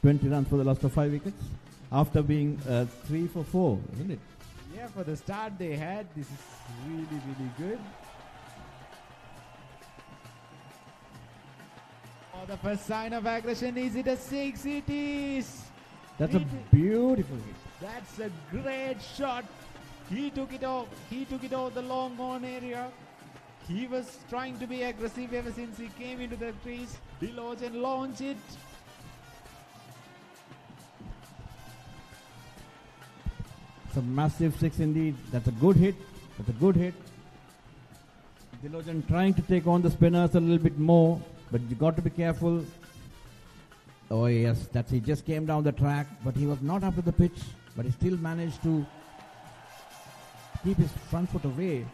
Speaker 2: 20 runs for the loss of 5 wickets after being 3 for 4, isn't it?
Speaker 7: Yeah, for the start they had, this is really, really good. Oh, the first sign of aggression. Is it a 6? It is.
Speaker 2: That's a beautiful hit.
Speaker 7: That's a great shot. He took it off. The long on area. He was trying to be aggressive ever since he came into the crease. Deloge and launch it.
Speaker 2: It's a massive 6 indeed. That's a good hit. Dilojan trying to take on the spinners a little bit more, but you got to be careful. Oh yes, he just came down the track, but he was not up to the pitch, but he still managed to keep his front foot away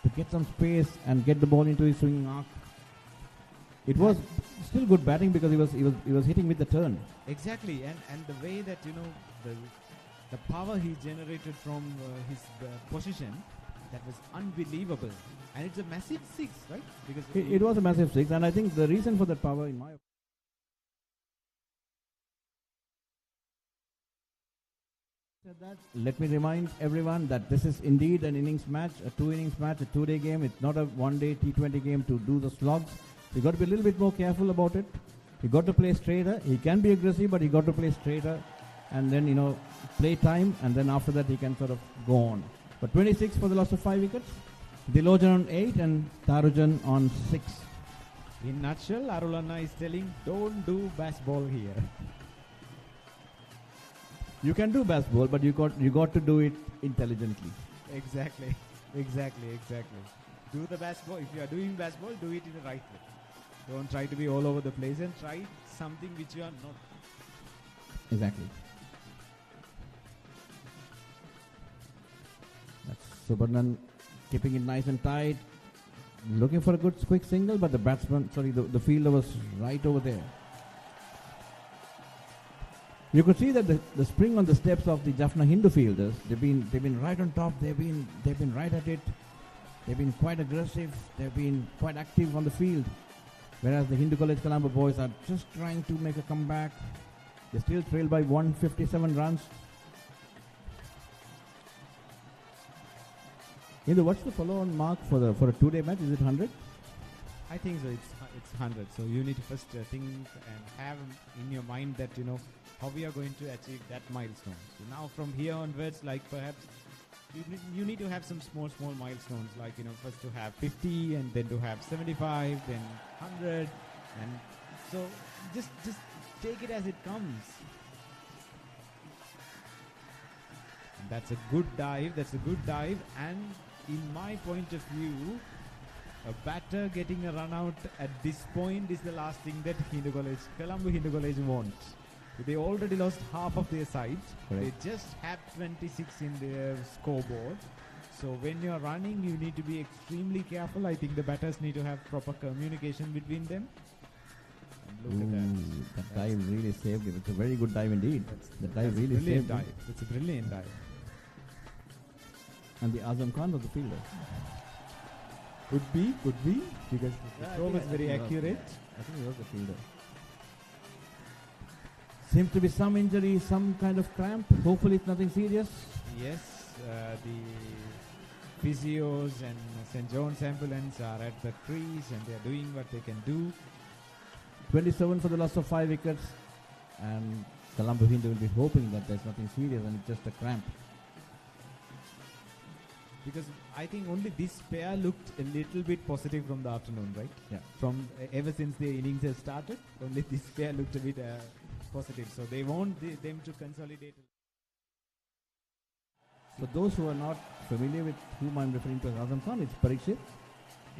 Speaker 2: to get some space and get the ball into his swinging arc. It was still good batting because he was hitting with the turn.
Speaker 7: Exactly, and the way that the power he generated from his position, that was unbelievable. And it's a massive 6, right? Because
Speaker 2: it was a massive 6, and I think the reason for that power, in my opinion, let me remind everyone that this is indeed an innings match, a 2-innings match, a 2-day game. It's not a 1-day T20 game to do the slogs. You got to be a little bit more careful about it. You got to play straighter. He can be aggressive, but he got to play straighter, and then play time, and then after that he can sort of go on. But 26 for the loss of 5 wickets. Dilojan on 8 and Tarujan on 6.
Speaker 7: In a nutshell, Arulana is telling, don't do baseball here.
Speaker 2: You can do baseball, but you got to do it intelligently.
Speaker 7: Exactly. Do the baseball. If you are doing baseball, do it in the right way. Don't try to be all over the place and try something which you are not.
Speaker 2: Exactly. That's Subarnan keeping it nice and tight, looking for a good quick single, but the fielder was right over there. You could see that the spring on the steps of the Jaffna Hindu fielders, they've been right on top. They've been right at it. They've been quite aggressive. They've been quite active on the field. Whereas the Hindu College Colombo boys are just trying to make a comeback. They still trail by 157 runs. Hindu, what's the follow-on mark for a two-day match? Is it 100?
Speaker 7: I think so. It's 100. So you need to first think and have in your mind that how we are going to achieve that milestone. So now from here onwards, like perhaps you need to have some small milestones, like first to have 50 and then to have 75, then 100, and so just take it as it comes. And that's a good dive. And in my point of view, a batter getting a run out at this point is the last thing that Colombo Hindu College wants. They already lost half of their side.
Speaker 2: Correct.
Speaker 7: They just have 26 in their scoreboard. So when you're running, you need to be extremely careful. I think the batters need to have proper communication between them. And look at that.
Speaker 2: That dive really saved him. It's a very good dive indeed. That dive really saved him.
Speaker 7: It's a brilliant dive.
Speaker 2: And the Azam Khan was the fielder.
Speaker 7: Could be, because the throw was very accurate.
Speaker 2: I think he was the fielder. Seems to be some injury, some kind of cramp. Hopefully it's nothing serious.
Speaker 7: Yes, the physios and St. John's ambulance are at the crease and they are doing what they can do.
Speaker 2: 27 for the loss of 5 wickets. And Colombo Hindu will be hoping that there's nothing serious and it's just a cramp.
Speaker 7: Because I think only this pair looked a little bit positive from the afternoon, right?
Speaker 2: Yeah.
Speaker 7: From ever since the innings have started, only this pair looked a bit positive. So they want them to consolidate.
Speaker 2: For those who are not familiar with whom I'm referring to as Azam Khan, it's Parikshit.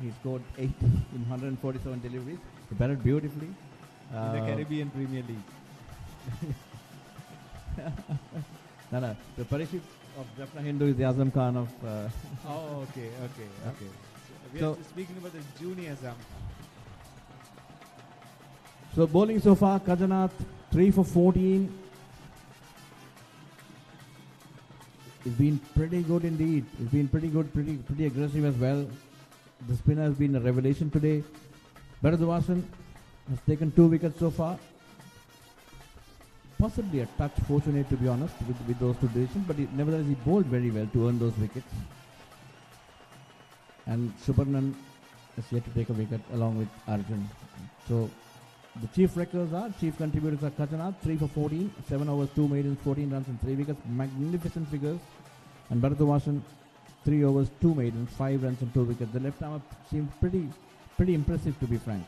Speaker 2: He scored 80 in 147 deliveries. He batted beautifully.
Speaker 7: In the Caribbean Premier League.
Speaker 2: No. The Parikshit of Jaffna Hindu is the Azam Khan of...
Speaker 7: Oh, okay. We are speaking about the junior Azam Khan.
Speaker 2: So bowling so far, Kajanath 3 for 14. It's been pretty good indeed. It's been pretty good, pretty aggressive as well. The spinner has been a revelation today. Bharatwasan has taken 2 wickets so far. Possibly a touch fortunate, to be honest, with those 2 decisions, but nevertheless he bowled very well to earn those wickets. And Subarnan has yet to take a wicket along with Arjun. So the chief contributors are Kajanath 3 for 14, 7 overs, 2 maidens, 14 runs and 3 wickets. Magnificent figures. And Bharatwasan 3 overs, 2 maidens, 5 runs and 2 wickets. The left armer seemed pretty impressive, to be frank.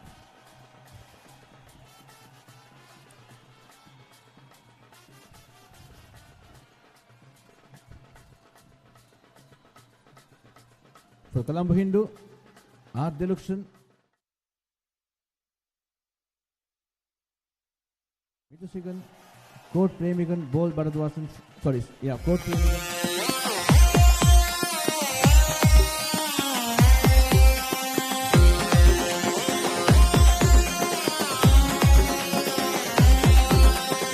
Speaker 2: So Colombo Hindu, ARV Loshan, Mithusigan, Court Premigan, Bol Bharatwasan, Court Premigan.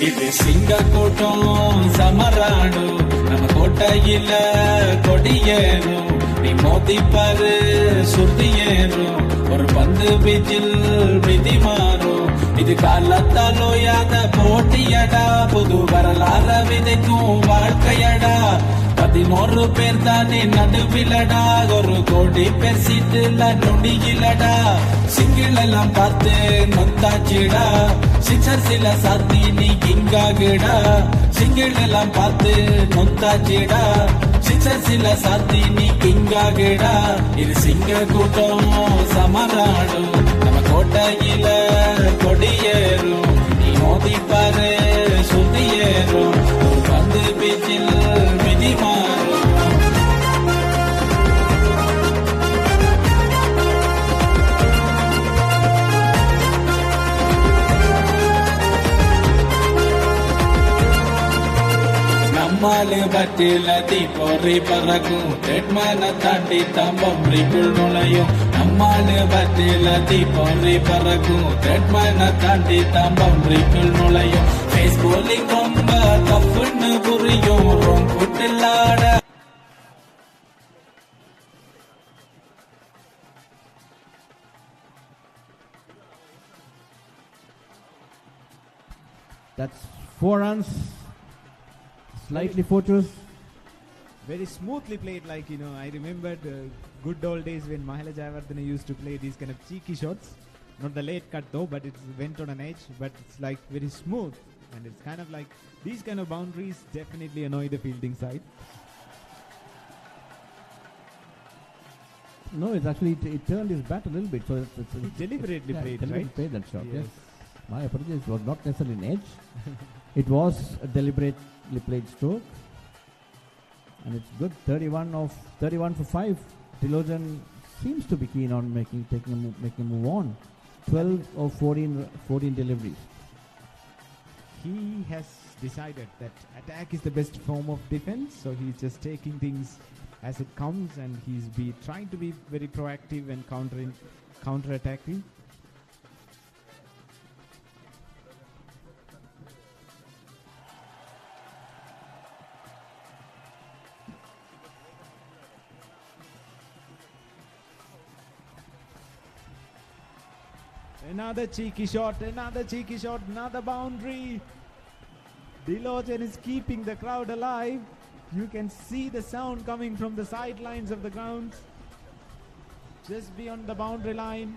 Speaker 4: இது சிங்கக்கூட்டம் சமராடு நம்ம கோட்டையில கொடியேறும் நீ மோதிப்பாரு சுருதியேறும் ஒரு பந்து பீச்சில் விதி மாறும் இது காலத்தாலோயாத போட்டியடா புது வரலாற விதைக்கும் வாழ்க்கையடா 11 பேர் தானே நடுவிலடா 1 கோடி பேர் சீட்டுல நொடியிலடா சிங்கிள் எல்லாம் பார்த்து நொந்தாச்சிடா சிக்ஸர் சில சாத்தி நீ கிங்காகுடா சிங்கிள் எல்லாம் பார்த்து நொந்தாச்சிடா சிக்ஸர் சில சாத்தி நீ கிங்காகுடா இது சிங்க கூட்டம் சமராடும் நம்ம கோட்டையில கொடியேறும் நீ மோதிப்பாரு சுத்தியேறும் ஒரு பந்து பீச்சில் விதி மாறும் நம்மாலு பட்டில தீப்பொறி பறக்கும் ரெட்மேனை தாண்டி தம்பம்ரிக்குள் நுழையும் நம்மாலு பட்டில தீப்பொறி பறக்கும் ரெட்மேனை தாண்டி தம்பம்ரிக்குள் நுழையும் ஃபேஸ் போலிங் ரொம்ப தப்புன்னு புரியும் ரொம்புட்டில்லாட
Speaker 2: That's 4 runs. Slightly fortuitous.
Speaker 7: Very smoothly played, like, I remembered good old days when Mahela Jayawardene used to play these kind of cheeky shots. Not the late cut though, but it went on an edge, but it's like very smooth. And it's kind of like, these kind of boundaries definitely annoy the fielding side.
Speaker 2: No, it's actually, it turned his bat a little bit. So
Speaker 7: He deliberately played, right?
Speaker 2: Played that shot, yes.
Speaker 7: Yes.
Speaker 2: My apologies, it was not necessarily an edge. It was a deliberately played stroke. And it's good, 31 for 5. Tilojan seems to be keen on making a move on. 12 or 14 deliveries.
Speaker 7: He has decided that attack is the best form of defense, so he's just taking things as it comes, and he's trying to be very proactive and counter-attacking. Another cheeky shot, another boundary. Dilojan is keeping the crowd alive. You can see the sound coming from the sidelines of the ground, just beyond the boundary line.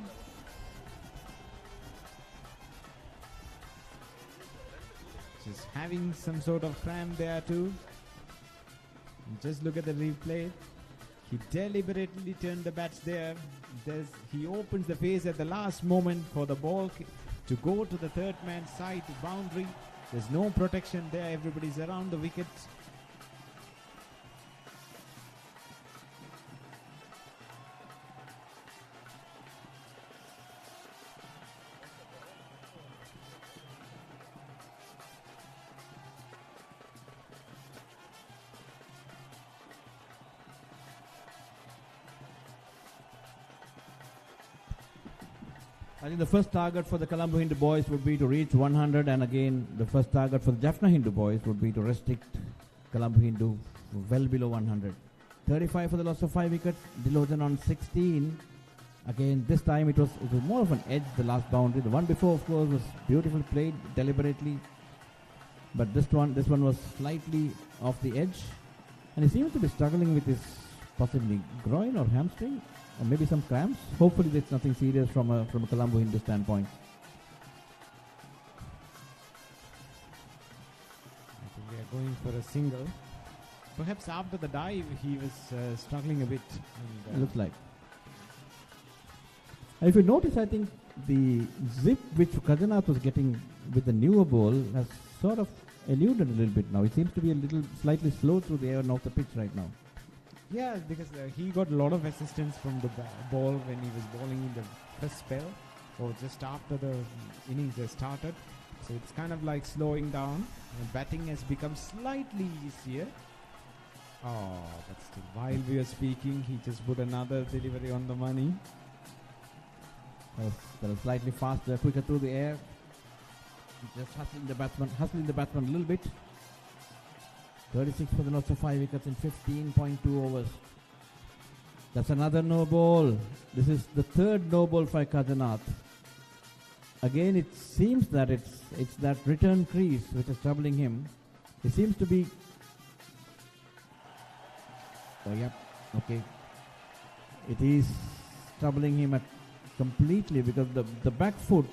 Speaker 7: Just having some sort of cramp there too. And just look at the replay. He deliberately turned the bats there. He opens the face at the last moment for the ball to go to the third man's side boundary. There's no protection there. Everybody's around the wicket.
Speaker 2: I think the first target for the Colombo Hindu boys would be to reach 100, and again the first target for the Jaffna Hindu boys would be to restrict Colombo Hindu well below 100. 35 for the loss of 5 wickets. Dilojan on 16. Again, this time it was more of an edge, the last boundary. The one before, of course, was beautifully played deliberately, but this one was slightly off the edge, and he seems to be struggling with his possibly groin or hamstring, or maybe some cramps. Hopefully there's nothing serious from a Colombo Hindu standpoint.
Speaker 7: I think we are going for a single. Perhaps after the dive he was struggling a bit.
Speaker 2: It looks like. And if you notice, I think the zip which Kajanath was getting with the newer ball has sort of eluded a little bit now. It seems to be slightly slow through the air and off the pitch right now.
Speaker 7: Yeah, because he got a lot of assistance from the ball when he was bowling in the first spell, or just after the innings has started. So it's kind of like slowing down, and batting has become slightly easier. Oh, but still, while we were speaking, he just put another delivery on the money.
Speaker 2: That was slightly faster, quicker through the air. Just hustling the batsman a little bit. 36 for the loss of 5 wickets in 15.2 overs. That's another no ball. This is the third no ball for Kajanath. Again, it seems that it's that return crease which is troubling him. It seems to be. Oh, yep. Okay. It is troubling him completely, because the back foot,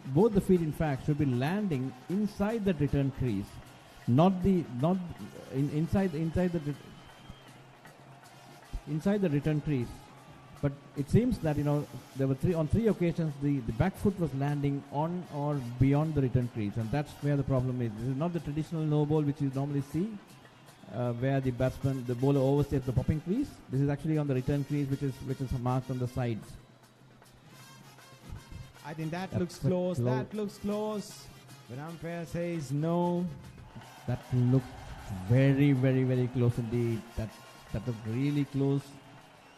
Speaker 2: both the feet in fact, should be landing inside the return crease. Inside the return crease, but it seems that there were on three occasions the back foot was landing on or beyond the return crease, and that's where the problem is. This is not the traditional no ball which you normally see, where the bowler oversteps the popping crease. This is actually on the return crease, which is marked on the sides.
Speaker 7: I think that looks close. That looks close. When umpire says no.
Speaker 2: That looked very, very, very close indeed. That looked really close.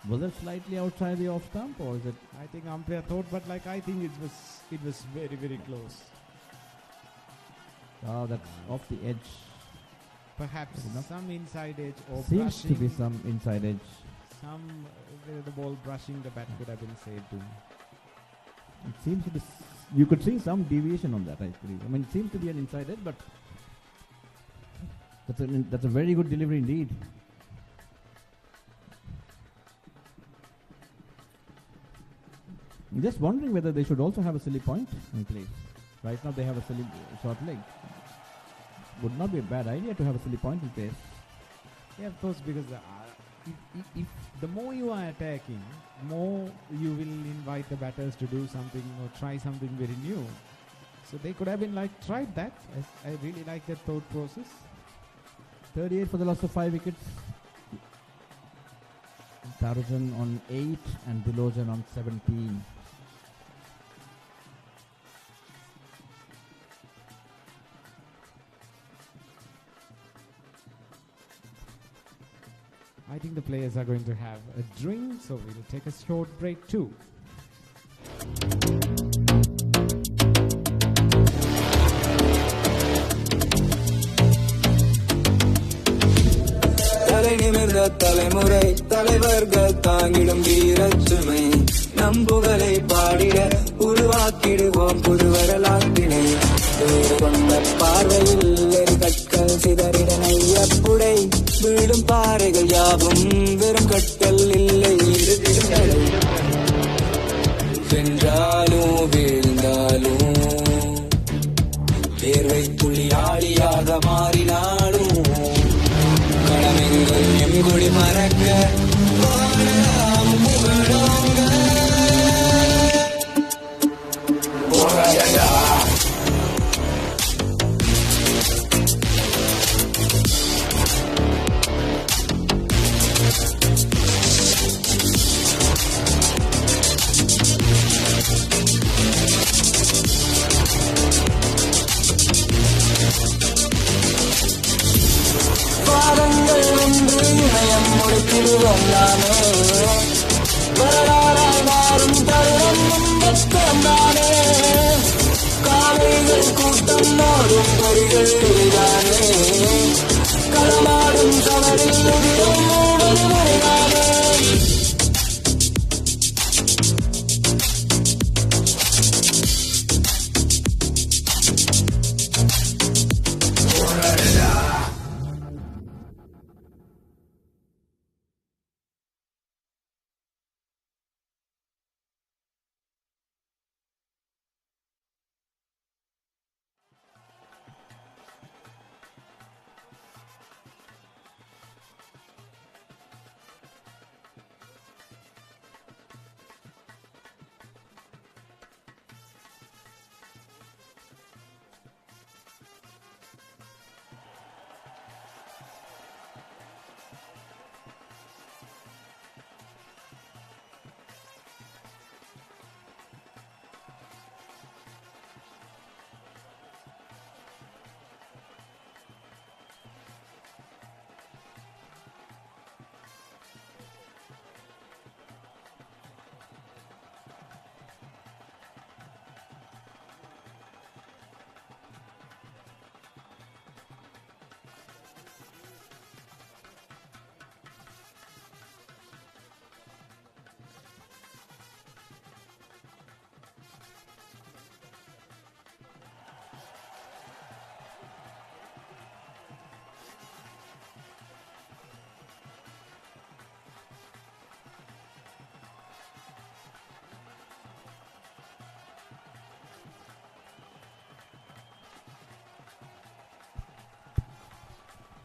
Speaker 2: Was it slightly outside the off stump, or is it?
Speaker 7: I think umpire thought, but I think it was very, very close.
Speaker 2: Oh, that's off the edge.
Speaker 7: Perhaps some inside edge or
Speaker 2: seems
Speaker 7: brushing.
Speaker 2: to be some inside edge.
Speaker 7: The ball brushing the bat could have been saved too.
Speaker 2: It seems to be you could see some deviation on that, I believe. I mean, it seems to be an inside edge, but that's a very good delivery indeed. I'm just wondering whether they should also have a silly point in place. Right now they have a silly short leg. Would not be a bad idea to have a silly point in place.
Speaker 7: Yeah, of course, because if the more you are attacking, more you will invite the batters to do something or try something very new. So they could have been tried that. I really like that thought process.
Speaker 2: 38 for the loss of 5 wickets. Tarujan on 8 and Loshan on 17.
Speaker 7: I think the players are going to have a drink, so we'll take a short break too.
Speaker 8: தலைமுறை தலைவர்கள் தாங்கிடும் வீரச்சுமை நம்புகளை பாடிட உருவாக்கிடுவோம் புது வரலாற்றினை கொண்ட பார்வையில் கற்கள் சிதறிட நையப்புடை வீடும் பாறைகள் யாவும் வெறும் கற்கள் இல்லை வென்றாலும் வீழ்ந்தாலும் தேர்வை துளியாளியாக மாறினாலும் கடமைகள் எங்குடி மறக்க வாழலாம் புகழோங்க போராடா பாதங்கள் ஒன்று இணையம் முடித்திடுவோம் நானே வரலாறாய் மாறும் தருணம் நம்பத்தானே காலைகள் கூட்டம் மாறும் வரிகள் இதுதானே களமாடும் சமரில் உதிரும் மூடல் முறைதானே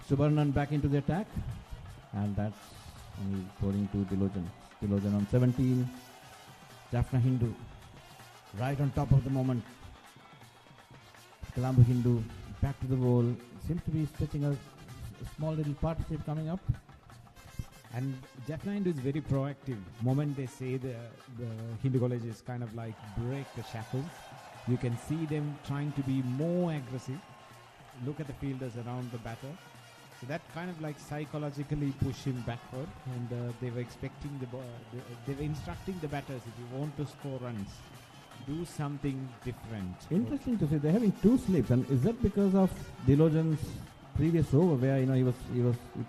Speaker 2: Subarnan back into the attack, and that's only bowling to Loshan. Loshan on 17. Jaffna Hindu right on top of the moment. Colombo Hindu back to the bowl. Seems to be stretching a small little partnership coming up.
Speaker 7: And Jaffna Hindu is very proactive. Moment they say the Hindu college is kind of like break the shackles, you can see them trying to be more aggressive. Look at the fielders around the batter. So that kind of like psychologically push him backward, and they were expecting they were instructing the batters, if you want to score runs, do something different.
Speaker 2: Interesting to see they're having two slips, and is that because of Loshan's previous over where he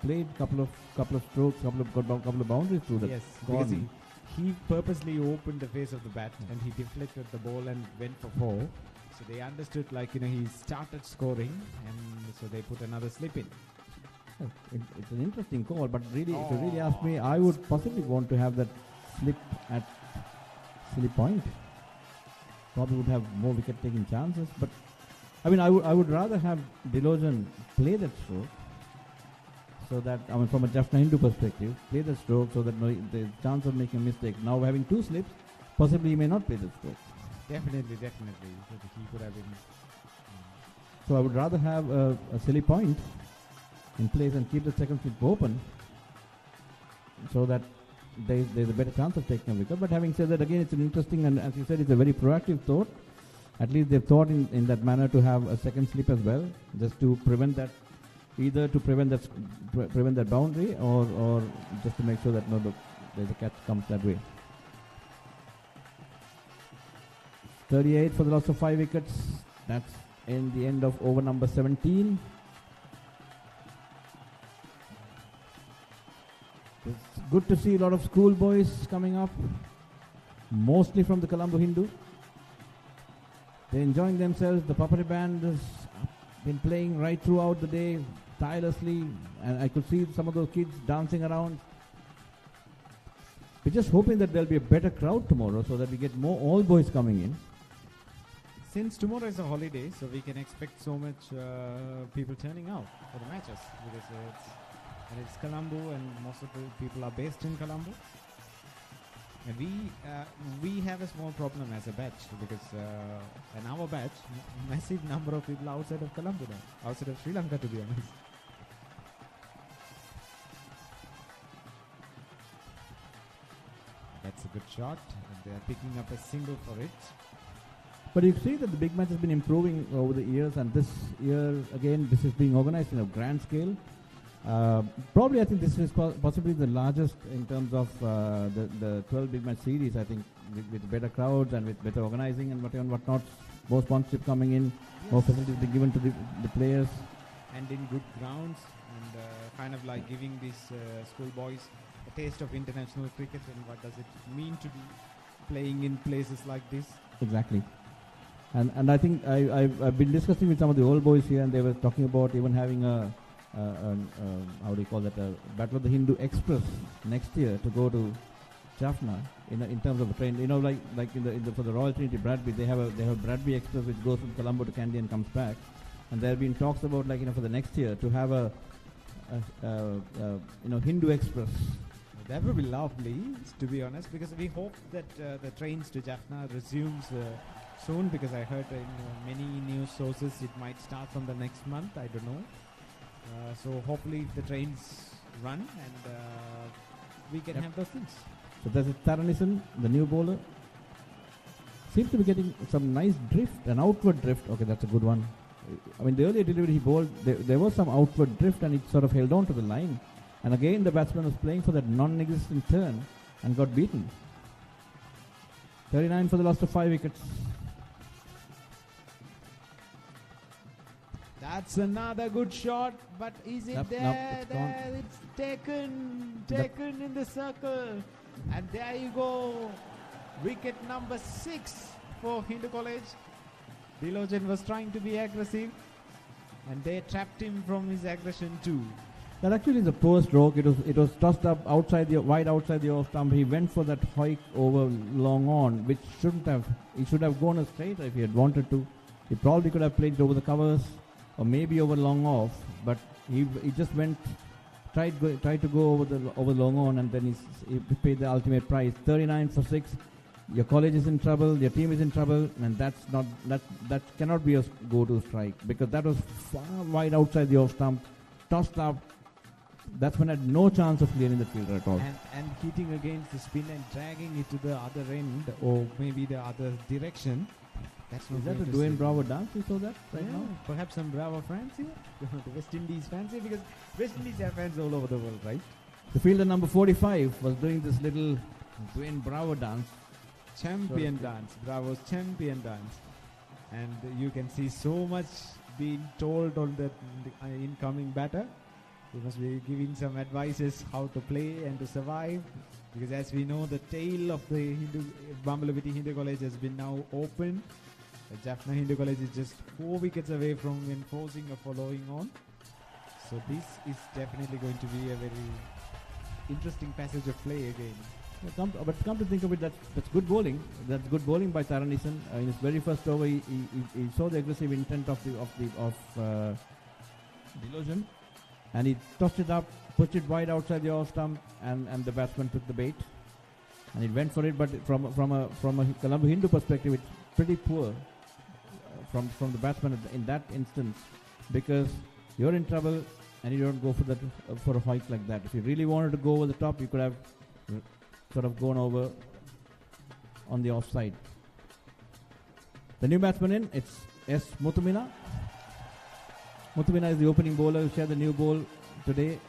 Speaker 2: played couple of strokes, couple of boundaries through that?
Speaker 7: Yes, because he purposely opened the face of the bat and he deflected the ball and went for 4. So they understood, like, he started scoring, and so they put another slip in.
Speaker 2: It's an interesting call, but really, if you really ask me, I would possibly want to have that slip at silly point. Probably would have more wicket-taking chances, but I mean, I would rather have Loshan play that stroke, so that, I mean, from a Jaffna Hindu perspective, play the stroke so that the chance of making a mistake. Now having 2 slips, possibly he may not play the stroke.
Speaker 7: Definitely. So he could have been.
Speaker 2: So I would rather have a silly point in place and keep the second slip open, so that there's a better chance of taking a wicket. But having said that, again, it's an interesting, and as you said, it's a very proactive thought. At least they've thought in that manner to have a second slip as well, just to prevent that, either to prevent that boundary, or just to make sure that there's a catch comes that way. 38 for the loss of 5 wickets. That's in the end of over number 17. It's good to see a lot of schoolboys coming up, mostly from the Colombo Hindu. They're enjoying themselves. The puppetry band has been playing right throughout the day, tirelessly, and I could see some of those kids dancing around. We're just hoping that there'll be a better crowd tomorrow, so that we get more all boys coming in.
Speaker 7: Since tomorrow is a holiday, so we can expect so much people turning out for the matches, because it's Colombo, and most of the people are based in Colombo. And we have a small problem as a batch, because in our batch, massive number of people outside of Colombo now, outside of Sri Lanka, to be honest. That's a good shot, and they are picking up a single for it.
Speaker 2: But you see that the big match has been improving over the years, and this year, again, this is being organized in a grand scale. Probably, I think this is possibly the largest in terms of the 12 big match series. I think with better crowds and with better organizing and whatnot, more sponsorship coming in, more facilities being given to the players,
Speaker 7: and in good grounds, and kind of like giving these schoolboys a taste of international cricket and what does it mean to be playing in places like this.
Speaker 2: Exactly. And I think I've been discussing with some of the old boys here, and they were talking about even having a how do you call that, a Battle of the Hindu Express next year to go to Jaffna in terms of a train. Like for the Royal Trinity Bradby, they have Bradby Express which goes from Colombo to Kandy and comes back. And there have been talks about, like, for the next year to have a Hindu Express.
Speaker 7: That would be lovely, to be honest, because we hope that the trains to Jaffna resumes soon, because I heard in many news sources it might start from the next month. I don't know. So hopefully the trains run, and we can have those things.
Speaker 2: So there's a Taranison, the new bowler. Seems to be getting some nice drift, an outward drift. Okay, that's a good one. I mean, the earlier delivery he bowled, there was some outward drift, and it sort of held on to the line. And again, the batsman was playing for that non-existent turn and got beaten. 39 for the loss of 5 wickets.
Speaker 7: That's another good shot, but is it there?
Speaker 2: It's
Speaker 7: there, it's taken in the circle, and there you go. Wicket number 6 for Hindu College. Loshan was trying to be aggressive, and they trapped him from his aggression too.
Speaker 2: That actually is a poor stroke. It was tossed up wide outside the off stump. He went for that hoik over long on, which shouldn't have. He should have gone a straight if he had wanted to. He probably could have played it over the covers, or maybe over long off, but he just tried to go over long on, and then he paid the ultimate price. 39 for 6. Your college is in trouble, your team is in trouble, and that cannot be a go-to strike, because that was far wide outside the off stump, tossed up. Batsman had no chance of clearing the fielder at all.
Speaker 7: And hitting against the spin and dragging it to the other end, or maybe the other direction. That's not.
Speaker 2: Is that a Dwayne Bravo dance? We saw that right now?
Speaker 7: Perhaps some Bravo fans here. The West Indies fans here, because West Indies have fans all over the world, right?
Speaker 2: The fielder number 45 was doing this little Dwayne Bravo dance.
Speaker 7: Champion dance, Bravo's champion dance. And you can see so much being told on the incoming batter. He must be giving some advices how to play and to survive. Because as we know, the tail of the Bambalapiti Hindu College has been now opened. The Jaffna Hindu College is just 4 wickets away from enforcing a following on. So this is definitely going to be a very interesting passage of play again.
Speaker 2: But come to think of it, that's good bowling. That's good bowling by Taranison. In his very first over, he saw the aggressive intent of Loshan, and he tossed it up, pushed it wide outside the off stump, and the batsman took the bait, and he went for it. But from a Colombo Hindu perspective, it's pretty poor from the batsman in that instance, because you're in trouble and you don't go for that for a hike like that. If you really wanted to go over the top, you could have sort of gone over on the offside. The new batsman in, it's S. Muthumina. Muthumina is the opening bowler who shared the new ball today.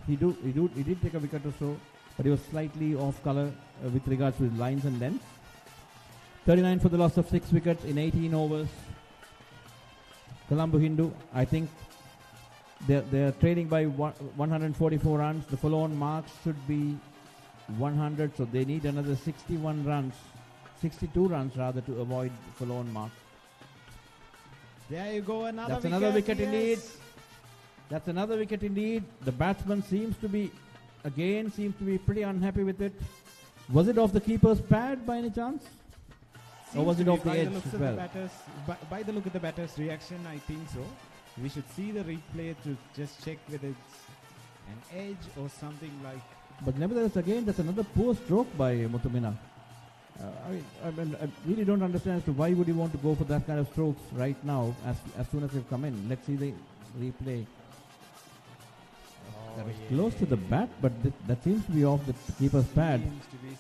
Speaker 2: He did take a wicket or so, but he was slightly off colour with regards to his lines and length. 39 for the loss of 6 wickets in 18 overs. Colombo Hindu, I think they're trailing by 144 runs. The follow-on marks should be 100, so they need another 62 runs rather, to avoid the follow-on mark.
Speaker 7: There you go,
Speaker 2: That's another wicket indeed. That's another wicket indeed. The batsman seems to be pretty unhappy with it. Was it off the keeper's pad by any chance? Or was it off the edge as well?
Speaker 7: By the look of the batter's reaction, I think so. We should see the replay to just check whether it's an edge or something like.
Speaker 2: But nevertheless, again, that's another poor stroke by Muthumina. I really don't understand as to why would he want to go for that kind of strokes right now as soon as they've come in. Let's see the replay. That was close to the bat, but that seems to be off the keeper's pad.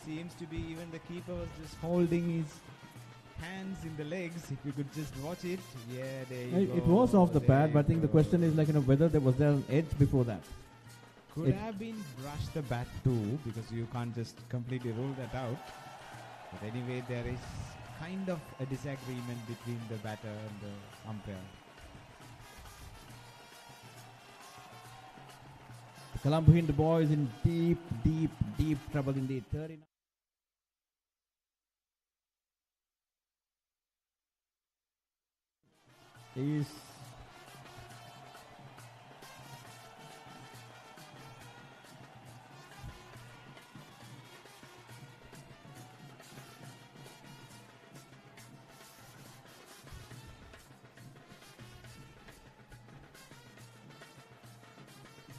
Speaker 7: Seems to be. Even the keeper was just holding his hands in the legs. If you could just watch it. Yeah, there you go.
Speaker 2: It was off the pad, but I think the question is whether there was an edge before that.
Speaker 7: Could have been brushed the bat too, because you can't just completely rule that out. But anyway, there is kind of a disagreement between the batter and the umpire.
Speaker 2: The Colombo Hindu boys in deep trouble indeed. 39. Is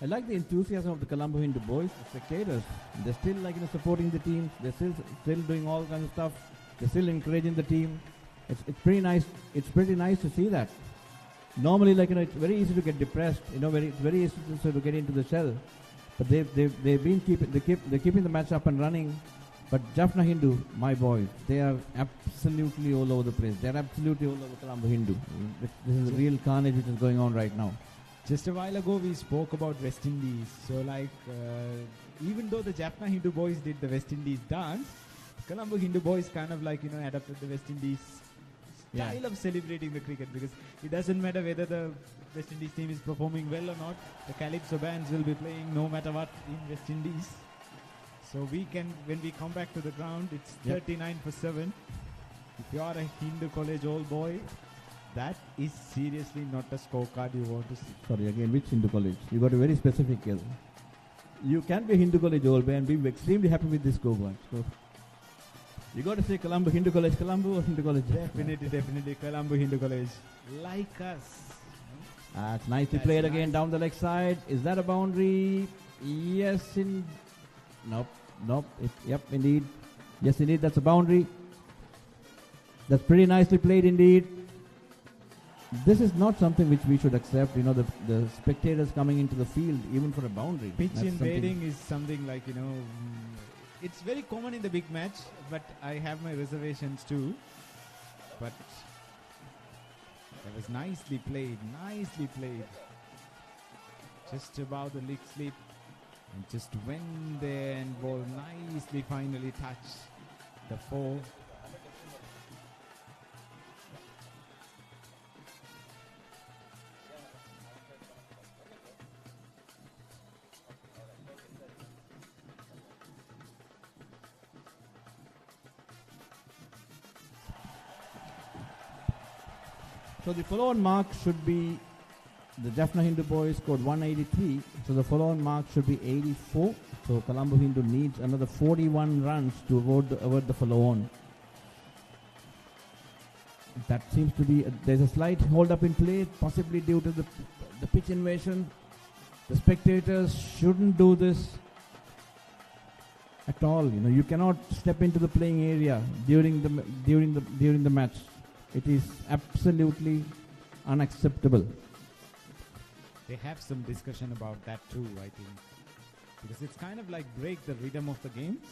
Speaker 2: I like the enthusiasm of the Colombo Hindu boys, the spectators. They're still supporting the team. They're still doing all kinds of stuff. They're still encouraging the team. It's pretty nice. It's pretty nice to see that. Normally, it's very easy to get depressed. It's very easy to get into the shell. But they've been keeping the match up and running. But Jaffna Hindu, my boys, they are absolutely all over the place. They're absolutely all over Colombo Hindu. This is real carnage which is going on right now.
Speaker 7: Just a while ago, we spoke about West Indies. So, even though the Jaffna Hindu boys did the West Indies dance, Colombo Hindu boys kind of adapted the West Indies style of celebrating the cricket, because it doesn't matter whether the West Indies team is performing well or not. The Calypso bands will be playing no matter what in West Indies. So when we come back to the ground, it's 39 for 7. If you are a Hindu college old boy, that is seriously not a scorecard you want to see.
Speaker 2: Sorry, again, which Hindu college? You got a very specific here. You can be a Hindu college old boy and be extremely happy with this scoreboard. So you got to say Colombo Hindu College, Colombo or Hindu College?
Speaker 7: Definitely Colombo Hindu College. Like us.
Speaker 2: It's nicely played again down the leg side. Is that a boundary? Yes, Nope. Yep, indeed. Yes, indeed, that's a boundary. That's pretty nicely played indeed. This is not something which we should accept. The spectators coming into the field even for a boundary.
Speaker 7: Pitch invading is something it's very common in the big match, but I have my reservations too. But that was nicely played. Just above the leg slip, and just went there and ball nicely finally touched the 4.
Speaker 2: So the follow-on mark should be, the Jaffna Hindu boys scored 183, so the follow-on mark should be 84. So Colombo Hindu needs another 41 runs to avoid the follow-on. That seems to be, there's a slight hold-up in play, possibly due to the pitch invasion. The spectators shouldn't do this at all. You know, you cannot step into the playing area during the match. It is absolutely unacceptable.
Speaker 7: They have some discussion about that too, I think. Because it's kind of like break the rhythm of the games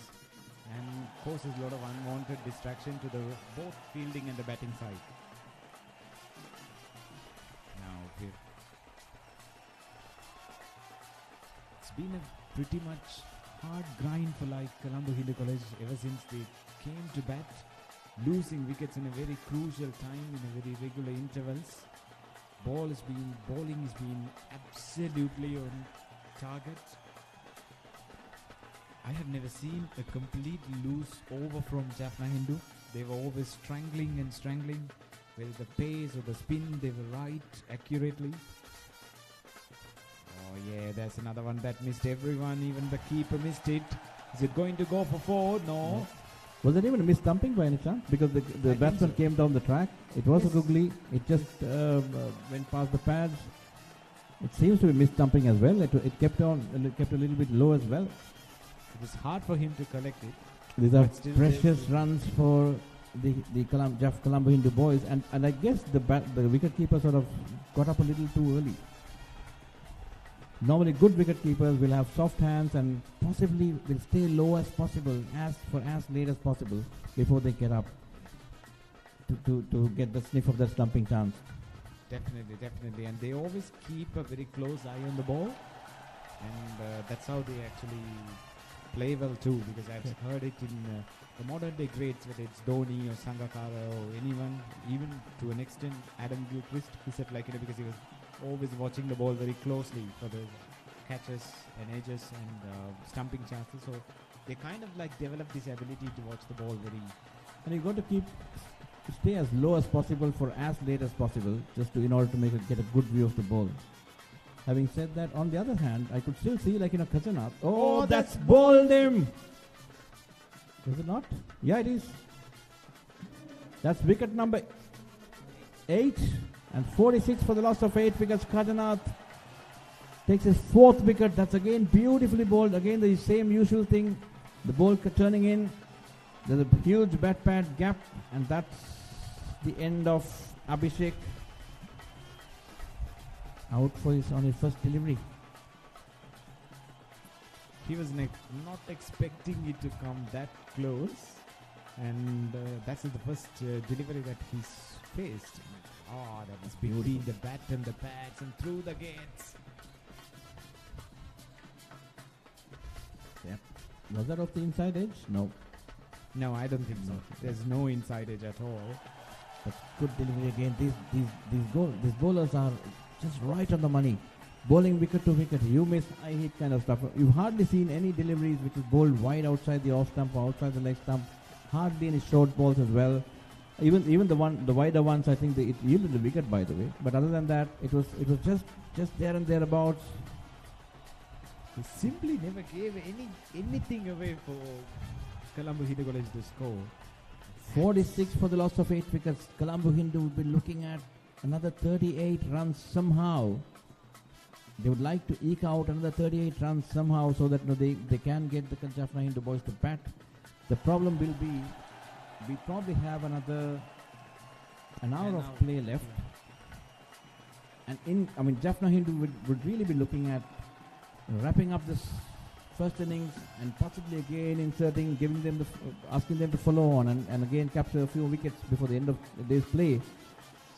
Speaker 7: and causes a lot of unwanted distraction to the both fielding and the batting side. Now, it's been a pretty much hard grind for like Colombo Hindu College ever since they came to bat, losing wickets in a very crucial time in a very regular intervals. Bowling has been absolutely on target. I have never seen a complete loose over from Jaffna Hindu. They were always strangling, whether the pace or the spin, they were right accurately. Oh yeah, there's another one that missed everyone, even the keeper missed it. Is it going to go for 4? No.
Speaker 2: Was it even a missed dumping by any chance? Because the batsman came down the track. It was a googly. It just went past the pads. It seems to be missed dumping as well. It kept a little bit low as well.
Speaker 7: It is hard for him to collect it.
Speaker 2: These are precious runs for the Colombo Hindu boys, and I guess the wicketkeeper sort of got up a little too early. Normally, good wicketkeepers will have soft hands and possibly will stay low as possible, as late as possible before they get up to get the sniff of the stumping chance.
Speaker 7: Definitely, and they always keep a very close eye on the ball, and that's how they actually play well too. Because I've heard it in the modern day greats, whether it's Dhoni or Sangakkara or anyone, even to an extent Adam Gilchrist, he said because he was always watching the ball very closely for the catches and edges and stumping chances. So they kind of develop this ability to watch the ball very.
Speaker 2: And you've got to stay as low as possible for as late as possible, just in order to get a good view of the ball. Having said that, on the other hand, I could still see Kachanath. Oh, that's bowled him! Is it not? Yeah, it is. That's wicket number 8 and 46 for the loss of 8 wickets. Kachanath takes his 4th wicket. That's again beautifully bowled. Again, the same usual thing. The ball turning in. There's a huge bat pad gap, and that's the end of Abhishek. Out on his first delivery.
Speaker 7: He was not expecting it to come that close, and that's the first delivery that he's faced. Oh, that was between the bat and the pads and through the gates.
Speaker 2: Yep. Was that off the inside edge? No.
Speaker 7: No, I don't think so. There's no inside edge at all.
Speaker 2: But good delivery again. These bowlers are just right on the money. Bowling wicket to wicket, you miss, I hit kind of stuff. You've hardly seen any deliveries which is bowled wide outside the off stump or outside the leg stump. Hardly any short balls as well. Even the wider ones, I think it yielded the wicket, by the way. But other than that, it was just there and thereabouts.
Speaker 7: He simply never gave anything away for Colombo Hindu College to score.
Speaker 2: 46 for the loss of 8 wickets. Colombo Hindu will be looking at another 38 runs somehow. They would like to eke out another 38 runs somehow so that they can get the Jaffna Hindu boys to bat. The problem will be we probably have an hour of play left. And Jaffna Hindu would really be looking at wrapping up this first innings and possibly again asking them to follow on and again capture a few wickets before the end of the day's play.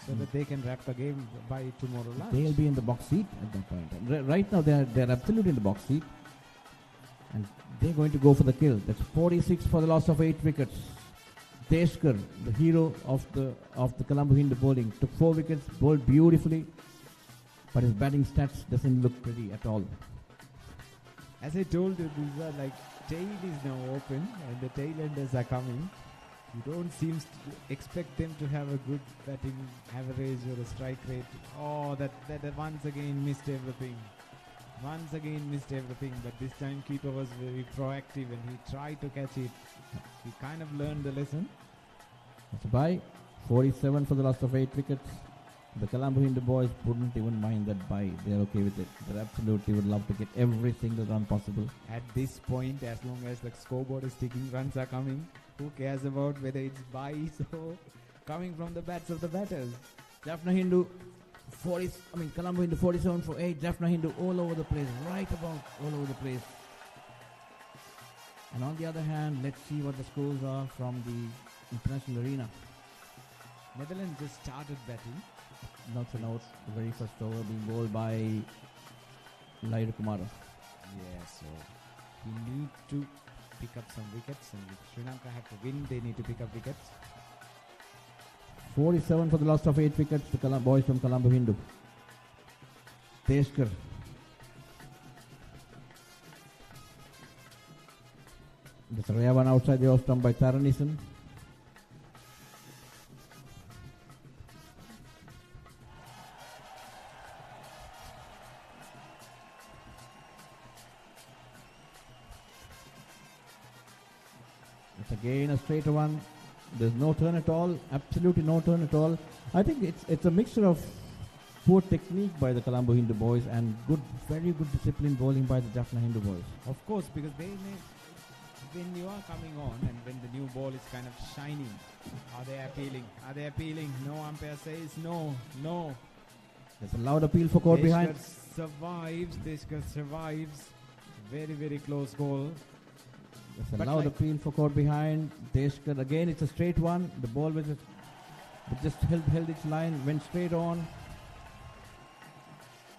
Speaker 7: So that they can wrap the game by tomorrow lunch.
Speaker 2: They'll be in the box seat at that point. Right now, they're absolutely in the box seat, and they're going to go for the kill. That's 46 for the loss of 8 wickets. Deshkar, the hero of the Colombo Hindu bowling, took 4 wickets, bowled beautifully, but his batting stats doesn't look pretty at all.
Speaker 7: As I told you, these are tail is now open, and the tail enders are coming. You don't seem to expect them to have a good batting average or a strike rate. Oh, that once again missed everything. Once again missed everything, but this time keeper was very proactive and he tried to catch it. He kind of learned the lesson.
Speaker 2: That's a bye. 47 for the loss of 8 wickets. The Colombo Hindu boys wouldn't even mind that bye. They're okay with it. They absolutely would love to get every single run possible.
Speaker 7: At this point, as long as the scoreboard is ticking, runs are coming. Who cares about whether it's byes or coming from the bats of the batters?
Speaker 2: Jaffna Hindu, Colombo Hindu 47 for 8. Jaffna Hindu all over the place, right about all over the place. And on the other hand, let's see what the scores are from the international arena.
Speaker 7: Netherlands just started batting.
Speaker 2: Knocks an out, the very first over being bowled by Laira Kumara.
Speaker 7: Yeah, so he need to pick up some wickets, and if Sri Lanka have to win, they need to pick up wickets.
Speaker 2: 47 for the loss of 8 wickets, the boys from Colombo Hindu. Teskar. There's a rare one outside the off stump by Taranison. It's again a straight one. There's no turn at all. Absolutely no turn at all. I think it's a mixture of poor technique by the Colombo Hindu boys and very good disciplined bowling by the Jaffna Hindu boys.
Speaker 7: Of course, because when you are coming on and when the new ball is kind of shining, are they appealing? Are they appealing? No umpire says no.
Speaker 2: There's a loud appeal for caught behind.
Speaker 7: Deshkar survives. Very, very close goal.
Speaker 2: There's a loud appeal for caught behind. Deshkar again, it's a straight one. The ball was just held its line, went straight on.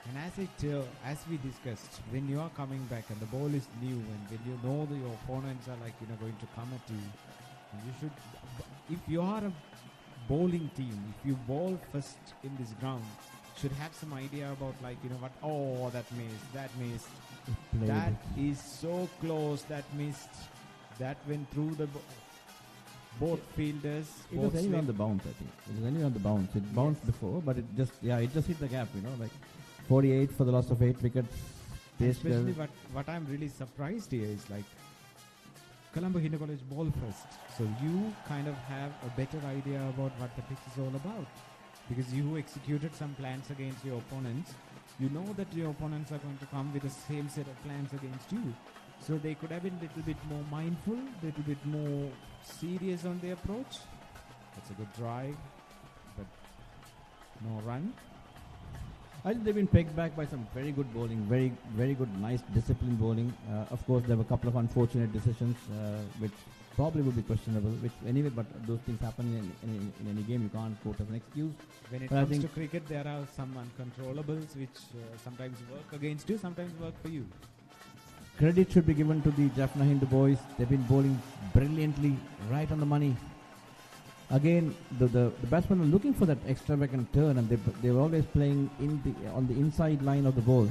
Speaker 7: And as we discussed, when you are coming back and the ball is new and when you know that your opponents are going to come at you, you should, if you are a bowling team, if you bowl first in this ground, should have some idea about that missed. That is so close, that missed. That went through the both fielders.
Speaker 2: It was anyway on the bounce, I think. It was anyway on the bounce. It bounced before, but it just hit the gap, 48 for the loss of 8 wickets.
Speaker 7: Especially what I'm really surprised here is Colombo Hindu College ball first. So you kind of have a better idea about what the pitch is all about. Because you executed some plans against your opponents. You know that your opponents are going to come with the same set of plans against you. So they could have been a little bit more mindful, a little bit more serious on their approach. That's a good drive, but no run.
Speaker 2: I think they've been pegged back by some very good bowling, very, very good, nice, disciplined bowling. Of course, there were a couple of unfortunate decisions, which probably would be questionable. But those things happen in any game. You can't quote as an excuse.
Speaker 7: When it comes to cricket, there are some uncontrollables which sometimes work against you, sometimes work for you.
Speaker 2: Credit should be given to the Jaffna Hindu boys. They've been bowling brilliantly, right on the money. Again, the batsmen are looking for that extra vacant turn, and they're always playing on the inside line of the ball.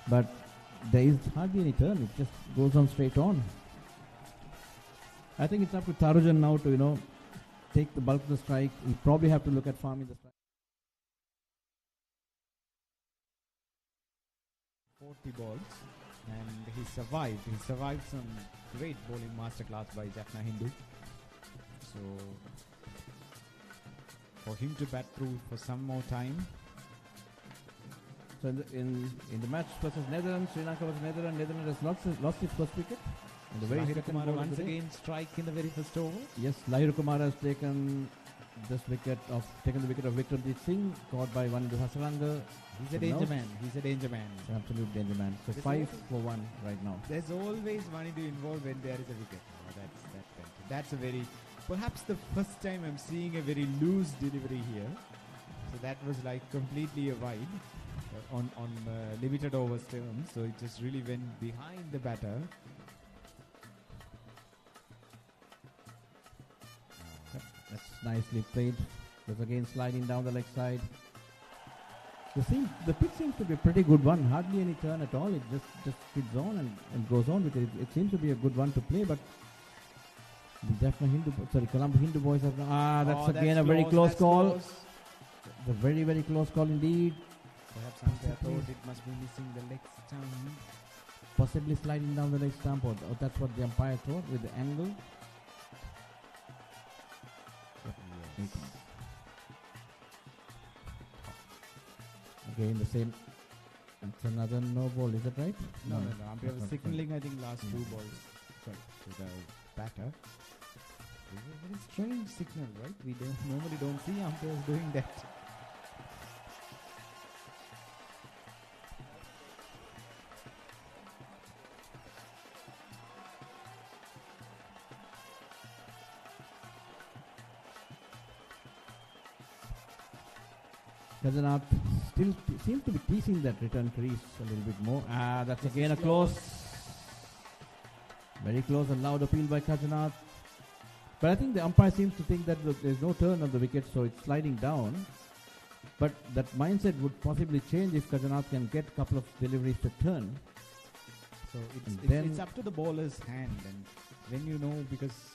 Speaker 2: But there is hardly any turn. It just goes on straight on. I think it's up to Tarujan now to take the bulk of the strike. He'll probably have to look at farming the strike.
Speaker 7: 40 balls, and he survived. He survived some great bowling masterclass by Jaffna Hindu. So for him to bat through for some more time.
Speaker 2: So in the match versus Netherlands, Sri Lanka versus Netherlands has lost its first wicket. And the very second
Speaker 7: Kumara once again strike in the very first over.
Speaker 2: Yes, Laira Kumara has taken the wicket of Vikramjit Singh, caught by one into Hasaranga.
Speaker 7: He's a danger man. He's a danger man.
Speaker 2: He's an absolute danger man. So 5 for 1 right now.
Speaker 7: There's always money to involve when there is a wicket. That's a very, perhaps the first time I'm seeing a very loose delivery here. So that was completely a wide on limited overs terms. So it just really went behind the batter.
Speaker 2: That's nicely played. There's again sliding down the leg side. The pitch seems to be a pretty good one. Hardly any turn at all. It just skids on and goes on with it. It seems to be a good one to play, but The Jaffna Hindu, Colombo Hindu boys have. That's
Speaker 7: Oh,
Speaker 2: again a very close
Speaker 7: that's
Speaker 2: call.
Speaker 7: close.
Speaker 2: The very, very close call indeed.
Speaker 7: Perhaps umpire thought it must be missing the leg stump.
Speaker 2: Possibly sliding down the leg stump, or that's what the umpire thought with the angle.
Speaker 7: Yes.
Speaker 2: Again, the same. It's another no ball, is that right?
Speaker 7: No. Umpire was
Speaker 2: Not
Speaker 7: signaling, I think, last
Speaker 2: Mm.
Speaker 7: 2 balls. Sorry, to the batter. It's a very strange signal, right? We normally don't see umpires doing that.
Speaker 2: Kazanath still seems to be teasing that return crease a little bit more. That's again a close. Very close, a loud appeal by Kazanath. But I think the umpire seems to think that there's no turn on the wicket, so it's sliding down. But that mindset would possibly change if Kazanath can get a couple of deliveries to turn.
Speaker 7: So
Speaker 2: And
Speaker 7: it's
Speaker 2: then-
Speaker 7: up to the bowler's hand, and when you know, because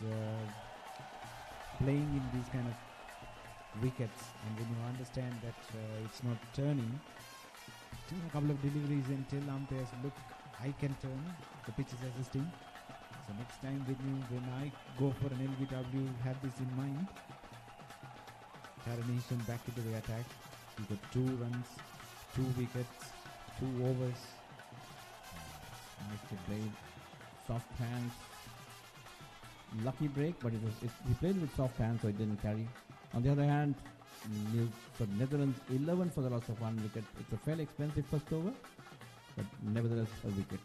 Speaker 7: playing in these kind of wickets, and when you understand that it's not turning, do a couple of deliveries until umpires look, I can turn, the pitch is assisting. So next time when I go for an LBW, have this in mind. Taranation back into the attack. You got 2 runs, 2 wickets, 2 overs.
Speaker 2: Nice to play. Soft hands. Lucky break, but he played with soft hands, so it didn't carry. On the other hand, for Netherlands, 11 for the loss of 1 wicket. It's a fairly expensive first over, but nevertheless a wicket.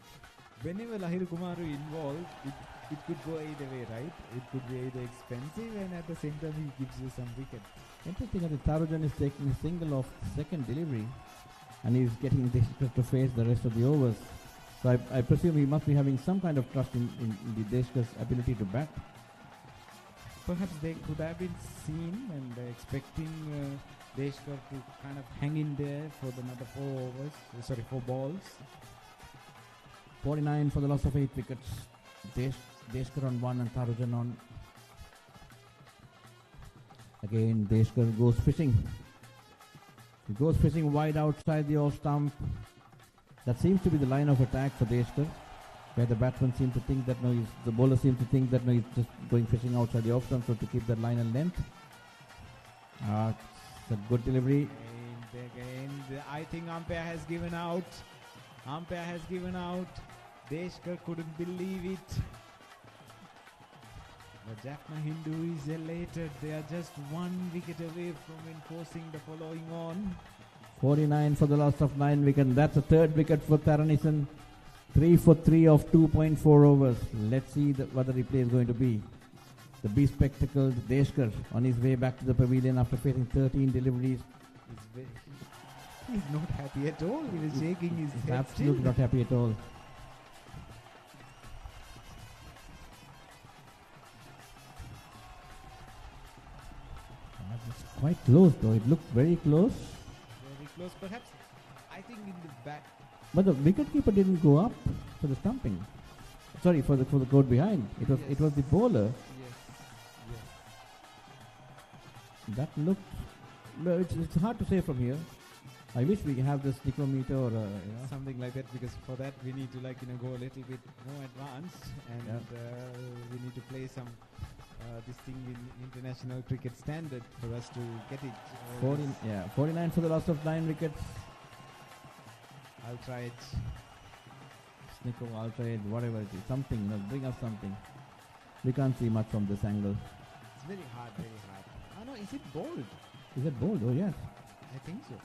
Speaker 7: Whenever Lahiru Kumaru involved, it could go either way, right? It could be either expensive and at the same time he gives you some wicket.
Speaker 2: Interesting that Tarujan is taking a single off second delivery, and he's getting Deshkar to face the rest of the overs. So I presume he must be having some kind of trust in the Deshkar's ability to bat.
Speaker 7: Perhaps they could have been seen and expecting Deshkar to kind of hang in there for another 4 balls.
Speaker 2: 49 for the loss of 8 wickets. Deshkar on 1 and Tarujan on. Again, Deshkar goes fishing. He goes fishing wide outside the off stump. That seems to be the line of attack for Deshkar, where the batsman seems to think that the bowler seems to think that he's just going fishing outside the off stump, so to keep that line and length. It's a good delivery.
Speaker 7: And again, I think umpire has given out. Deshkar couldn't believe it. But Jaffna Hindu is elated. They are just 1 wicket away from enforcing the following on.
Speaker 2: 49 for the loss of 9 wickets. That's a 3rd wicket for Taranison. 3 for 3 of 2.4 overs. Let's see what the replay is going to be. The bespectacled Deshkar on his way back to the pavilion after facing 13 deliveries.
Speaker 7: He's not happy at all. He was shaking his
Speaker 2: He's
Speaker 7: head.
Speaker 2: absolutely
Speaker 7: still.
Speaker 2: not happy at all. It's quite close though. It looked very close.
Speaker 7: Very close. Perhaps, I think in the back.
Speaker 2: But the wicketkeeper didn't go up for the stumping. Sorry, for the court behind. It was the bowler.
Speaker 7: Yes.
Speaker 2: That looked. No, it's hard to say from here. I wish we have this micrometer or
Speaker 7: Something like that, because for that we need to go a little bit more advanced, and we need to play some this thing in international cricket standard for us to get it.
Speaker 2: 49 for the loss of 9 wickets.
Speaker 7: I'll try it.
Speaker 2: Snickle, I'll try it, whatever it is. Something, bring us something. We can't see much from this angle.
Speaker 7: It's very hard, very hard. Oh no, is it bold?
Speaker 2: Is it bold? Oh yes.
Speaker 7: I think so.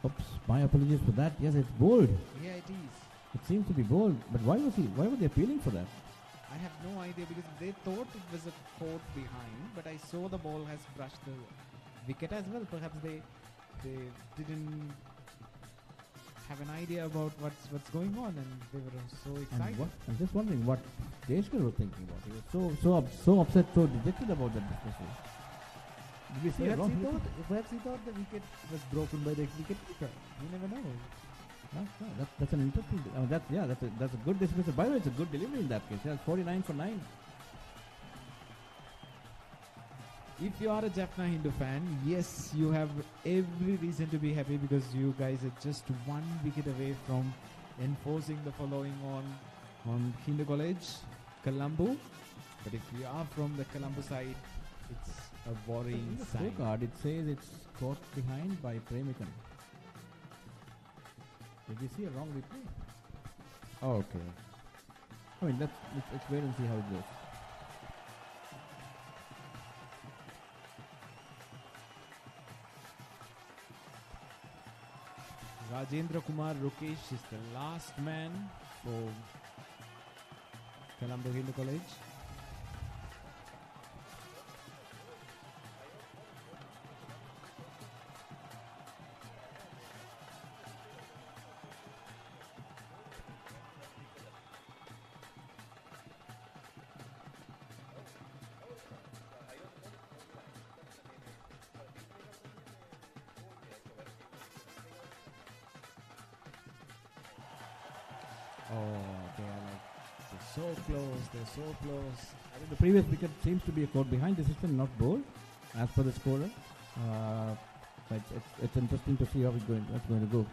Speaker 2: Oops, my apologies for that. Yes, it's bold.
Speaker 7: Yeah, it is.
Speaker 2: It seems to be bold. But why were they appealing for that?
Speaker 7: I have no idea, because they thought it was a court behind, but I saw the ball has brushed the wicket as well. Perhaps they didn't have an idea about what's going on, and they were so excited.
Speaker 2: I'm just wondering what Deshkar was thinking about. He was so upset, so dejected about that dismissal. Did we see it wrong?
Speaker 7: Perhaps he thought the wicket was broken by the wicket keeper. You never know.
Speaker 2: That's an interesting. That's a good dismissal. By the way, it's a good delivery in that case. Yeah, 49 for 9.
Speaker 7: If you are a Jaffna Hindu fan, yes, you have every reason to be happy because you guys are just 1 wicket away from enforcing the following on Hindu College, Colombo. But if you are from the Colombo side, it's a worrying
Speaker 2: In the
Speaker 7: sign.
Speaker 2: scorecard, it says it's caught behind by Premikan. Did you see a wrong replay? Oh, okay. I mean, let's wait and see how it goes.
Speaker 7: Rajendra Kumar Rukesh is the last man for Colombo Hindu College. They're so close.
Speaker 2: I think the previous wicket seems to be a caught behind the system, not bowled, as per the scorer. But it's interesting to see how it's going to go.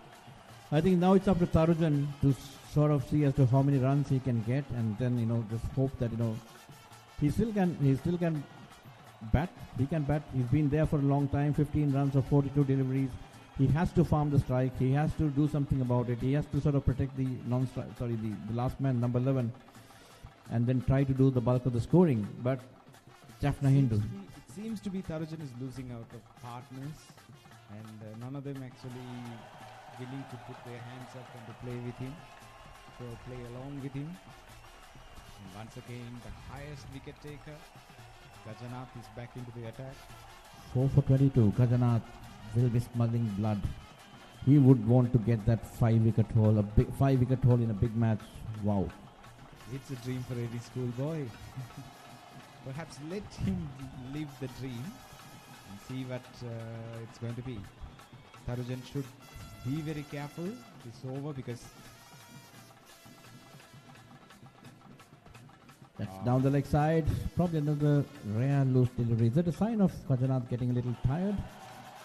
Speaker 2: I think now it's up to Tarujan to sort of see as to how many runs he can get, and then just hope that he still can bat. He can bat. He's been there for a long time. 15 runs of 42 deliveries. He has to farm the strike. He has to do something about it. He has to sort of protect the the last man, number 11, and then try to do the bulk of the scoring. But Jaffna Hindu.
Speaker 7: It seems to be Tarujan is losing out of partners, and none of them actually willing to put their hands up and to play with him, to play along with him. And once again, the highest wicket taker, Gajanath, is back into the attack.
Speaker 2: 4 for 22. Gajanath will be smuggling blood. He would want to get that 5-wicket haul, a big 5-wicket haul in a big match. Wow.
Speaker 7: It's a dream for every schoolboy. Perhaps let him live the dream and see what it's going to be. Tarujan should be very careful this over because
Speaker 2: That's down the leg side. Probably another rare loose delivery. Is that a sign of Gajanath getting a little tired?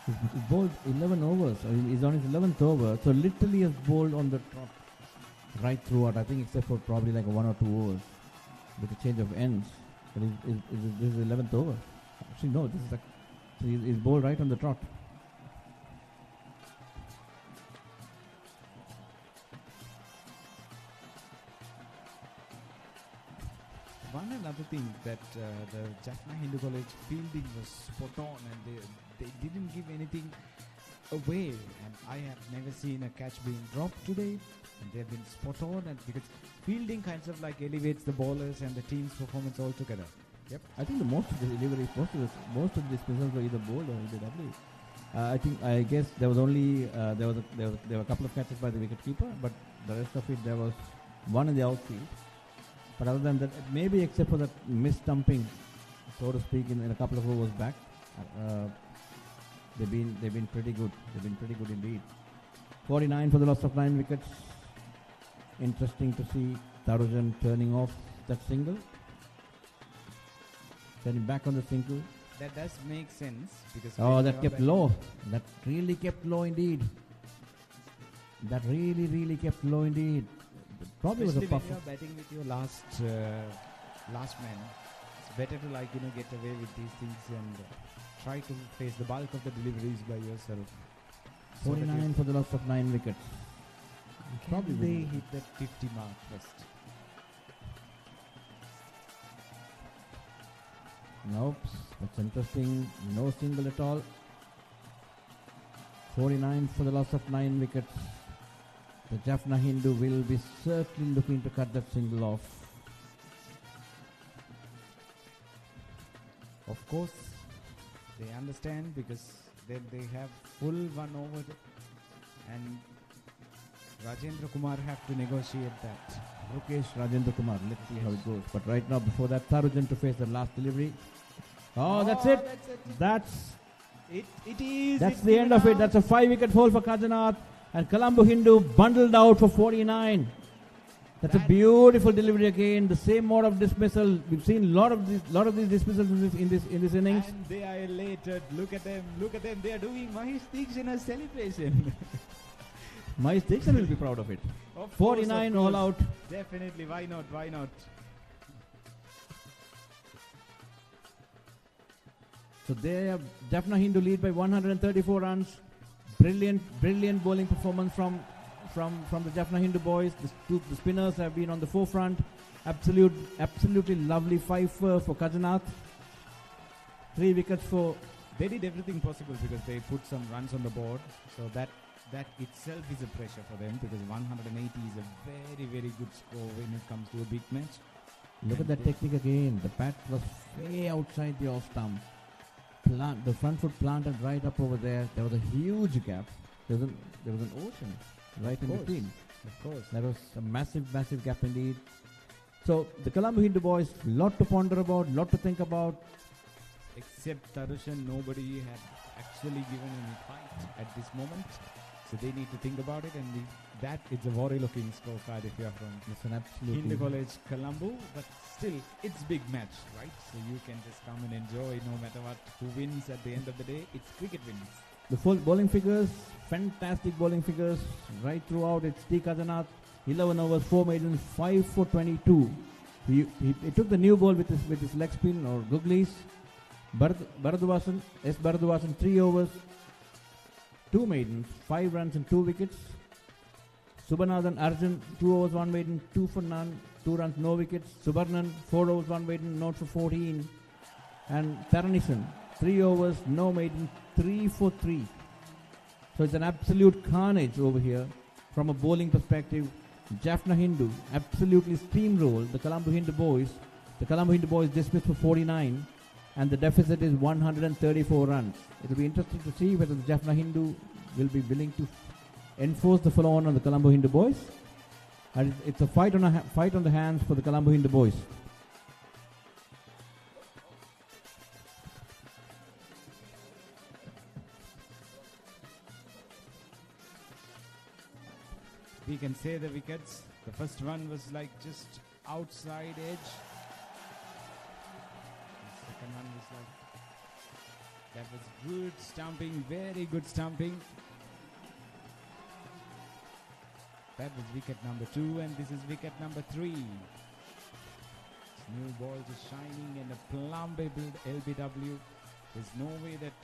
Speaker 2: He's bowled 11 overs. He's on his 11th over. So literally has bowled on the trot right throughout. I think except for probably like 1 or 2 overs with a change of ends. But this is 11th over. Actually, no. This is so he's bowled right on the trot.
Speaker 7: one another thing that the Jaffna Hindu College fielding was spot on, and they didn't give anything away. And I have never seen a catch being dropped today, and they've been spot on. And because fielding kind of like elevates the bowlers and the team's performance altogether.
Speaker 2: Yep, I think most of the deliveries, most of the dismissals were either bowled or either double. I guess there was only there were a couple of catches by the wicketkeeper, but the rest of it there was one in the outfield. But other than that, maybe except for that mis-stumping, so to speak, in a couple of overs back, they've been pretty good. They've been pretty good indeed. 49 for the loss of 9 wickets. Interesting to see Tarujan turning off that single. Turning back on the single.
Speaker 7: That does make sense because
Speaker 2: that kept low. That really kept low indeed. That really kept low indeed. Probably was a
Speaker 7: especially
Speaker 2: puff.
Speaker 7: when you're batting with your last man, it's better to get away with these things and try to face the bulk of the deliveries by yourself.
Speaker 2: 49 for the loss of 9 wickets.
Speaker 7: Probably they hit that 50 mark first.
Speaker 2: Nope, that's interesting. No single at all. 49 for the loss of 9 wickets. The Jaffna Hindu will be certainly looking to cut that single off.
Speaker 7: Of course, they understand because then they have full 1 over and Rajendra Kumar have to negotiate that.
Speaker 2: Rukesh Rajendra Kumar, let's see how it goes. But right now, before that, Tarujan to face the last delivery. That's it. That's the end of it. That's a 5-wicket haul for Gajanath. And Colombo Hindu bundled out for 49. That's a beautiful delivery again. The same mode of dismissal. We've seen a lot of these dismissals in this innings.
Speaker 7: And they are elated. Look at them. They are doing Mahesh Dikshana's celebration.
Speaker 2: Mahesh Dikshana will be proud of it.
Speaker 7: Of
Speaker 2: 49
Speaker 7: course,
Speaker 2: all out.
Speaker 7: Definitely. Why not?
Speaker 2: So they have Jaffna Hindu lead by 134 runs. Brilliant bowling performance from the Jaffna Hindu boys. The spinners have been on the forefront. Absolutely lovely 5 for Kajanath. 3 wickets for.
Speaker 7: They did everything possible because they put some runs on the board. So that itself is a pressure for them, because 180 is a very, very good score when it comes to a big match.
Speaker 2: Look at that technique again. The bat was way outside the off stump. The front foot planted right up over there. There was a huge gap. There was an ocean right in between.
Speaker 7: Of course.
Speaker 2: That was a massive gap indeed. So the Colombo Hindu boys, lot to ponder about, lot to think about.
Speaker 7: Except Tarushan, nobody had actually given any fight at this moment. So they need to think about it, and that is a worry-looking scorecard if you are from Hindu College, Colombo. But still, it's big match, right? So you can just come and enjoy no matter what. Who wins at the end of the day, it's cricket wins.
Speaker 2: The full bowling figures, fantastic bowling figures right throughout. It's T. Kajanath, 11 overs, 4 maidens, 5 for 22. He took the new ball with his leg spin or googlies. Bharadwasan, 3 overs, 2 maidens, 5 runs and 2 wickets. Subbanathan Arjun, 2 overs, 1 maiden, 2 for none, 2 runs, no wickets. Subarnan, 4 overs, 1 maiden, not for 14. And Tharanisan, 3 overs, no maiden, 3 for 3. So it's an absolute carnage over here from a bowling perspective. Jaffna Hindu absolutely steamrolled the Colombo Hindu boys. The Colombo Hindu boys dismissed for 49, and the deficit is 134 runs. It will be interesting to see whether the Jaffna Hindu will be willing to enforce the follow-on the Colombo Hindu boys. And it's a fight on the hands for the Colombo Hindu boys.
Speaker 7: We can say the wickets. The first one was like just outside edge. The second one was like, that was good stumping, very good stumping. That was wicket number 2, and this is wicket number 3. This new ball just shining and a plumb-able LBW. There's no way that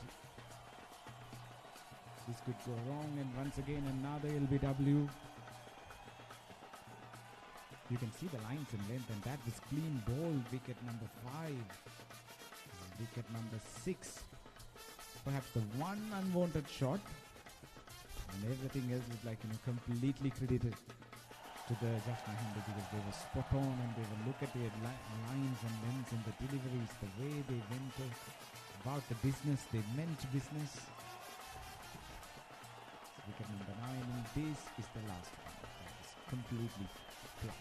Speaker 7: this could go wrong, and once again another LBW. You can see the lines in length, and that was clean ball, wicket number 5. This is wicket number 6. Perhaps the one unwanted shot, and everything else was like, completely credited to the Jaffna Hindu, because they were spot on, and they will look at their lines and lengths and the deliveries, the way they went about the business. They meant business. Wicket number 9, and this is the last one. That is completely flat.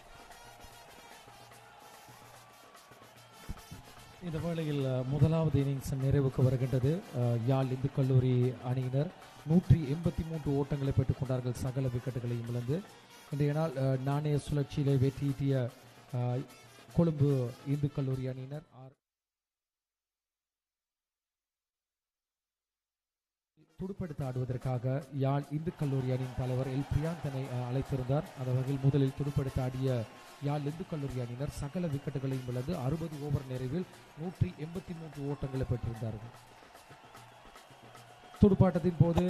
Speaker 1: இந்த வேளையில் முதலாவது innings நிறைவுக்கு வருகின்றது. யாழ் இந்து கல்லூரி அணியினர் 183 ஓட்டங்களை பெற்றுக் கொண்டார்கள், சகல விக்கெட்டுகளையும் இழந்து. இன்றைய நாள் நாணய சுழற்சியிலே வெற்றியீட்டிய கொழும்பு இந்து கல்லூரி அணியினர் துடுப்படுத்த ஆடுவதற்காக யாழ் இந்து கல்லூரி அணியின் தலைவர் எல் பிரியாந்தனை அழைத்திருந்தார். அந்த வகையில் முதலில் துடுப்படுத்த ஆடிய யாழ் இந்து கல்லூரி அணியினர் சகல விக்கெட்டுகளையும் இழந்து 60 ஓவர் நிறைவில் 183 ஓட்டங்களை பெற்றிருந்தார்கள். துடுப்பாட்டத்தின் போது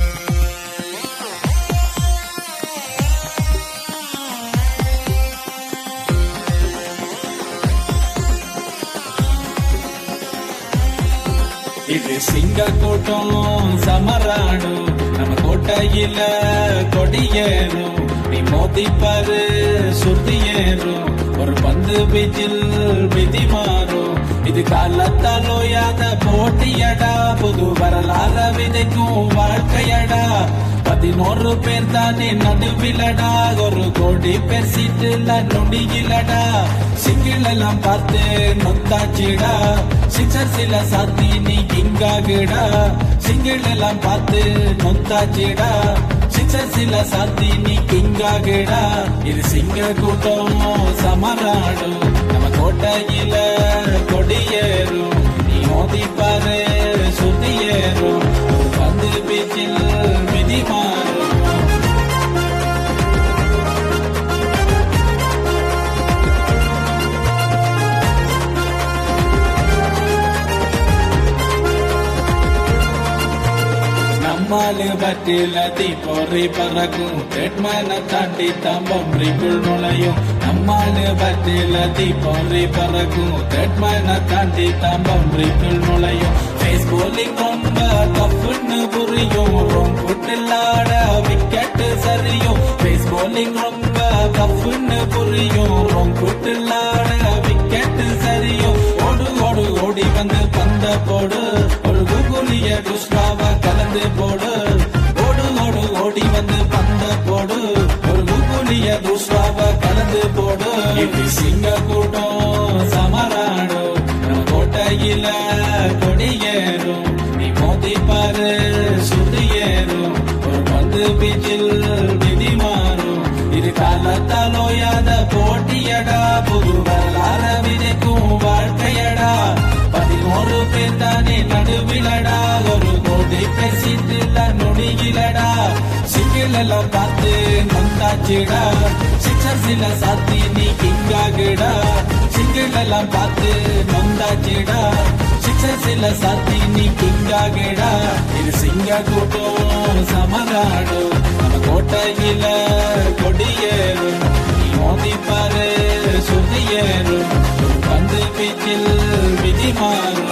Speaker 4: இது சிங்க கூட்டம் சமராடும், நம்ம கோட்டையில கொடியேறும். நீ மோதிப்பாரு சுத்தி ஏறும், ஒரு பந்து பீச்சில் விதி மாறும். இது காலத்தால் ஓயாத போட்டியடா, புது வரலாற விதைக்கும் வாழ்க்கையடா. 11 பேர் தானே நடுவிலடா, 1 கோடி பேர் சீட்டுல நொடியிலடா. சிங்கிள் எல்லாம் பார்த்து நொத்தாச்சிடா, சிக்ஸர் சில சாத்தி நீ கிங்காகுடா. சிங்கிள் எல்லாம் பார்த்து நொத்தாச்சிடா, சில சாத்தி நீ கிங்காகடா இது சிங்க கூட்டம் சமராடும் நம்ம கோட்டையில கொடியேறும் நீ மோதி பாரு சுத்தியேறும் வந்து பீச்சில் மிதி மாறும் நம்மாலு பற்றில தீப்பொறி பறக்கும் ரெட்மனை தாண்டி தாம்பொறிக்குள் நுழையும் நம்மாலு பற்றில தீப்பொறி பறக்கும் ரெட்மனை தாண்டி தாம்பொறிக்குள் நுழையும் பேஸ் போலிங் ரொம்ப டஃப்னு புரியும் ரொம்புட்டில்லாட விக்கெட்டு சரியும் பேஸ் போலிங் ரொம்ப டஃப்னு புரியும் ரொம்புட்டில்லாட விக்கெட்டு சரியும் ஓடு ஓடு ஓடி வந்து பந்த போடு ஒரு குகுலிய துஷ்டாவ கலந்து போடு ஓடு ஓடு ஓடி வந்து பந்த போடு ஒரு குகுலிய துஷ்டாவ கலந்து போடு இது சிங்க கூட்டம் சமராடும் நம்ம கோட்டையில கொடியேறும் நீ மோதி பாரு சுத்தியேறும் ஒரு பந்து பீச்சில் விதி மாறும் இது காலத்தாலோயாத போட்டியடா புது வரலாற விதைக்கும் வாழ்க்கையடா 11 பேர் தானே நடுவிலடா ஒரு கோடி பேசிட்டுல நொடியிலடா சிங்கிள் எல்லாம் பார்த்து நொந்தாச்சுடா சிக்ஸர் சில சாத்தி நீ கிங்காகடா சிங்கிள் எல்லாம் பார்த்து நொந்தாச்சுடா சிக்ஸர் சில சாத்தி நீ கிங்காகடா இது சிங்க கூட்டம் சமராடும் நம்ம கோட்டையில கொடியேறும் நீ மோதி பாரு சுத்தியேறும் வந்து பீச்சில் விதி மாறும்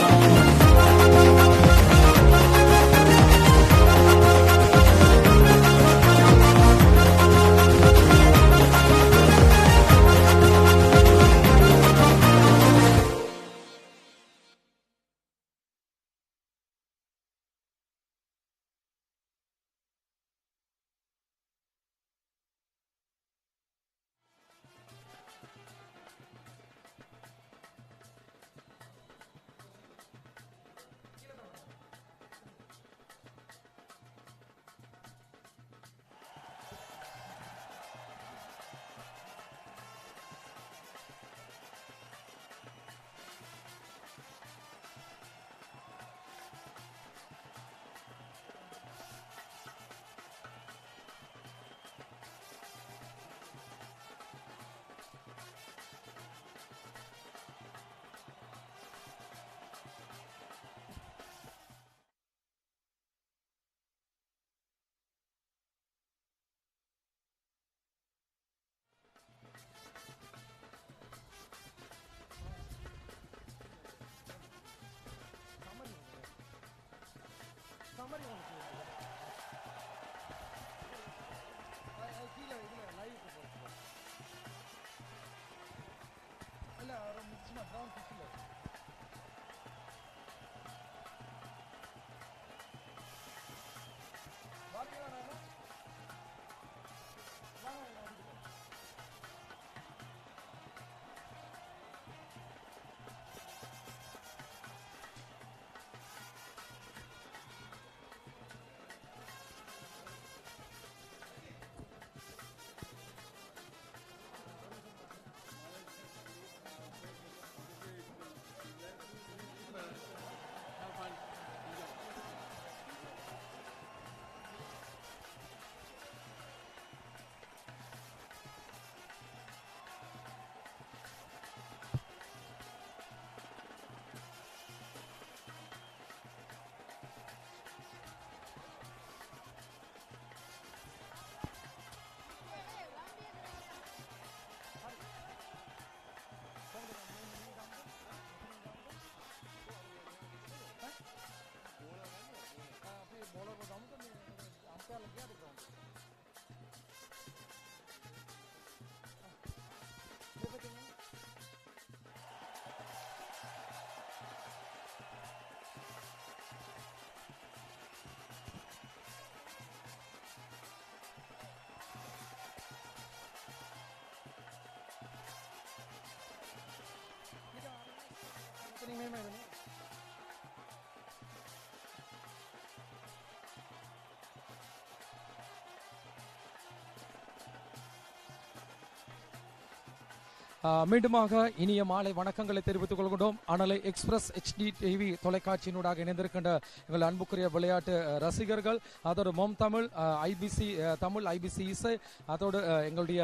Speaker 1: மீண்டுமாக இனிய மாலை வணக்கங்களை தெரிவித்துக் கொள்கின்றோம். அனலை எக்ஸ்பிரஸ் HD TV தொலைக்காட்சியினூடாக இணைந்திருக்கின்ற எங்கள் அன்புக்குரிய விளையாட்டு ரசிகர்கள், அதோடு மொம் தமிழ், IBC தமிழ், IBC இசை, அதோடு எங்களுடைய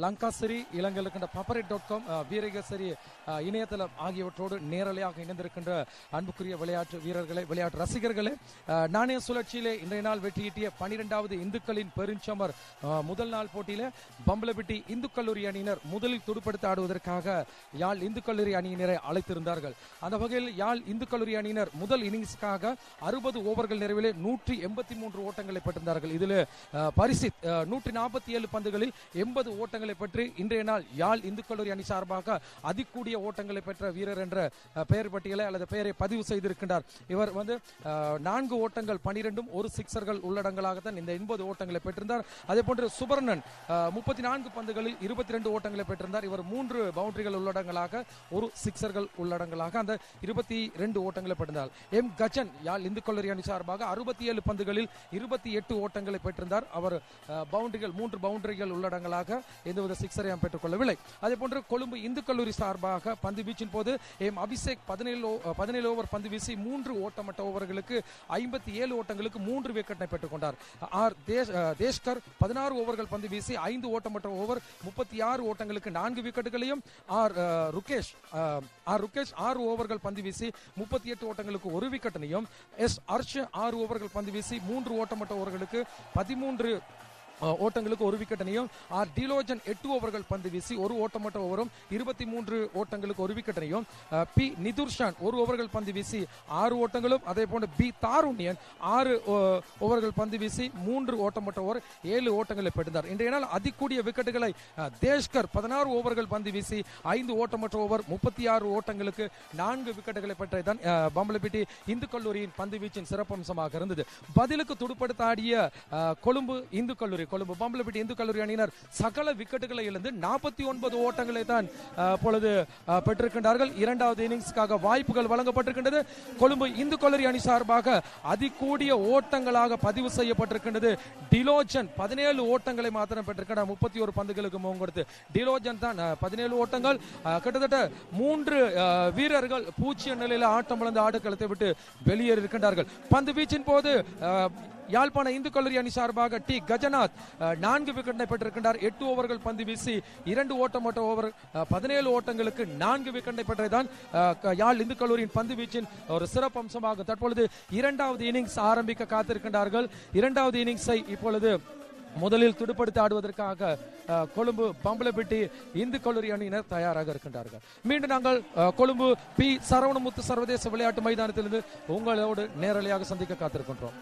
Speaker 1: லங்காசிரி, இலங்கையில் இருக்கின்ற paparit.com, வீரகேசரி இணையதளம் ஆகியவற்றோடு நேரலையாக இணைந்திருக்கின்ற அன்புக்குரிய விளையாட்டு வீரர்களை, விளையாட்டு ரசிகர்களே, நாணய சுழற்சியிலே இன்றைய நாள் வெற்றியீட்டிய 12வது இந்துக்களின் பெருஞ்சமர் முதல் நாள் போட்டியில பம்பலப்பிட்டி இந்து கல்லூரி அணியினர் முதலில் துடுப்படுத்த ஆடுவதற்காக யாழ் இந்து கல்லூரி அணியினரை அழைத்திருந்தார்கள். அந்த வகையில் யாழ் இந்து கல்லூரி அணியினர் முதல் இன்னிங்ஸுக்காக 60 ஓவர்கள் நிறைவிலே 183 ஓட்டங்களை பெற்றிருந்தார்கள். இதில் பரிசித் 147 பந்துகளில் 80 ஓட்டங்களை பெற்று இன்றைய நாள் யாழ் இந்து கல்லூரி அணி சார்பாக அதிகூடிய ஓட்டங்களை பெற்ற வீரர் என்ற பெயர் பட்டியலை அல்லது பெயரை பதிவு செய்திருக்கின்றார். இவர் 4 ஓட்டங்கள் 12 ஒரு சிக்ஸர்கள் உள்ளடங்களாகத்தான் இந்த 80 ஓட்டங்களை பெற்றிருந்தார். அதே போன்று சுபர்ணன் 34 பந்துகளில் 22 ஓட்டங்களை பெற்றிருந்தார். இவர் 3 பவுண்டரிகள் உள்ளடங்களாக ஒரு சிக்ஸர்கள் உள்ளடங்களாக அந்த 22 ஓட்டங்களை பெற்றிருந்தார். எம் கஜன் யாழ் இந்து கல்லூரி அணி சார்பாக 67 பந்துகளில் 28 ஓட்டங்களை பெற்றிருந்தார். அவர் பவுண்டரிகள் 3 பவுண்டரிகள் உள்ளடங்களாக எந்தவித சிக்ஸரையும் பெற்றுக் கொள்ளவில்லை. அதே போன்று கொழும்பு இந்து கல்லூரி சார்பாக பந்து வீச்சின் போது எம் அபிஷேக் 17 ஓவர் பந்து வீசி 3 ஓட்டமட்ட ஓவர்களுக்கு 57 ஓட்டங்களுக்கு 3 விக்கெட்டை பெற்றுக் கொண்டார். ஆர் தேஷ்கர் 16 ஓவர்கள் பந்து வீசி 5 ஓட்டமட்ட ஓவர் 36 ஓட்டங்களுக்கு 4 விக்கெட்டுகளையும், ஆர் ருகேஷ் 6 ஓவர்கள் பந்து வீசி 38 ஓட்டங்களுக்கு 1 விக்கெட்டினையும், எஸ் அர்ஷ் 6 ஓவர்கள் பந்து வீசி 3 ஓட்டமட்ட ஓவர்களுக்கு 13 ஓட்டங்களுக்கு 1 விக்கெட்டனையும், ஆர் டிலோஜன் 8 ஓவர்கள் பந்து வீசி 1 ஓட்டமட்ட ஓவரும் 23 ஓட்டங்களுக்கு 1 விக்கெட்டனையும், பி நிதுர்ஷான் 1 ஓவர்கள் பந்து வீசி 6 ஓட்டங்களும், அதே போன்று பி தாருண்யன் 6 ஓவர்கள் பந்து வீசி 3 ஓட்டமட்ட ஓவர் 7 ஓட்டங்களை பெற்றிருந்தார். இன்றைய நாள் அதிகூடிய விக்கெட்டுகளை தேஷ்கர் 16 ஓவர்கள் பந்து வீசி 5 ஓட்டமட்ட ஓவர் 36 ஓட்டங்களுக்கு 4 விக்கெட்டுகளை பெற்றதான் பம்பலப்பிட்டி இந்து கல்லூரியின் பந்து வீச்சின் சிறப்பம்சமாக இருந்தது. பதிலுக்கு துடுப்படுத்த ஆடிய கொழும்பு இந்து கல்லூரி, கொழும்பு பம்பலப்பிட்டி இந்து கல்லூரி அணியினர் சகல விக்கெட்டுகளை இழந்து 49 ஓட்டங்களை தான் பொழுது பெற்றிருக்கின்றார்கள். இரண்டாவது இன்னிங்ஸ்க்காக வாய்ப்புகள் வழங்கப்பட்டிருக்கின்றது. கொழும்பு இந்து கல்லூரி அணி சார்பாக அதிகூடிய ஓட்டங்களாக பதிவு செய்யப்பட்டிருக்கின்றது. டிலோஜன் 17 ஓட்டங்களை மாத்திரம் பெற்றிருக்கிறார். 31 பந்துகளுக்கு முகங்கொடுத்து டிலோஜன் தான் 17 ஓட்டங்கள். கிட்டத்தட்ட 3 வீரர்கள் பூச்சிய நிலையில் ஆட்டம் இழந்து ஆடுகளத்தை விட்டு வெளியேறி இருக்கின்றார்கள். பந்து வீச்சின் போது யாழ்ப்பாண இந்து கல்லூரி அணி சார்பாக டி கஜநாத் 4 விக்கெட்டை பெற்றிருக்கின்றார். 8 ஓவர்கள் பந்து வீசி 2 ஓட்டமட்ட ஓவர் 17 ஓட்டங்களுக்கு 4 விக்கெட்டை பெற்றதான் யாழ் இந்து கல்லூரியின் பந்து வீச்சின் ஒரு சிறப்பம்சமாக தற்பொழுது இரண்டாவது இன்னிங்ஸ் ஆரம்பிக்க காத்திருக்கின்றார்கள். இரண்டாவது இன்னிங்ஸை இப்பொழுது முதலில் துடுப்படுத்தி ஆடுவதற்காக கொழும்பு பம்பலப்பிட்டி இந்து கல்லூரி அணியினர் தயாராக இருக்கின்றார்கள். மீண்டும் நாங்கள் கொழும்பு பி சரவணமுத்து சர்வதேச விளையாட்டு மைதானத்திலிருந்து உங்களோடு நேரலையாக சந்திக்க காத்திருக்கின்றோம்.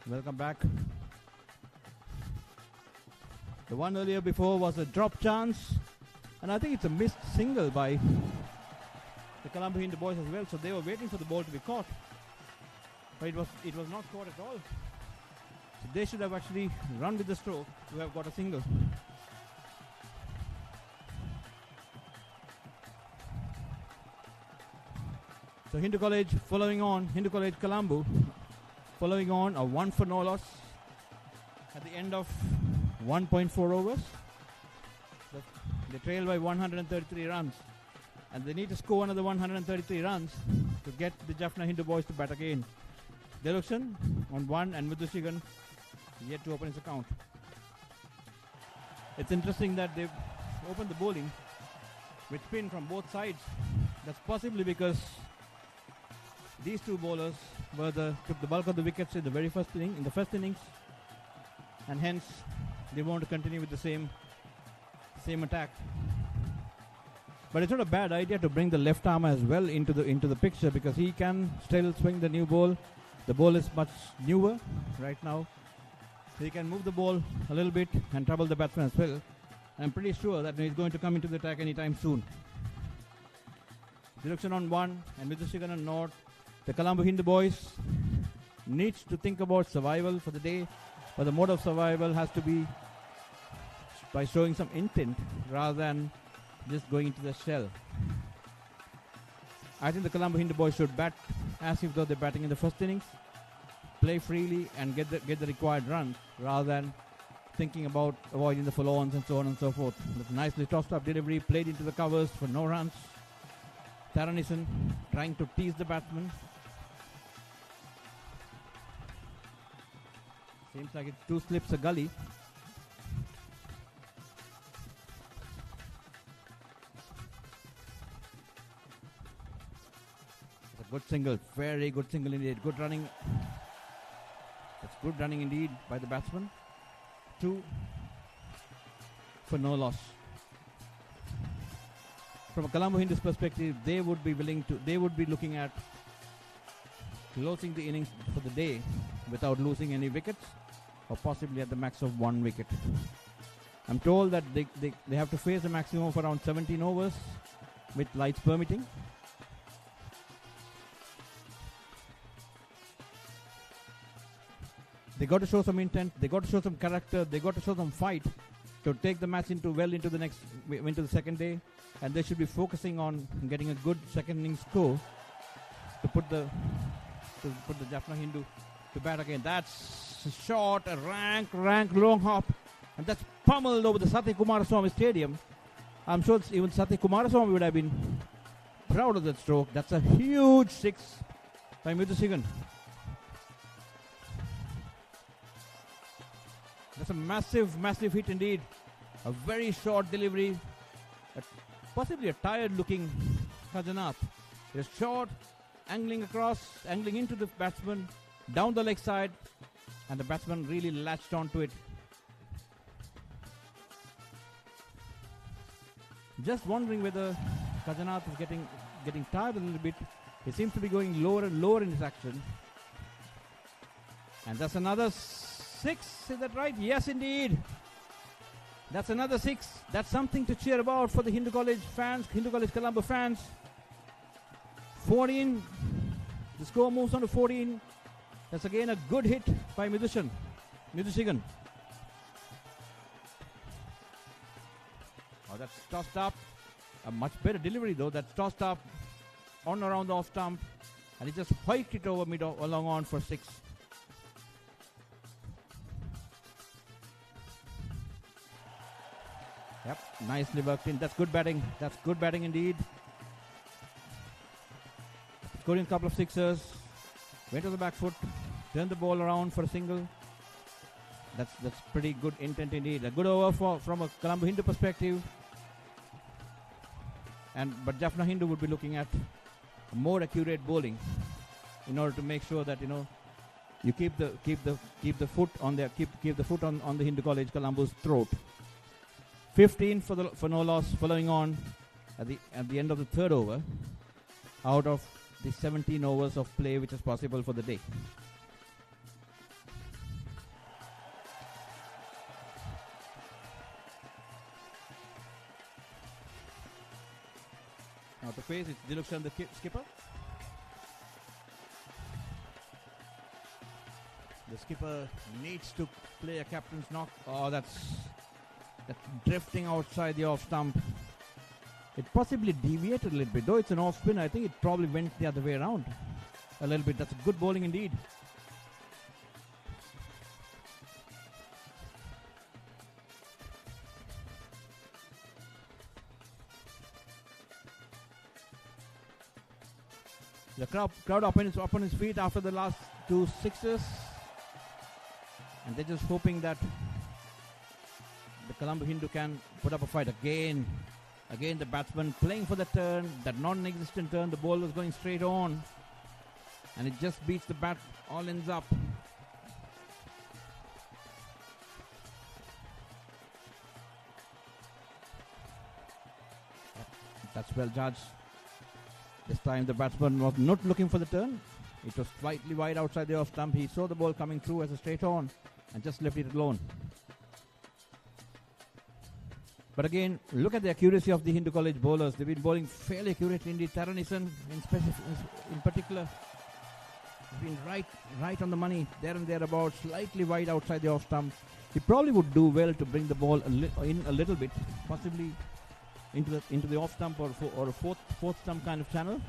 Speaker 2: Welcome back. The one earlier before was a drop chance, and I think it's a missed single by the Colombo Hindu boys as well. So they were waiting for the ball to be caught, but it was not caught at all. So they should have actually run with the stroke to have got a single. So Hindu College following on, Hindu College Colombo following on a 1 for no loss at the end of 1.4 overs. They trail by 133 runs, and they need to score another 133 runs to get the Jaffna Hindu boys to bat again. Loshan on 1 and Mudushigan yet to open his account. It's interesting that they've opened the bowling with spin from both sides. That's possibly because these two bowlers took the bulk of the wickets in the very first innings, and hence they want to continue with the same attack. But it's not a bad idea to bring the left arm as well into the picture, because he can still swing the new ball. The ball is much newer right now. So he can move the ball a little bit and trouble the batsman as well. I'm pretty sure that he's going to come into the attack anytime soon. Loshan on 1 and Mudushigan on 0. The Colombo Hindu boys needs to think about survival for the day, but the mode of survival has to be by showing some intent rather than just going into the shell. I think the Colombo Hindu boys should bat as if though they're batting in the first innings, play freely and get the required runs rather than thinking about avoiding the follow-ons and so on and so forth. But nicely tossed up delivery, played into the covers for no runs. Taranison trying to tease the batsman. Seems like it's 2 slips a gully. It's a good single, very good single indeed. Good running. That's good running indeed by the batsman. 2 for no loss. From a Colombo Hindu's perspective, they would be looking at closing the innings for the day without losing any wickets, or possibly at the max of 1 wicket. I'm told that they have to face a maximum of around 17 overs with lights permitting. They got to show some intent, they got to show some character, they got to show some fight to take the match into the second day, and they should be focusing on getting a good second innings score to put the Jaffna Hindu to bat again. That's a shot, a rank long hop, and that's pummeled over the Satya Kumaraswamy Stadium. I'm sure even Satya Kumaraswamy would have been proud of that stroke. That's a huge 6 by Mudushigan. That's a massive hit indeed. A very short delivery. Possibly a tired-looking Kajanath. It's short, angling across, angling into the batsman, down the leg side, and the batsman really latched onto it. Just wondering whether Kajanath is getting tired a little bit. He seems to be going lower and lower in his action. And that's another 6, is that right? Yes, indeed. That's another 6. That's something to cheer about for the Hindu College fans, Hindu College Colombo fans. 14. The score moves on to 14. That's again a good hit by Mudushigan. Oh, that's tossed up. A much better delivery though. That's tossed up on around the off stump, and he just hiked it over along on for 6. Yep, nicely worked in. That's good batting. That's good batting indeed. Scoring a couple of sixers. Went to the back foot. Turned the ball around for a single. That's pretty good intent indeed. A good over from a Colombo Hindu perspective. But Jaffna Hindu would be looking at more accurate bowling in order to make sure that you keep the foot on the Hindu College Colombo's throat. 15 for no loss, following on at the end of the 3rd over, out of the 17 overs of play which is possible for the day. space. It's Diluksan, the skipper. The skipper needs to play a captain's knock. Oh, that's drifting outside the off stump. It possibly deviated a little bit. Though it's an off spin, I think it probably went the other way around a little bit. That's good bowling indeed. The crowd up on his feet after the last 2 sixes. And they're just hoping that the Colombo Hindu can put up a fight again. Again, the batsman playing for the turn, that non-existent turn. The ball was going straight on. And it just beats the bat, all ends up. That's well judged. This time the batsman was not looking for the turn. It was slightly wide outside the off stump. He saw the ball coming through as a straight on and just left it alone. But again, look at the accuracy of the Hindu College bowlers. They've been bowling fairly accurately. Indeed, Tharanisan in particular has been right on the money, there and thereabouts, slightly wide outside the off stump. He probably would do well to bring the ball in a little bit, possibly into the off stump or a fourth stump kind of channel,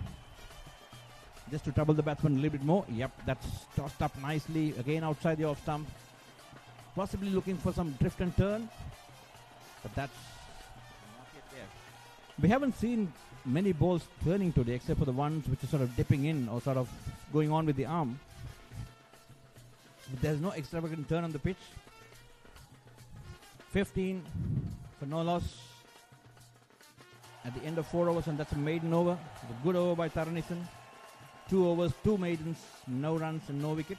Speaker 2: just to trouble the batsman a little bit more. Yep, that's tossed up nicely again outside the off stump, possibly looking for some drift and turn, but that's not yet there. We haven't seen many balls turning today, except for the ones which are sort of dipping in or sort of going on with the arm. But there's no extravagant turn on the pitch. 15 for no loss at the end of 4 overs, and that's a maiden over. A good over by Tharanisan. 2 overs, 2 maidens, no runs and no wicket.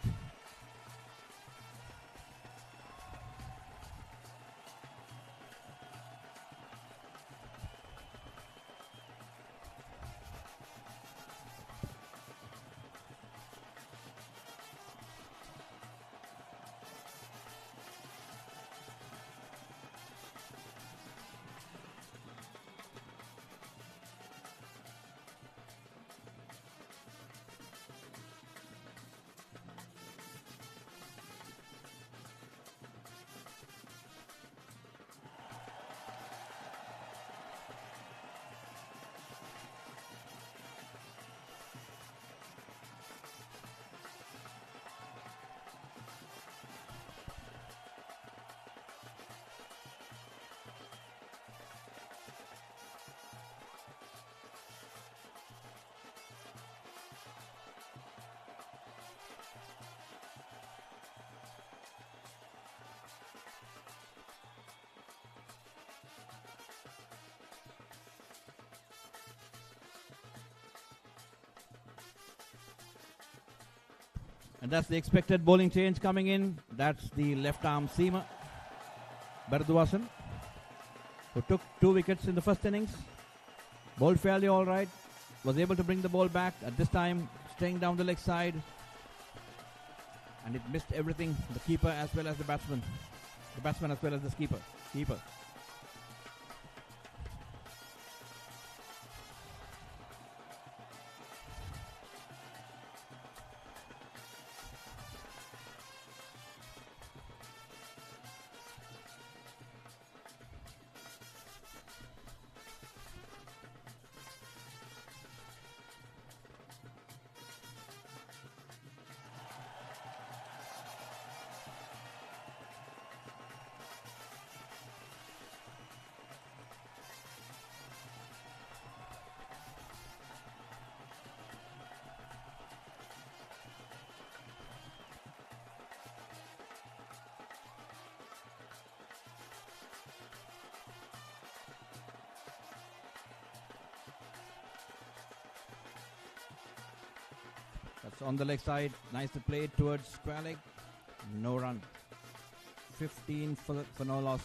Speaker 2: And that's the expected bowling change coming in. That's the left arm seamer, Bharadwajan, who took 2 wickets in the first innings. Bowled fairly all right. Was able to bring the ball back. At this time, staying down the leg side. And it missed everything. The keeper as well as the batsman. The batsman as well as the keeper. That's on the leg side. Nicely played towards square leg. No run. 15 for no loss.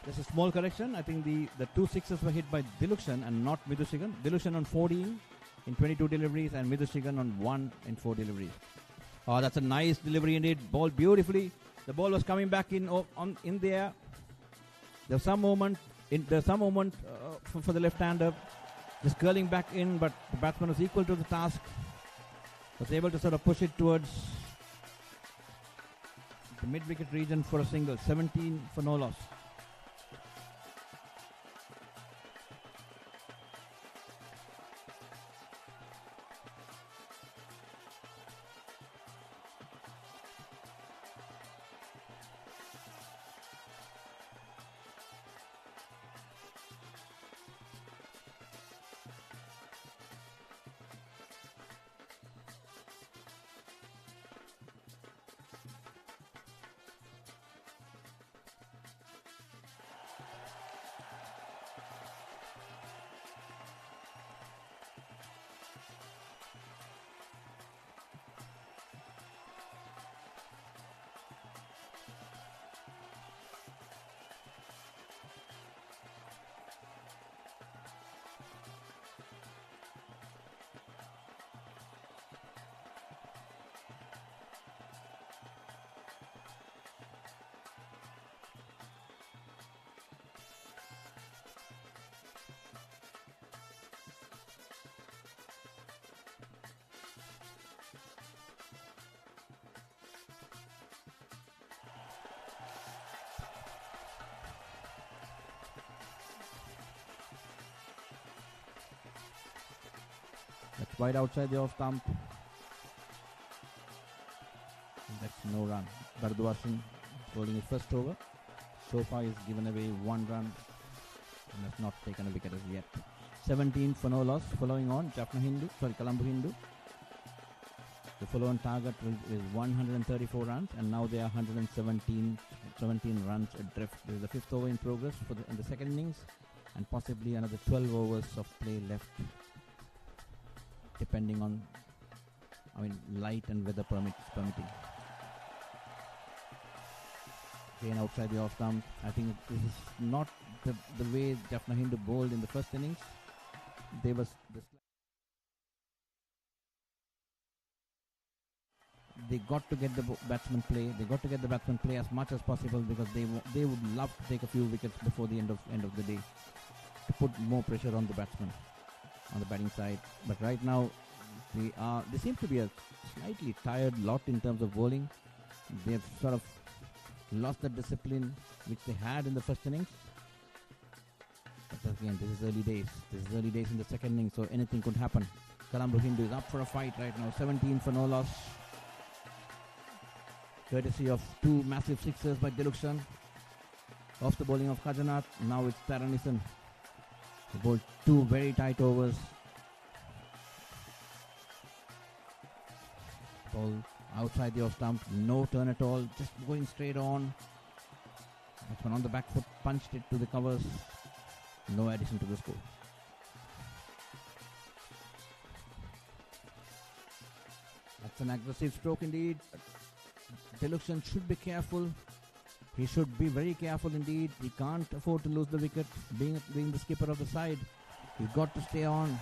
Speaker 2: Just a small correction. I think the 2 sixes were hit by Dilukshan and not Midushigan. Dilukshan on 14 in 22 deliveries and Midushigan on 1 in 4 deliveries. Oh, that's a nice delivery indeed. Ball beautifully. The ball was coming back in the air. There's some moment for the left-hander, just curling back in, but the batsman was equal to the task. Was able to sort of push it towards the mid-wicket region for a single. 17 for no loss. That's wide outside the off stump. That's no run. Bharadwajan bowling his first over. So far he's given away 1 run and has not taken a wicket as yet. 17 for no loss. Following on, Colombo Hindu. The follow-on target is 134 runs and now they are 17 runs adrift. There is the 5th over in progress in the second innings and possibly another 12 overs of play left, depending on, light and weather permitting. Again outside the off stump. I think this is not the way Jaffna Hindu bowled in the first innings. They got to get the batsman play. They got to get the batsman play as much as possible because they would love to take a few wickets before the end of the day to put more pressure on the batsman on the batting side. But right now they seem to be a slightly tired lot in terms of bowling. They've sort of lost the discipline which they had in the first innings. But again, this is early days. This is early days in the second innings, so anything could happen. Colombo Hindu is up for a fight right now. 17 for no loss. Courtesy of 2 massive sixes by Dilukshan. Off the bowling of Kajanath. Now it's Taranison. He bowled 2 very tight overs. Ball outside the off stump. No turn at all. Just going straight on. Batsman on the back foot. Punched it to the covers. No addition to the score. That's an aggressive stroke indeed. Dilukshan should be careful. He should be very careful indeed. He can't afford to lose the wicket. Being the skipper of the side, he's got to stay on.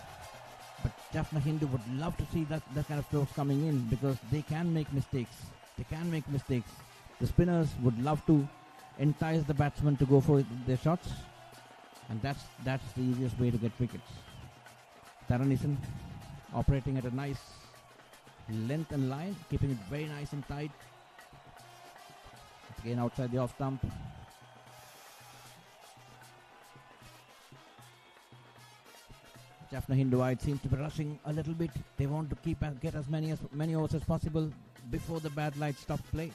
Speaker 2: But Jaffna Hindu would love to see that kind of strokes coming in because they can make mistakes. The spinners would love to entice the batsman to go for their shots, and that's the easiest way to get wickets. Taranison operating at a nice length and line, keeping it very nice and tight. Again outside the off stump. Jaffna Hindu seems to be rushing a little bit. They want to get as many overs as possible before the bad light stops play.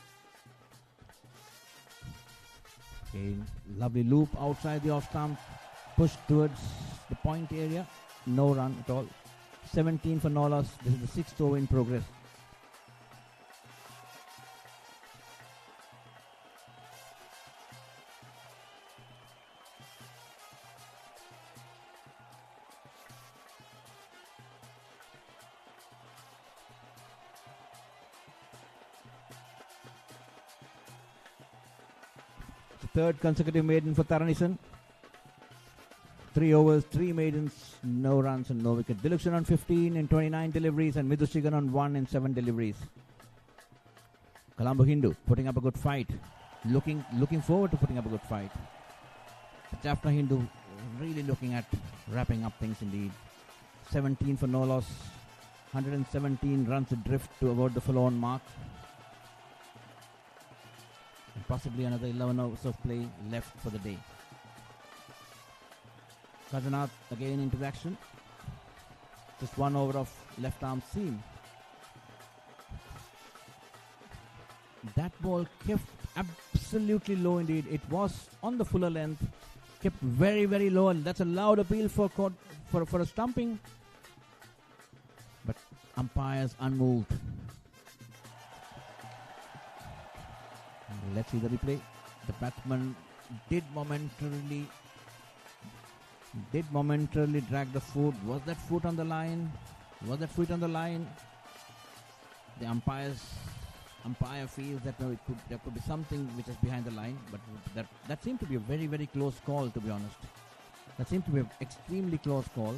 Speaker 2: Again, lovely loop outside the off stump. Push towards the point area. No run at all. 17 for no loss. This is the 6th over in progress. Third consecutive maiden for Taranison. 3 overs, 3 maidens, no runs and no wicket. Dilukshan on 15 in 29 deliveries and Midushigan on 1 in 7 deliveries. Colombo Hindu putting up a good fight. Looking forward to putting up a good fight. Jaffna Hindu really looking at wrapping up things indeed. 17 for no loss. 117 runs adrift to avoid the follow-on mark. And possibly another 11 hours of play left for the day. Kazanath again into the action. Just 1 over of left arm seam. That ball kept absolutely low indeed. It was on the fuller length, kept very, very low, and that's a loud appeal for a stumping. But umpires unmoved. Let's see the replay. The batsman did momentarily drag the foot. Was that foot on the line? Was that foot on the line? The umpire feels that no, there could be something which is behind the line, but that seemed to be a very, very close call, to be honest. That seemed to be an extremely close call.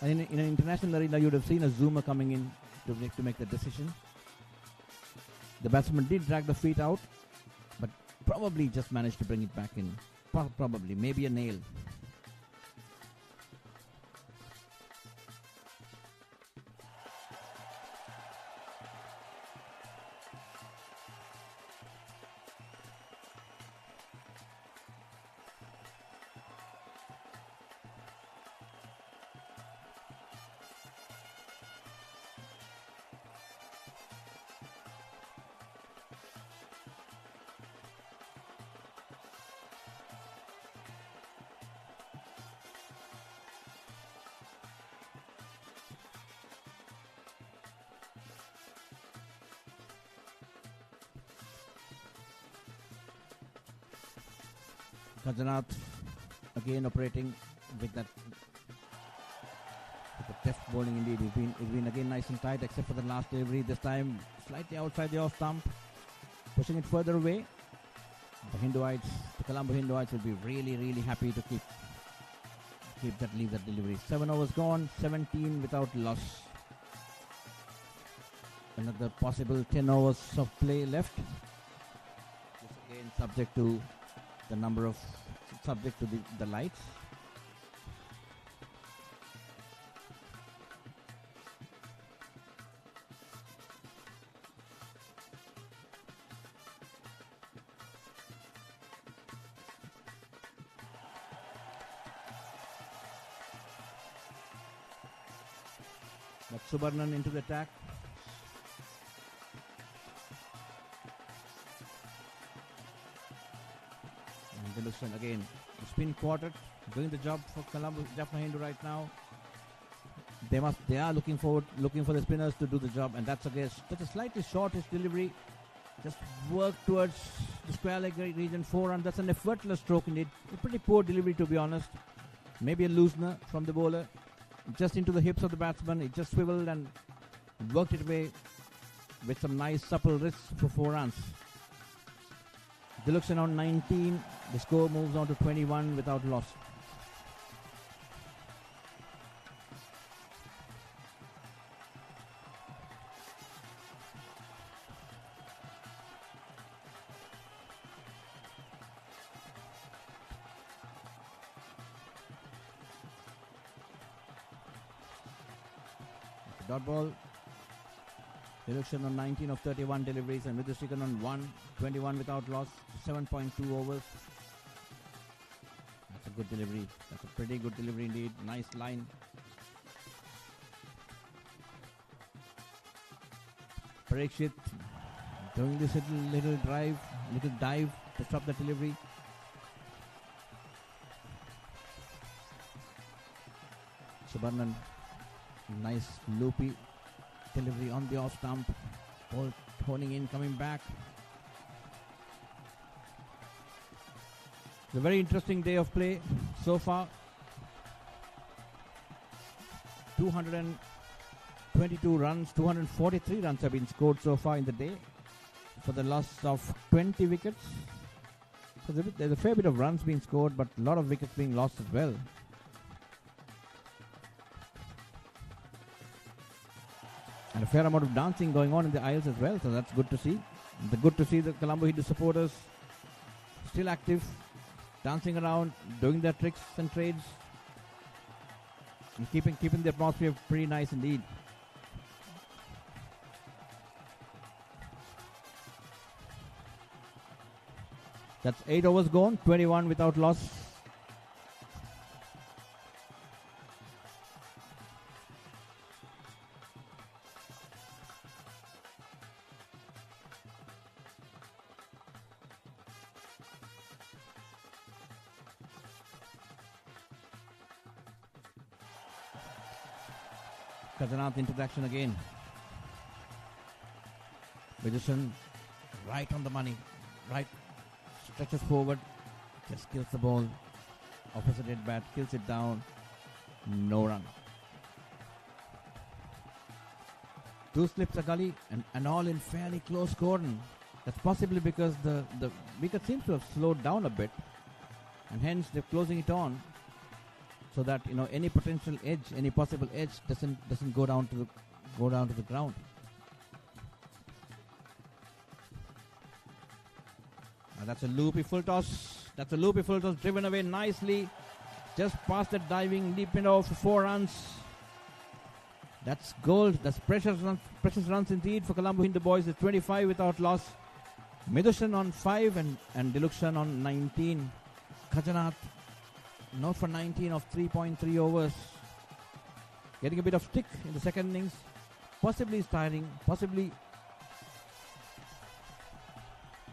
Speaker 2: And in an international arena, you would have seen a zoomer coming in to make the decision. The batsman did drag the feet out, but probably just managed to bring it back in. Probably, maybe a nail. Kazanath again operating with the deft bowling indeed. It's been again nice and tight except for the last delivery. This time slightly outside the off stump, pushing it further away. The Colombo Hinduites will be really, really happy to leave that delivery. 7 overs gone, 17 without loss. Another possible 10 overs of play left. This again subject to the lights. But Subarnan into the attack. Dilukshan again, spin quartet, doing the job for Colombo Jaffna Hindu right now. They are looking for the spinners to do the job, and that's a slightly shortish delivery. Just work towards the square leg region, 4 runs. That's an effortless stroke indeed. A pretty poor delivery, to be honest. Maybe a loosener from the bowler, just into the hips of the batsman. It just swiveled and worked it away with some nice supple wrists for 4 runs. Dilukshan on 19. The score moves on to 21 without loss. Dot ball. Dilukshan on 19 of 31 deliveries and Vidushikan on 21 without loss. 7.2 overs. That's a good delivery. That's a pretty good delivery indeed. Nice line. Parikshit doing this little dive to stop the delivery. Subarnan, nice loopy delivery on the off stump. Ball honing in, coming back. It's a very interesting day of play so far. 222 runs, 243 runs have been scored so far in the day for the loss of 20 wickets. So there's a fair bit of runs being scored, but a lot of wickets being lost as well. And a fair amount of dancing going on in the aisles as well, so that's good to see. Good to see the Colombo Hindu supporters still active, dancing around, doing their tricks and trades, and keeping the atmosphere pretty nice indeed. That's 8 overs gone, 21 without loss. Kazanath into the action again. Magician right on the money, right, stretches forward, just kills the ball. Opposite head bat, kills it down, no run. Two slips a gully and all in fairly close cordon. That's possibly because the wicket seems to have slowed down a bit, and hence they're closing it on, so that any potential edge, any possible edge doesn't go down to the ground. And that's a loopy full toss. That's a loopy full toss driven away nicely, just past the diving deep for 4 runs. That's gold. That's precious runs indeed for Colombo Hindu boys. It's 25 without loss. Midushan on 5 and Dilukshan on 19. Kajanath not for 19 of 3.3 overs. Getting a bit of stick in the second innings. Possibly is tiring. Possibly.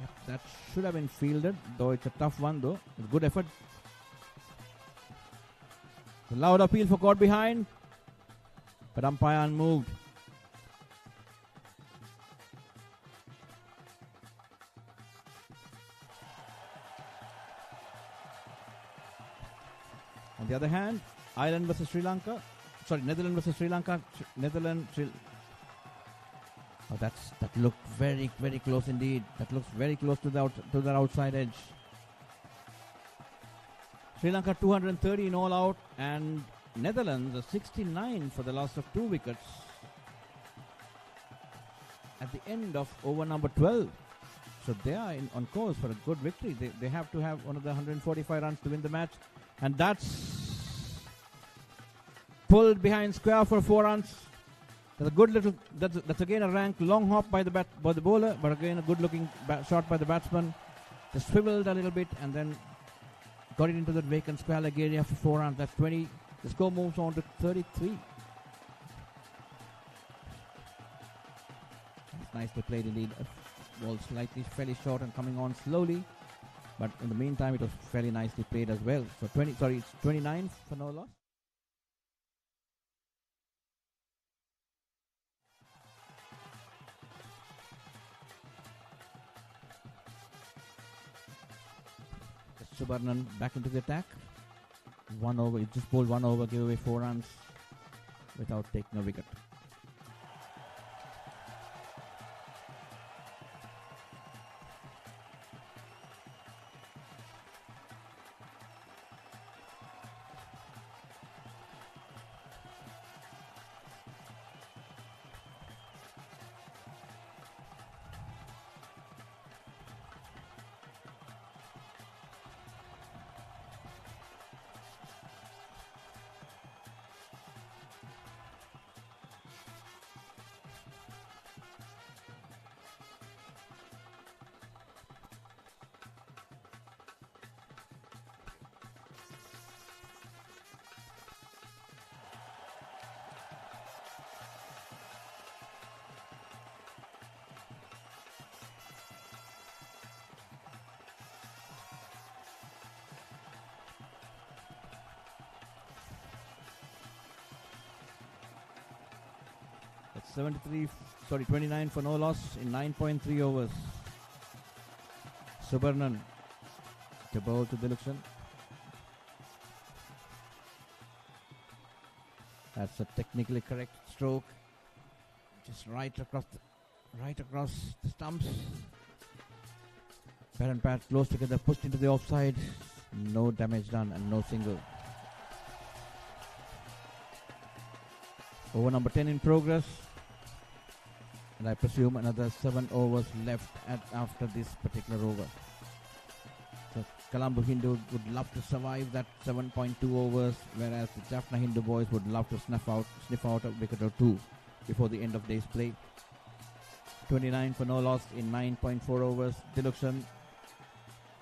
Speaker 2: Yep, that should have been fielded, though it's a tough one though. It's good effort. The loud appeal for caught behind, but umpire unmoved. On the other hand, Netherlands versus Sri Lanka. Oh, that looked very, very close indeed. That looks very close to the outside edge. Sri Lanka 230 in all out, and Netherlands 69 for the loss of 2 wickets at the end of over number 12. So they are on course for a good victory. They have to have one of the 145 runs to win the match, and that's pulled behind square for 4 runs. That's a good little. That's again a rank long hop by the bowler, but again a good-looking shot by the batsman. Just swiveled a little bit and then got it into the vacant square leg area for 4 runs. That's 20. The score moves on to 33. It's nicely played indeed. Ball slightly fairly short and coming on slowly, but in the meantime it was fairly nicely played as well. So it's 29 for no loss. Subarnan back into the attack. 1 over. He just bowled 1 over, gave away 4 runs without taking a wicket. That's 29 for no loss in 9.3 overs. Subarnan to bowl to Dilukshan. That's a technically correct stroke. Just right across the stumps. Pat and Pat close together, pushed into the offside. No damage done and no single. Over number 10 in progress. And I presume another 7 overs left after this particular over. So Colombo Hindu would love to survive that 7.2 overs, whereas the Jaffna Hindu boys would love to sniff out a wicket or two before the end of day's play. 29 for no loss in 9.4 overs. Dilukshan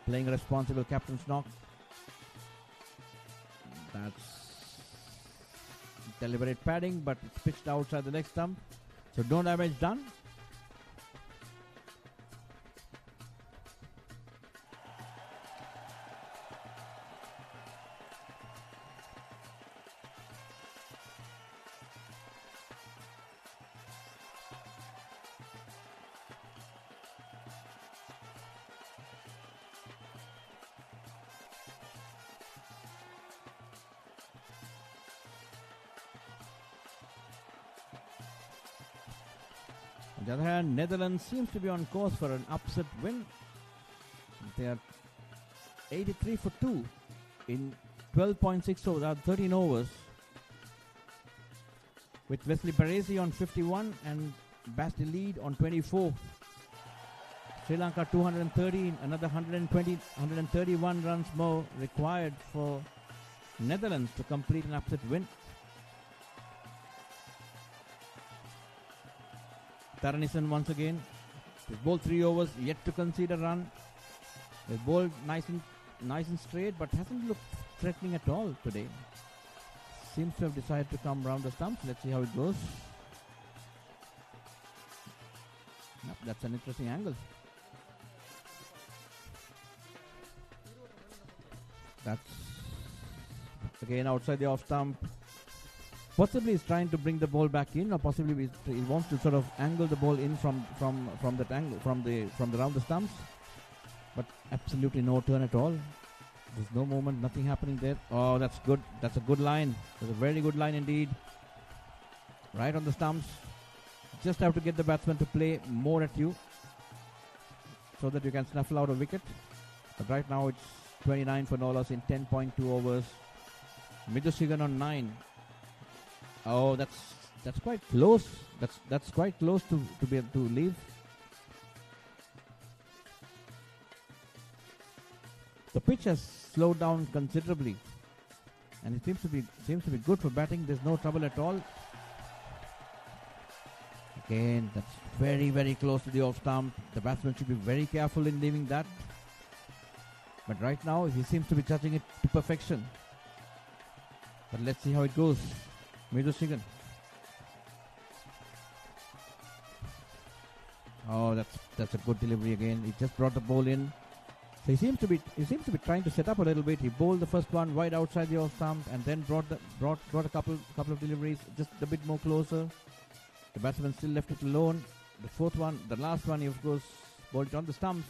Speaker 2: playing a responsible captain's knock. That's deliberate padding, but it's pitched outside the leg stump. So no damage done. On the other hand, Netherlands seems to be on course for an upset win. They are 83 for 2 in 12.6 overs, 13 overs. With Wesley Baresi on 51 and Basti Lead on 24. Sri Lanka 230, another 131 runs more required for Netherlands to complete an upset win. Taranison once again. He's bowled 3 overs, yet to concede a run. He's bowled nice and straight, but hasn't looked threatening at all today. Seems to have decided to come round the stumps. Let's see how it goes. Yep, that's an interesting angle. That's again outside the off stump. Possibly he's trying to bring the ball back in, or possibly he wants to sort of angle the ball in from that angle, from the round the stumps. But absolutely no turn at all. There's no movement, nothing happening there. Oh, that's good. That's a good line. That's a very good line indeed. Right on the stumps. Just have to get the batsman to play more at you so that you can snuffle out a wicket. But right now it's 29 for no loss in 10.2 overs. Midushigan on 9. Oh, that's quite close. That's quite close to be able to leave. The pitch has slowed down considerably, and it seems to be good for batting. There's no trouble at all. Again, that's very, very close to the off stump. The batsman should be very careful in leaving that. But right now, he seems to be judging it to perfection. But let's see how it goes. Midushigan. Oh, that's a good delivery again. He just brought the ball in. So he seems to be trying to set up a little bit. He bowled the first one wide outside the off stump, and then brought a couple of deliveries just a bit more closer. The batsman still left it alone. The fourth one, the last one, he of course bowled it on the stumps.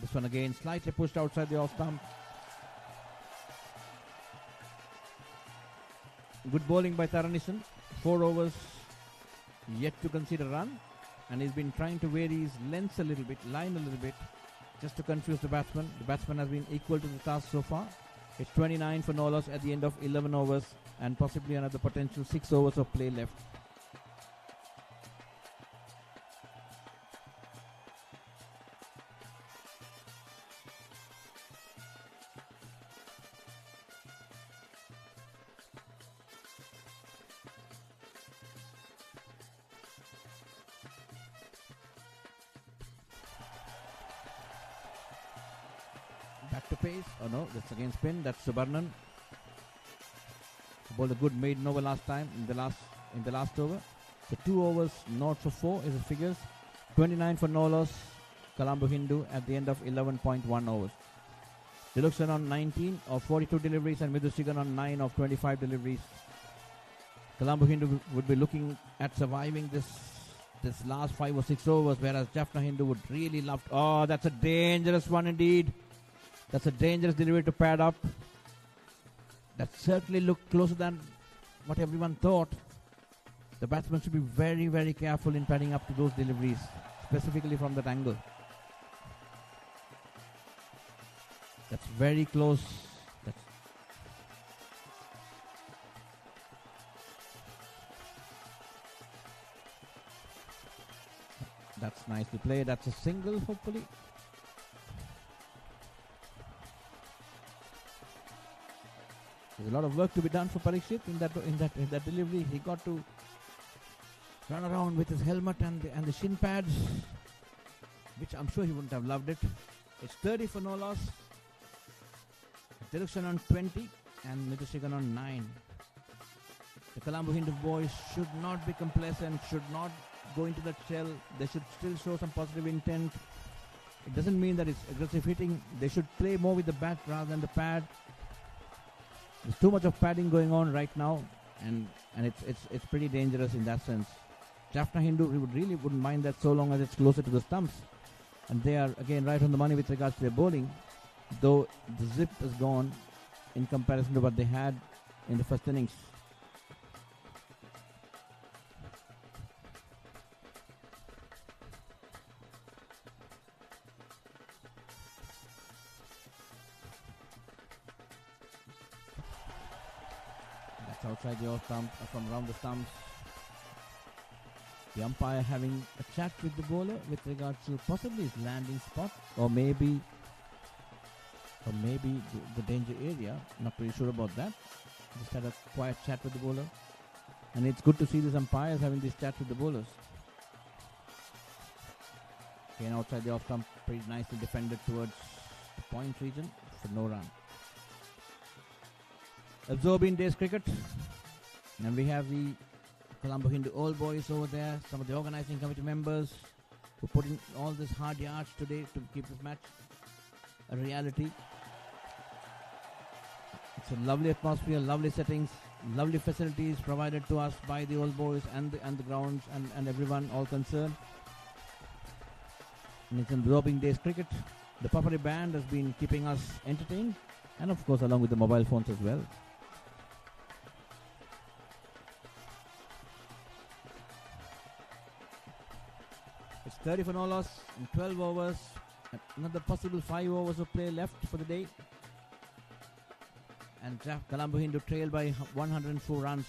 Speaker 2: This one again slightly pushed outside the off stump. Good bowling by Taranison. 4 overs, yet to concede a run. And he's been trying to vary his length a little bit, line a little bit, just to confuse the batsman. The batsman has been equal to the task so far. It's 29 for no loss at the end of 11 overs and possibly another potential 6 overs of play left. Back to pace. Oh no, that's again spin. That's Subarnan. Bowled a good maiden over last time in the last over. So 2 overs, not for 4 is the figures. 29 for no loss. Colombo Hindu at the end of 11.1 overs. Dilukshan on 19 of 42 deliveries and Midushigan on 9 of 25 deliveries. Colombo Hindu would be looking at surviving this last 5 or 6 overs, whereas Jaffna Hindu would really love to. Oh, that's a dangerous one indeed. That's a dangerous delivery to pad up. That certainly looked closer than what everyone thought. The batsman should be very, very careful in padding up to those deliveries, specifically from that angle. That's very close. That's nicely played. That's a single, hopefully. There's a lot of work to be done for Parikshit in that delivery. He got to run around with his helmet and the shin pads, which I'm sure he wouldn't have loved it. It's 30 for no loss. Loshan on 20 and Nithishigan on 9. The Colombo Hindu boys should not be complacent, should not go into that shell. They should still show some positive intent. It doesn't mean that it's aggressive hitting. They should play more with the bat rather than the pad. There's too much of padding going on right now, and it's pretty dangerous in that sense. Jaffna Hindu wouldn't mind that so long as it's closer to the stumps. And they are again right on the money with regards to their bowling, though the zip is gone in comparison to what they had in the first innings. That's outside the off stump, from around the stumps. The umpire having a chat with the bowler with regards to possibly his landing spot, or maybe the danger area. Not pretty sure about that. Just had a quiet chat with the bowler, and it's good to see these umpires having this chat with the bowlers. Again, outside the off stump, pretty nicely defended towards the point region for no run. Absorbing day's cricket, and we have the Colombo Hindu old boys over there, some of the organizing committee members who put in all this hard yards today to keep this match a reality. It's a lovely atmosphere, lovely settings, lovely facilities provided to us by the old boys and the grounds and everyone all concerned. And it's absorbing day's cricket. The Papari band has been keeping us entertained, and of course along with the mobile phones as well. It's 30 for no loss in 12 overs. Another possible 5 overs of play left for the day. And Colombo Hindu trail by 104 runs.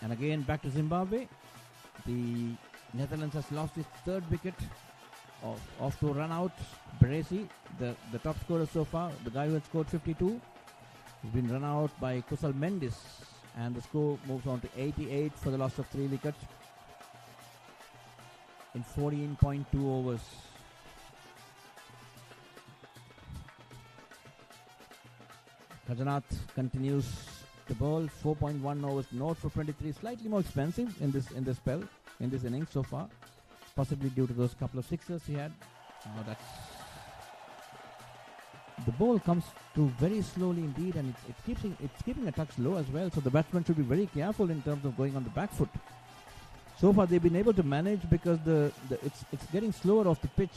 Speaker 2: And again back to Zimbabwe. The Netherlands has lost its third wicket off to run out. Baresi, the top scorer so far, the guy who had scored 52, has been run out by Kusal Mendis, and the score moves on to 88 for the loss of 3 wickets in 14.2 overs. Rajanath continues to bowl 4.1 overs, note for 23, slightly more expensive in this spell, in this innings so far, possibly due to those couple of sixers he had. The ball comes through very slowly indeed, and it's keeping a touch low as well. So the batsman should be very careful in terms of going on the back foot. So far they've been able to manage because it's getting slower off the pitch.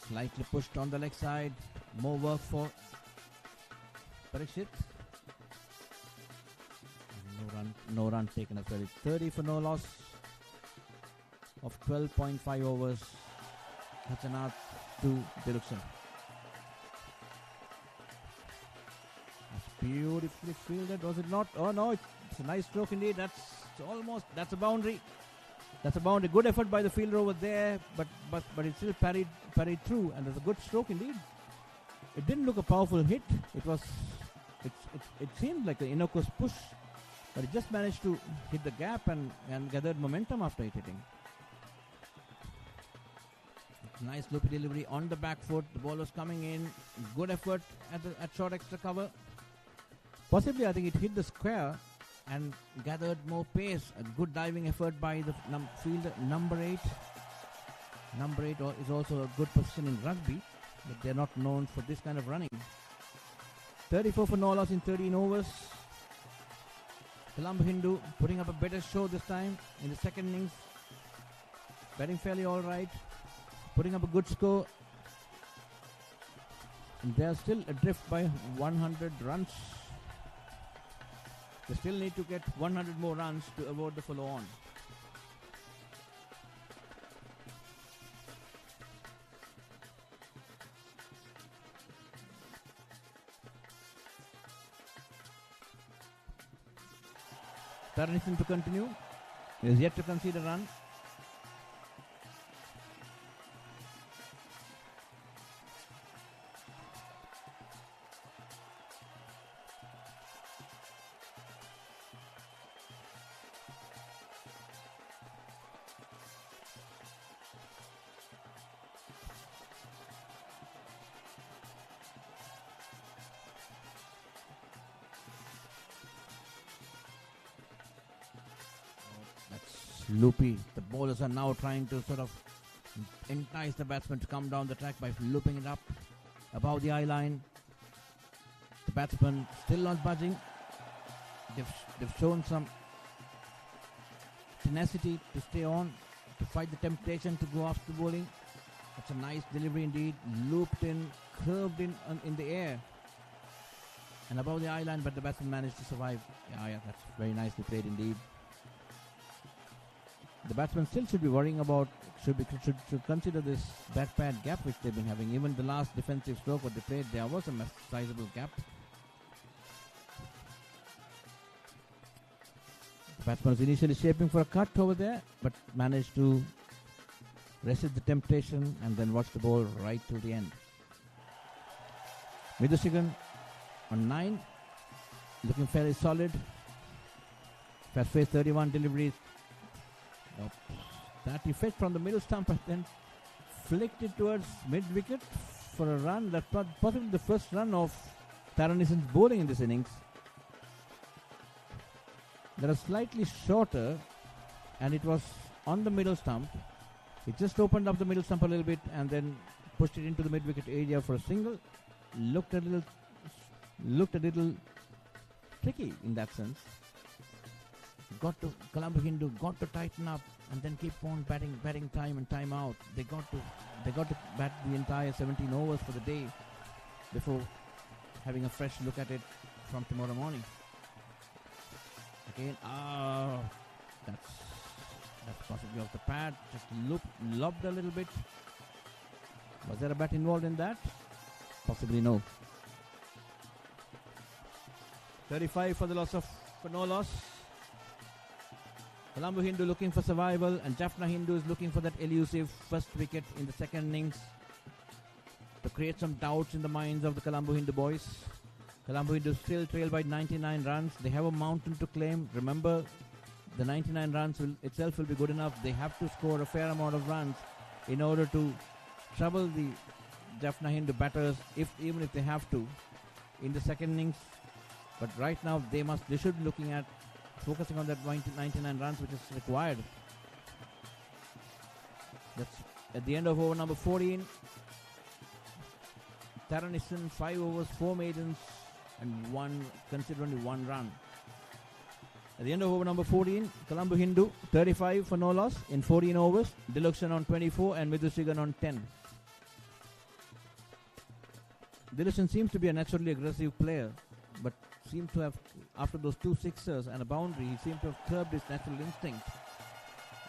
Speaker 2: Slightly pushed on the leg side. More work for Parikshit. No run taken as well. It's 30 for no loss of 12.5 overs. Rajanath to Diluksan. Beautifully fielded, was it not? Oh no, it's a nice stroke indeed. That's a boundary. That's a boundary. Good effort by the fielder over there, but it still parried through, and there's a good stroke indeed. It didn't look a powerful hit. It seemed like an innocuous push, but it just managed to hit the gap and gathered momentum after it hitting. Nice loopy delivery on the back foot. The ball was coming in. Good effort at short extra cover. Possibly, I think it hit the square and gathered more pace. A good diving effort by the fielder, number 8. Number 8 is also a good position in rugby, but they're not known for this kind of running. 34 for no loss in 13 overs. Colombo Hindu putting up a better show this time in the second innings. Batting fairly all right. Putting up a good score. And they are still adrift by 100 runs. They still need to get 100 more runs to avoid the follow-on. Taranison to continue. He is yet to concede a run. Loopy. The bowlers are now trying to sort of entice the batsman to come down the track by looping it up above the eye line. The batsman still not budging. They've shown some tenacity to stay on, to fight the temptation to go after the bowling. That's a nice delivery indeed. Looped in, curved in the air and above the eye line, but the batsman managed to survive. Yeah, that's very nicely played indeed. The batsman still should be worrying about, should consider this bat pad gap which they've been having. Even the last defensive stroke what they played, there was a sizable gap. The batsman was initially shaping for a cut over there, but managed to resist the temptation and then watch the ball right till the end. Midushigan on 9, looking fairly solid. Fast face 31 deliveries. That effect from the middle stump and then flicked it towards mid-wicket for a run. That's possibly the first run of Taranison's bowling in this innings. That was slightly shorter and it was on the middle stump. It just opened up the middle stump a little bit and then pushed it into the mid-wicket area for a single. Looked a little tricky in that sense. Colombo Hindu got to tighten up and then keep on batting time and time out. They got to bat the entire 17 overs for the day before having a fresh look at it from tomorrow morning. Again, that's possibly off the pad. Just lobbed a little bit. Was there a bat involved in that? Possibly no. 35 for no loss. Colombo Hindu looking for survival and Jaffna Hindu is looking for that elusive first wicket in the second innings to create some doubts in the minds of the Colombo Hindu boys. Colombo Hindu still trail by 99 runs. They have a mountain to claim. Remember, the 99 runs itself will be good enough. They have to score a fair amount of runs in order to trouble the Jaffna Hindu batters, even if they have to, in the second innings. But right now they should be looking at focusing on that 99 runs which is required. That's at the end of over number 14. Taranison 5 overs, 4 maidens and considered only 1 run. At the end of over number 14, Colombo Hindu 35 for no loss in 14 overs, Loshan on 24 and Midushigan on 10. Loshan seems to be a naturally aggressive player, but seems to have, after those 2 sixers and a boundary, he seemed to have curbed his natural instinct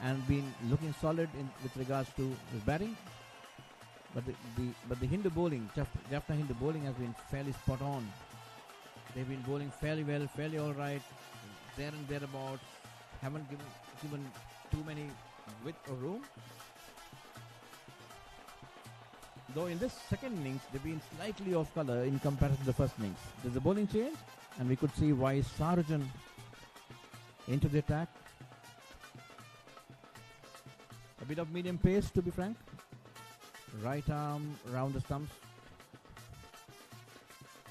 Speaker 2: and been looking solid with regards to his batting. But the Hindu bowling, Jaffna Hindu bowling has been fairly spot on. They've been bowling fairly well, fairly all right, there and thereabouts. Haven't given too many width or room. Though in this second innings, they've been slightly off color in comparison to the first innings. There's a bowling change, and we could see why Sarjan into the attack. A bit of medium pace, to be frank. Right arm round the stumps.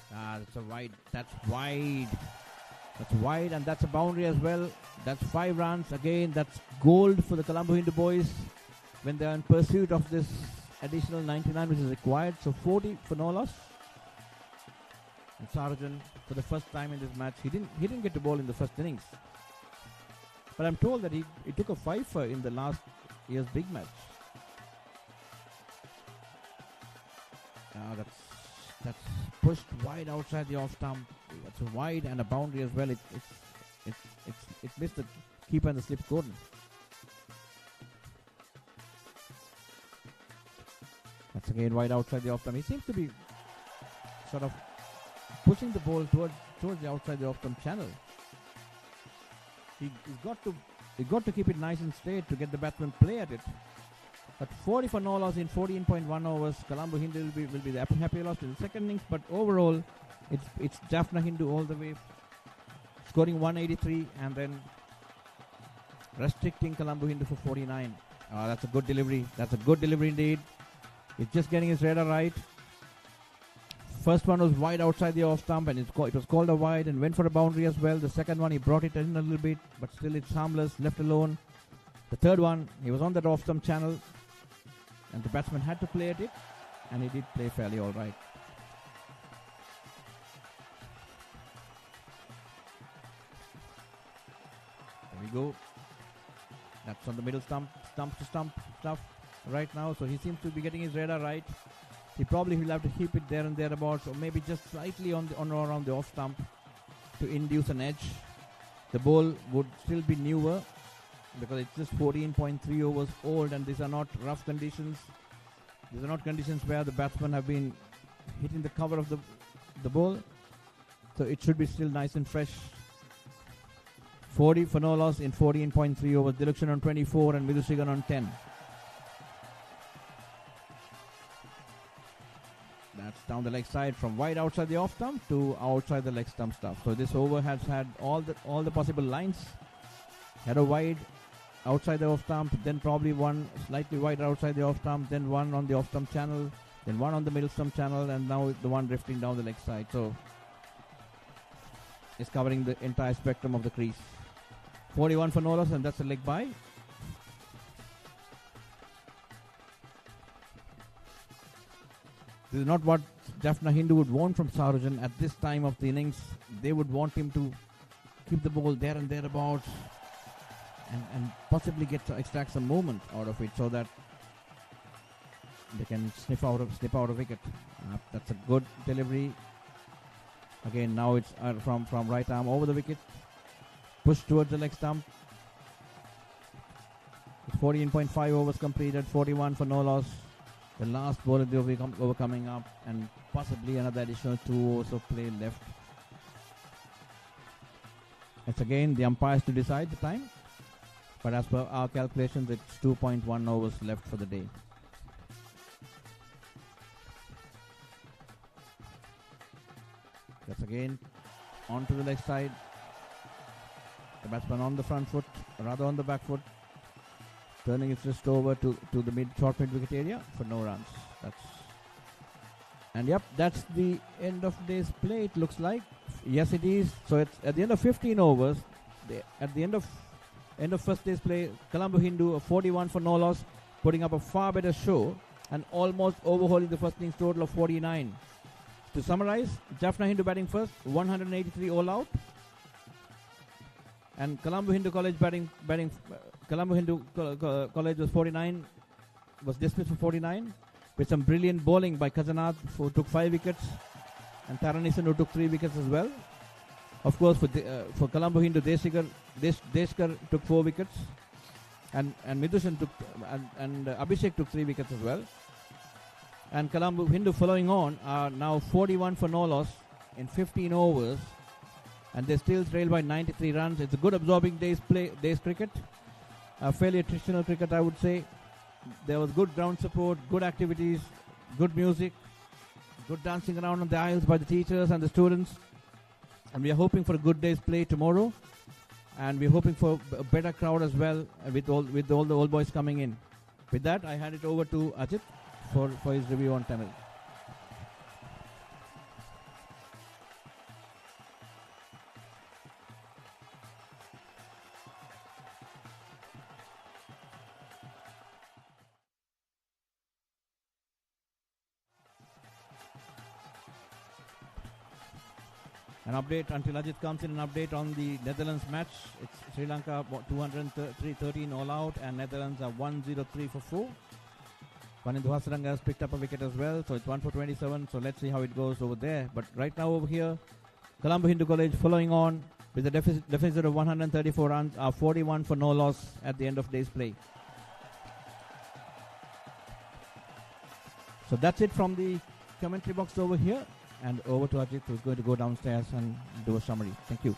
Speaker 2: That's a wide. That's wide. That's wide, and that's a boundary as well. That's 5 runs. Again, that's gold for the Colombo Hindu boys when they're in pursuit of this additional 99 which is required. So 40 for no loss. And Sarjan, for the first time in this match, he didn't get to bowl in the first innings. But I'm told that he took a 5 in the last year's big match. That's pushed wide outside the off stump. That's a wide and a boundary as well. It missed the keeper and the slip Gordon. That's again wide outside the off stump. He seems to be sort of pushing the ball towards the outside the off stump channel. He's got to keep it nice and straight to get the batsman play at it. But 40 for no loss in 14.1 overs. Colombo Hindu will be the happy loss in the second innings. But overall, it's Jaffna Hindu all the way, scoring 183 and then restricting Colombo Hindu for 49. That's a good delivery. That's a good delivery indeed. He's just getting his radar right. First one was wide outside the off stump, and it was called a wide and went for a boundary as well. The second one, he brought it in a little bit, but still it's harmless, left alone. The third one, he was on that off stump channel, and the batsman had to play at it, and he did play fairly all right. There we go. That's on the middle stump to stump stuff right now, so he seems to be getting his radar right. He probably will have to keep it there and thereabouts, or maybe just slightly on or around the off stump to induce an edge. The ball would still be newer because it's just 14.3 overs old, and these are not rough conditions. These are not conditions where the batsmen have been hitting the cover of the ball. So it should be still nice and fresh. 40 for no loss in 14.3 overs. Dilukshan on 24 and Midusrigan on 10. That's down the leg side from wide outside the off stump to outside the leg stump stuff. So this over has had all the possible lines. Had a wide outside the off stump, then probably one slightly wider outside the off stump, then one on the off stump channel, then one on the middle stump channel, and now the one drifting down the leg side. So it's covering the entire spectrum of the crease. 41 for no loss, and that's a leg bye. This is not what Jaffna Hindu would want from Sarjan at this time of the innings. They would want him to keep the ball there and thereabouts and possibly extract some movement out of it so that they can snip out a wicket. That's a good delivery. Again, now it's from right arm over the wicket. Push towards the leg stump. It's 14.5 overs completed, 41 for no loss. The last ball of the over coming up, and possibly another additional 2 overs of play left. It's again the umpires to decide the time, but as per our calculations, it's 2.1 overs left for the day. That's again onto the leg side. The batsman on the front foot, rather on the back foot, turning his wrist over to the short mid wicket area for no runs. That's the end of day's play. It looks like, yes, it is. So it's at the end of 15 overs. At the end of first day's play, Colombo Hindu 41 for no loss, putting up a far better show and almost overhauling the first innings total of 49. To summarize, Jaffna Hindu batting first, 183 all out, and Colombo Hindu College batting. Colombo Hindu College was dismissed for 49, with some brilliant bowling by Kazanath, who took 5 wickets, and Tharanisan, who took 3 wickets as well. Of course, for Colombo Hindu, Deshkar took 4 wickets, and Midushan took and Abhishek took 3 wickets as well. And Colombo Hindu following on are now 41 for no loss in 15 overs. and they still trail by 93 runs. It's a good absorbing days cricket, fairly traditional cricket, I would say. There was good ground support, good activities, good music, good dancing around on the aisles by the teachers and the students. And we are hoping for a good day's play tomorrow, and we're hoping for a better crowd as well, with all the old boys coming in. With that, I hand it over to Ajit for his review on Tamil. An update until Ajit comes in. An update on the Netherlands match. It's Sri Lanka 213 all out, and Netherlands are 103 for 4. Panindu Hasaranga has picked up a wicket as well, so it's 1 for 27. So let's see how it goes over there. But right now over here, Colombo Hindu College following on with a deficit of 134 runs, are 41 for no loss at the end of day's play. So that's it from the commentary box over here. And over to Ajit, who's going to go downstairs and do a summary. Thank you.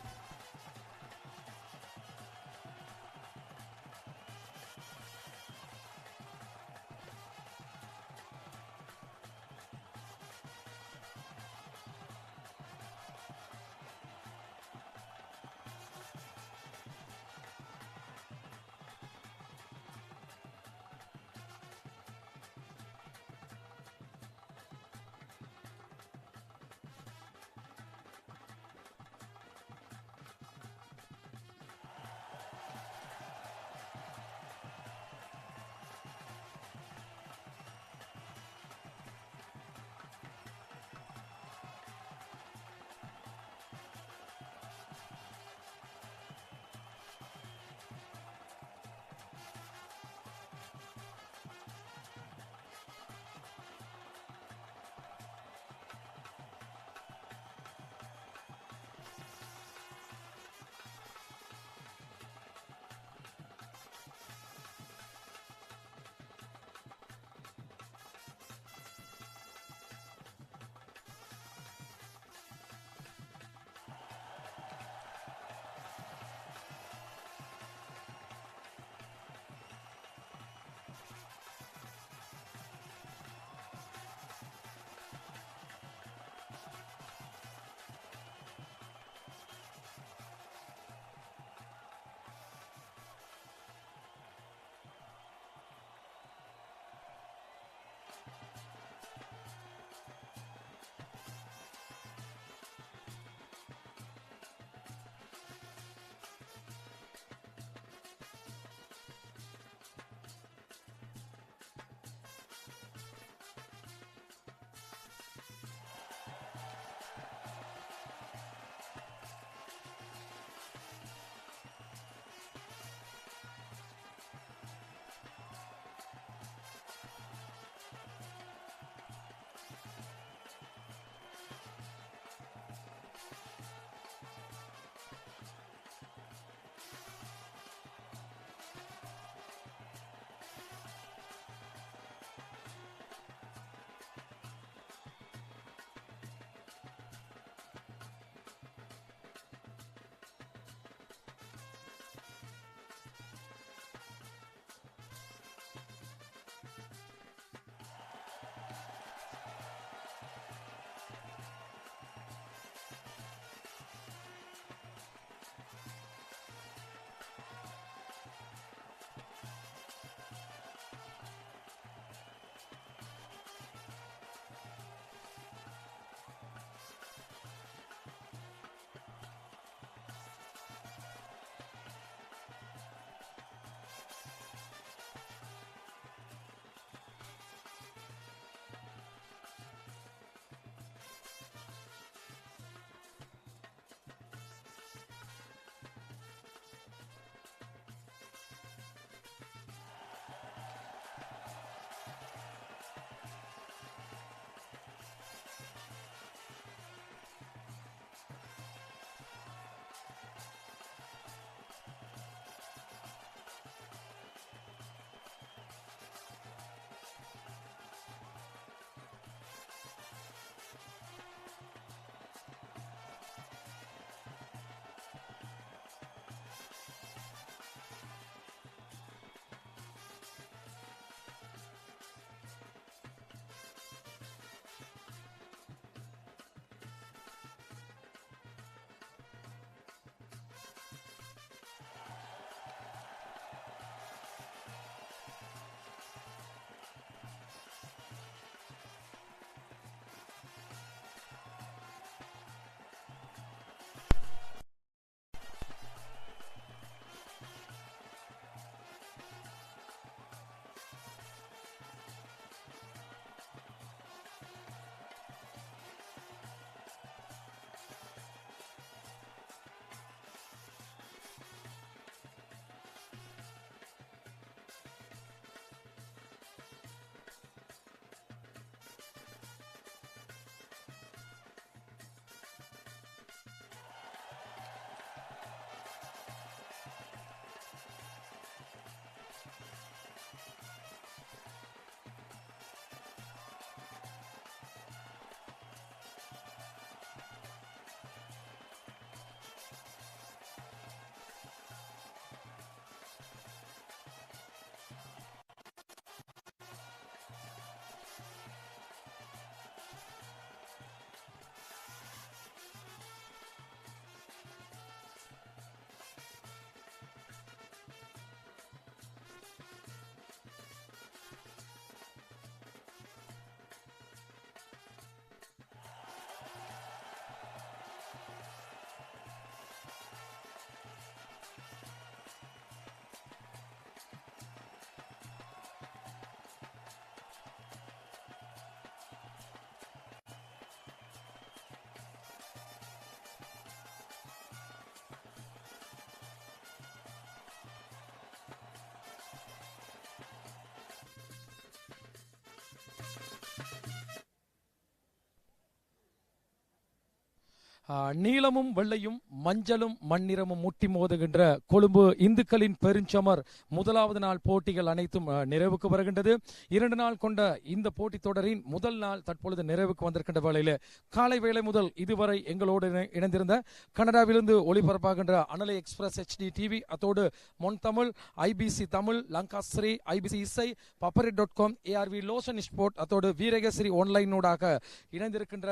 Speaker 1: நீலமும் வெள்ளையும் மஞ்சளும் மண்ணிறமும் முட்டி மோதுகின்ற கொழும்பு இந்துக்களின் பெருஞ்சமர் முதலாவது நாள் போட்டிகள் அனைத்தும் நிறைவுக்கு வருகின்றது. 2 நாள் கொண்ட இந்த போட்டி தொடரின் முதல் நாள் தற்பொழுது நிறைவுக்கு வந்திருக்கின்ற வேளையில் காலை வேளை முதல் இதுவரை எங்களோடு இணைந்திருந்த கனடாவிலிருந்து ஒளிபரப்பாகின்ற அனலை எக்ஸ்பிரஸ் HD TV, அத்தோடு மொன் தமிழ், IBC தமிழ், லங்காஸ்ரீ, IBC இசை, paparit.com, ARV Loshan Sports, அத்தோடு வீரகேசரி ஆன்லைனோடாக இணைந்திருக்கின்ற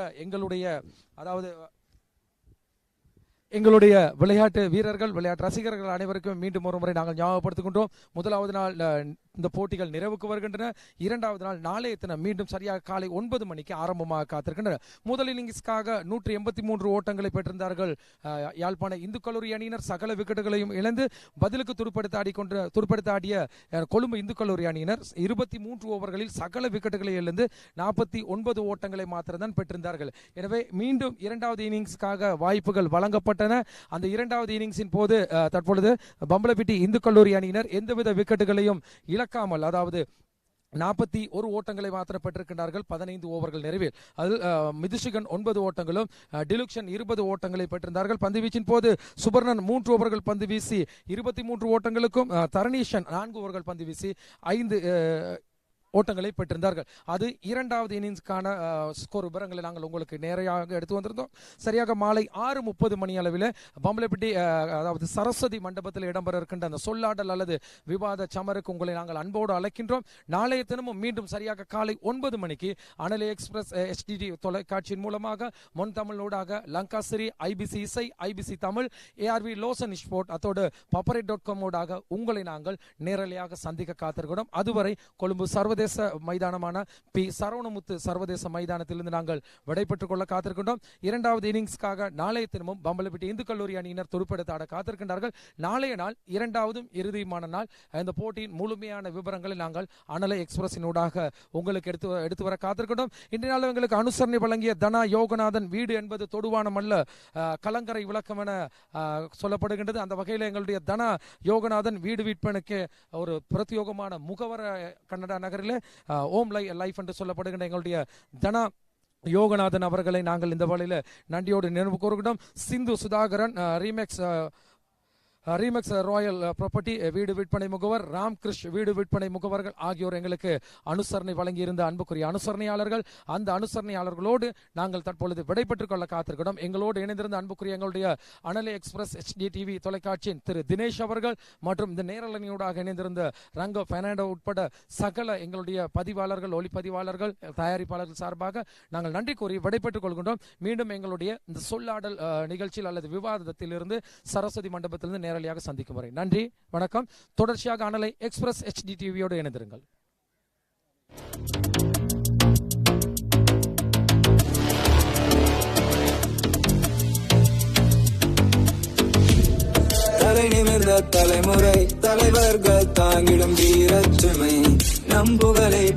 Speaker 1: எங்களுடைய விளையாட்டு வீரர்கள், விளையாட்டு ரசிகர்கள் அனைவருக்கும் மீண்டும் ஒரு முறை நாங்கள் ஞாபகப்படுத்துகின்றோம். முதலாவது நாள் இந்த போட்டிகள் நிறைவுக்கு வருகின்றன. 2வது நாள் நாளைய தினம் மீண்டும் சரியாக காலை 9 மணிக்கு ஆரம்பமாக காத்திருக்கின்றன. முதல் இன்னிங்ஸ்க்காக 183 ஓட்டங்களை பெற்றிருந்தார்கள் யாழ்ப்பாண இந்து கல்லூரி அணியினர். சகல விக்கெட்டுகளையும் இழந்து பதிலுக்கு துடுப்படுத்த ஆடிய கொழும்பு இந்து கல்லூரி அணியினர் 23 ஓவர்களில் சகல விக்கெட்டுகளை இழந்து 49 ஓட்டங்களை மாத்திரம்தான் பெற்றிருந்தார்கள். எனவே மீண்டும் 2வது இன்னிங்ஸ்க்காக வாய்ப்புகள் வழங்கப்பட்டன. அந்த 2வது இன்னிங்ஸின் போது தற்பொழுது பம்பலப்பிட்டி இந்து கல்லூரி அணியினர் எந்தவித விக்கெட்டுகளையும் இழக்காமல், அதாவது 41 ஓட்டங்களை மாத்திரம் பெற்றிருக்கின்றார்கள் 15 ஓவர்கள் நிறைவில். அதில் மிதுஷிகன் 9 ஓட்டங்களும் டிலுக்ஷன் 20 ஓட்டங்களை பெற்றிருந்தார்கள். பந்து வீச்சின் போது சுபர்ணன் 3 ஓவர்கள் பந்து வீசி 23 ஓட்டங்களுக்கும், தரணீஷன் 4 ஓவர்கள் பந்து வீசி 5 ஓட்டங்களை பெற்றிருந்தார்கள். அது 2வது இன்னிங்ஸ்க்கான ஸ்கோர் விவரங்களை நாங்கள் உங்களுக்கு நேரையாக எடுத்து வந்திருந்தோம். சரியாக மாலை 6:30 மணி அளவில் பம்பலப்பிட்டி அதாவது சரஸ்வதி மண்டபத்தில் இடம்பெற இருக்கின்ற அந்த சொல்லாடல் அல்லது விவாத சமருக்கு உங்களை நாங்கள் அன்போடு அழைக்கின்றோம். நாளைய தினமும் மீண்டும் சரியாக காலை 9 மணிக்கு அனலை எக்ஸ்பிரஸ் HD தொலைக்காட்சியின் மூலமாக மொன் தமிழோடாக லங்காஸ்ரீ, IBC இசை, IBC Tamil, ARV Loshan Sports, அத்தோடு paparit.com ஓடாக உங்களை நாங்கள் நேரலையாக சந்திக்க காத்திருக்கிறோம். அதுவரை கொழும்பு சர்வதேச மைதானமான P.Sara சர்வதேச மைதானத்திலிருந்து நாங்கள் விடைபெற்றுக் கொள்ள காத்திருக்கின்றோம். 2வது இன்னிங்ஸ்க்காக நாளைய தினமும் பம்பலப்பிட்டி இந்து கல்லூரி அணியினர் துடுப்படுத்த ஆட காத்திருக்கின்றார்கள். நாளைய நாள் 2வதும் இறுதியுமான நாள். இந்த போட்டியின் முழுமையான விவரங்களை நாங்கள் அனலை எக்ஸ்பிரஸினூடாக உங்களுக்கு எடுத்து வர காத்திருக்கின்றோம். இன்றைய நாள் எங்களுக்கு அனுசரணை வழங்கிய தனா யோகநாதன் வீடு என்பது தொடுவானம் அல்ல, கலங்கரை விளக்கம் என சொல்லப்படுகின்றது. அந்த வகையில் எங்களுடைய தனா யோகநாதன் வீடு விற்பனைக்கு ஒரு பிரத்யோகமான முகவர கன்னடா நகரில் ஓம் லைஃப் என்று சொல்லப்படுகின்ற எங்களுடைய தனா யோகநாதன் அவர்களை நாங்கள் இந்த வேளையில் நன்றியோடு நினைவு கூறுகிறோம். சிந்து சுதாகரன் ரீமெக்ஸ் ராயல் ப்ராப்பர்ட்டி வீடு விற்பனை முகவர், ராம்கிருஷ் வீடு விற்பனை முகவர்கள் ஆகியோர் எங்களுக்கு அனுசரணை வழங்கியிருந்த அன்புக்குரிய அனுசரணையாளர்கள். அந்த அனுசரணையாளர்களோடு நாங்கள் தற்பொழுது விடைபெற்றுக் கொள்ள காத்திருக்கிறோம். எங்களோடு இணைந்திருந்த அன்புக்குரிய எங்களுடைய அனலை எக்ஸ்பிரஸ் HD TV தொலைக்காட்சியின் திரு தினேஷ் அவர்கள் மற்றும் இந்த நேரலனியோடாக இணைந்திருந்த ரங்கோ பெர்னாண்டோ உட்பட சகல எங்களுடைய பதிவாளர்கள், ஒளிப்பதிவாளர்கள், தயாரிப்பாளர்கள் சார்பாக நாங்கள் நன்றி கூறி விடைபெற்றுக் கொள்கின்றோம். மீண்டும் எங்களுடைய இந்த சொல்லாடல் நிகழ்ச்சியில் அல்லது விவாதத்திலிருந்து சரஸ்வதி மண்டபத்திலிருந்து நேரலையாக சந்திக்கும் வரை நன்றி, வணக்கம். தொடர்ச்சியாக அனலை எக்ஸ்பிரஸ் HD TVயோடு இணைந்திருங்கள்.
Speaker 8: தலை நிமிர்ந்த தலைமுறை தலைவர்கள் தாங்கிடும் வீரச்சுமை நம்புகளை